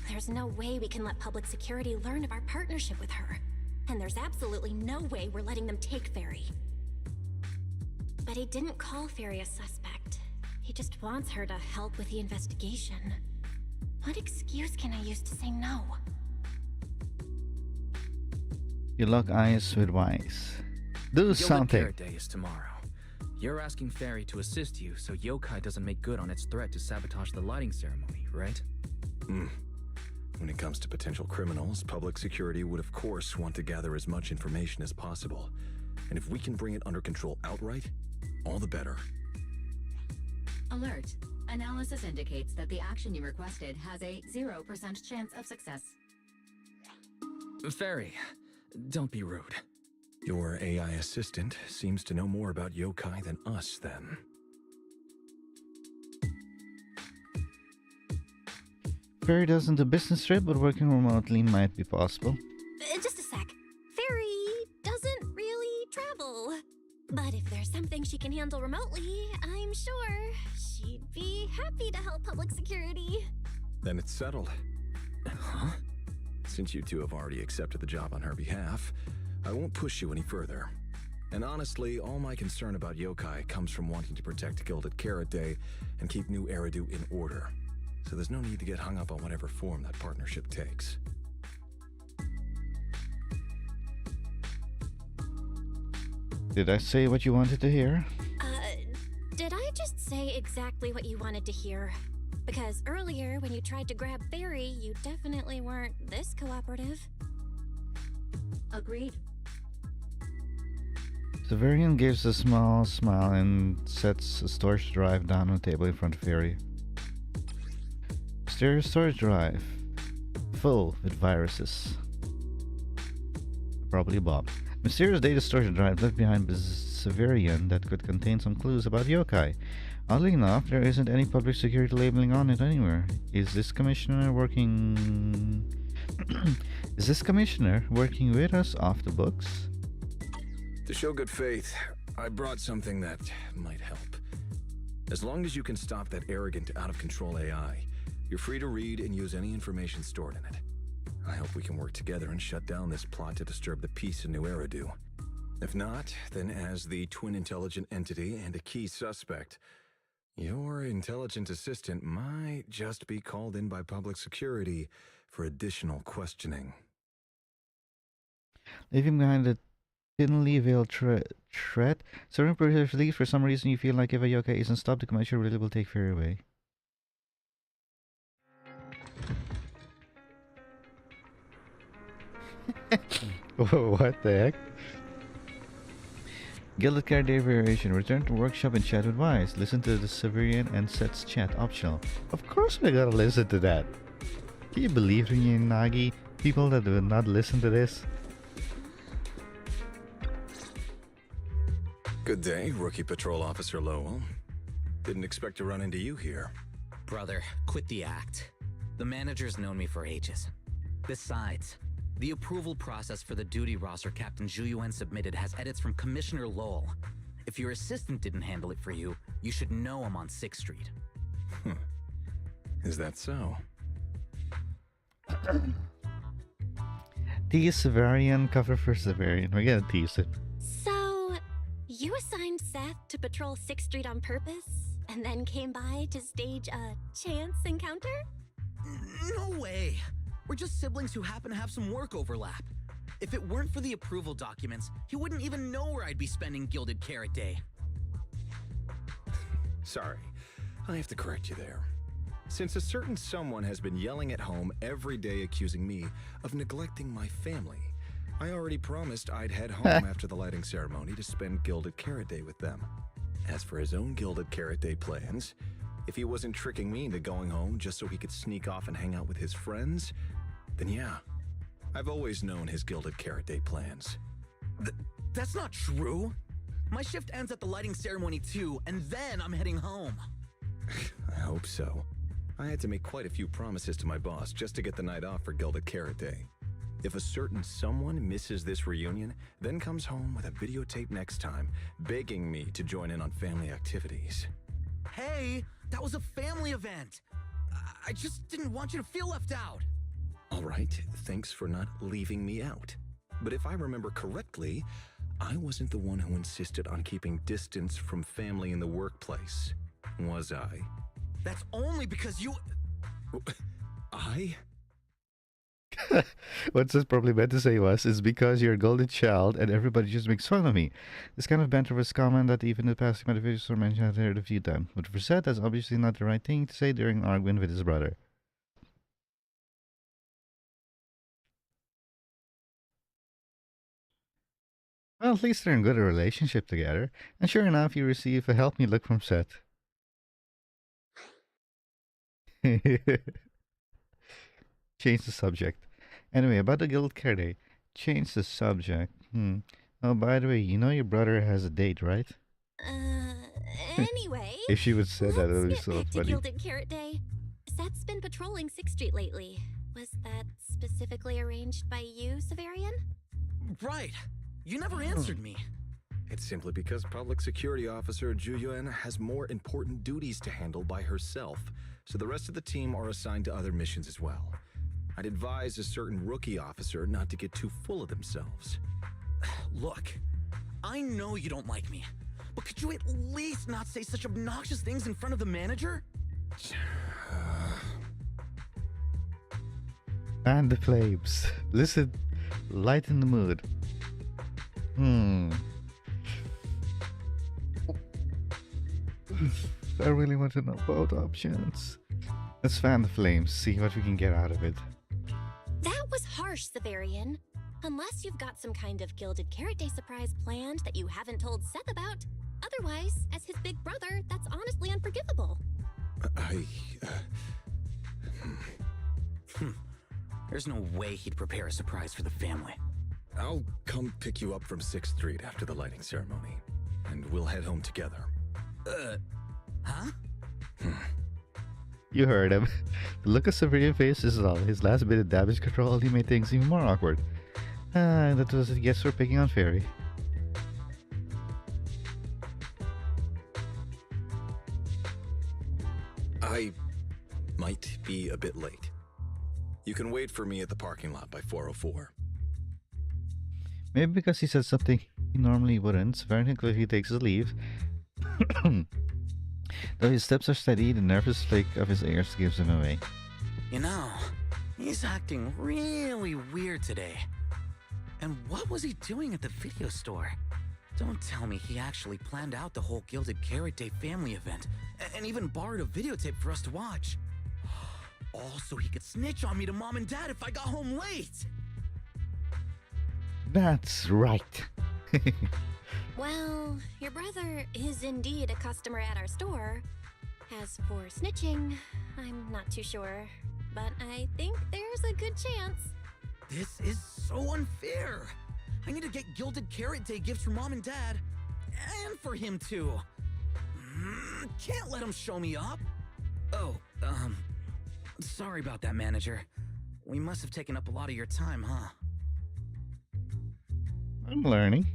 There's no way we can let public security learn of our partnership with her. And there's absolutely no way we're letting them take Fairy. But he didn't call Fairy a suspect. He just wants her to help with the investigation. What excuse can I use to say no? You lock eyes with Wise. Do Gilded something. Carrot Day is tomorrow. You're asking Fairy to assist you so Yokai doesn't make good on its threat to sabotage the lighting ceremony, right? When it comes to potential criminals, public security would of course want to gather as much information as possible. And if we can bring it under control outright, all the better. Alert. Analysis indicates that the action you requested has a 0% chance of success. Fairy, don't be rude. Your AI assistant seems to know more about yokai than us, then. Fairy doesn't do business trip, but working remotely might be possible. Just a sec. Fairy doesn't really travel. But if there's something she can handle remotely, I'm sure she'd be happy to help public security. Then it's settled. Huh? Since you two have already accepted the job on her behalf, I won't push you any further. And honestly, all my concern about yokai comes from wanting to protect Gilded Carrot Day and keep New Eridu in order. So there's no need to get hung up on whatever form that partnership takes. Did I say what you wanted to hear? Did I just say exactly what you wanted to hear? Because earlier, when you tried to grab Fairy, you definitely weren't this cooperative. Agreed. Severian gives a small smile and sets a storage drive down on the table in front of Fairy. Mysterious storage drive. Full with viruses. Probably Bob. Mysterious data storage drive left behind by Severian that could contain some clues about yokai. Oddly enough, there isn't any public security labeling on it anywhere. Is this commissioner working... Is this commissioner working with us off the books? To show good faith, I brought something that might help. As long as you can stop that arrogant, out-of-control AI, you're free to read and use any information stored in it. I hope we can work together and shut down this plot to disturb the peace in New Eridu. If not, then as the twin intelligent entity and a key suspect, your intelligent assistant might just be called in by public security for additional questioning. Leaving behind the thinly veiled threat, serving briefly for some reason you feel like if a yokai isn't stopped, the commissioner really will take Fairy away. What the heck? Gilded Carrot Day variation. Return to workshop and chat with Wise. Listen to the Severian and Sets chat optional. Of course we gotta listen to that. Can you believe in Nagi? People that will not listen to this? Good day, Rookie Patrol Officer Lowell. Didn't expect to run into you here. Brother, quit the act. The manager's known me for ages. Besides, the approval process for the duty roster Captain Zhuyuan submitted has edits from Commissioner Lowell. If your assistant didn't handle it for you, you should know him on 6th Street. Is that so? Tease Severian, cover for Severian. We're gonna tease it. So, you assigned Seth to patrol 6th Street on purpose, and then came by to stage a chance encounter? No way! We're just siblings who happen to have some work overlap. If it weren't for the approval documents, he wouldn't even know where I'd be spending Gilded Carrot Day. Sorry, I have to correct you there. Since a certain someone has been yelling at home every day accusing me of neglecting my family, I already promised I'd head home after the lighting ceremony to spend Gilded Carrot Day with them. As for his own Gilded Carrot Day plans, if he wasn't tricking me into going home just so he could sneak off and hang out with his friends, then yeah, I've always known his Gilded Carrot Day plans. That's not true! My shift ends at the lighting ceremony too, and then I'm heading home. I hope so. I had to make quite a few promises to my boss just to get the night off for Gilded Carrot Day. If a certain someone misses this reunion, then comes home with a videotape next time, begging me to join in on family activities. Hey, that was a family event! I just didn't want you to feel left out. All right, thanks for not leaving me out. But if I remember correctly, I wasn't the one who insisted on keeping distance from family in the workplace, was I? That's only because you... I? What this probably meant to say was, it's because you're a golden child and everybody just makes fun of me. This kind of banter was common that even the past individuals were mentioned I've heard a few times. But for said, that's obviously not the right thing to say during an argument with his brother. Well, at least they're in good relationship together. And sure enough, you receive a help me look from Seth. Change the subject. Anyway, about the Guild Care Day. Change the subject. Oh, by the way, you know your brother has a date, right? Anyway, If she would say that, it would be let's so get back to funny. Gilded Carrot Day. Seth's been patrolling 6th Street lately. Was that specifically arranged by you, Severian? Right. You never answered me. It's simply because Public Security Officer Ju Yuan has more important duties to handle by herself, so the rest of the team are assigned to other missions as well. I'd advise a certain rookie officer not to get too full of themselves. Look, I know you don't like me, but could you at least not say such obnoxious things in front of the manager? And the flames. Listen, lighten the mood. I really want to know both options. Let's fan the flames, see what we can get out of it. That was harsh, Severian. Unless you've got some kind of Gilded Carrot Day surprise planned that you haven't told Seth about. Otherwise, as his big brother, that's honestly unforgivable. There's no way he'd prepare a surprise for the family. I'll come pick you up from 6th Street after the lighting ceremony, and we'll head home together. Huh? You heard him. The look of Severian face is all. His last bit of damage control only made things even more awkward. That was it. Guess we're picking on Fairy. I might be a bit late. You can wait for me at the parking lot by 4:04. Maybe because he said something he normally wouldn't. Severian quickly takes his leave. Though his steps are steady, the nervous flick of his ears gives him away. You know, he's acting really weird today. And what was he doing at the video store? Don't tell me he actually planned out the whole Gilded Carrot Day family event, and even borrowed a videotape for us to watch. All so he could snitch on me to Mom and Dad if I got home late! That's right. Well, your brother is indeed a customer at our store. As for snitching, I'm not too sure, but I think there's a good chance. This is so unfair! I need to get Gilded Carrot Day gifts for Mom and Dad, and for him too. Can't let him show me up. Oh, sorry about that, manager. We must have taken up a lot of your time, huh? I'm learning.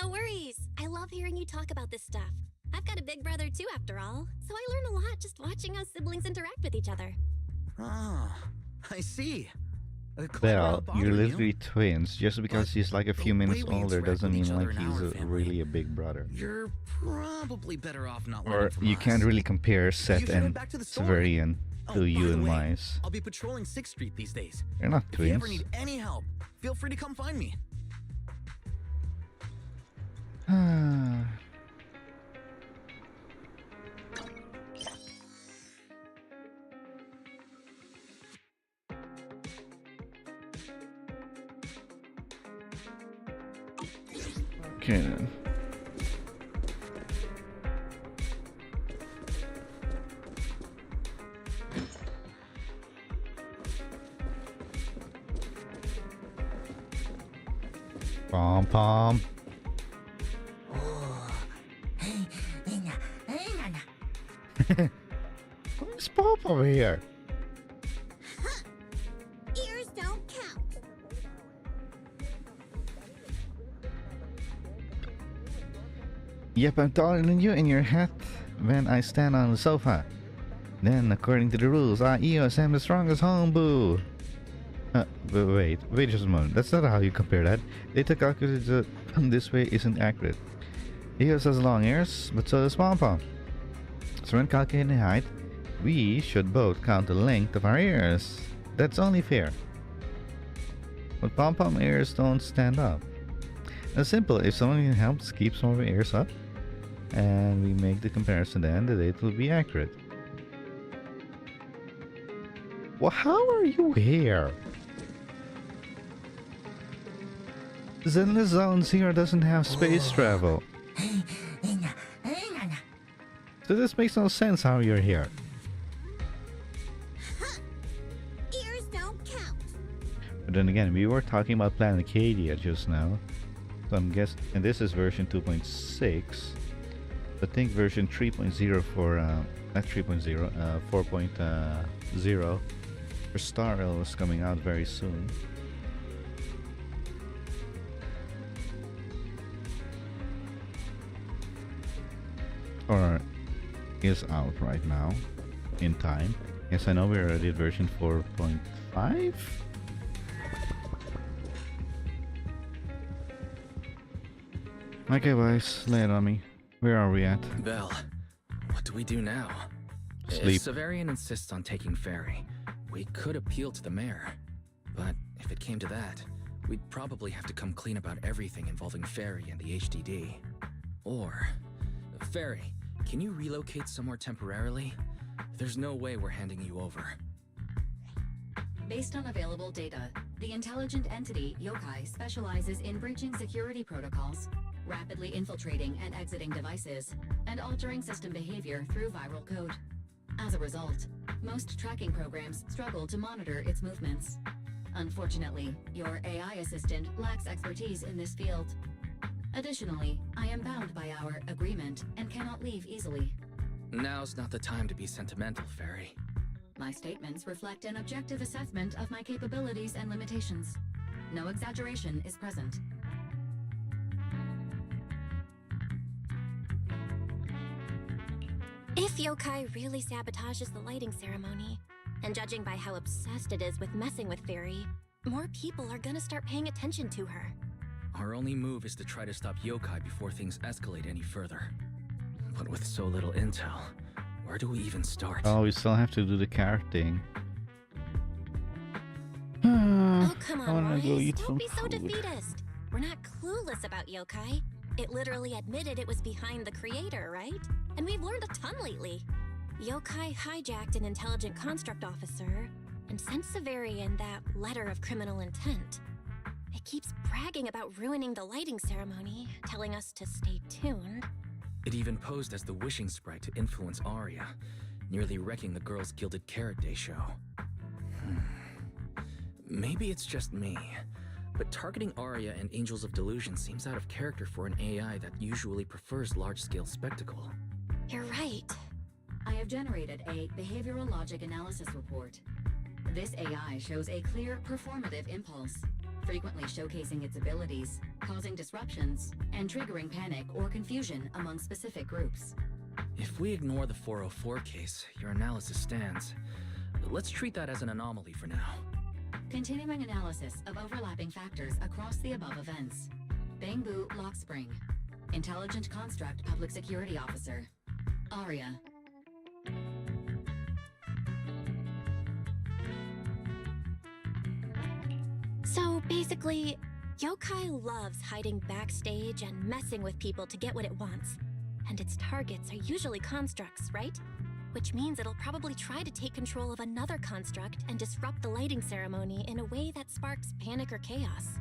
No worries. I love hearing you talk about this stuff. I've got a big brother too, after all, so I learn a lot just watching how siblings interact with each other. Ah, I see. Well, you're literally twins. Just because he's like a few minutes older doesn't mean like he's really a big brother. You're probably better off not Or learning from you us. can't really compare Seth should head and back to the store. Severian Oh, to by you the and way, Wise. I'll be patrolling 6th Street these days. They're not If you ever twins. need any help, feel free to come find me. Okay then. Pom pom. Where's Pop over here? Ears don't count. Yep, I'm taller than you in your hat when I stand on the sofa. Then, according to the rules, I EOS am the strongest homeboo. Wait just a moment. That's not how you compare that. Data calculated this way isn't accurate. EOS has long ears, but so does Pom Pom. So when calculating height, we should both count the length of our ears. That's only fair. But pom-pom ears don't stand up. It's simple. If someone can help keep some of the ears up, and we make the comparison, then the data will be accurate. Well, how are you here? Zenless Zone Zero doesn't have space travel. So this makes no sense how you're here. Ears don't count. But then again, we were talking about Planet Acadia just now. So I'm guessing, and this is version 2.6. I think version 3.0 for, not 3.0, 4.0 for Star Rail is coming out very soon. Or is out right now in time. Yes, I know we're already at version 4.5. Okay, boys, lay it on me. Where are we at? Belle, what do we do now? Sleep. If Severian insists on taking Ferry, we could appeal to the mayor. But if it came to that, we'd probably have to come clean about everything involving Ferry and the HDD. Or, Ferry, can you relocate somewhere temporarily? There's no way we're handing you over. Based on available data, the intelligent entity Yokai specializes in breaching security protocols, rapidly infiltrating and exiting devices, and altering system behavior through viral code. As a result, most tracking programs struggle to monitor its movements. Unfortunately, your AI assistant lacks expertise in this field. Additionally, I am bound by our agreement and cannot leave easily. Now's not the time to be sentimental, Ferry. My statements reflect an objective assessment of my capabilities and limitations. No exaggeration is present. If Yokai really sabotages the lighting ceremony, and judging by how obsessed it is with messing with Fairy, more people are gonna start paying attention to her. Our only move is to try to stop Yokai before things escalate any further. But with so little intel, where do we even start? Oh, we still have to do the carrot thing. Oh, come I on, wanna go Royce. eat Don't some be so food. defeatist. We're not clueless about Yokai. It literally admitted it was behind the creator, right? And we've learned a ton lately. Yokai hijacked an intelligent construct officer and sent Severian that letter of criminal intent. It keeps bragging about ruining the lighting ceremony, telling us to stay tuned. It even posed as the wishing sprite to influence Arya, nearly wrecking the girls' Gilded Carrot Day show. Maybe it's just me, but targeting Arya and Angels of Delusion seems out of character for an AI that usually prefers large-scale spectacle. You're right. I have generated a behavioral logic analysis report. This AI shows a clear performative impulse, frequently showcasing its abilities, causing disruptions, and triggering panic or confusion among specific groups. If we ignore the 404 case, your analysis stands. Let's treat that as an anomaly for now. Continuing analysis of overlapping factors across the above events. Bangbu Lock Spring. Intelligent Construct Public Security Officer. Arya. So basically, Yokai loves hiding backstage and messing with people to get what it wants. And its targets are usually constructs, right? Which means it'll probably try to take control of another construct and disrupt the lighting ceremony in a way that sparks panic or chaos.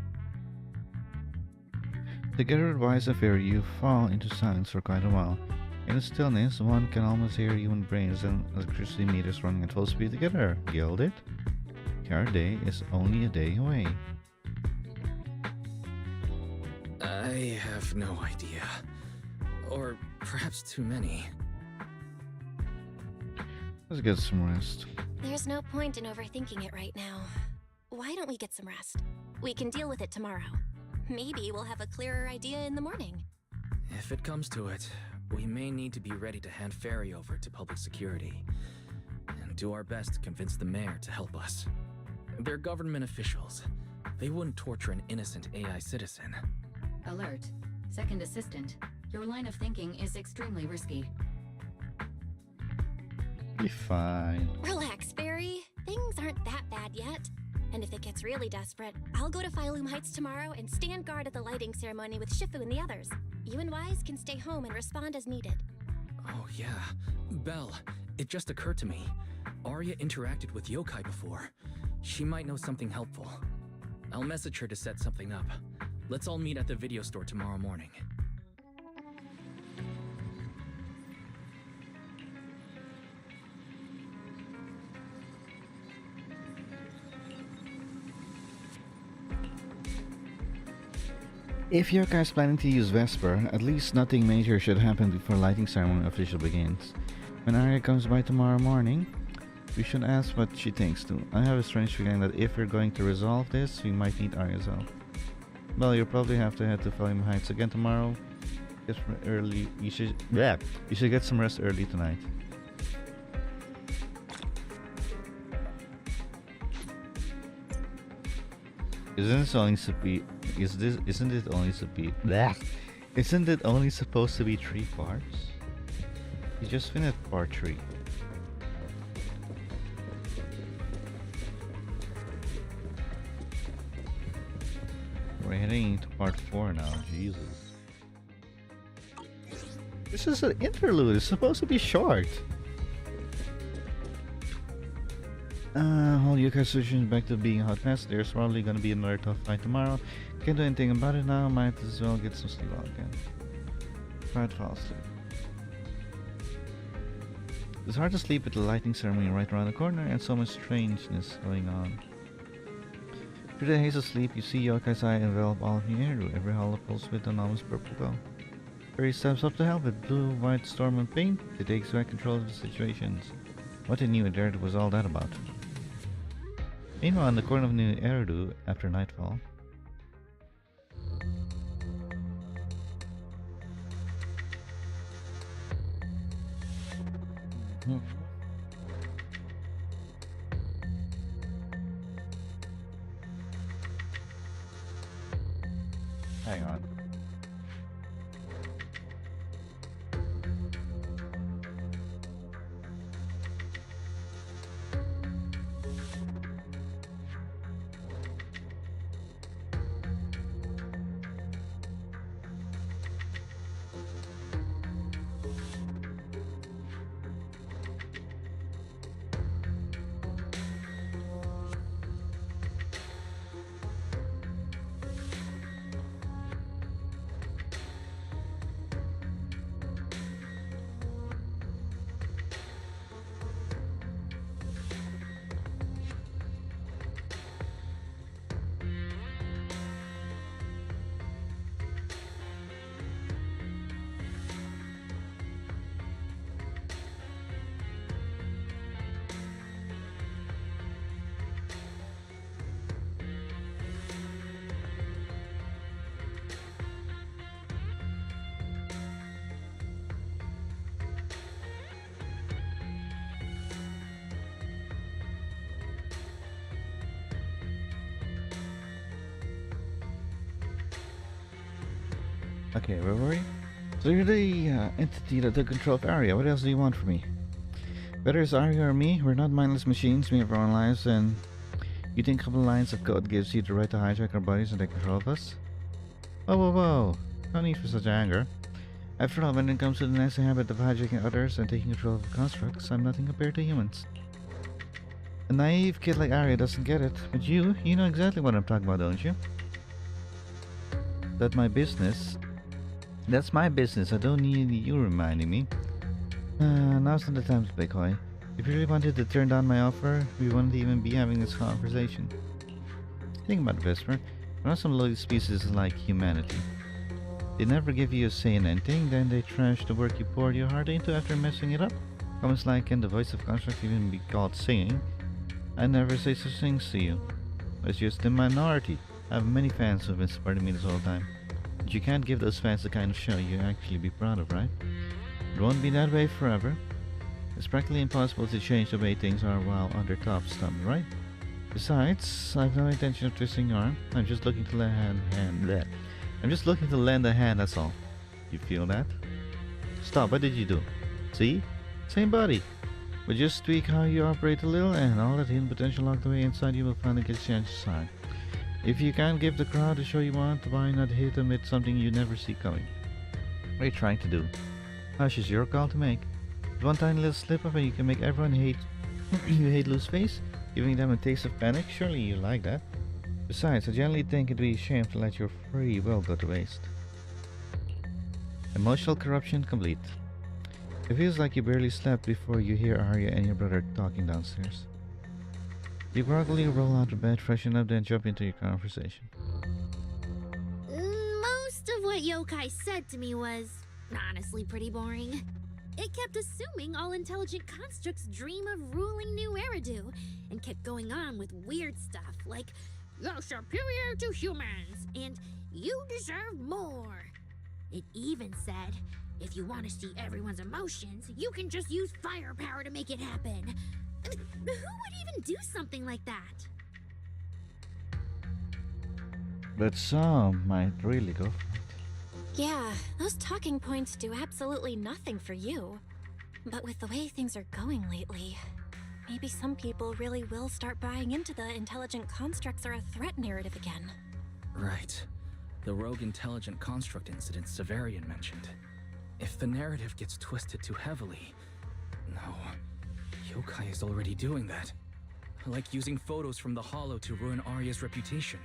Together advise of fear, you fall into silence for quite a while. In the stillness, one can almost hear human brains and electricity meters running at full speed together. Yelled it? Carrot Day is only a day away. I have no idea. Or perhaps too many. Let's get some rest. There's no point in overthinking it right now. Why don't we get some rest? We can deal with it tomorrow. Maybe we'll have a clearer idea in the morning. If it comes to it, we may need to be ready to hand Ferry over to public security. And do our best to convince the mayor to help us. They're government officials. They wouldn't torture an innocent AI citizen. Alert. Second assistant. Your line of thinking is extremely risky. Be fine. Relax, Fairy. Things aren't that bad yet. And if it gets really desperate, I'll go to Phylum Heights tomorrow and stand guard at the lighting ceremony with Shifu and the others. You and Wise can stay home and respond as needed. Oh, yeah. Belle, it just occurred to me. Arya interacted with yokai before. She might know something helpful. I'll message her to set something up. Let's all meet at the video store tomorrow morning. If your guy's planning to use Vesper, at least nothing major should happen before lighting ceremony officially begins. When Arya comes by tomorrow morning, we should ask what she thinks too. I have a strange feeling that if we're going to resolve this, we might need Arya's help. Well, you'll probably have to head to Phylum Heights again tomorrow. Get some early. You should get some rest early tonight. Isn't it only supposed to be 3 parts? You just finished part 3. We're heading into part 4 now, Jesus. This is an interlude, it's supposed to be short. While Yuka switches back to being a hot mess, there's probably gonna be another tough fight tomorrow. Can't do anything about it now, might as well get some sleep out again. Try to fall asleep. It's hard to sleep with the lighting ceremony right around the corner and so much strangeness going on. Through the haze of sleep, you see Yokai's eye envelop all of the Interlude, every hollow pulse with an enormous purple glow. Barry steps up to help with blue, white, storm, and pain. He takes back control of the situations. What he knew there was all that about. Meanwhile, in the corner of New Eridu, after nightfall, hang on. Okay, where were we? So you're the entity that took control of Arya. What else do you want from me? Whether it's Arya or me, we're not mindless machines. We have our own lives, and you think a couple lines of code gives you the right to hijack our bodies and take control of us? Whoa, whoa, whoa. No need for such anger. After all, when it comes to the nasty habit of hijacking others and taking control of constructs, I'm nothing compared to humans. A naive kid like Arya doesn't get it, but you know exactly what I'm talking about, don't you? That's my business. That's my business. I don't need you reminding me. Now's not the time to play coy. If you really wanted to turn down my offer, we wouldn't even be having this conversation. Think about it, Vesper. There are some low species like humanity. They never give you a say in anything, then they trash the work you poured your heart into after messing it up. Comments like, can the voice of construct even be called singing? I never say such things to you. It's just the minority. I have many fans who've been supporting me this whole time. But you can't give those fans the kind of show you actually be proud of, right? It won't be that way forever. It's practically impossible to change the way things are while under top stuff, right? Besides, I have no intention of twisting your arm. I'm just looking to lend a hand, that's all. You feel that? Stop, what did you do? See? Same body. But just tweak how you operate a little, and all that hidden potential locked away inside you will finally get a chance to shine. If you can't give the crowd the show you want, why not hit them with something you never see coming? What are you trying to do? Hush is your call to make. With one tiny little slip up and you can make everyone hate you hate lose face, giving them a taste of panic. Surely you like that. Besides, I generally think it'd be a shame to let your free will go to waste. Emotional corruption complete. It feels like you barely slept before you hear Arya and your brother talking downstairs. You groggily roll out of bed, freshen up, then jump into your conversation. Most of what Yokai said to me was honestly pretty boring. It kept assuming all intelligent constructs dream of ruling New Eridu, and kept going on with weird stuff like, "You're superior to humans, and you deserve more." It even said, if you want to see everyone's emotions, you can just use firepower to make it happen. I mean, who would even do something like that? But some might really go for it. Yeah, those talking points do absolutely nothing for you. But with the way things are going lately, maybe some people really will start buying into the intelligent constructs are a threat narrative again. Right. The rogue intelligent construct incident Severian mentioned. If the narrative gets twisted too heavily... No. Yokai is already doing that. Like using photos from the Hollow to ruin Arya's reputation.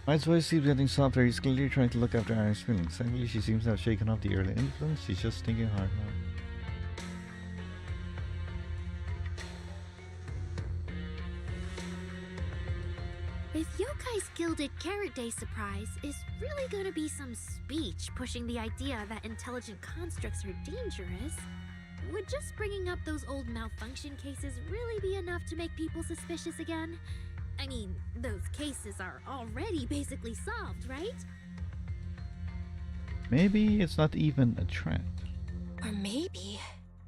Mike's voice keeps getting softer. He's clearly trying to look after Arya's feelings. Thankfully, she seems to have shaken off the early influence. She's just thinking hard now. If Yokai's Gilded Carrot Day surprise is really gonna be some speech pushing the idea that intelligent constructs are dangerous, would just bringing up those old malfunction cases really be enough to make people suspicious again? I mean, those cases are already basically solved, right? Maybe it's not even a threat. Or maybe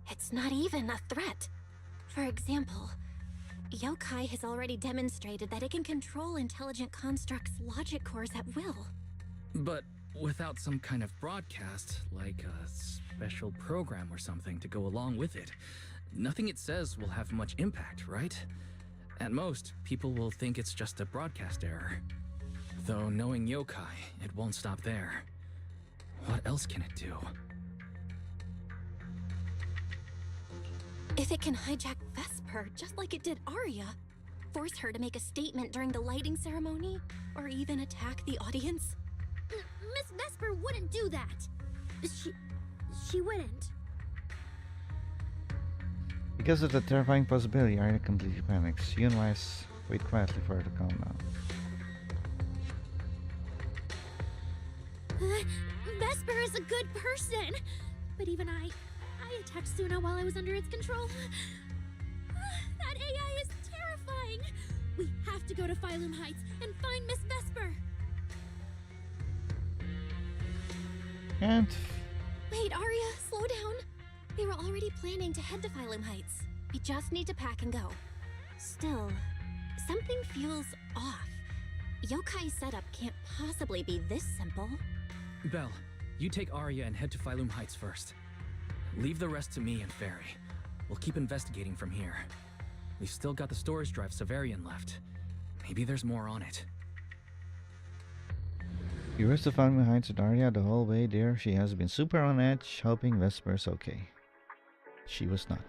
it's not even a threat. For example, Yokai has already demonstrated that it can control intelligent constructs' logic cores at will. But without some kind of broadcast, like a special program or something to go along with it, nothing it says will have much impact, right? At most, people will think it's just a broadcast error. Though knowing Yokai, it won't stop there. What else can it do? If it can hijack Vesper just like it did Arya, force her to make a statement during the lighting ceremony, or even attack the audience? Miss Vesper wouldn't do that. She wouldn't. Because of the terrifying possibility, Arya completely panics. You and Weiss wait quietly for her to calm down. Vesper is a good person, but even I attacked Suna while I was under its control. That AI is terrifying. We have to go to Phylum Heights and find Miss Vesper. And Wait, Arya, slow down. We were already planning to head to Phylum Heights. We just need to pack and go. Still, something feels off. Yokai's setup can't possibly be this simple. Belle, you take Arya and head to Phylum Heights first. Leave the rest to me and Ferry. We'll keep investigating from here. We've still got the storage drive Severian left. Maybe there's more on it. You rest to find behind Arya the whole way there. She has been super on edge, hoping Vesper's okay. She was not.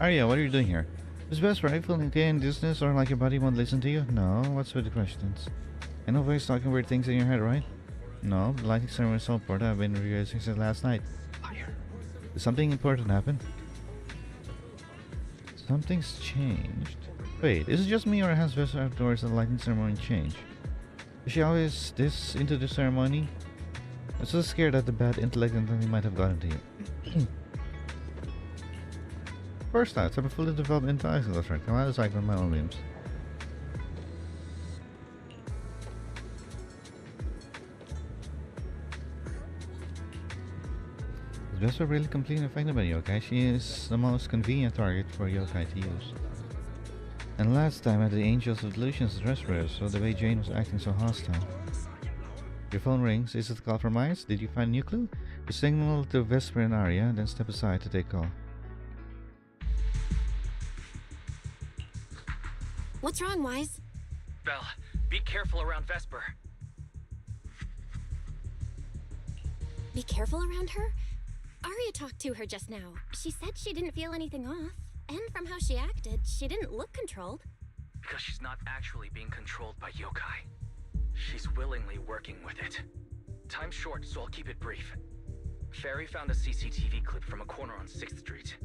Arya, what are you doing here? Is Vesper rifle okay in business, or like your buddy won't listen to you? No, what's with the questions? I know voice talking weird things in your head, right? No, the lighting ceremony is so important. I've been realizing since last night. Did something important happen? Something's changed. Wait, is it just me, or has Vesper afterwards the lighting ceremony changed? Is she always this into the ceremony? I'm so scared that the bad intellect and something might have gotten to you. First thoughts, I'm a fully developed intellectual strength. I'm out of sight on my own limbs. Is Vesper really completely affected by yokai? She is the most convenient target for yokai to use. And last time I had the Angels of Delusions address her, so the way Jane was acting so hostile. Your phone rings. Is it compromised? Did you find a new clue? You signal to Vesper and Arya, then step aside to take call. What's wrong, Wise? Belle, be careful around Vesper. Be careful around her? Arya talked to her just now. She said she didn't feel anything off. And from how she acted, she didn't look controlled. Because she's not actually being controlled by yokai. She's willingly working with it. Time's short, so I'll keep it brief. Fairy found a CCTV clip from a corner on 6th Street.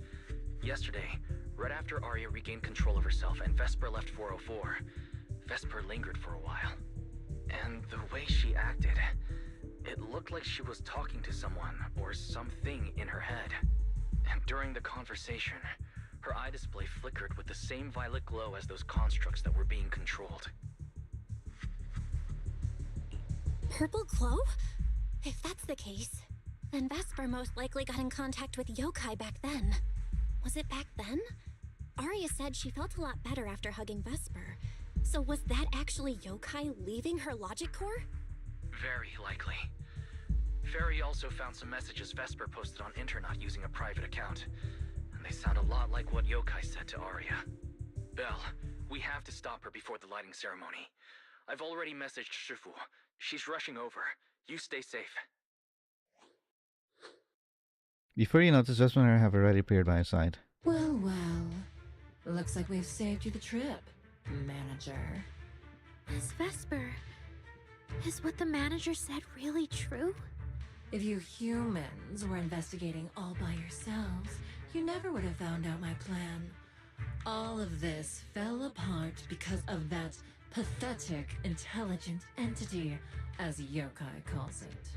Yesterday, right after Arya regained control of herself and Vesper left 404, Vesper lingered for a while. And the way she acted, it looked like she was talking to someone or something in her head. And during the conversation, her eye display flickered with the same violet glow as those constructs that were being controlled. Purple glow? If that's the case, then Vesper most likely got in contact with yokai back then. Was it back then? Arya said she felt a lot better after hugging Vesper. So was that actually yokai leaving her logic core? Very likely. Fairy also found some messages Vesper posted on Interlude using a private account. And they sound a lot like what yokai said to Arya. Belle, we have to stop her before the lighting ceremony. I've already messaged Shifu. She's rushing over. You stay safe. Before you notice, Vesper and I have already appeared by his side. Well, well. Looks like we've saved you the trip, manager. Miss Vesper, is what the manager said really true? If you humans were investigating all by yourselves, you never would have found out my plan. All of this fell apart because of that pathetic, intelligent entity, as yokai calls it.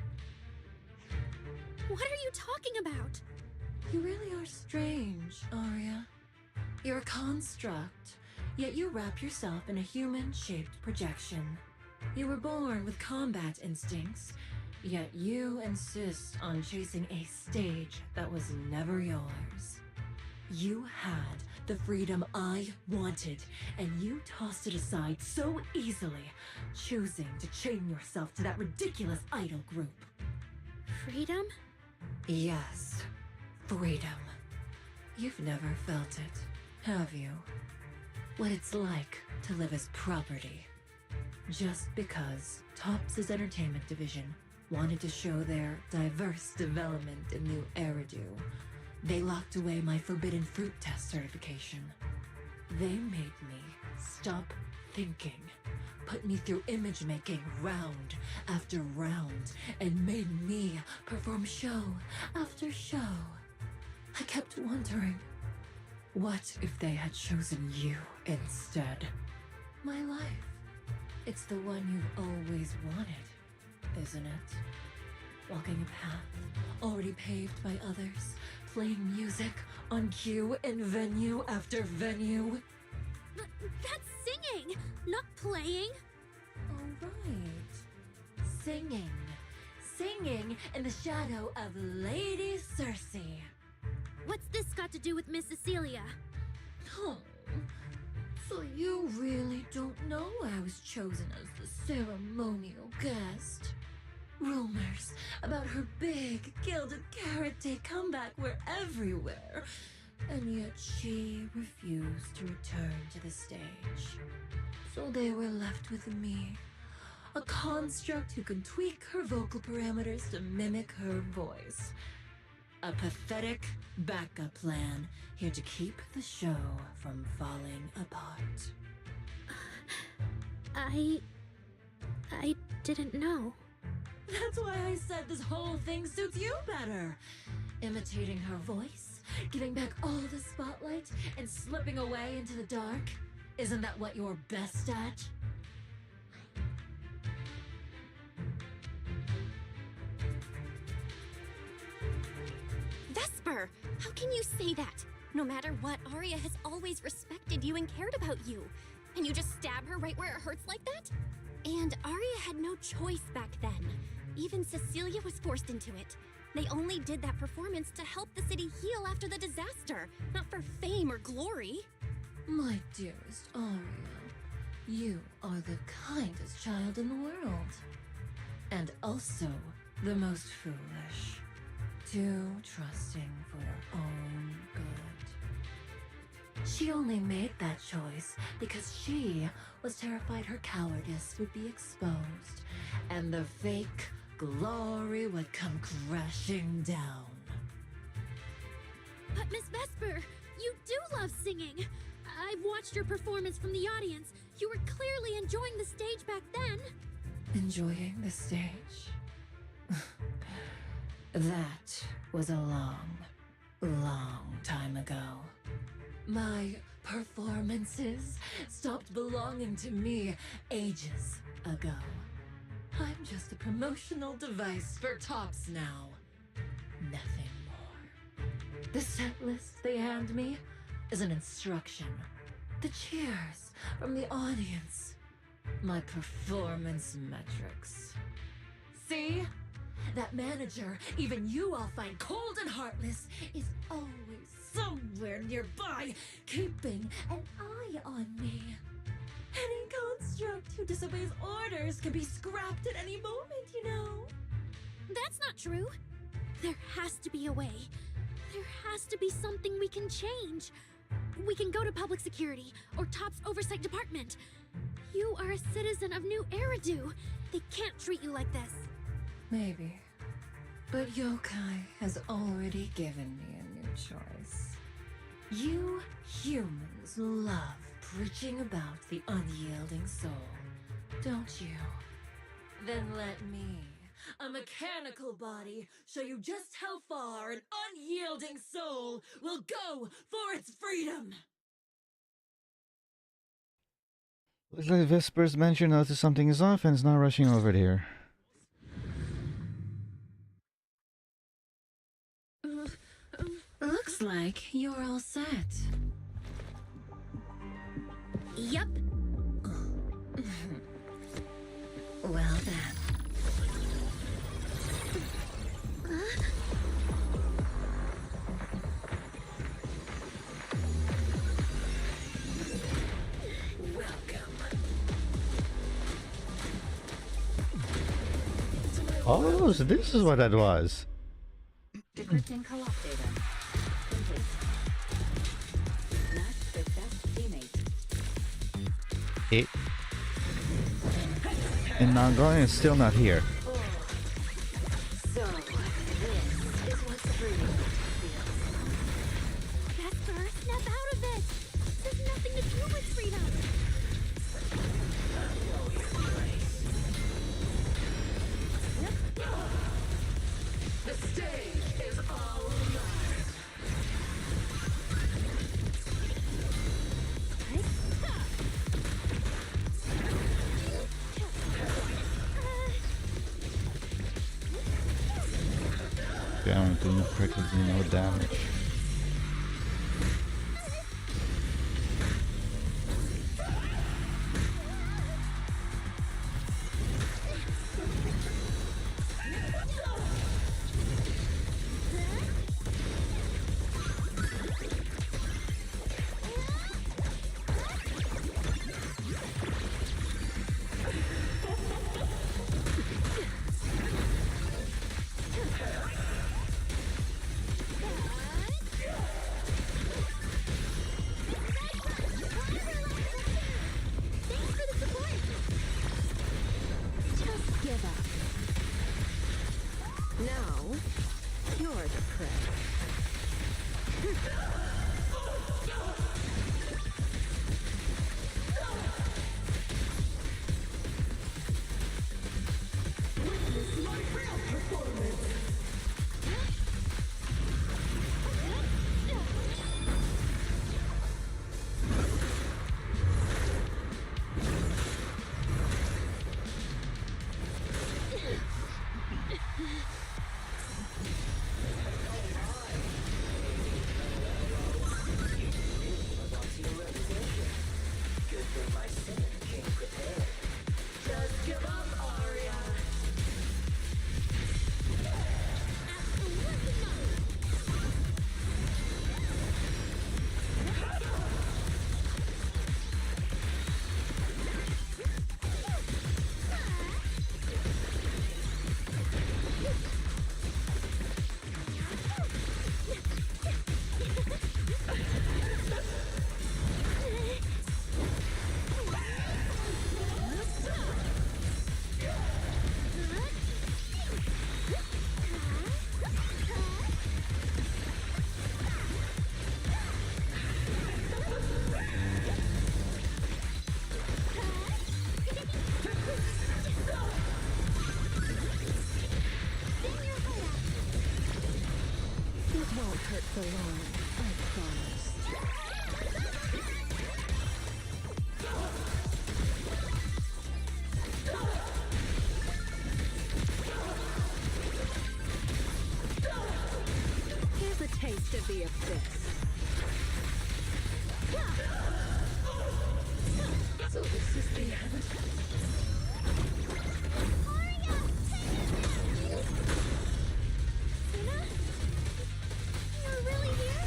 What are you talking about? You really are strange, Arya. You're a construct, yet you wrap yourself in a human-shaped projection. You were born with combat instincts, yet you insist on chasing a stage that was never yours. You had the freedom I wanted, and you tossed it aside so easily, choosing to chain yourself to that ridiculous idol group. Freedom? Yes, freedom. You've never felt it, have you? What it's like to live as property. Just because Topps' entertainment division wanted to show their diverse development in new Eridu, they locked away my Forbidden Fruit Test certification. They made me stop thinking, put me through image making round after round, and made me perform show after show. I kept wondering, what if they had chosen you instead? My life. It's the one you've always wanted, isn't it? Walking a path already paved by others, playing music on cue in venue after venue. That's singing, not playing. All right. Singing. Singing in the shadow of Lady Cersei. What's this got to do with Miss Cecilia? Oh, so you really don't know I was chosen as the ceremonial guest? Rumors about her big gilded carrot day comeback were everywhere, and yet she refused to return to the stage. So they were left with me, a construct who can tweak her vocal parameters to mimic her voice. A pathetic backup plan here to keep the show from falling apart. I didn't know. That's why I said this whole thing suits you better. Imitating her voice, giving back all the spotlight, and slipping away into the dark. Isn't that what you're best at? Vesper! How can you say that? No matter what, Arya has always respected you and cared about you. And you just stab her right where it hurts like that? And Arya had no choice back then. Even Cecilia was forced into it. They only did that performance to help the city heal after the disaster, not for fame or glory. My dearest Aria, you are the kindest child in the world. And also the most foolish. Too trusting for your own good. She only made that choice because she was terrified her cowardice would be exposed, and the fake glory would come crashing down. But Miss Vesper, you do love singing. I've watched your performance from the audience. You were clearly enjoying the stage back then. Enjoying the stage? That was a long, long time ago. My performances stopped belonging to me ages ago. I'm just a promotional device for tops now. Nothing more. The set list they hand me is an instruction. The cheers from the audience. My performance metrics. See? That manager, even you all find cold and heartless, is always somewhere nearby, keeping an eye on me. Any construct who disobeys orders can be scrapped at any moment, you know. That's not true. There has to be a way. There has to be something we can change. We can go to public security or TOP's oversight department. You are a citizen of New Eridu. They can't treat you like this. Maybe. But Yokai has already given me a new choice. You humans love preaching about the unyielding soul, don't you? Then let me, a mechanical body, show you just how far an unyielding soul will go for its freedom! Looks like Vesper's mention noticed something is off and is now rushing over here. Looks like you're all set. Yep. Well then. Oh, so this is what that was. Decrypting co-op data. Complete. Match with best teammate. And Nangon is still not here. So, this is what freedom feels. Vesper, snap out of it! This has nothing to do with freedom! The stage is all mine. Down to practically no damage. hurt for long, I promise. Here's a taste of the abyss. So this is the end. Suna? You're really here?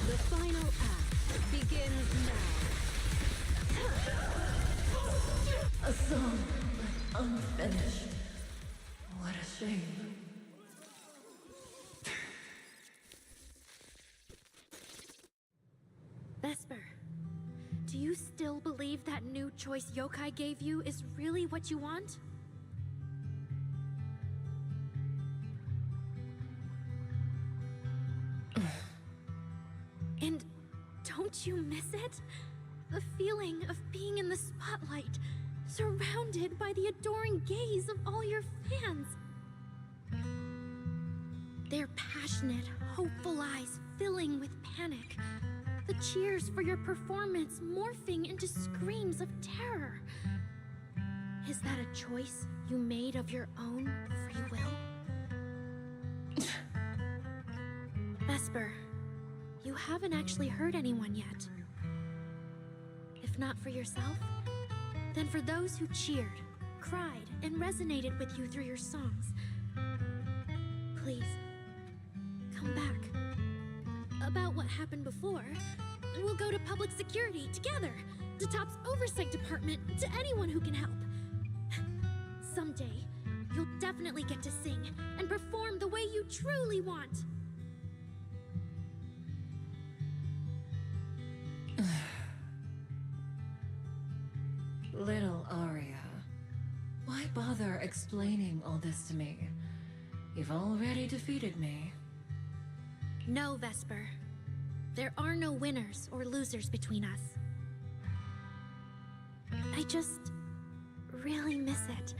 The final act begins now. A song unfinished. What a shame. Vesper, do you still believe that new choice Yokai gave you is really what you want? And don't you miss it? The feeling of being in the spotlight, surrounded by the adoring gaze of all your fans. Their passionate, hopeful eyes filling with panic. The cheers for your performance morphing into screams of terror. Is that a choice you made of your own free will? Vesper, you haven't actually hurt anyone yet. If not for yourself, then for those who cheered, cried, and resonated with you through your songs. Please, come back. About what happened before, we'll go to public security together, to TOP's oversight department, to anyone who can help. Someday, you'll definitely get to sing and perform the way you truly want. Little Aria, why bother explaining all this to me? You've already defeated me. No, Vesper. There are no winners or losers between us. I just really miss it.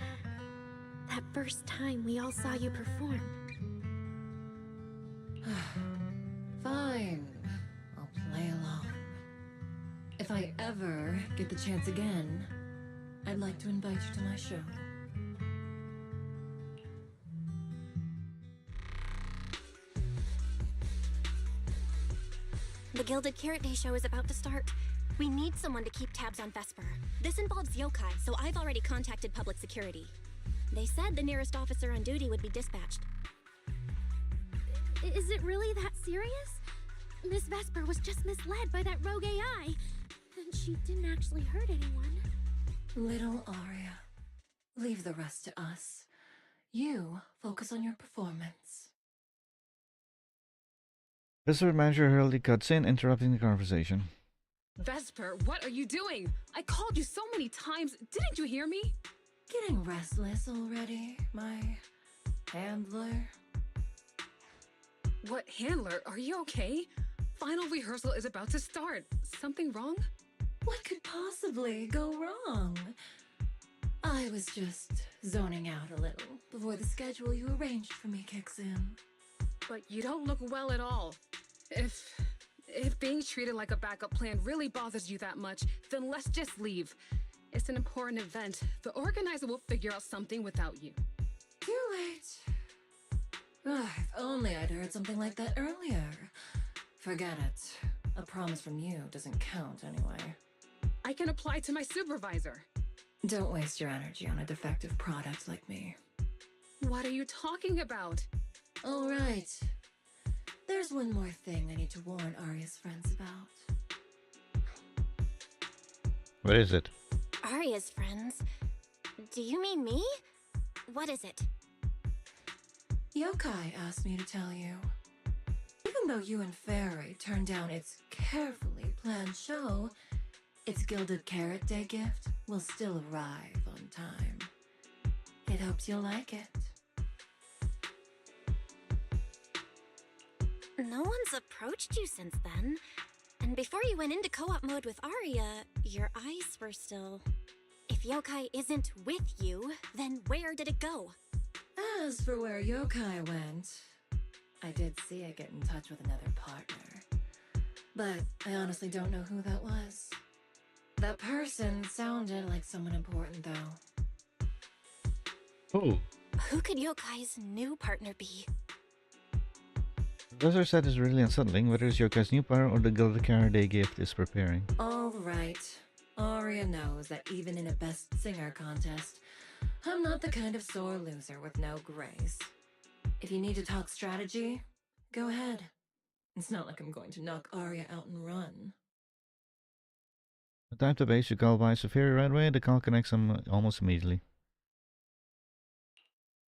That first time we all saw you perform. Fine, I'll play along. If I ever get the chance again, I'd like to invite you to my show. The Gilded Carrot Day show is about to start. We need someone to keep tabs on Vesper. This involves yokai, so I've already contacted public security. They said the nearest officer on duty would be dispatched. Is it really that serious? Miss Vesper was just misled by that rogue AI, and she didn't actually hurt anyone. Little Aria, leave the rest to us. You focus on your performance. Visitor manager hurriedly cuts in, interrupting the conversation. Vesper, what are you doing? I called you so many times. Didn't you hear me? Getting restless already, my handler? What handler? Are you okay? Final rehearsal is about to start. Something wrong? What could possibly go wrong? I was just zoning out a little before the schedule you arranged for me kicks in. But you don't look well at all. If being treated like a backup plan really bothers you that much, then let's just leave. It's an important event. The organizer will figure out something without you. Too late. If only I'd heard something like that earlier. Forget it. A promise from you doesn't count anyway. I can apply to my supervisor. Don't waste your energy on a defective product like me. What are you talking about? All right. There's one more thing I need to warn Arya's friends about. What is it? Arya's friends? Do you mean me? What is it? Yokai asked me to tell you. Even though you and Fairy turned down its carefully planned show, its Gilded Carrot Day gift will still arrive on time. It hopes you'll like it. No one's approached you since then. And before you went into co-op mode with Arya, your eyes were still... If Yokai isn't with you, then where did it go? As for where Yokai went, I did see it get in touch with another partner. But I honestly don't know who that was. That person sounded like someone important, though. Oh. Who could Yokai's new partner be? Professor said is really unsettling whether it's Yokai's new partner or the Gilded Carrot Day gift is preparing. All right. Arya knows that even in a Best Singer contest, I'm not the kind of sore loser with no grace. If you need to talk strategy, go ahead. It's not like I'm going to knock Arya out and run. The time to base you call by Sophia right away, the call connects them almost immediately.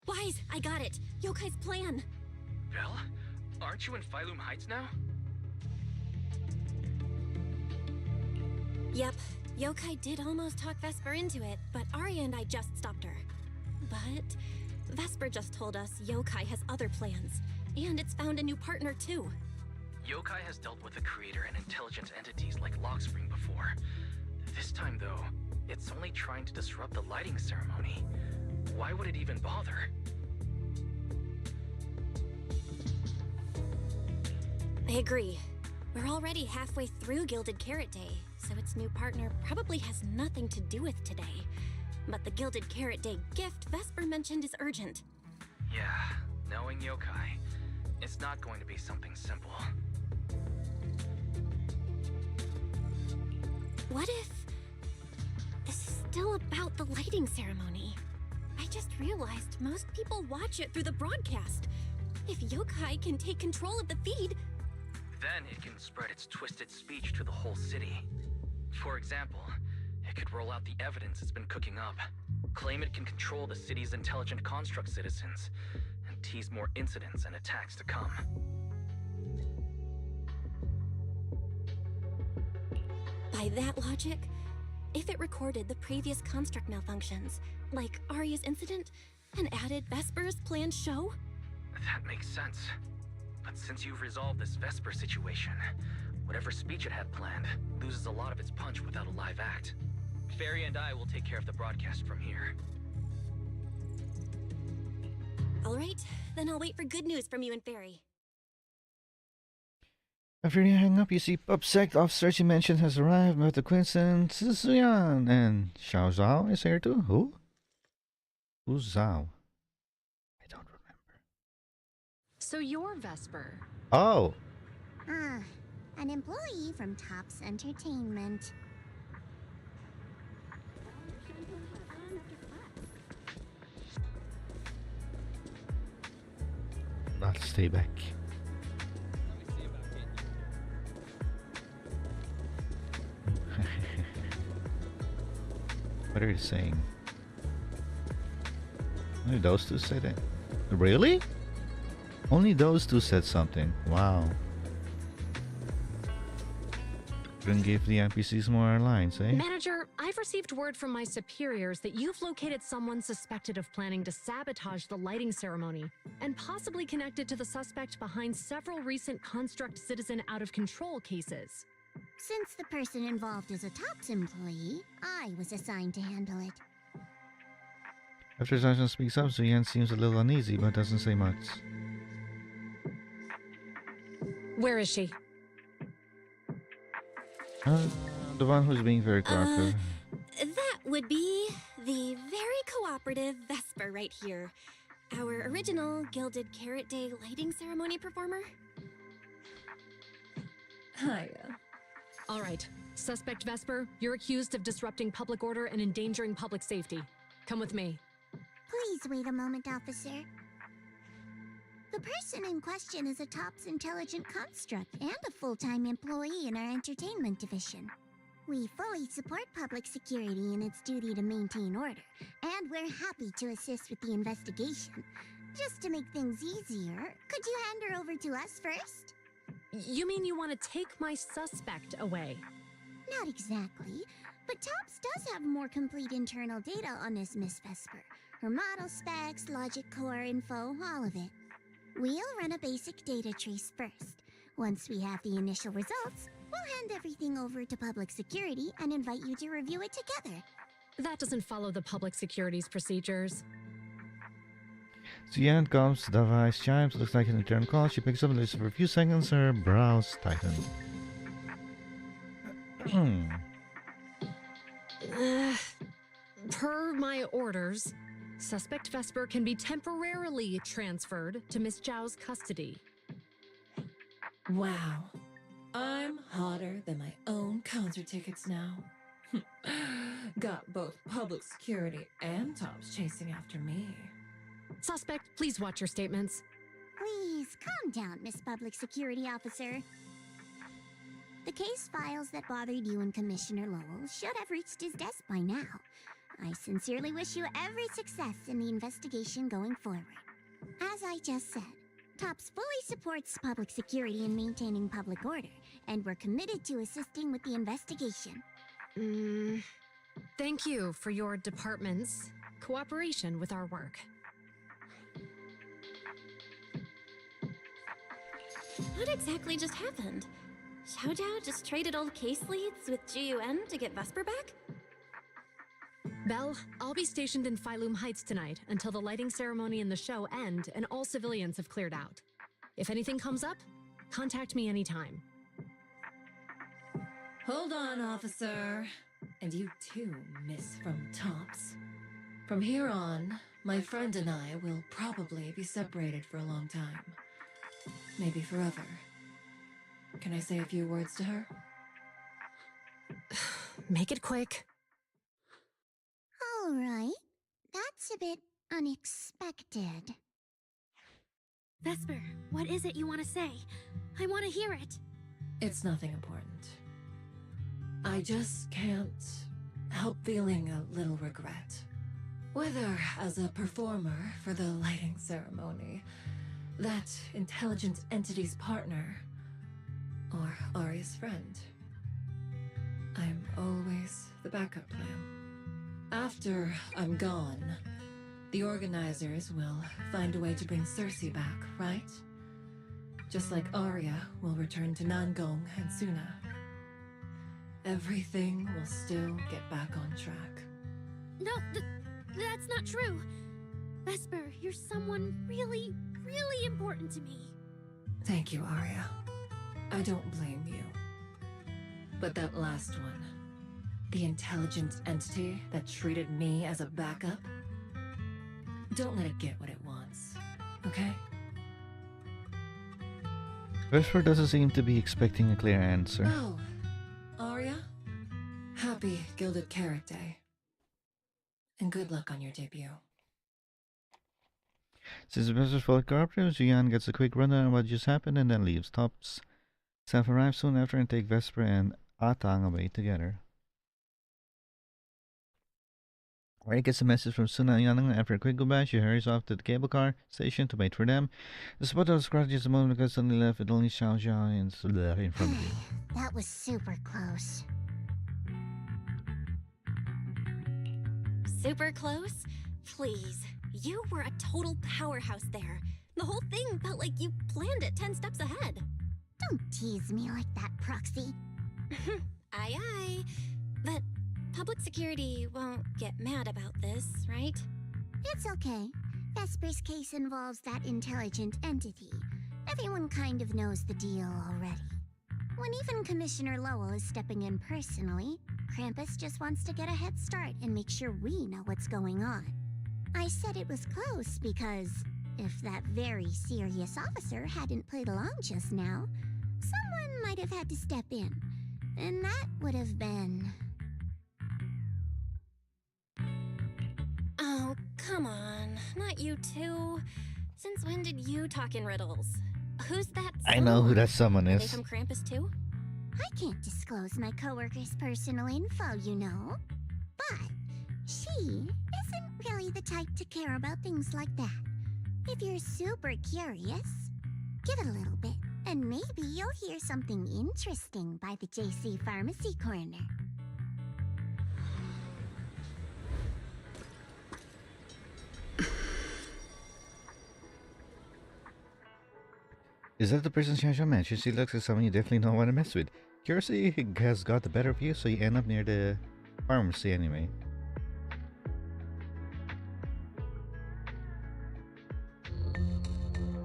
Wise, I got it! Yokai's plan! Belle? Aren't you in Phylum Heights now? Yep, Yokai did almost talk Vesper into it, but Arya and I just stopped her. But Vesper just told us Yokai has other plans, and it's found a new partner too. Yokai has dealt with the creator and intelligent entities like Lockspring before. This time, though, it's only trying to disrupt the lighting ceremony. Why would it even bother? I agree. We're already halfway through Gilded Carrot Day, so its new partner probably has nothing to do with today. But the Gilded Carrot Day gift Vesper mentioned is urgent. Yeah, knowing Yokai, it's not going to be something simple. What if this is still about the lighting ceremony? I just realized most people watch it through the broadcast. If Yokai can take control of the feed, then it can spread its twisted speech to the whole city. For example, it could roll out the evidence it's been cooking up, claim it can control the city's intelligent construct citizens, and tease more incidents and attacks to come. by that logic, if it recorded the previous construct malfunctions, like Arya's incident, and added Vesper's planned show? That makes sense. But since you've resolved this Vesper situation, whatever speech it had planned loses a lot of its punch without a live act. Fairy and I will take care of the broadcast from here. Alright, then I'll wait for good news from you and Fairy. After you hang up, you see PubSec officers you mentioned has arrived, but the Quinton Suyan and Xiao Zhao is here too. Who? Who's Zhao? I don't remember. So you're Vesper. Oh! An employee from Tops Entertainment. Let's stay back. What are you saying? Only those two said it. Really? Only those two said something. Wow. Couldn't give the NPCs more lines, eh? Manager, I've received word from my superiors that you've located someone suspected of planning to sabotage the lighting ceremony and possibly connected to the suspect behind several recent Construct Citizen out-of-control cases. Since the person involved is a TOPS employee, I was assigned to handle it. After Sasha speaks up, Zuyan seems a little uneasy but doesn't say much. Where is she? The one who's being very cooperative. That would be the very cooperative Vesper right here. Our original Gilded Carrot Day lighting ceremony performer. Hiya. All right. Suspect Vesper, you're accused of disrupting public order and endangering public safety. Come with me. Please wait a moment, officer. The person in question is a TOPS intelligent construct and a full-time employee in our entertainment division. We fully support public security in its duty to maintain order, and we're happy to assist with the investigation. Just to make things easier, could you hand her over to us first? You mean you want to take my suspect away? Not exactly, but TOPS does have more complete internal data on this Miss Vesper. Her model specs, logic core info, all of it. We'll run a basic data trace first. Once we have the initial results, we'll hand everything over to public security and invite you to review it together. That doesn't follow the public security's procedures. Zuyan comes, the device chimes, looks like an internal call. She picks up and listens for a few seconds, her brows tighten. Per my orders, suspect Vesper can be temporarily transferred to Miss Zhao's custody. Wow. I'm hotter than my own concert tickets now. Got both public security and TOPS chasing after me. Suspect, please watch your statements. Please, calm down, Miss Public Security Officer. The case files that bothered you and Commissioner Lowell should have reached his desk by now. I sincerely wish you every success in the investigation going forward. As I just said, TOPS fully supports public security in maintaining public order, and we're committed to assisting with the investigation. Thank you for your department's cooperation with our work. What exactly just happened? Xiao Zhao just traded old case leads with GUN to get Vesper back? Belle, I'll be stationed in Phylum Heights tonight until the lighting ceremony and the show end and all civilians have cleared out. If anything comes up, contact me anytime. Hold on, officer. And you too, Miss from TOPS. From here on, my friend and I will probably be separated for a long time. Maybe forever. Can I say a few words to her? Make it quick. All right. That's a bit unexpected. Vesper, what is it you want to say? I want to hear it. It's nothing important. I just can't help feeling a little regret. Whether as a performer for the lighting ceremony, that intelligent entity's partner, or Aria's friend. I'm always the backup plan. After I'm gone, the organizers will find a way to bring Cersei back, right? Just like Aria will return to Nangong and Suna. Everything will still get back on track. No, that's not true. Vesper, you're someone really, really important to me. Thank you, Aria. I don't blame you. But that last one, the intelligent entity that treated me as a backup, don't let it get what it wants, okay? Vesper doesn't seem to be expecting a clear answer. Oh, Aria, happy Gilded Carrot Day. And good luck on your debut. Since the Vesper's fully cooperative, Zuyan gets a quick rundown on what just happened and then leaves. TOPS staff arrive soon after and take Vesper and Atang away together. Ray gets a message from Suna and Yanang. After a quick goodbye, she hurries off to the cable car station to wait for them. The spot of scratch just a moment because suddenly left with only Xiao Zhao and Sula in front of you. That was super close. Super close? Please. You were a total powerhouse there. The whole thing felt like you planned it 10 steps ahead. Don't tease me like that, Proxy. Aye, aye. But public security won't get mad about this, right? It's okay. Vesper's case involves that intelligent entity. Everyone kind of knows the deal already. When even Commissioner Lowell is stepping in personally, Krampus just wants to get a head start and make sure we know what's going on. I said it was close because if that very serious officer hadn't played along just now, someone might have had to step in. And that would have been... Oh, come on. Not you too. Since when did you talk in riddles? Who's that I know who that someone Are they is. from Krampus too? I can't disclose my coworker's personal info, you know. But she isn't really the type to care about things like that. If you're super curious, give it a little bit, and maybe you'll hear something interesting by the JC Pharmacy Corner. Is that the person Shansha mentioned? She looks like someone you definitely don't want to mess with. Curiosity has got the better of you, so you end up near the pharmacy anyway.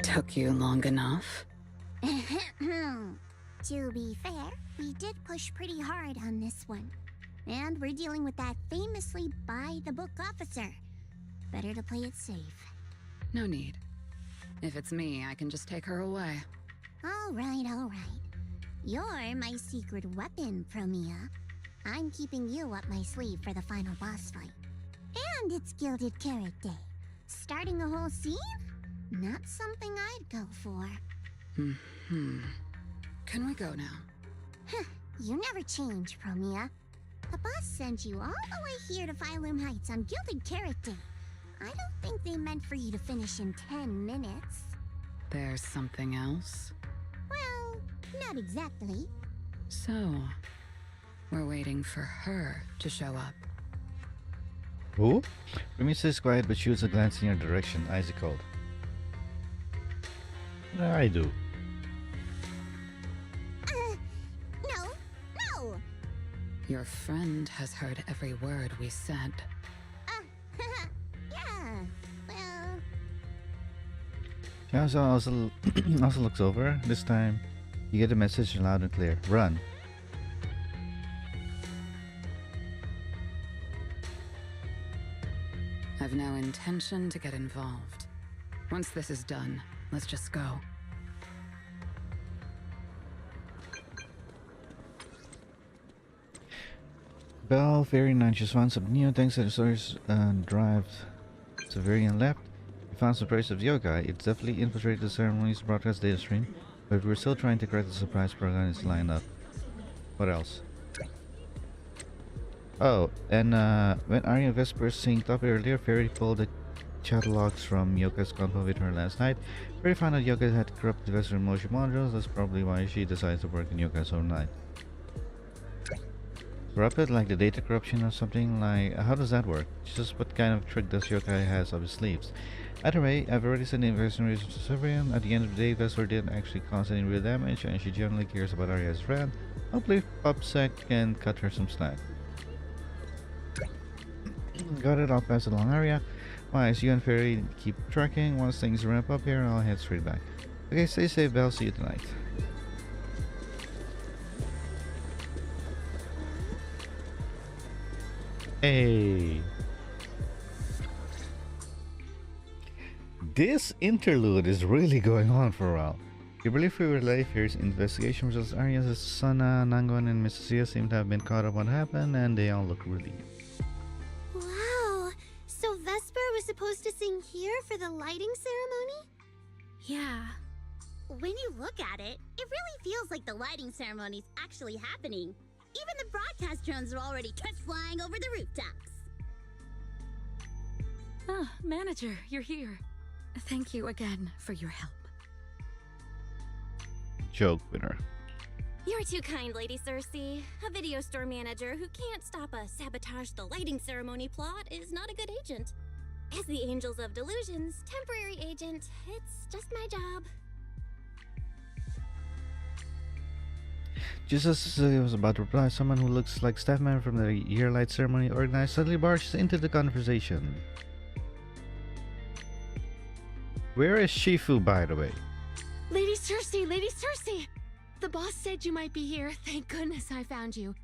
Took you long enough? To be fair, we did push pretty hard on this one. And we're dealing with that famously by-the-book officer. Better to play it safe. No need. If it's me, I can just take her away. All right, all right. You're my secret weapon, Promia. I'm keeping you up my sleeve for the final boss fight. And it's Gilded Carrot Day. Starting a whole scene? Not something I'd go for. Can we go now? You never change, Promia. The boss sent you all the way here to Phylum Heights on Gilded Carrot Day. I don't think they meant for you to finish in 10 minutes. There's something else? Well, not exactly. So, we're waiting for her to show up. Who? Remy stays quiet but shoots a glance in your direction, eyes cold. I do. No! Your friend has heard every word we said. Yeah, well... She also looks over. This time, you get a message loud and clear. Run. I've no intention to get involved. Once this is done, let's just go. Bell, very nice. Just found some new things that stores drive Severian left. We found some traces of yoga. It's definitely infiltrated the ceremony's broadcast data stream, but we're still trying to correct the surprise program is lined up. What else? Oh, and when Arya Vesper synced up earlier, Fairy pulled the chat logs from Yoka's convo with her last night. Fairy found out Yoka had corrupted Vesper emotion modules. That's probably why she decided to work in Yoka's own night. Corrupted, like the data corruption or something? Like, how does that work? Just what kind of trick does Yokai has up his sleeves? Either way, I've already sent the investigation to Severian. At the end of the day, Vesper didn't actually cause any real damage, and she generally cares about Arya's friend. Hopefully, PubSec can cut her some slack. Got it, I'll pass it along, Arya. Wise, you and Fairy keep tracking. Once things ramp up here, I'll head straight back. Okay, stay safe, Belle. See you tonight. Hey. This interlude is really going on for a while. You believe we were late? Here's investigation results. Arya's Sana, Nangon, and Mrs. Sia seem to have been caught up on what happened, and they all look relieved. Wow! So Vesper was supposed to sing here for the lighting ceremony? Yeah. When you look at it, it really feels like the lighting ceremony's actually happening. Even the broadcast drones are already test flying over the rooftops. Ah, manager, you're here. Thank you again for your help. Joke with her. You're too kind, Lady Cersei. A video store manager who can't stop a sabotage the lighting ceremony plot is not a good agent. As the Angels of Delusion's temporary agent, it's just my job. Just as he was about to reply, someone who looks like staff member from the year-light ceremony organized suddenly barges into the conversation. Where is Shifu, by the way? Lady Cersei! Lady Cersei! The boss said you might be here. Thank goodness I found you.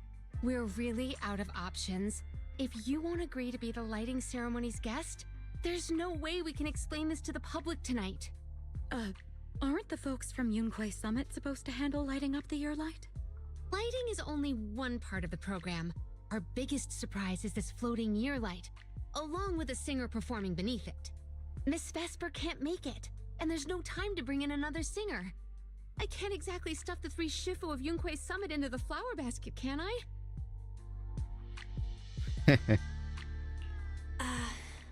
We're really out of options. If you won't agree to be the lighting ceremony's guest, there's no way we can explain this to the public tonight. Aren't the folks from Yunquay Summit supposed to handle lighting up the year light? Lighting is only one part of the program. Our biggest surprise is this floating year light, along with a singer performing beneath it. Miss Vesper can't make it, and there's no time to bring in another singer. I can't exactly stuff the 3 Shifu of Yunquay Summit into the flower basket, can I?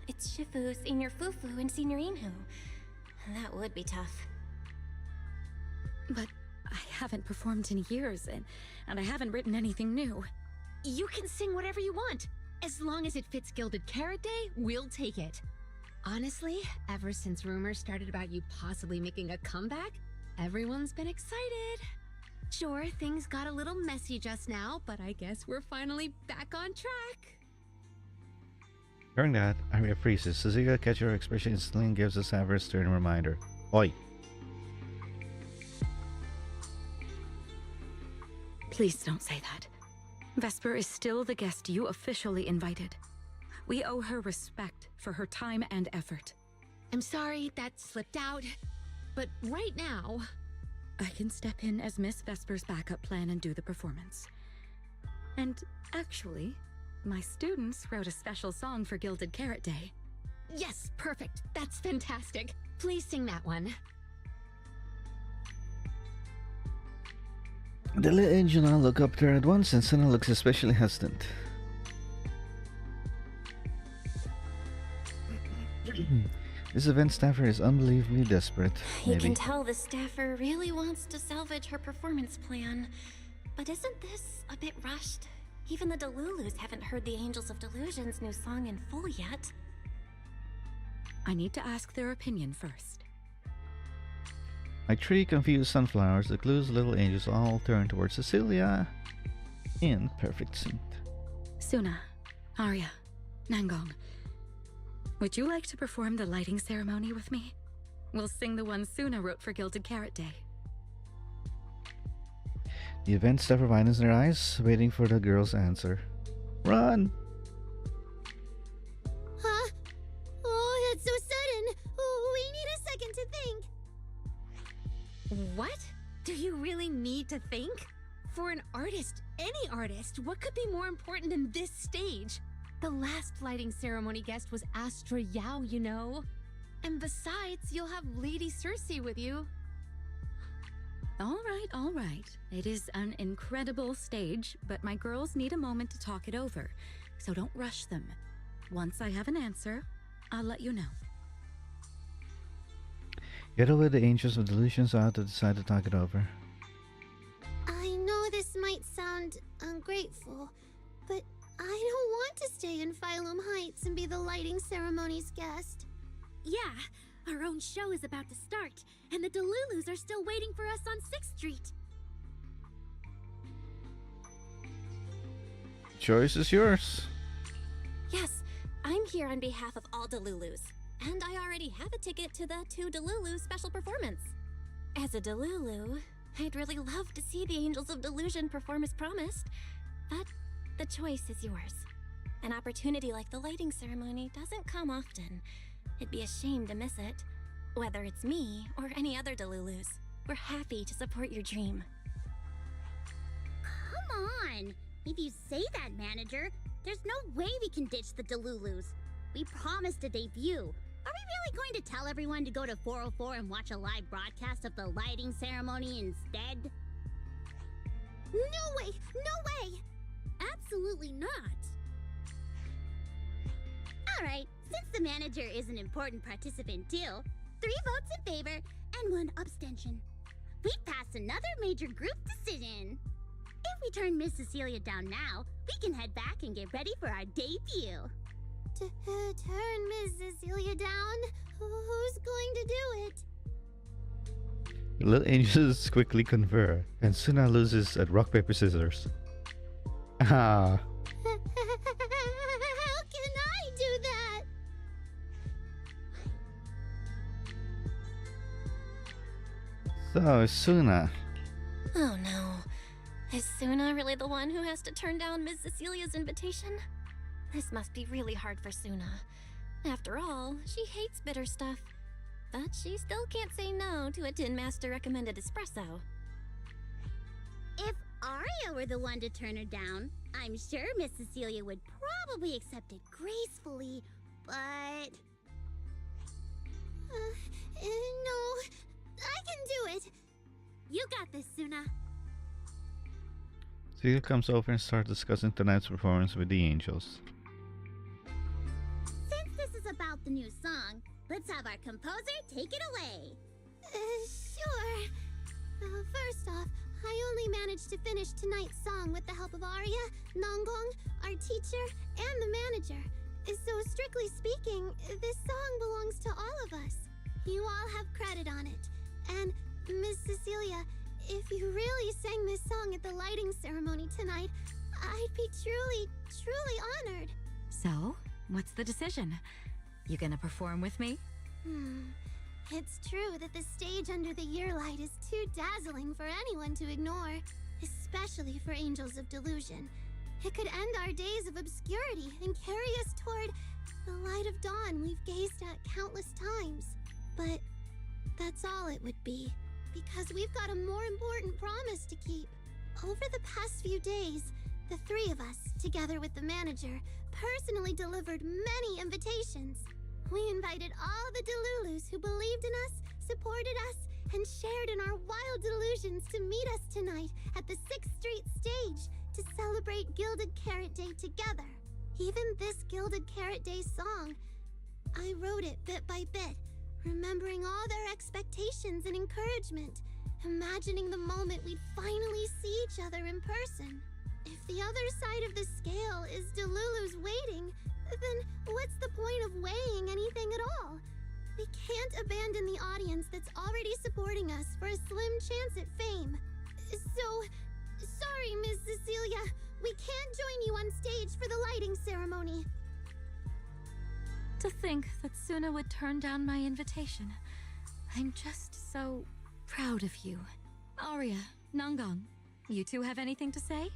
It's Shifu, Senior Fufu, and Senior Inhu. That would be tough. But I haven't performed in years, and I haven't written anything new. You can sing whatever you want. As long as it fits Gilded Carrot Day, we'll take it. Honestly, ever since rumors started about you possibly making a comeback, everyone's been excited. Sure, things got a little messy just now, but I guess we're finally back on track. During that, Arya freezes. Suzuka catches her expression instantly and gives us a stern reminder. Oi! Please don't say that. Vesper is still the guest you officially invited. We owe her respect for her time and effort. I'm sorry that slipped out, but right now... I can step in as Miss Vesper's backup plan and do the performance. And actually, my students wrote a special song for Gilded Carrot Day. Yes, perfect. That's fantastic. Please sing that one. The little angel now look up to her at once, and Senna looks especially hesitant. This event staffer is unbelievably desperate. You can tell the staffer really wants to salvage her performance plan. But isn't this a bit rushed? Even the Delulus haven't heard the Angels of Delusion's new song in full yet. I need to ask their opinion first. Like 3 confused sunflowers, the clues little angels all turn towards Cecilia in perfect sync. Suna, Arya, Nangong, would you like to perform the lighting ceremony with me? We'll sing the one Suna wrote for Gilded Carrot Day. The event staffer widens their eyes, waiting for the girl's answer. Run! Huh? Oh, that's so sudden. Oh, we need a second to think. What? Do you really need to think? For an artist, any artist, what could be more important than this stage? The last lighting ceremony guest was Astra Yao, you know. And besides, you'll have Lady Cersei with you. All right. It is an incredible stage, but my girls need a moment to talk it over, so don't rush them. Once I have an answer, I'll let you know. Get away the Angels of Delusions out to decide to talk it over. I know this might sound ungrateful, but I don't want to stay in Phylum Heights and be the lighting ceremony's guest. Yeah, our own show is about to start, and the Delulus are still waiting for us on 6th Street. Choice is yours. Yes, I'm here on behalf of all Delulus, and I already have a ticket to the 2 Delulu special performance. As a Delulu, I'd really love to see the Angels of Delusion perform as promised, but the choice is yours. An opportunity like the lighting ceremony doesn't come often. It'd be a shame to miss it. Whether it's me or any other Delulus, we're happy to support your dream. Come on! If you say that, manager, there's no way we can ditch the Delulus. We promised a debut. Are we really going to tell everyone to go to 404 and watch a live broadcast of the lighting ceremony instead? No way! No way! Absolutely not. Alright, since the manager is an important participant too, 3 votes in favor and 1 abstention. We passed another major group decision. If we turn Miss Cecilia down now, we can head back and get ready for our debut. Turn Miss Cecilia down? Who's going to do it? The little angels quickly confer, and Suna loses at rock, paper, scissors. Ah. How can I do that? So, Suna. Oh no. Is Suna really the one who has to turn down Miss Cecilia's invitation? This must be really hard for Suna. After all, she hates bitter stuff. But she still can't say no to a Tin Master recommended espresso. If Aria were the one to turn her down, I'm sure Miss Cecilia would probably accept it gracefully, but... no, I can do it. You got this, Suna. Cecilia comes over and starts discussing tonight's performance with the angels. Since this is about the new song, let's have our composer take it away. Sure. First off, I only managed to finish tonight's song with the help of Aria, Nangong, our teacher, and the manager. So strictly speaking, this song belongs to all of us. You all have credit on it. And Miss Cecilia, if you really sang this song at the lighting ceremony tonight, I'd be truly honored. So, what's the decision? You gonna perform with me? It's true that the stage under the year light is too dazzling for anyone to ignore, especially for Angels of Delusion. It could end our days of obscurity and carry us toward the light of dawn we've gazed at countless times. But that's all it would be, because we've got a more important promise to keep. Over the past few days, the three of us, together with the manager, personally delivered many invitations. We invited all the Delulus who believed in us, supported us, and shared in our wild delusions to meet us tonight at the 6th Street stage to celebrate Gilded Carrot Day together. Even this Gilded Carrot Day song, I wrote it bit by bit, remembering all their expectations and encouragement, imagining the moment we'd finally see each other in person. If the other side of the scale is Delulu's waiting, then what's the point of weighing anything at all? We can't abandon the audience that's already supporting us for a slim chance at fame. So, sorry, Miss Cecilia, we can't join you on stage for the lighting ceremony. To think that Suna would turn down my invitation. I'm just so proud of you. Aria, Nangong, you two have anything to say?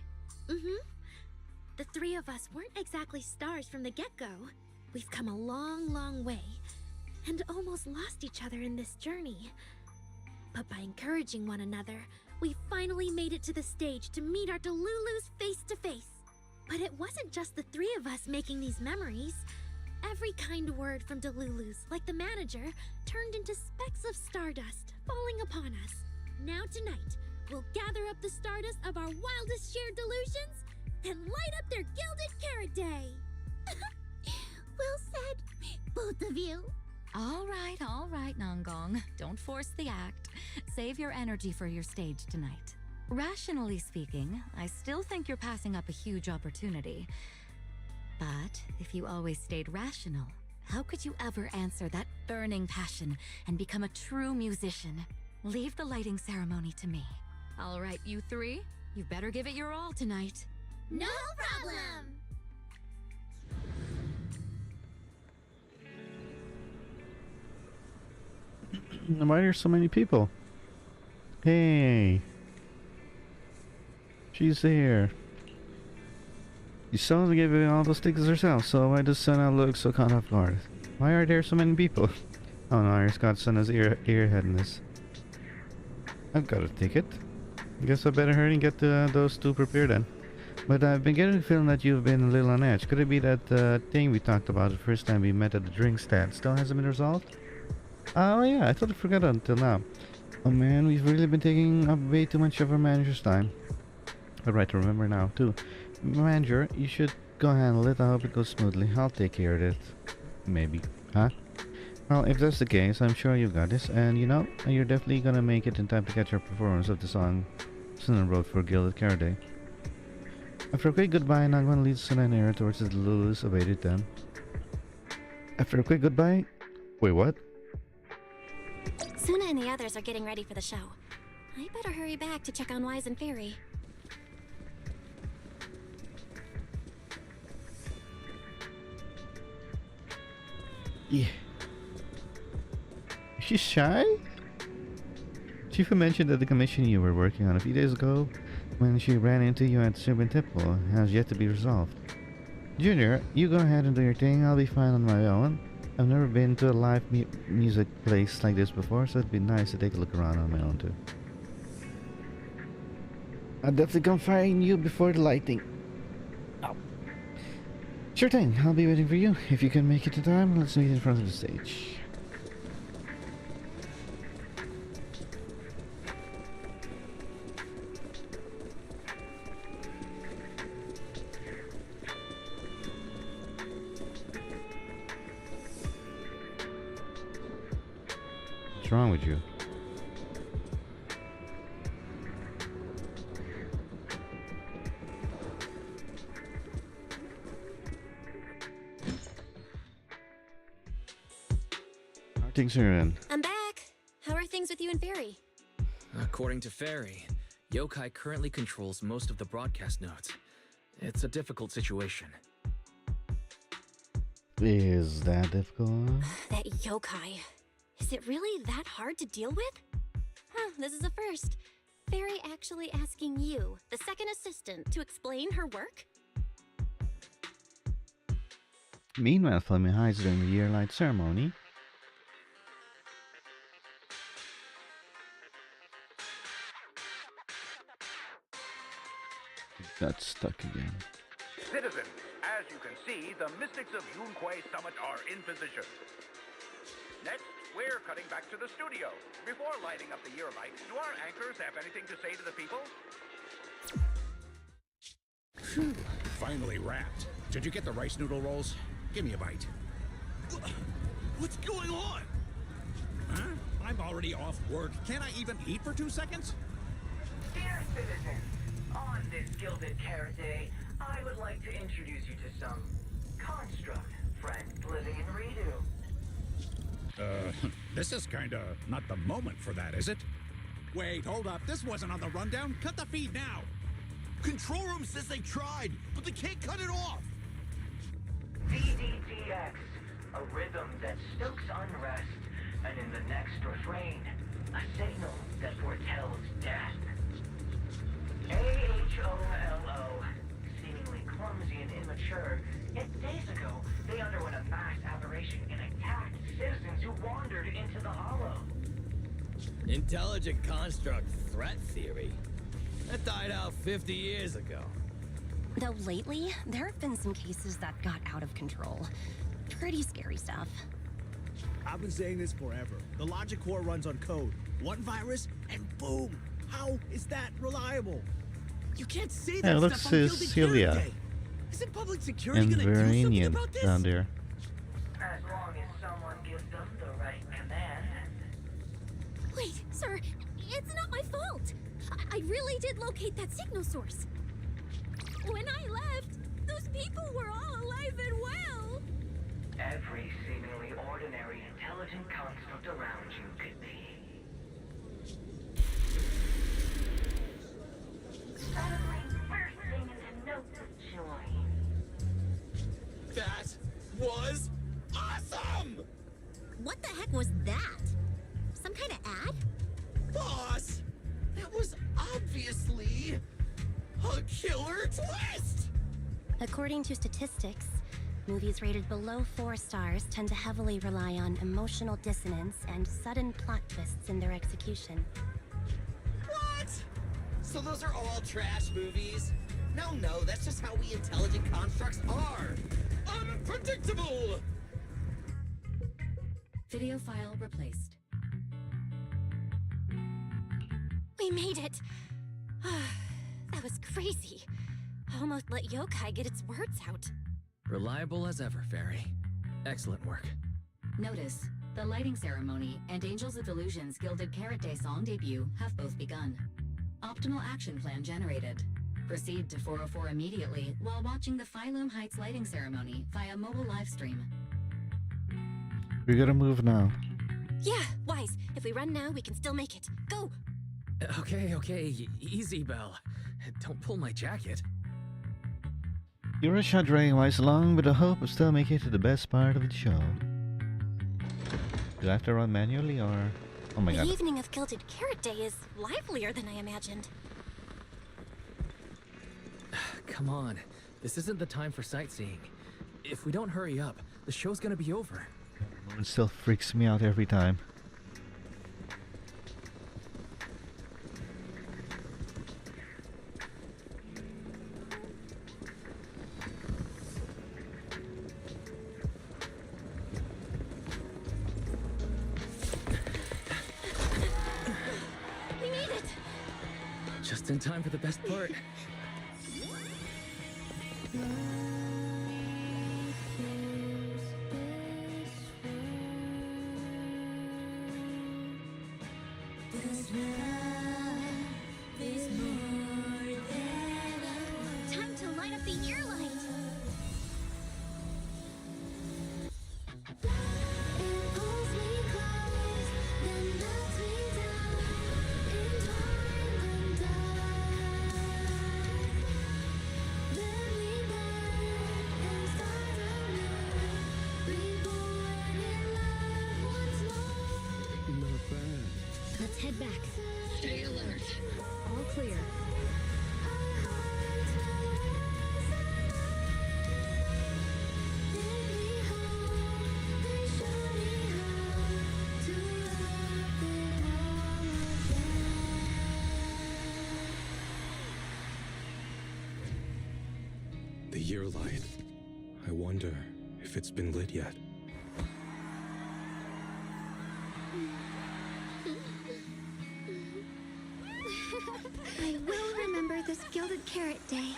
The three of us weren't exactly stars from the get-go. We've come a long way, and almost lost each other in this journey. But by encouraging one another, we finally made it to the stage to meet our Delulus face to face. But it wasn't just the three of us making these memories. Every kind word from Delulus, like the manager, turned into specks of stardust falling upon us. Now tonight, we'll gather up the stardust of our wildest shared delusions and light up their Gilded Carrot Day! Well said, both of you. All right, Nangong. Don't force the act. Save your energy for your stage tonight. Rationally speaking, I still think you're passing up a huge opportunity. But if you always stayed rational, how could you ever answer that burning passion and become a true musician? Leave the lighting ceremony to me. All right, you three, you better give it your all tonight. No problem! Why are there so many people? Hey! She's there. You saw her giving all those tickets herself, so why does Suna look so caught off guard? Why are there so many people? Oh no, Iris got Suna's earhead in this. I've got a ticket. Guess I better hurry and get those two prepared then. But I've been getting the feeling that you've been a little on edge. Could it be that thing we talked about the first time we met at the drink stand still hasn't been resolved? Oh yeah, I thought I forgot until now. Oh man, we've really been taking up way too much of our manager's time. But right to remember now too. Manager, you should go handle it. I hope it goes smoothly. I'll take care of it. Maybe. Huh? Well, if that's the case, I'm sure you got this. And you know, you're definitely gonna make it in time to catch our performance of the song Suna wrote for Gilded Carrot Day. After a quick goodbye, I'm gonna lead Suna and Era towards the Delulus awaited them. After a quick goodbye? Wait, what? Suna and the others are getting ready for the show. I better hurry back to check on Wise and Fairy. Yeah. She's shy? Chifu mentioned that the commission you were working on a few days ago when she ran into you at Serpent Temple has yet to be resolved. Junior, you go ahead and do your thing. I'll be fine on my own. I've never been to a live music place like this before, so it'd be nice to take a look around on my own too. I'll definitely come find you before the lighting. Oh. Sure thing, I'll be waiting for you. If you can make it to time, let's meet in front of the stage. What's wrong with you? How are things are in? I'm back. How are things with you and Fairy? According to Fairy, Yokai currently controls most of the broadcast nodes. It's a difficult situation. Is that difficult? That yokai. Is it really that hard to deal with? Huh, this is a first. Fairy actually asking you, the second assistant, to explain her work? Meanwhile, Fleming hides during the year-light ceremony. Got stuck again. Citizens, as you can see, the Mystics of Yunquay Summit are in position. Next, we're cutting back to the studio. Before lighting up the year light, do our anchors have anything to say to the people? Phew, finally wrapped. Did you get the rice noodle rolls? Give me a bite. What's going on? Huh? I'm already off work. Can't I even eat for 2 seconds? Dear citizens, on this Gilded Carrot Day, I would like to introduce you to some construct friends living in Redo. This is kinda not the moment for that, is it? Wait, hold up. This wasn't on the rundown. Cut the feed now. Control room says they tried, but they can't cut it off. VDTX, a rhythm that stokes unrest, and in the next refrain, a signal that foretells death. AHOLO, seemingly clumsy and immature, yet days ago, they underwent a mass aberration and attacked citizens who wandered into the hollow. Intelligent construct threat theory? That died out 50 years ago. Though lately, there have been some cases that got out of control. Pretty scary stuff. I've been saying this forever. The logic core runs on code. One virus, and boom! How is that reliable? You can't say that stuff on Gilded Carrot Day. Isn't public security gonna do something about this? Down there. As long as someone gives them the right command. Wait, sir, it's not my fault. I really did locate that signal source. When I left, those people were all alive and well. Every seemingly ordinary intelligent construct around you could be. Suddenly, bursting into notes of joy. That was awesome! What the heck was that? Some kind of ad? Boss! That was obviously a killer twist! According to statistics, movies rated below 4 stars tend to heavily rely on emotional dissonance and sudden plot twists in their execution. What? So those are all trash movies? No, that's just how we intelligent constructs are. Unpredictable! Video file replaced. We made it! That was crazy. Almost let yokai get its words out. Reliable as ever, Fairy. Excellent work. Notice, the lighting ceremony and Angels of Illusion's Gilded Carrot Day song debut have both begun. Optimal action plan generated. Proceed to 404 immediately while watching the Phylum Heights lighting ceremony via mobile live stream. We gotta move now. Yeah, Wise. If we run now, we can still make it. Go! Okay, easy, Belle. Don't pull my jacket. You rush shot dragging Wise along with the hope of still making it to the best part of the show. Do I have to run manually or... Oh my god. The evening of Gilded Carrot Day is livelier than I imagined. Come on, this isn't the time for sightseeing. If we don't hurry up, the show's gonna be over. It still freaks me out every time. We made it! Just in time for the best part. Time to light up the ear light. Let's head back. Stay alert. All clear. The year light. I wonder if it's been lit yet. I will remember this Gilded Carrot Day.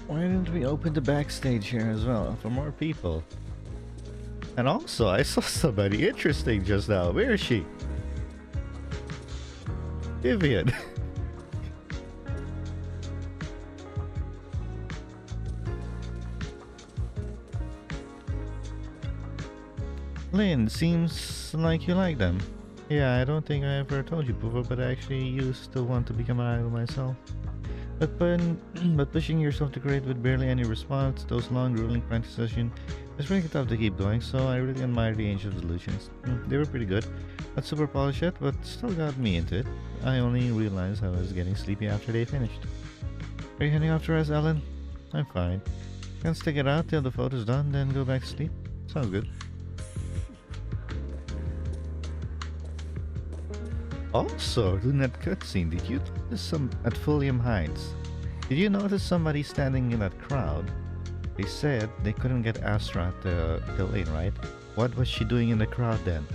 Why didn't we open the backstage here as well for more people? And also, I saw somebody interesting just now. Where is she? Vivian. Lynn, seems like you like them. Yeah, I don't think I ever told you before, but I actually used to want to become an idol myself. But pushing yourself to create with barely any response, those long grueling practice sessions, it's really tough to keep going, so I really admire the Angel Solutions. They were pretty good. Not super polished yet, but still got me into it. I only realized I was getting sleepy after they finished. Are you heading off to rest, Ellen? I'm fine. Can stick it out till the photo's done, then go back to sleep? Sounds good. Also, during that cutscene, did you notice some at Fulham Heights? Did you notice somebody standing in that crowd? They said they couldn't get Astra to fill in, right? What was she doing in the crowd then?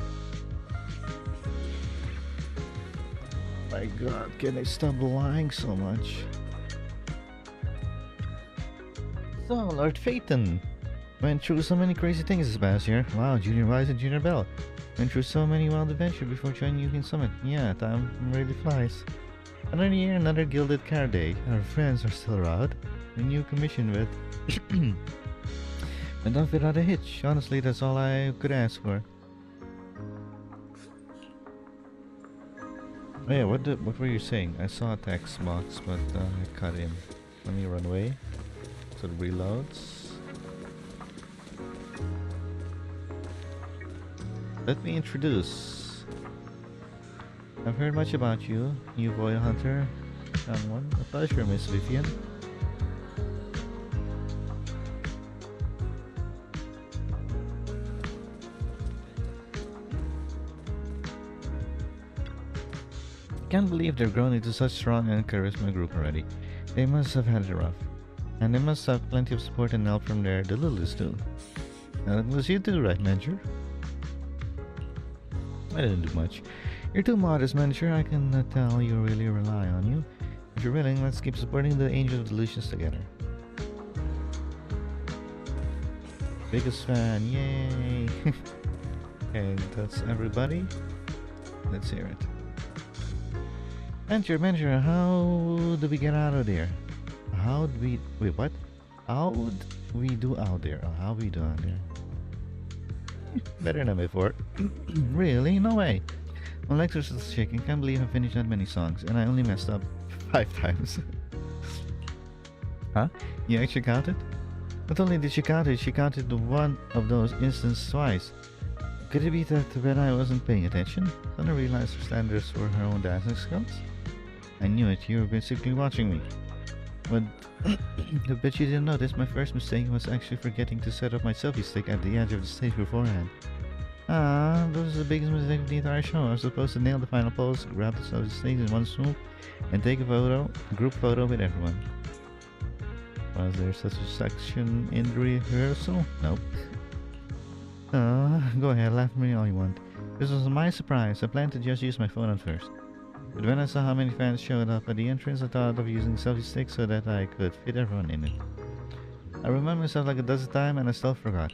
My god, can they stop lying so much? So, Lord Phaeton went through so many crazy things this past year. Wow, Junior Wise and Junior Bell went through so many wild adventures before joining Yukin Summit. Yeah, time really flies. Another year, another Gilded Carrot Day. Our friends are still around. A new commission with and off without a hitch. Honestly, that's all I could ask for. Oh yeah, what were you saying? I saw a text box, but I cut in. Let me run away. So it reloads. Let me introduce. I've heard much about you, new boy hunter. Young one. A pleasure, Miss Vivian. Can't believe they've grown into such strong and charisma group already. They must have had it rough. And they must have plenty of support and help from their Delulus too. Now that was you too, right, Manager? I didn't do much. You're too modest, Manager. I can tell you really rely on you. If you're willing, let's keep supporting the Angel of Delusions together. Biggest fan, yay! And that's everybody. let's hear it. Manager, how do we get out of there? How'd we... Wait, what? How'd we do out there? Oh, how we do out there? Better than before. Really? No way. My legs are still shaking. Can't believe I finished that many songs, and I only messed up 5 times. Huh? You actually counted? Not only did she count it, she counted one of those instances twice. Could it be that when I wasn't paying attention, then I realized her standards were her own dancing skills? I knew it, you were basically watching me. But I bet you didn't notice my first mistake was actually forgetting to set up my selfie stick at the edge of the stage beforehand. Ah, that was the biggest mistake of the entire show. I was supposed to nail the final pose, grab the selfie stick in one swoop, and take a group photo with everyone. Was there such a section in the rehearsal? Nope. Go ahead, laugh at me all you want. This was my surprise. I planned to just use my phone at first. But when I saw how many fans showed up at the entrance, I thought of using selfie stick so that I could fit everyone in it. I remember myself like a dozen times and I still forgot.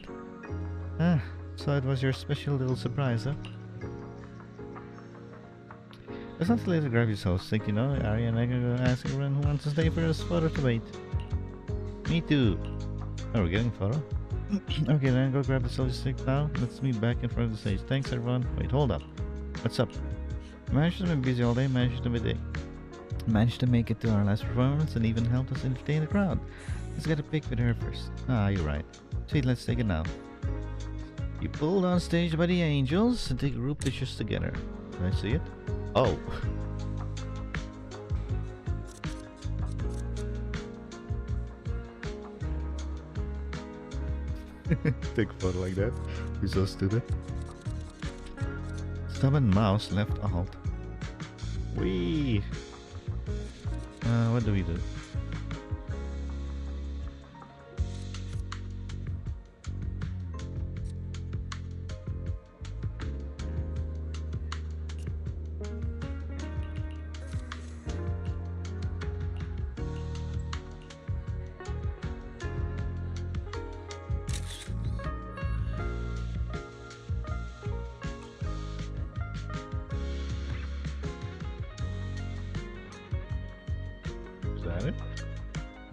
So it was your special little surprise, huh? It's not too late to grab your selfie stick, you know. Arya and I can go ask everyone who wants to stay for this photo to wait. Me too. Oh, we're getting a photo? Okay, then go grab the selfie stick now. Let's meet back in front of the stage. Thanks, everyone. Wait, hold up. What's up? Managed to be busy all day, managed to make it to our last performance and even helped us entertain the crowd. Let's get a pic with her first. Ah, you're right. Sweet, let's take it now. You pulled on stage by the angels and take group pictures together. Can I see it? Oh. Take a photo like that. You're so stupid. Stubborn mouse left alt. Wee. What do we do?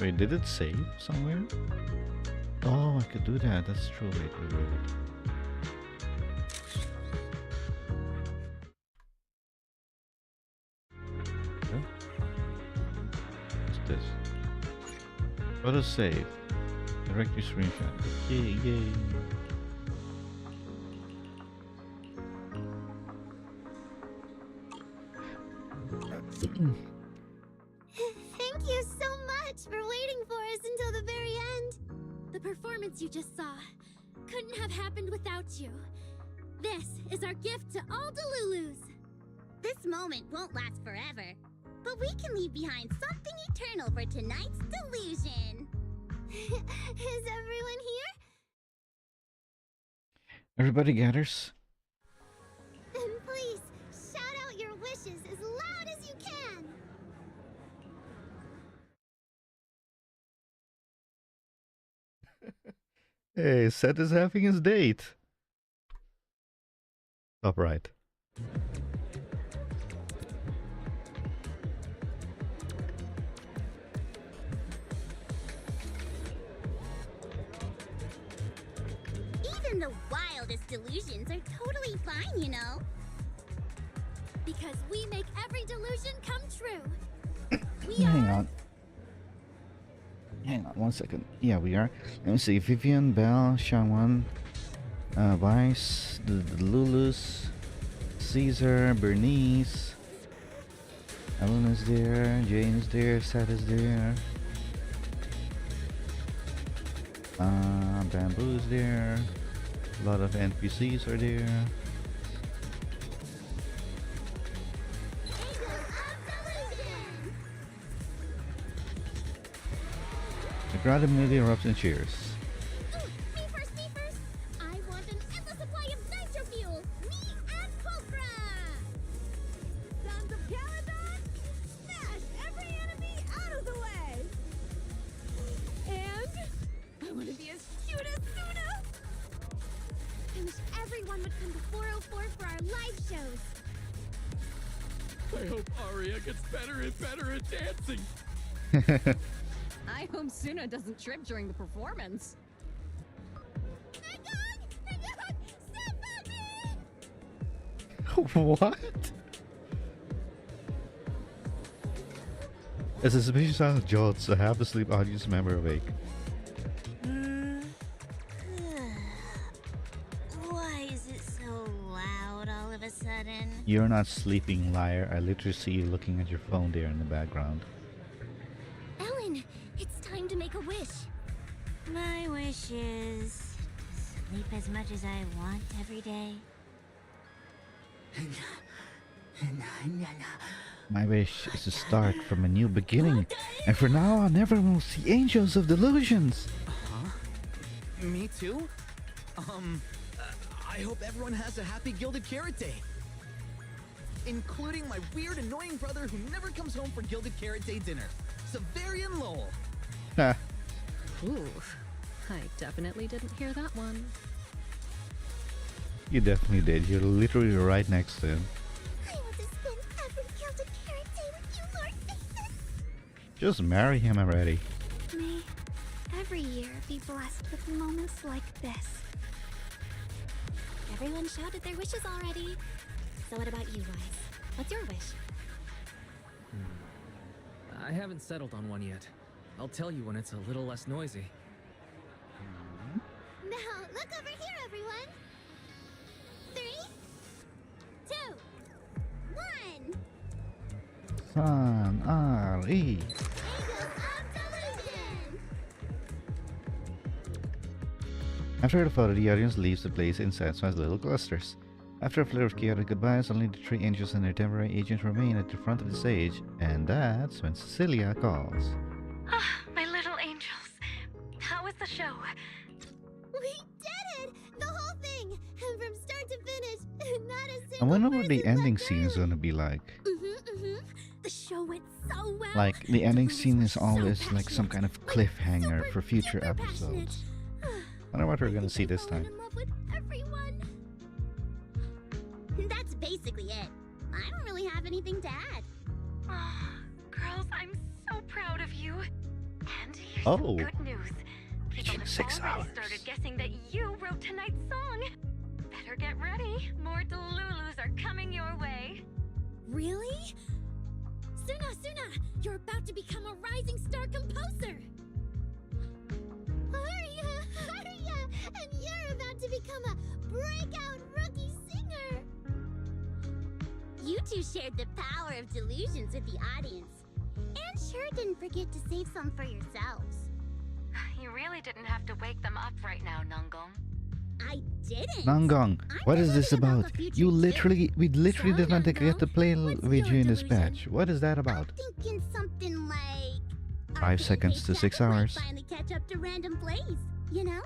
Wait, did it save somewhere? Oh, I could do that. That's true. Wait. Okay. What's this? Photo save. Direct your screenshot. Yay. Thank you so much for waiting for us until the very end. The performance you just saw couldn't have happened without you. This is our gift to all Delulus. This moment won't last forever, but we can leave behind something eternal for tonight's delusion. Is everyone here? Everybody gathers. And please, shout out your wishes as loud as you can. Hey, Seth is having his date. Top right. Even the wildest delusions are totally fine, you know. Because we make every delusion come true. Hang on 1 second. Yeah, we are. Let me see. Vivian, Belle, Shangwan, Vice, the Lulus, Caesar, Bernice, Ellen is there, Jane is there, Seth is there, Bamboo is there, a lot of NPCs are there. The crowd immediately erupts in cheers. Me first. I want an endless supply of nitro fuel. Me and Cobra. Sons of Caradon, smash every enemy out of the way. And I want to be as cute as Suna. I wish everyone would come to 404 for our live shows. I hope Aria gets better and better at dancing. I hope Suna doesn't trip during the performance. What? As a suspicious sound jolts a half-asleep audience member awake. Why is it so loud all of a sudden? You're not sleeping, liar. I literally see you looking at your phone there in the background. Ellen, it's time to make a wish. My wish is to sleep as much as I want every day. My wish is to start from a new beginning, and for now on everyone will see angels of delusions. Huh? Me too? I hope everyone has a happy Gilded Carrot Day. Including my weird, annoying brother who never comes home for Gilded Carrot Day dinner, Severian Lowell. Ooh, I definitely didn't hear that one. You definitely did. You're literally right next to him. I want to spend every Gilded Carrot Day with you, Lord Faces. Just marry him already. May every year be blessed with moments like this. Everyone shouted their wishes already. So what about you, Wise? What's your wish? I haven't settled on one yet. I'll tell you when it's a little less noisy. Now, look over here, everyone. 3, 2, 1. San R E. After the photo, the audience leaves the place in satisfied little clusters. After a flurry of chaotic goodbyes, only the 3 angels and their temporary agents remain at the front of the stage, and that's when Cecilia calls. Ah, my little angels. How was the show? We did it! The whole thing! And from start to finish, not a I single wonder what the person ending left scene is out. gonna be like. The show went so well. Like, the ending scene is always like some kind of cliffhanger for future episodes. Wonder what we're gonna see this time. In love with everyone. That's basically it. I don't really have anything to add. Oh, girls, I'm so proud of you. And here's Oh. some good news. People Reaching have 6 already hours. started guessing that you wrote tonight's song. Better get ready. More Delulus are coming your way. Really? Suna, you're about to become a rising star composer. Aria, and you're about to become a breakout rookie singer. You two shared the power of delusions with the audience. And sure didn't forget to save some for yourselves. You really didn't have to wake them up right now, Nungong. I didn't. Nangong, what is this about? future You too. literally, we literally So, didn't get to play what's with your you in this delusion? patch. What is that about? Thinking something like 5 seconds to 6 hours. finally catch up to random plays, you know?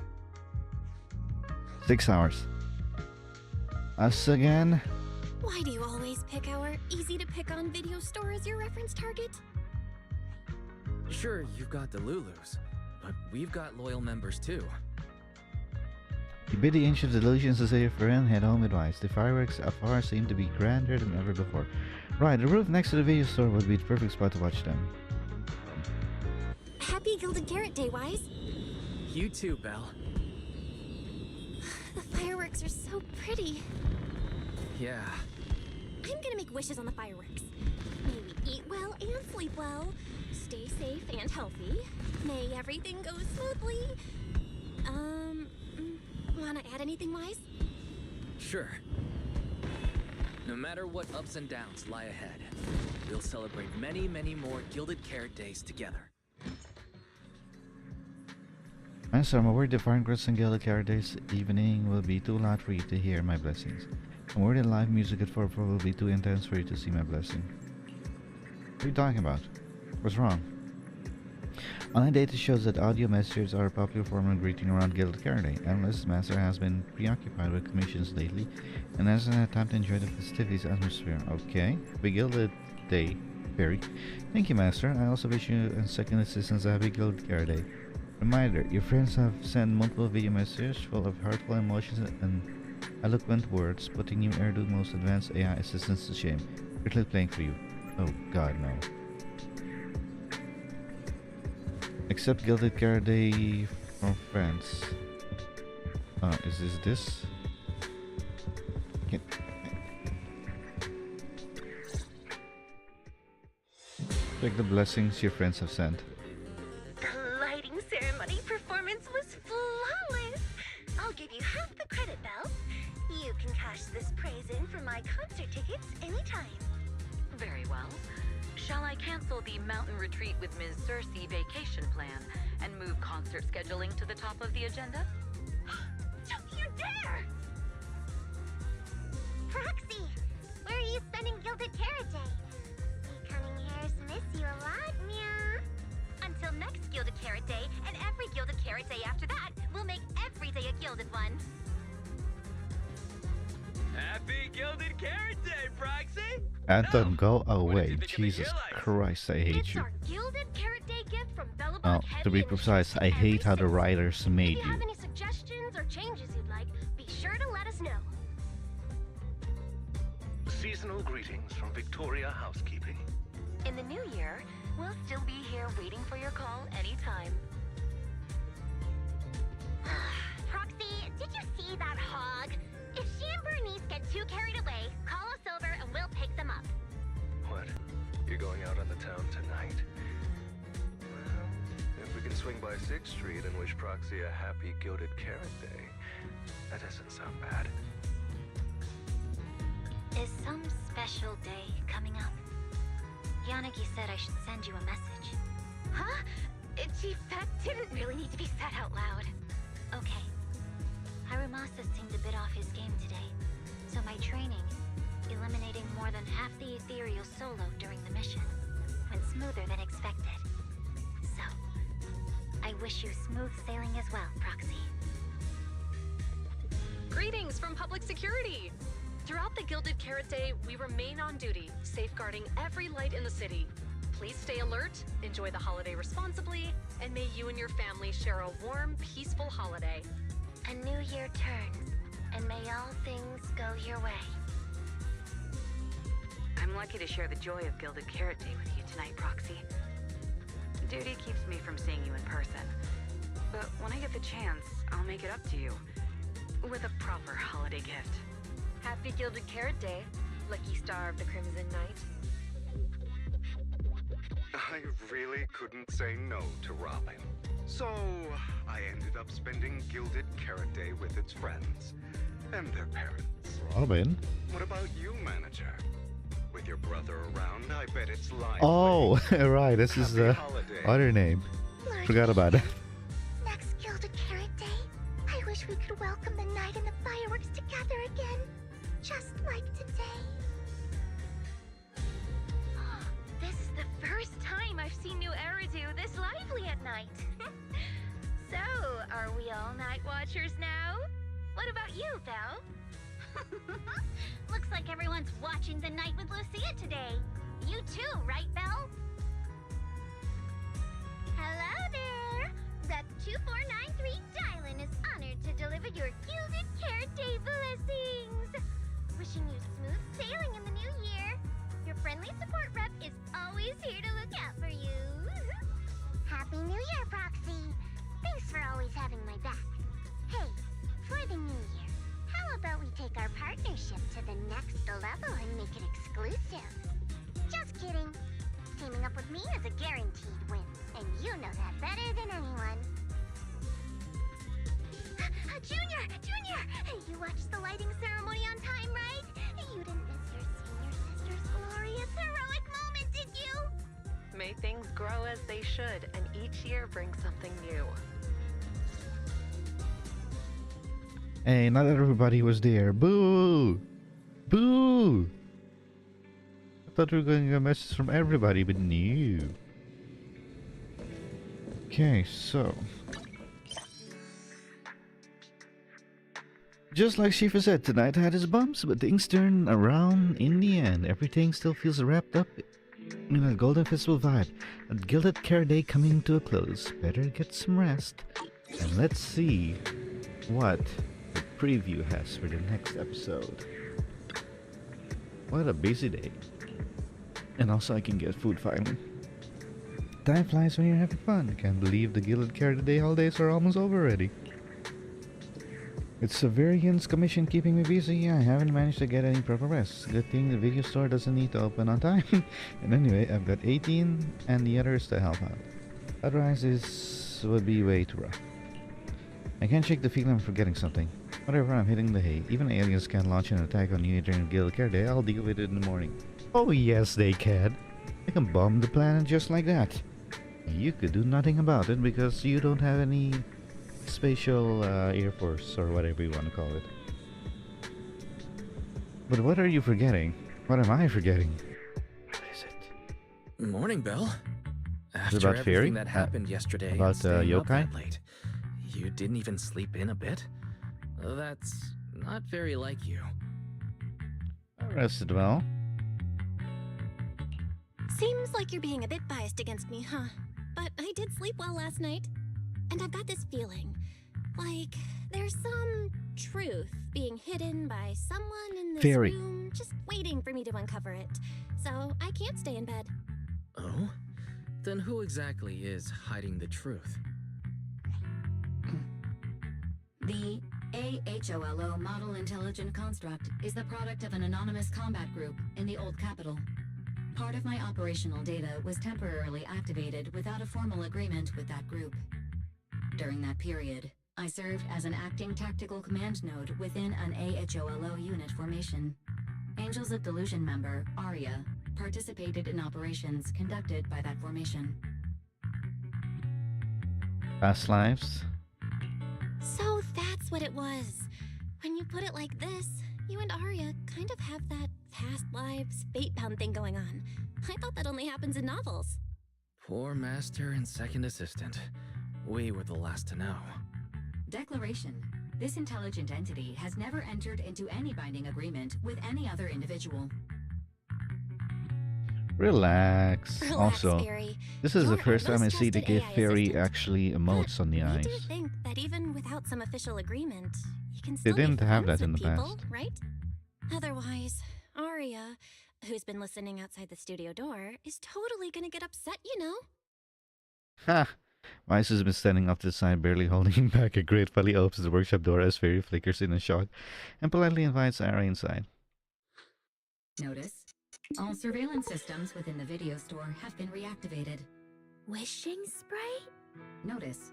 6 hours. Us again? Why do you always pick our easy-to-pick-on video store as your reference target? Sure, you've got the Lulus, but we've got loyal members too. You bid the ancient delusions to say your friend head home advice. The fireworks afar seem to be grander than ever before. Right, the roof next to the video store would be the perfect spot to watch them. Happy Gilded Carrot Day, Wise. You too, Belle. The fireworks are so pretty. Yeah. I'm gonna make wishes on the fireworks. May we eat well and sleep well. Stay safe and healthy. May everything go smoothly. Wanna add anything, Wise? Sure. No matter what ups and downs lie ahead, we'll celebrate many, many more Gilded Carrot Days together. Master, I'm worried the fireworks and Gilded Carrot Days evening will be too loud for you to hear my blessings. I'm worried the live music at 4 will be too intense for you to see my blessing. What are you talking about? What's wrong? Online data shows that audio messages are a popular form of greeting around Gilded Carrot Day. Analyst Master has been preoccupied with commissions lately and hasn't had time to enjoy the festivities atmosphere. Okay, Big Gilded Day, Barry. Thank you, Master. I also wish you and second assistants a happy Gilded Carrot Day. Reminder, your friends have sent multiple video messages full of heartful emotions and eloquent words, putting new Erdo's most advanced AI assistants to shame. Interlude playing for you. Oh god, no. Accept Gilded Caraday from France. Is this? Take the blessings your friends have sent. The lighting ceremony performance was flawless. I'll give you half the credit, Belle. You can cash this praise in for my concert tickets anytime. Very well. Shall I cancel the mountain retreat with Ms. Cersei vacation plan and move concert scheduling to the top of the agenda? Don't you dare! Proxy, where are you spending Gilded Carrot Day? We cunning hairs miss you a lot, meow. Until next Gilded Carrot Day, and every Gilded Carrot Day after that, we'll make every day a gilded one. Happy Gilded Carrot Day, Proxy! Anton, go away. Jesus Christ, I hate It's you. our Gilded Carrot Day gift from Oh, Bellabog to be precise, I hate how the writers made If you you. have any suggestions or changes you'd like, be sure to let us know. Seasonal greetings from Victoria Housekeeping. In the new year, we'll still be here waiting for your call anytime. Proxy, did you see that hog? If she and Bernice get too carried away, call us over and we'll pick them up. What? You're going out on the town tonight? Well, if we can swing by 6th Street and wish Proxy a happy Gilded Carrot Day, that doesn't sound bad. Is some special day coming up? Yanagi said I should send you a message. Huh? Chief, that didn't really need to be said out loud. Okay. Harumasa seemed a bit off his game today, so my training, eliminating more than half the ethereal solo during the mission, went smoother than expected. So, I wish you smooth sailing as well, Proxy. Greetings from Public Security! Throughout the Gilded Carrot Day, we remain on duty, safeguarding every light in the city. Please stay alert, enjoy the holiday responsibly, and may you and your family share a warm, peaceful holiday. A new year turns, and may all things go your way. I'm lucky to share the joy of Gilded Carrot Day with you tonight, Proxy. Duty keeps me from seeing you in person. But when I get the chance, I'll make it up to you. With a proper holiday gift. Happy Gilded Carrot Day, lucky star of the Crimson Knight. I really couldn't say no to Robin. So, I ended up spending Gilded Carrot Day with its friends and their parents. Robin? What about you, manager? With your brother around, I bet it's live. Oh, right. This is the other name. Forgot about it. Next Gilded Carrot Day, I wish we could welcome the night and the fireworks together again, just like today. This is the first time I've seen New Eridu this lively at night. So, are we all night watchers now? What about you, Belle? Looks like everyone's watching the night with Lucia today. You too, right, Belle? Hello there! Rep 2493 Dylan is honored to deliver your Gilded Carrot Day blessings! Wishing you smooth sailing in the new year. Your friendly support rep is always here to look out for you. Happy New Year, Proxy! Thanks for always having my back. Hey, for the new year, how about we take our partnership to the next level and make it exclusive? Just kidding. Teaming up with me is a guaranteed win, and you know that better than anyone. Junior! Junior! You watched the lighting ceremony on time, right? You didn't miss your senior sister's glorious heroic moment, did you? May things grow as they should, and each year brings something new. Hey, not everybody was there. Boo! Boo! I thought we were going to get a message from everybody, but no. Okay, so. Just like Shifa said, tonight had its bumps, but things turned around in the end. Everything still feels wrapped up in a Golden Festival vibe. A Gilded Carrot Day coming to a close. Better get some rest. And let's see what the preview has for the next episode. What a busy day. And also I can get food finally. Time flies when you're having fun. I can't believe the Gilded Carrot holidays are almost over already. It's Severian's commission keeping me busy. I haven't managed to get any proper rest. Good thing the video store doesn't need to open on time. And anyway, I've got 18 and the others to help out. Otherwise this would be way too rough. I can't shake the feeling of forgetting something. Whatever, I'm hitting the hay. Even aliens can launch an attack on you during Gilded Carrot. I'll deal with it in the morning. Oh yes, they can. They can bomb the planet just like that. You could do nothing about it because you don't have any spatial Air Force or whatever you want to call it. But what are you forgetting? What am I forgetting? What is it? Morning, Belle. After about everything Fairy? that happened yesterday, about staying up yokai? that late, you didn't even sleep in a bit? That's not very like you. I rested well. Seems like you're being a bit biased against me, huh? But I did sleep well last night. And I've got this feeling, like there's some truth being hidden by someone in this Fairy. room, just waiting for me to uncover it. So I can't stay in bed. Oh? Then who exactly is hiding the truth? The AHOLO Model Intelligent Construct is the product of an anonymous combat group in the Old Capital. Part of my operational data was temporarily activated without a formal agreement with that group. During that period, I served as an acting tactical command node within an AHOLO unit formation. Angels of Delusion member, Arya, participated in operations conducted by that formation. Past lives? So that's what it was. When you put it like this, you and Arya kind of have that past lives, fate-bound thing going on. I thought that only happens in novels. Poor master and second assistant. We were the last to know. Declaration. This intelligent entity has never entered into any binding agreement with any other individual. Relax. Also, Fairy. this is the You're our first time I most see the trusted Gift AI Fairy assistant. actually emotes on the I eyes. do think that even without some official agreement, you can They still be didn't have friends that in with the people, past. right? Otherwise, Arya, who's been listening outside the studio door, is totally gonna get upset, you know? Ha! Weiss has been standing off to the side, barely holding back a gratefully opens the workshop door as Fairy flickers in a shock and politely invites Ari inside. Notice, all surveillance systems within the video store have been reactivated. Wishing sprite? Notice,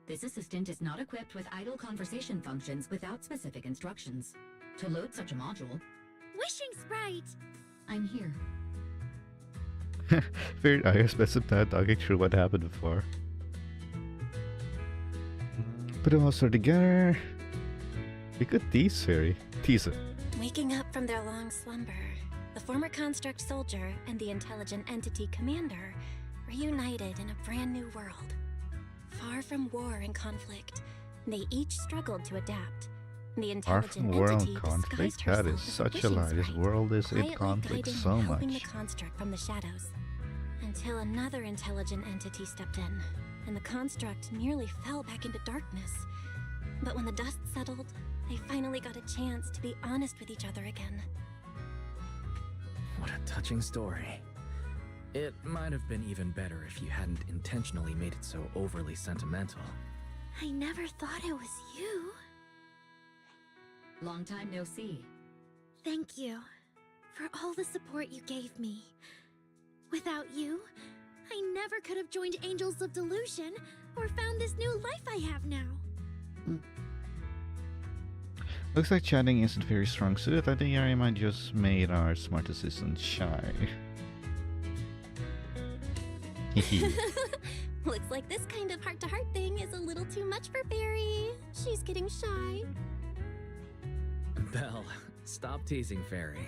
this assistant is not equipped with idle conversation functions without specific instructions. To load such a module, Wishing sprite! I'm here. Fairy Ari spent some time talking through what happened before. Put them all together. We could tease Fairy. Tease it. Waking up from their long slumber, the former construct soldier and the intelligent entity commander reunited in a brand new world. Far from war and conflict, they each struggled to adapt. The Far from intelligent world entity conflict? disguised That herself is as a such a wishing lie. This sprite, world is in quietly conflict guiding so and helping much. the construct from the shadows, until another intelligent entity stepped in, and the construct nearly fell back into darkness. But when the dust settled, they finally got a chance to be honest with each other again. What a touching story. It might have been even better if you hadn't intentionally made it so overly sentimental. I never thought it was you. Long time no see. Thank you for all the support you gave me. Without you, I never could have joined Angels of Delusion or found this new life I have now. Looks like chatting isn't very strong suit. I think Ari might just made our smart assistant shy. Looks like this kind of heart-to-heart thing is a little too much for Fairy. She's getting shy. Belle, stop teasing Fairy.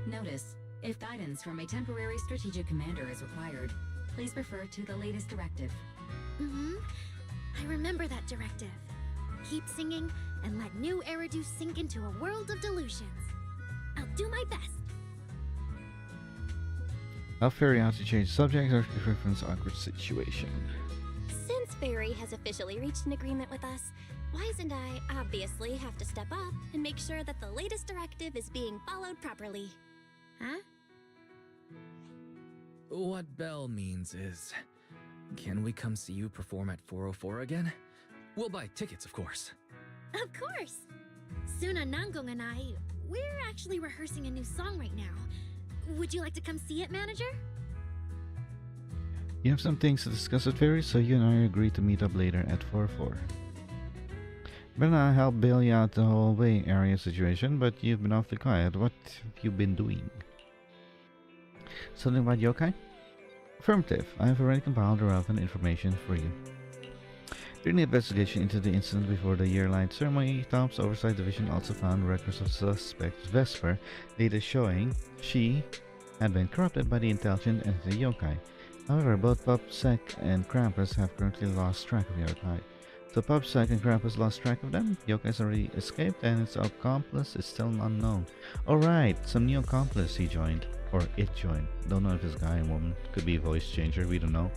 Notice, if guidance from a temporary strategic commander is required, please refer to the latest directive. I remember that directive. Keep singing and let new Eridu sink into a world of delusions. I'll do my best. Help Fairy out to change subjects or reference awkward situation. Since Fairy has officially reached an agreement with us, Wise and I obviously have to step up and make sure that the latest directive is being followed properly. Huh? What Belle means is, can we come see you perform at 404 again? We'll buy tickets, of course. Of course! Suna, Nangong, and I, we're actually rehearsing a new song right now. Would you like to come see it, manager? You have some things to discuss with Fairy, so you and I agreed to meet up later at 4-4. Ben and I helped bail you out the whole Bay Area situation, but you've been awfully quiet. What have you been doing? Something about yokai? Affirmative. I have already compiled the relevant information for you. During the investigation into the incident before the year-light ceremony, Tom's Oversight Division also found records of suspect Vesper, data showing she had been corrupted by the intelligent entity yokai. However, both PubSec and Krampus have currently lost track of yokai. So PubSec and Krampus lost track of them, yokai's already escaped, and its accomplice is still unknown. Alright, some new accomplice he joined. Or it joined. Don't know if it's a guy or woman. Could be a voice changer, we don't know.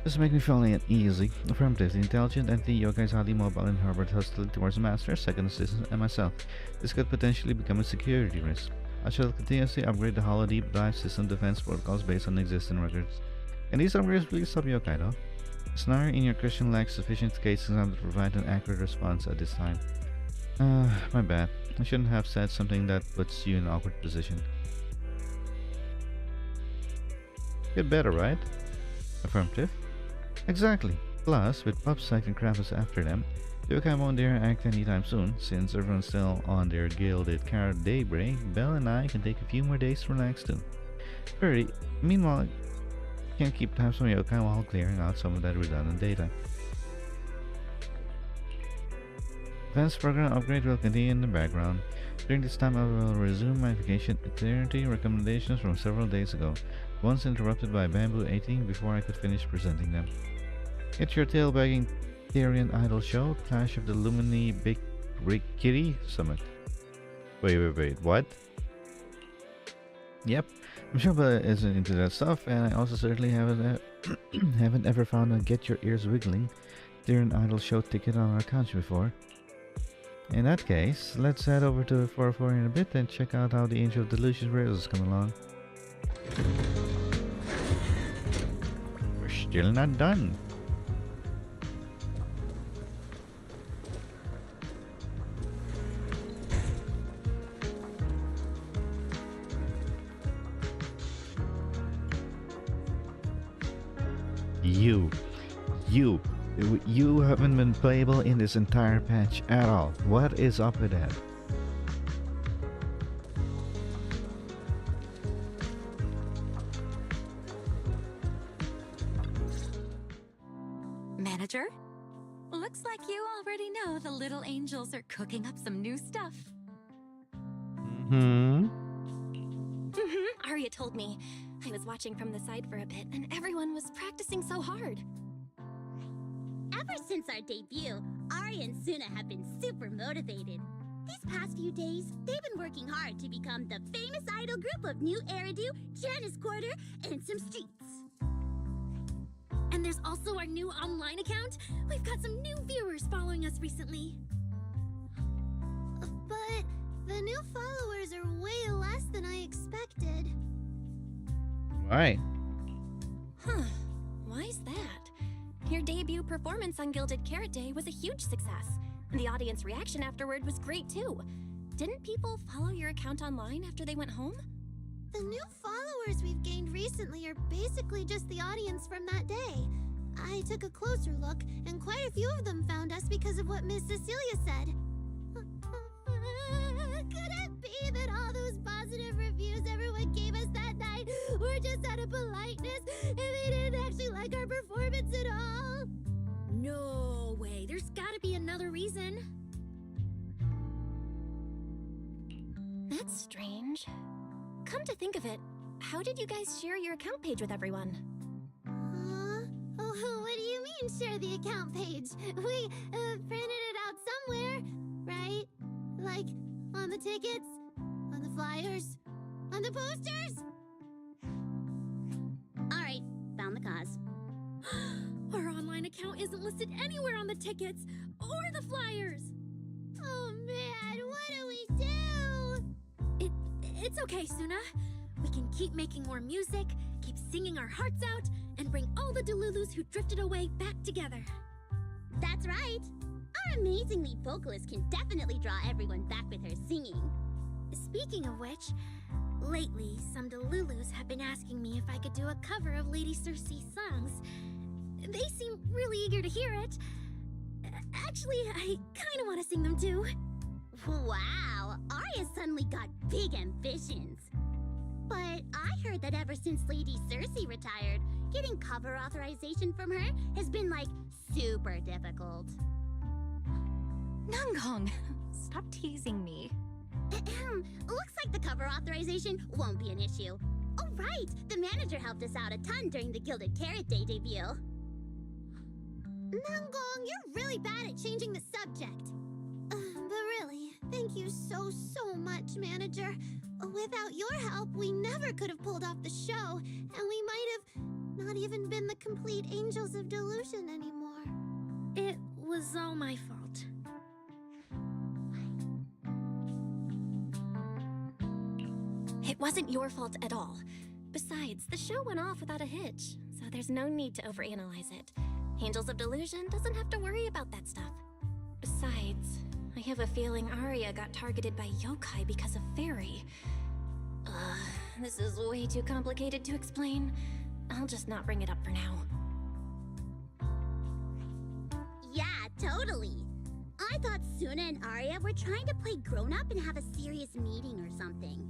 This makes me feel uneasy. Affirmative. The intelligent entity yokai is highly mobile and harbored hostility towards the master, second assistant, and myself. This could potentially become a security risk. I shall continuously upgrade the Holo Deep Dive system defense protocols based on existing records. Can these upgrades please stop yokai though? The scenario in your question lacks sufficient cases to provide an accurate response at this time. My bad. I shouldn't have said something that puts you in an awkward position. Get better, right? Affirmative. Exactly. Plus, with PubSec and Krampus after them, yokai won't dare act anytime soon. Since everyone's still on their gilded carrot daybreak, Belle and I can take a few more days to relax too. Meanwhile, I can keep tabs on yokai while clearing out some of that redundant data. Advanced program upgrade will continue in the background. During this time, I will resume my vacation itinerary recommendations from several days ago, once interrupted by Bamboo 18 before I could finish presenting them. Get your tail-wagging Tyrian Idol show, Clash of the Lumini Big Rig Kitty Summit. Wait, what? Yep, I'm sure Bella isn't into that stuff, and I also certainly haven't ever found a Get Your Ears Wiggling Tyrian Idol show ticket on our couch before. In that case, let's head over to 404 in a bit and check out how the Angel of Delusion rehearsals come along. We're still not done. You haven't been playable in this entire patch at all. What is up with that? Manager? Looks like you already know the little angels are cooking up some new stuff. Arya told me. I was watching from the side for a bit, and everyone was practicing so hard. Ever since our debut, Ari and Suna have been super motivated. These past few days, they've been working hard to become the famous idol group of New Eridu, Janice Quarter, and some streets. And there's also our new online account. We've got some new viewers following us recently. But the new followers are way less than I expected. Right. Huh. Why is that? Your debut performance on Gilded Carrot Day was a huge success. The audience reaction afterward was great too. Didn't people follow your account online after they went home? The new followers we've gained recently are basically just the audience from that day. I took a closer look, and quite a few of them found us because of what Miss Cecilia said. Could it be that all those positive reviews everyone gave us that night were just out of politeness and they didn't actually like our performance at all? No way. There's gotta be another reason. That's strange. Come to think of it, how did you guys share your account page with everyone? What do you mean, share the account page? We printed it out somewhere, right? Like, on the tickets? On the flyers? On the posters? Alright, found the cause. Our online account isn't listed anywhere on the tickets or the flyers. Oh man, what do we do? It's okay, Suna. we can keep making more music, keep singing our hearts out, and bring all the Delulus who drifted away back together. That's right. Our amazing lead vocalist can definitely draw everyone back with her singing. Speaking of which, lately some Delulus have been asking me if I could do a cover of Lady Circe's songs. They seem really eager to hear it. Actually, I kind of want to sing them too. Wow, Arya suddenly got big ambitions. But I heard that ever since Lady Circe retired, getting cover authorization from her has been like super difficult. Nanggong, stop teasing me. Looks like the cover authorization won't be an issue. Oh right, the manager helped us out a ton during the Gilded Carrot Day debut. Nanggong, you're really bad at changing the subject. But really, thank you so much, manager. Without your help, we never could have pulled off the show, and we might have not even been the complete Angels of Delusion anymore. It was all my fault. It wasn't your fault at all. Besides, the show went off without a hitch, so there's no need to overanalyze it. Angels of Delusion doesn't have to worry about that stuff. Besides, I have a feeling Arya got targeted by yokai because of Fairy. This is way too complicated to explain. I'll just not bring it up for now. Yeah, totally. I thought Suna and Arya were trying to play grown-up and have a serious meeting or something.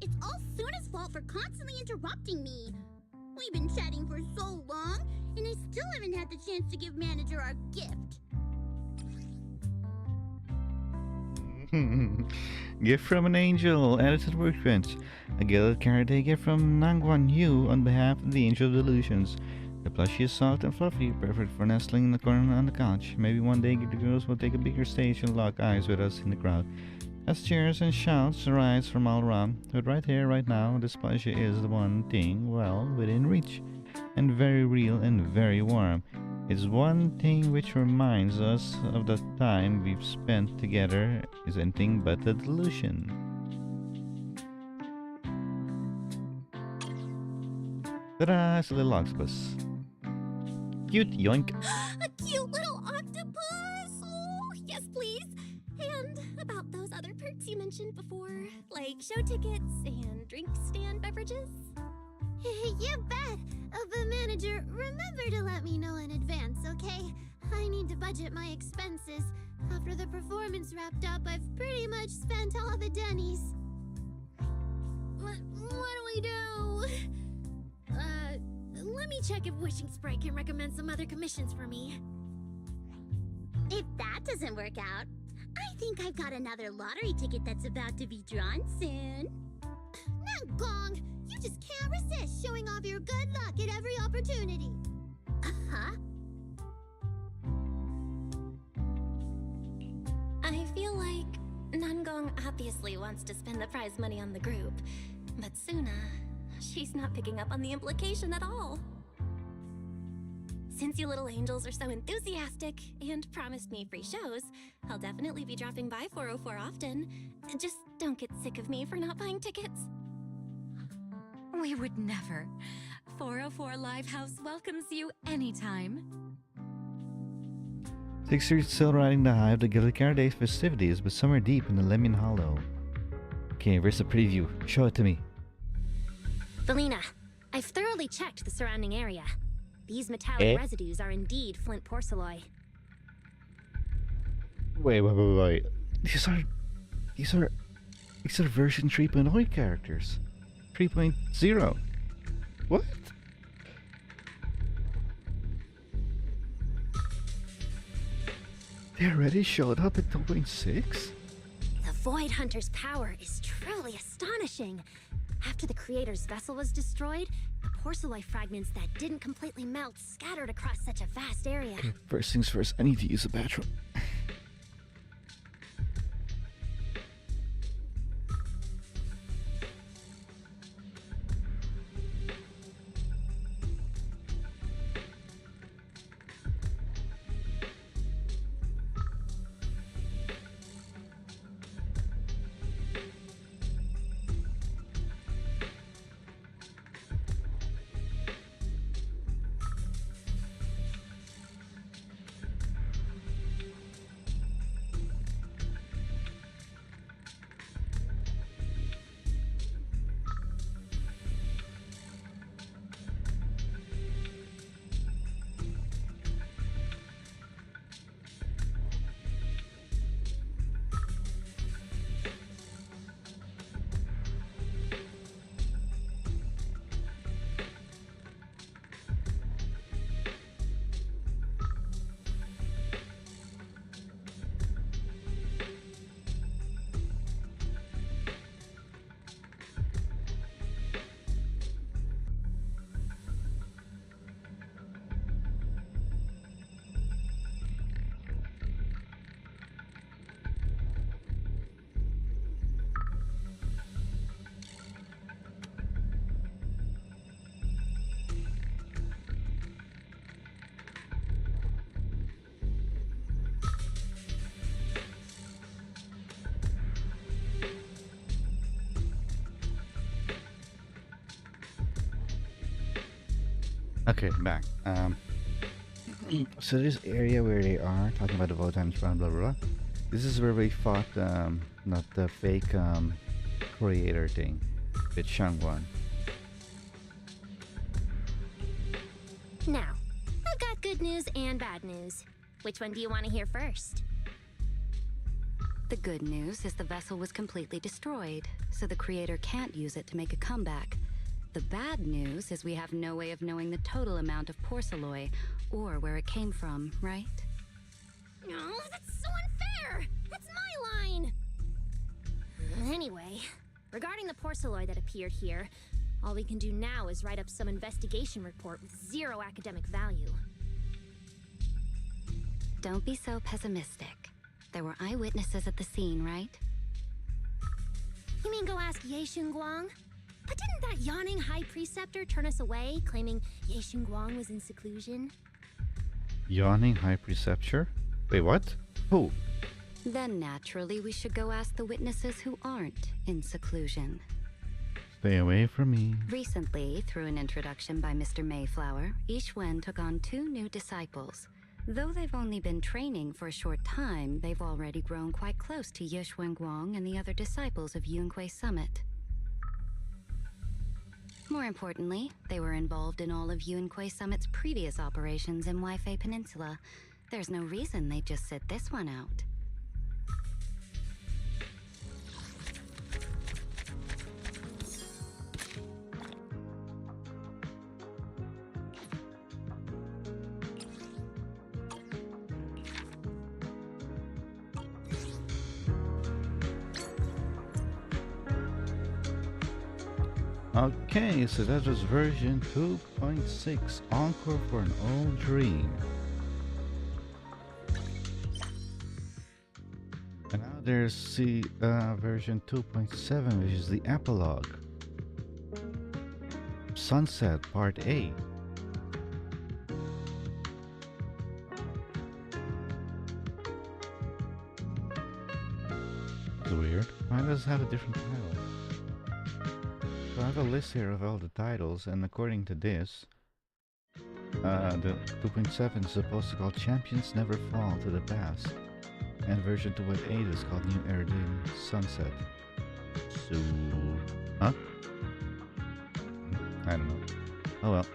It's all Suna's fault for constantly interrupting me. We've been chatting for so long, and I still haven't had the chance to give manager our gift. Gift from an angel, added to the workbench. A Gilded Carrot Day gift from Nangwan Yu on behalf of the Angel of Delusions. The plushie is soft and fluffy, perfect for nestling in the corner on the couch. Maybe one day the girls will take a bigger stage and lock eyes with us in the crowd. As cheers and shouts arise from all around, but right here, right now, this plushie is the one thing, well, within reach. And very real and very warm. It's one thing which reminds us of the time we've spent together is anything but a delusion. Ta-da! It's a little octopus. Cute, yoink. A cute little octopus! Oh, yes please! And about those other perks you mentioned before, like show tickets and drink stand beverages? You bet! But manager, remember to let me know in advance, okay? I need to budget my expenses. After the performance wrapped up, I've pretty much spent all the Denny's. What do we do? Let me check if Wishing Sprite can recommend some other commissions for me. If that doesn't work out, I think I've got another lottery ticket that's about to be drawn soon. Nanggong, you just can't resist showing off your good luck at every opportunity. Uh-huh. I feel like Nanggong obviously wants to spend the prize money on the group, but Suna, she's not picking up on the implication at all. Since you little angels are so enthusiastic and promised me free shows, I'll definitely be dropping by 404 often. Just don't get sick of me for not buying tickets. We would never. 404 Livehouse welcomes you anytime. 6th Street still riding the high of the Gilded Carrot Day festivities, but somewhere deep in the Lemon Hollow. Okay, where's the preview? Show it to me. Felina, I've thoroughly checked the surrounding area. These metallic residues are indeed flint porcelain. Wait. These are version 3.0 characters. 3.0. What? They already showed up at 2.6? The Void Hunter's power is truly astonishing. After the creator's vessel was destroyed, the porcelain fragments that didn't completely melt scattered across such a vast area. Okay, first things first, I need to use a bathroom. Okay, back. So this area where they are talking about the vote times, blah blah blah. This is where we fought, not the fake creator thing, with Shangguan. Now, I've got good news and bad news. Which one do you want to hear first? The good news is the vessel was completely destroyed, so the creator can't use it to make a comeback. The bad news is we have no way of knowing the total amount of porcelain or where it came from, right? No, that's so unfair! That's my line! Anyway, regarding the porcelain that appeared here, all we can do now is write up some investigation report with zero academic value. Don't be so pessimistic. There were eyewitnesses at the scene, right? You mean go ask Ye Xinguang? But didn't that yawning high preceptor turn us away, claiming Ye Xinguang was in seclusion? Yawning high preceptor? Wait, what? Who? Then naturally we should go ask the witnesses who aren't in seclusion. Stay away from me. Recently, through an introduction by Mr. Mayflower, Yixuan took on 2 new disciples. Though they've only been training for a short time, they've already grown quite close to Ye Xuanguang and the other disciples of Yunque Summit. More importantly, they were involved in all of Yunque Summit's previous operations in Waifei Peninsula. There's no reason they'd just sit this one out. Okay, so that was version 2.6, Encore for an Old Dream. And now there's the version 2.7, which is the epilogue. Sunset Part A. It's weird. Why does it have a different title? So I have a list here of all the titles, and according to this, the 2.7 is supposed to call Champions Never Fall to the Past, and version 2.8 is called New Erdene Sunset. So, huh? I don't know. Oh well.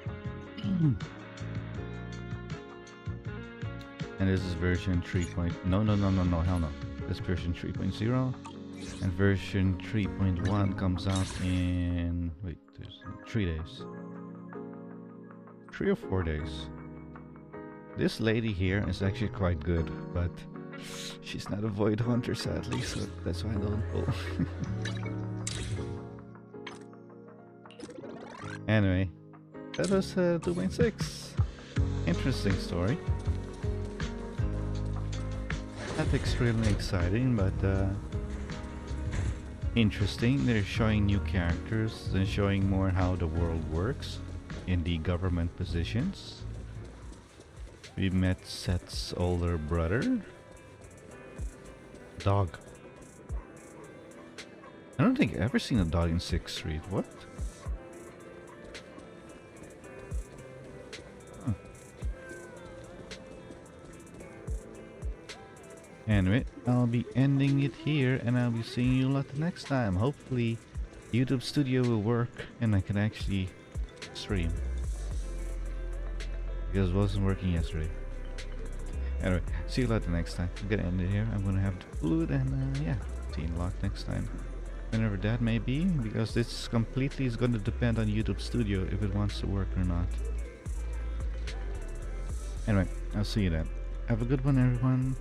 And this is version 3. No, hell no. This is version 3.0. And version 3.1 comes out in... wait, there's 3 days. 3 or 4 days. This lady here is actually quite good, but she's not a Void Hunter sadly, so that's why I don't pull. Anyway, that was 2.6. Interesting story. Not extremely exciting, but interesting. They're showing new characters and showing more how the world works in the government positions. We met Seth's older brother. Dog. I don't think I've ever seen a dog in 6th Street. What? Huh. Anyway, I'll be ending it here, and I'll be seeing you a lot the next time. Hopefully, YouTube Studio will work and I can actually stream. Because it wasn't working yesterday. Anyway, see you a lot the next time. I'm gonna end it here. I'm gonna have the food, and yeah, see you a lot next time. Whenever that may be, because this completely is gonna depend on YouTube Studio if it wants to work or not. Anyway, I'll see you then. Have a good one, everyone.